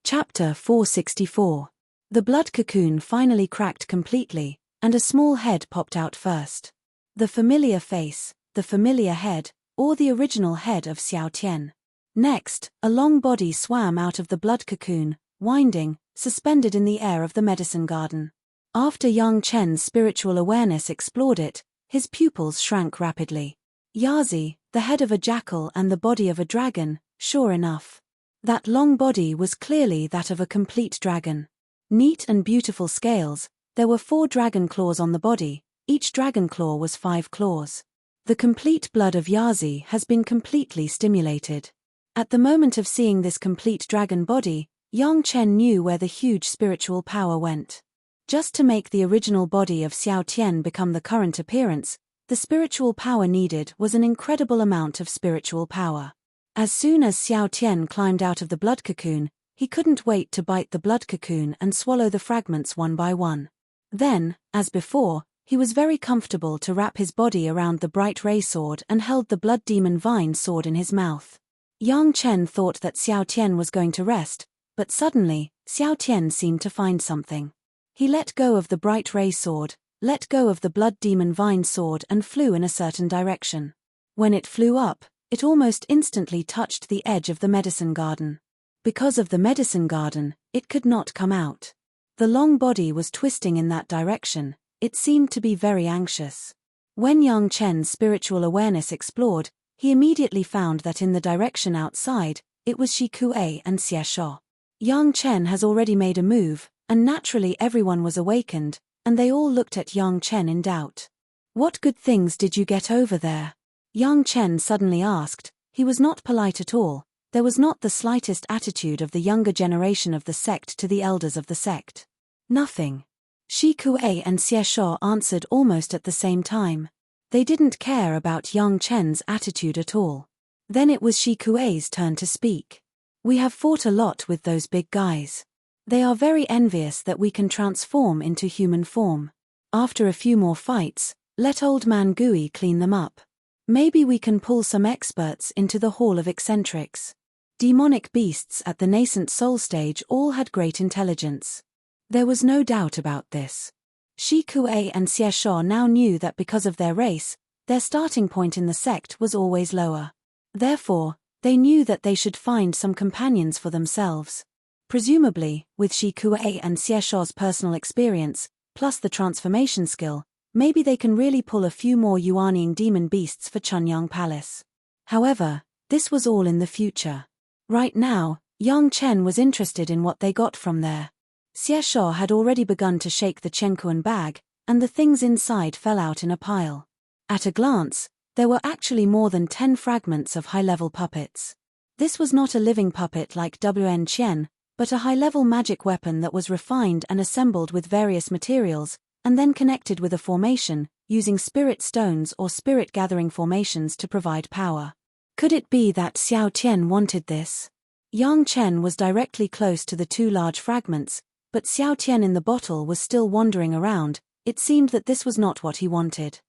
Chapter 464. The blood cocoon finally cracked completely, and a small head popped out first. The familiar face, the familiar head, or the original head of Xiao Tian. Next, a long body swam out of the blood cocoon, winding, suspended in the air of the medicine garden. After Yang Chen's spiritual awareness explored it, his pupils shrank rapidly. Yazi, the head of a jackal and the body of a dragon, sure enough. That long body was clearly that of a complete dragon. Neat and beautiful scales, there were 4 dragon claws on the body, each dragon claw was 5 claws. The complete blood of Yazi has been completely stimulated. At the moment of seeing this complete dragon body, Yang Chen knew where the huge spiritual power went. Just to make the original body of Xiao Tian become the current appearance, the spiritual power needed was an incredible amount of spiritual power. As soon as Xiao Tian climbed out of the blood cocoon, he couldn't wait to bite the blood cocoon and swallow the fragments one by one. Then, as before, he was very comfortable to wrap his body around the Bright Ray Sword and held the Blood Demon Vine Sword in his mouth. Yang Chen thought that Xiao Tian was going to rest, but suddenly, Xiao Tian seemed to find something. He let go of the Bright Ray Sword, let go of the Blood Demon Vine Sword and flew in a certain direction. When it flew up, it almost instantly touched the edge of the medicine garden. Because of the medicine garden, It could not come out. The long body was twisting in that direction. It seemed to be very anxious. When Yang Chen's spiritual awareness explored, he immediately found that in the direction outside, it was Shi Kuei and Xie Shuo. Yang Chen has already made a move, and naturally everyone was awakened, and they all looked at Yang Chen in doubt. "What good things did you get over there?" Yang Chen suddenly asked. He was not polite at all. There was not the slightest attitude of the younger generation of the sect to the elders of the sect. "Nothing." Shi Kuei and Xie Shuo answered almost at the same time. They didn't care about Yang Chen's attitude at all. Then it was Shi Kuei's turn to speak. "We have fought a lot with those big guys. They are very envious that we can transform into human form. After a few more fights, let old man Gui clean them up. Maybe we can pull some experts into the Hall of Eccentrics." Demonic beasts at the nascent soul stage all had great intelligence. There was no doubt about this. Shi Kuei and Xie Shuo now knew that because of their race, their starting point in the sect was always lower. Therefore, they knew that they should find some companions for themselves. Presumably, with Shi Kuei and Xie Shuo's personal experience, plus the transformation skill, maybe they can really pull a few more Yuanying demon beasts for Chunyang Palace. However, this was all in the future. Right now, Yang Chen was interested in what they got from there. Xie Shuo had already begun to shake the Chenkuan bag, and the things inside fell out in a pile. At a glance, there were actually more than 10 fragments of high-level puppets. This was not a living puppet like Wn Qian, but a high-level magic weapon that was refined and assembled with various materials, and then connected with a formation, using spirit stones or spirit-gathering formations to provide power. Could it be that Xiao Tian wanted this? Yang Chen was directly close to the 2 large fragments, but Xiao Tian in the bottle was still wandering around. It seemed that this was not what he wanted.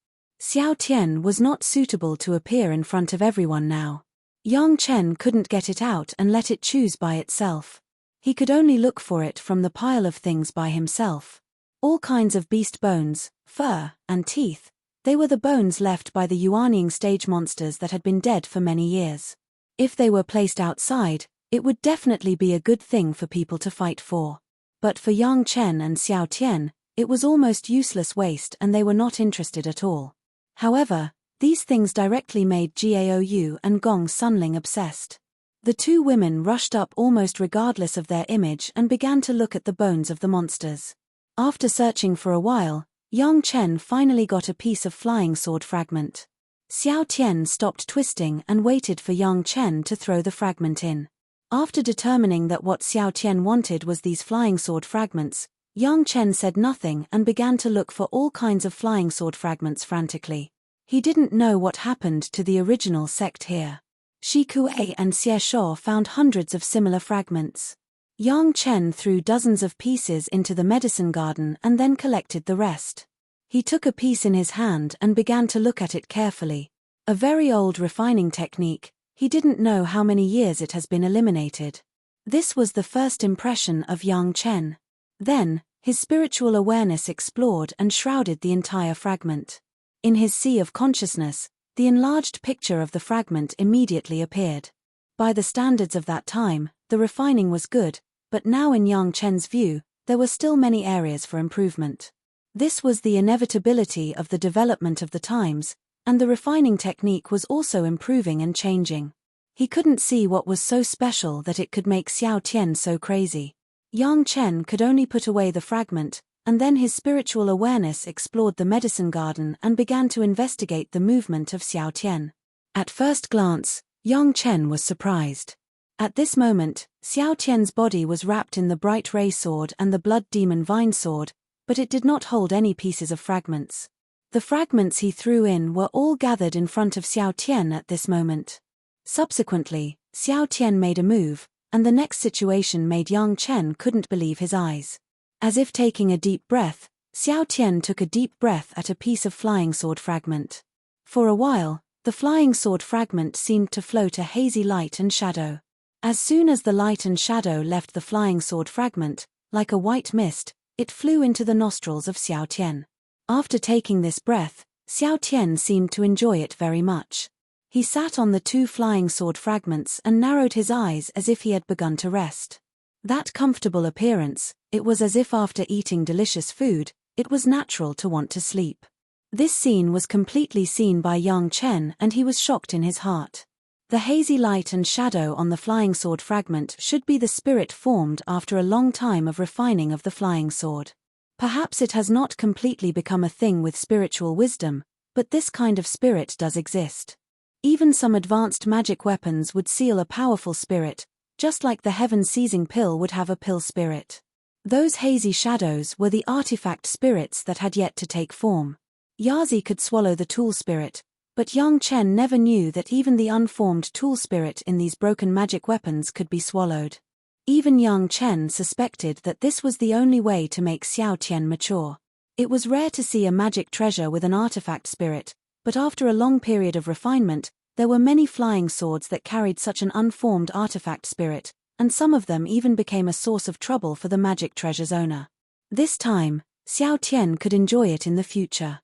Xiao Tian was not suitable to appear in front of everyone now. Yang Chen couldn't get it out and let it choose by itself. He could only look for it from the pile of things by himself. All kinds of beast bones, fur, and teeth. They were the bones left by the Yuanying stage monsters that had been dead for many years. If they were placed outside, it would definitely be a good thing for people to fight for. But for Yang Chen and Xiao Tian, it was almost useless waste and they were not interested at all. However, these things directly made Gaou and Gong Sunling obsessed. The 2 women rushed up almost regardless of their image and began to look at the bones of the monsters. After searching for a while, Yang Chen finally got a piece of flying sword fragment. Xiao Tian stopped twisting and waited for Yang Chen to throw the fragment in. After determining that what Xiao Tian wanted was these flying sword fragments, Yang Chen said nothing and began to look for all kinds of flying sword fragments frantically. He didn't know what happened to the original sect here. Shi Kuei and Xie Shuo found hundreds of similar fragments. Yang Chen threw dozens of pieces into the medicine garden and then collected the rest. He took a piece in his hand and began to look at it carefully. A very old refining technique. He didn't know how many years it has been eliminated. This was the first impression of Yang Chen. Then, his spiritual awareness explored and shrouded the entire fragment. In his sea of consciousness, the enlarged picture of the fragment immediately appeared. By the standards of that time, the refining was good, but now in Yang Chen's view, there were still many areas for improvement. This was the inevitability of the development of the times, and the refining technique was also improving and changing. He couldn't see what was so special that it could make Xiao Tian so crazy. Yang Chen could only put away the fragment, and then his spiritual awareness explored the medicine garden and began to investigate the movement of Xiao Tian. At first glance, Yang Chen was surprised. At this moment, Xiao Tian's body was wrapped in the bright ray sword and the blood demon vine sword, but it did not hold any pieces of fragments. The fragments he threw in were all gathered in front of Xiao Tian at this moment. Subsequently, Xiao Tian made a move, and the next situation made Yang Chen couldn't believe his eyes. As if taking a deep breath, Xiao Tian took a deep breath at a piece of flying sword fragment. For a while, the flying sword fragment seemed to float a hazy light and shadow. As soon as the light and shadow left the flying sword fragment, like a white mist, it flew into the nostrils of Xiao Tian. After taking this breath, Xiao Tian seemed to enjoy it very much. He sat on the 2 flying sword fragments and narrowed his eyes as if he had begun to rest. That comfortable appearance, it was as if after eating delicious food, it was natural to want to sleep. This scene was completely seen by young Chen and he was shocked in his heart. The hazy light and shadow on the flying sword fragment should be the spirit formed after a long time of refining of the flying sword. Perhaps it has not completely become a thing with spiritual wisdom, but this kind of spirit does exist. Even some advanced magic weapons would seal a powerful spirit, just like the heaven-seizing pill would have a pill spirit. Those hazy shadows were the artifact spirits that had yet to take form. Yazi could swallow the tool spirit, but young Chen never knew that even the unformed tool spirit in these broken magic weapons could be swallowed. Even young Chen suspected that this was the only way to make Xiao Tian mature. It was rare to see a magic treasure with an artifact spirit, but after a long period of refinement, there were many flying swords that carried such an unformed artifact spirit, and some of them even became a source of trouble for the magic treasure's owner. This time, Xiao Tian could enjoy it in the future.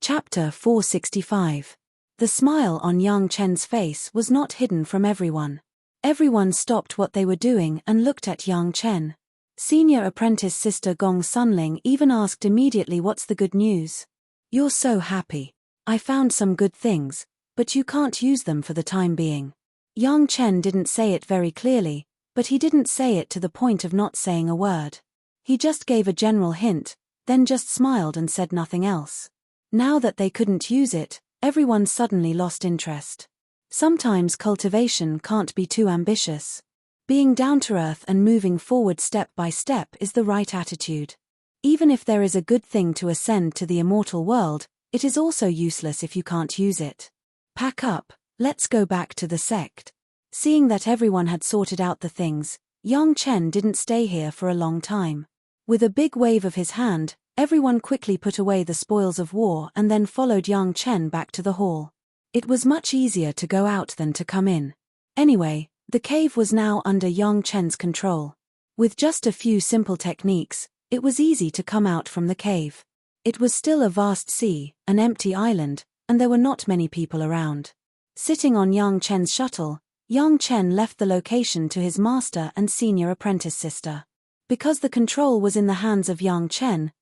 Chapter 465. The smile on young Chen's face was not hidden from everyone. Everyone stopped what they were doing and looked at young Chen. Senior apprentice sister Gong Sunling even asked immediately, "What's the good news? You're so happy. I found some good things, but you can't use them for the time being." Young Chen didn't say it very clearly, but he didn't say it to the point of not saying a word. He just gave a general hint, then just smiled and said nothing else. Now that they couldn't use it, everyone suddenly lost interest. Sometimes cultivation can't be too ambitious. Being down to earth and moving forward step by step is the right attitude. Even if there is a good thing to ascend to the immortal world, it is also useless if you can't use it. Pack up, let's go back to the sect. Seeing that everyone had sorted out the things, young Chen didn't stay here for a long time. With a big wave of his hand, everyone quickly put away the spoils of war and then followed young Chen back to the hall. It was much easier to go out than to come in. Anyway, the cave was now under young Chen's control. With just a few simple techniques, it was easy to come out from the cave. It was still a vast sea, an empty island, and there were not many people around. Sitting on young Chen's shuttle, young Chen left the location to his master and senior apprentice sister. Because the control was in the hands of young Chen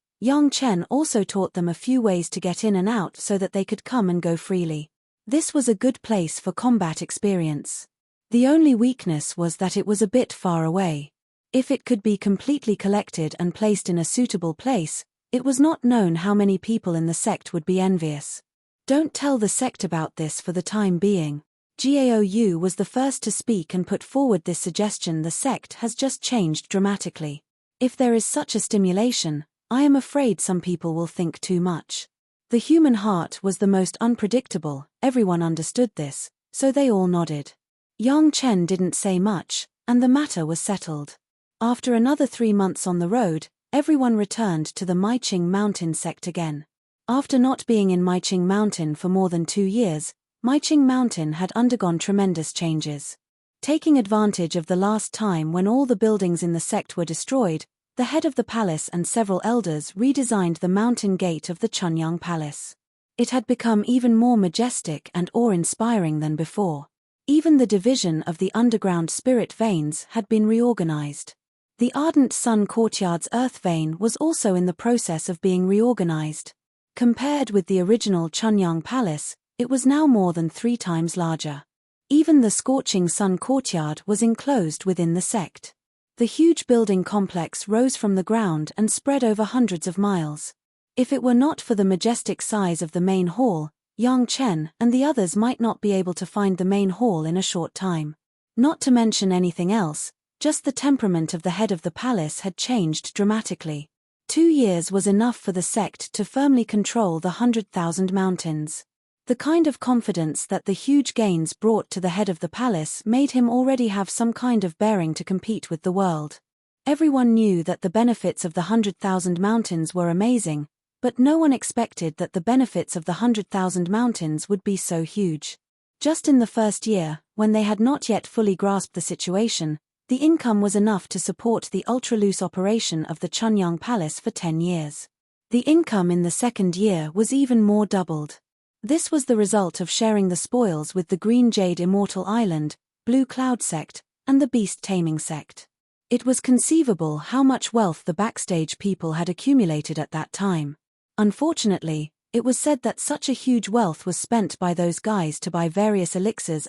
also taught them a few ways to get in and out so that they could come and go freely. This was a good place for combat experience. The only weakness was that it was a bit far away. If it could be completely collected and placed in a suitable place, it was not known how many people in the sect would be envious. Don't tell the sect about this for the time being. Gaou was the first to speak and put forward this suggestion. The sect has just changed dramatically. If there is such a stimulation, I am afraid some people will think too much. The human heart was the most unpredictable, everyone understood this, so they all nodded. Young Chen didn't say much, and the matter was settled. After another 3 months on the road, everyone returned to the Maiqing Mountain sect again. After not being in Maiqing Mountain for more than 2 years, Maiqing Mountain had undergone tremendous changes. Taking advantage of the last time when all the buildings in the sect were destroyed, the head of the palace and several elders redesigned the mountain gate of the Chunyang Palace. It had become even more majestic and awe-inspiring than before. Even the division of the underground spirit veins had been reorganized. The Ardent Sun Courtyard's earth vein was also in the process of being reorganized. Compared with the original Chunyang Palace, it was now more than 3 times larger. Even the Scorching Sun Courtyard was enclosed within the sect. The huge building complex rose from the ground and spread over hundreds of miles. If it were not for the majestic size of the main hall, young Chen and the others might not be able to find the main hall in a short time. Not to mention anything else, just the temperament of the head of the palace had changed dramatically. 2 years was enough for the sect to firmly control the 100,000 mountains. The kind of confidence that the huge gains brought to the head of the palace made him already have some kind of bearing to compete with the world. Everyone knew that the benefits of the 100,000 mountains were amazing, but no one expected that the benefits of the 100,000 mountains would be so huge. Just in the first year, when they had not yet fully grasped the situation, the income was enough to support the ultra-loose operation of the Chunyang Palace for 10 years. The income in the second year was even more doubled. This was the result of sharing the spoils with the Green Jade Immortal Island, Blue Cloud Sect, and the Beast Taming Sect. It was conceivable how much wealth the backstage people had accumulated at that time. Unfortunately, it was said that such a huge wealth was spent by those guys to buy various elixirs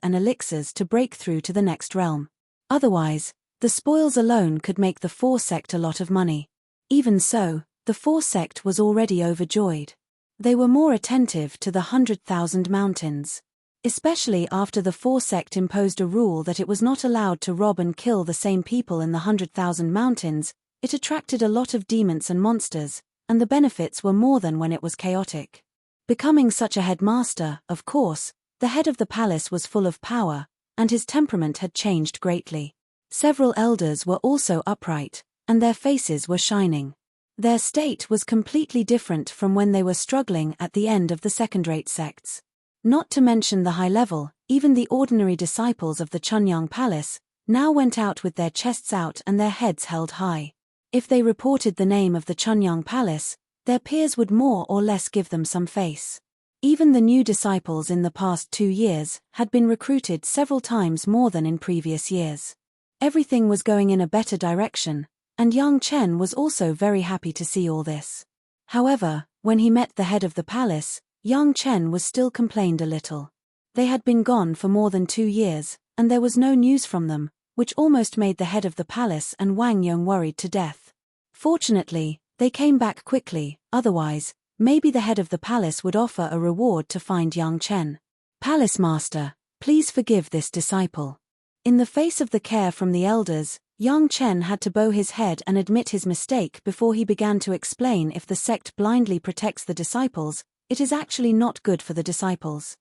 to break through to the next realm. Otherwise, the spoils alone could make the Four sect a lot of money. Even so, the Four sect was already overjoyed. They were more attentive to the 100,000 mountains. Especially after the Four sect imposed a rule that it was not allowed to rob and kill the same people in the 100,000 mountains, it attracted a lot of demons and monsters, and the benefits were more than when it was chaotic. Becoming such a headmaster, of course, the head of the palace was full of power, and his temperament had changed greatly. Several elders were also upright, and their faces were shining. Their state was completely different from when they were struggling at the end of the second-rate sects. Not to mention the high level, even the ordinary disciples of the Chunyang Palace now went out with their chests out and their heads held high. If they reported the name of the Chunyang Palace, their peers would more or less give them some face. Even the new disciples in the past 2 years had been recruited several times more than in previous years. Everything was going in a better direction, and Yang Chen was also very happy to see all this. However, when he met the head of the palace, Yang Chen was still complained a little. They had been gone for more than 2 years, and there was no news from them, which almost made the head of the palace and Wang Yong worried to death. Fortunately, they came back quickly, otherwise, maybe the head of the palace would offer a reward to find Yang Chen. Palace Master, please forgive this disciple. In the face of the care from the elders, Yang Chen had to bow his head and admit his mistake before he began to explain if the sect blindly protects the disciples, it is actually not good for the disciples.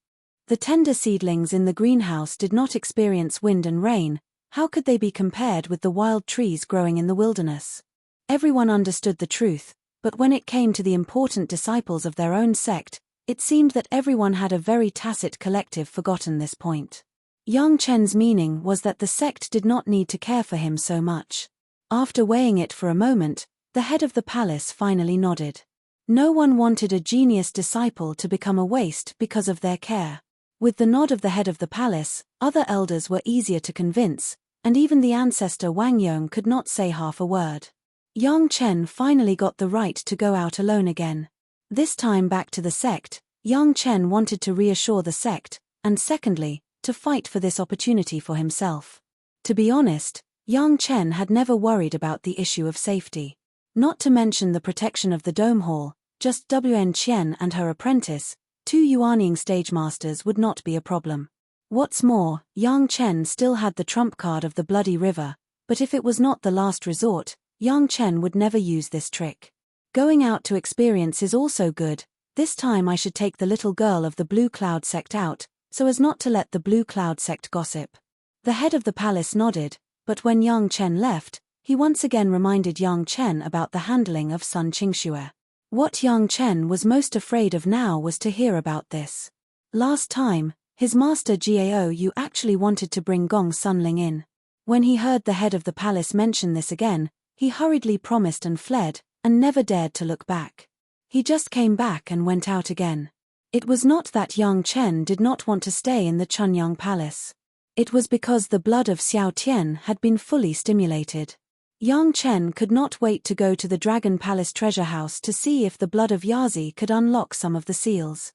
The tender seedlings in the greenhouse did not experience wind and rain, how could they be compared with the wild trees growing in the wilderness? Everyone understood the truth, but when it came to the important disciples of their own sect, it seemed that everyone had a very tacit collective forgotten this point. Yang Chen's meaning was that the sect did not need to care for him so much. After weighing it for a moment, the head of the palace finally nodded. No one wanted a genius disciple to become a waste because of their care. With the nod of the head of the palace, other elders were easier to convince, and even the ancestor Wang Yong could not say half a word. Yang Chen finally got the right to go out alone again. This time back to the sect, Yang Chen wanted to reassure the sect, and secondly, to fight for this opportunity for himself. To be honest, Yang Chen had never worried about the issue of safety. Not to mention the protection of the Dome Hall, just Wn Qian and her apprentice, 2 Yuanying stage masters would not be a problem. What's more, Yang Chen still had the trump card of the Bloody River, but if it was not the last resort, Yang Chen would never use this trick. Going out to experience is also good, this time I should take the little girl of the Blue Cloud sect out, so as not to let the Blue Cloud sect gossip. The head of the palace nodded, but when Yang Chen left, he once again reminded Yang Chen about the handling of Sun Qingxue. What Yang Chen was most afraid of now was to hear about this. Last time, his master Gao Yu actually wanted to bring Gong Sunling in. When he heard the head of the palace mention this again, he hurriedly promised and fled, and never dared to look back. He just came back and went out again. It was not that Yang Chen did not want to stay in the Chunyang Palace. It was because the blood of Xiao Tian had been fully stimulated. Yang Chen could not wait to go to the Dragon Palace treasure house to see if the blood of Yazi could unlock some of the seals.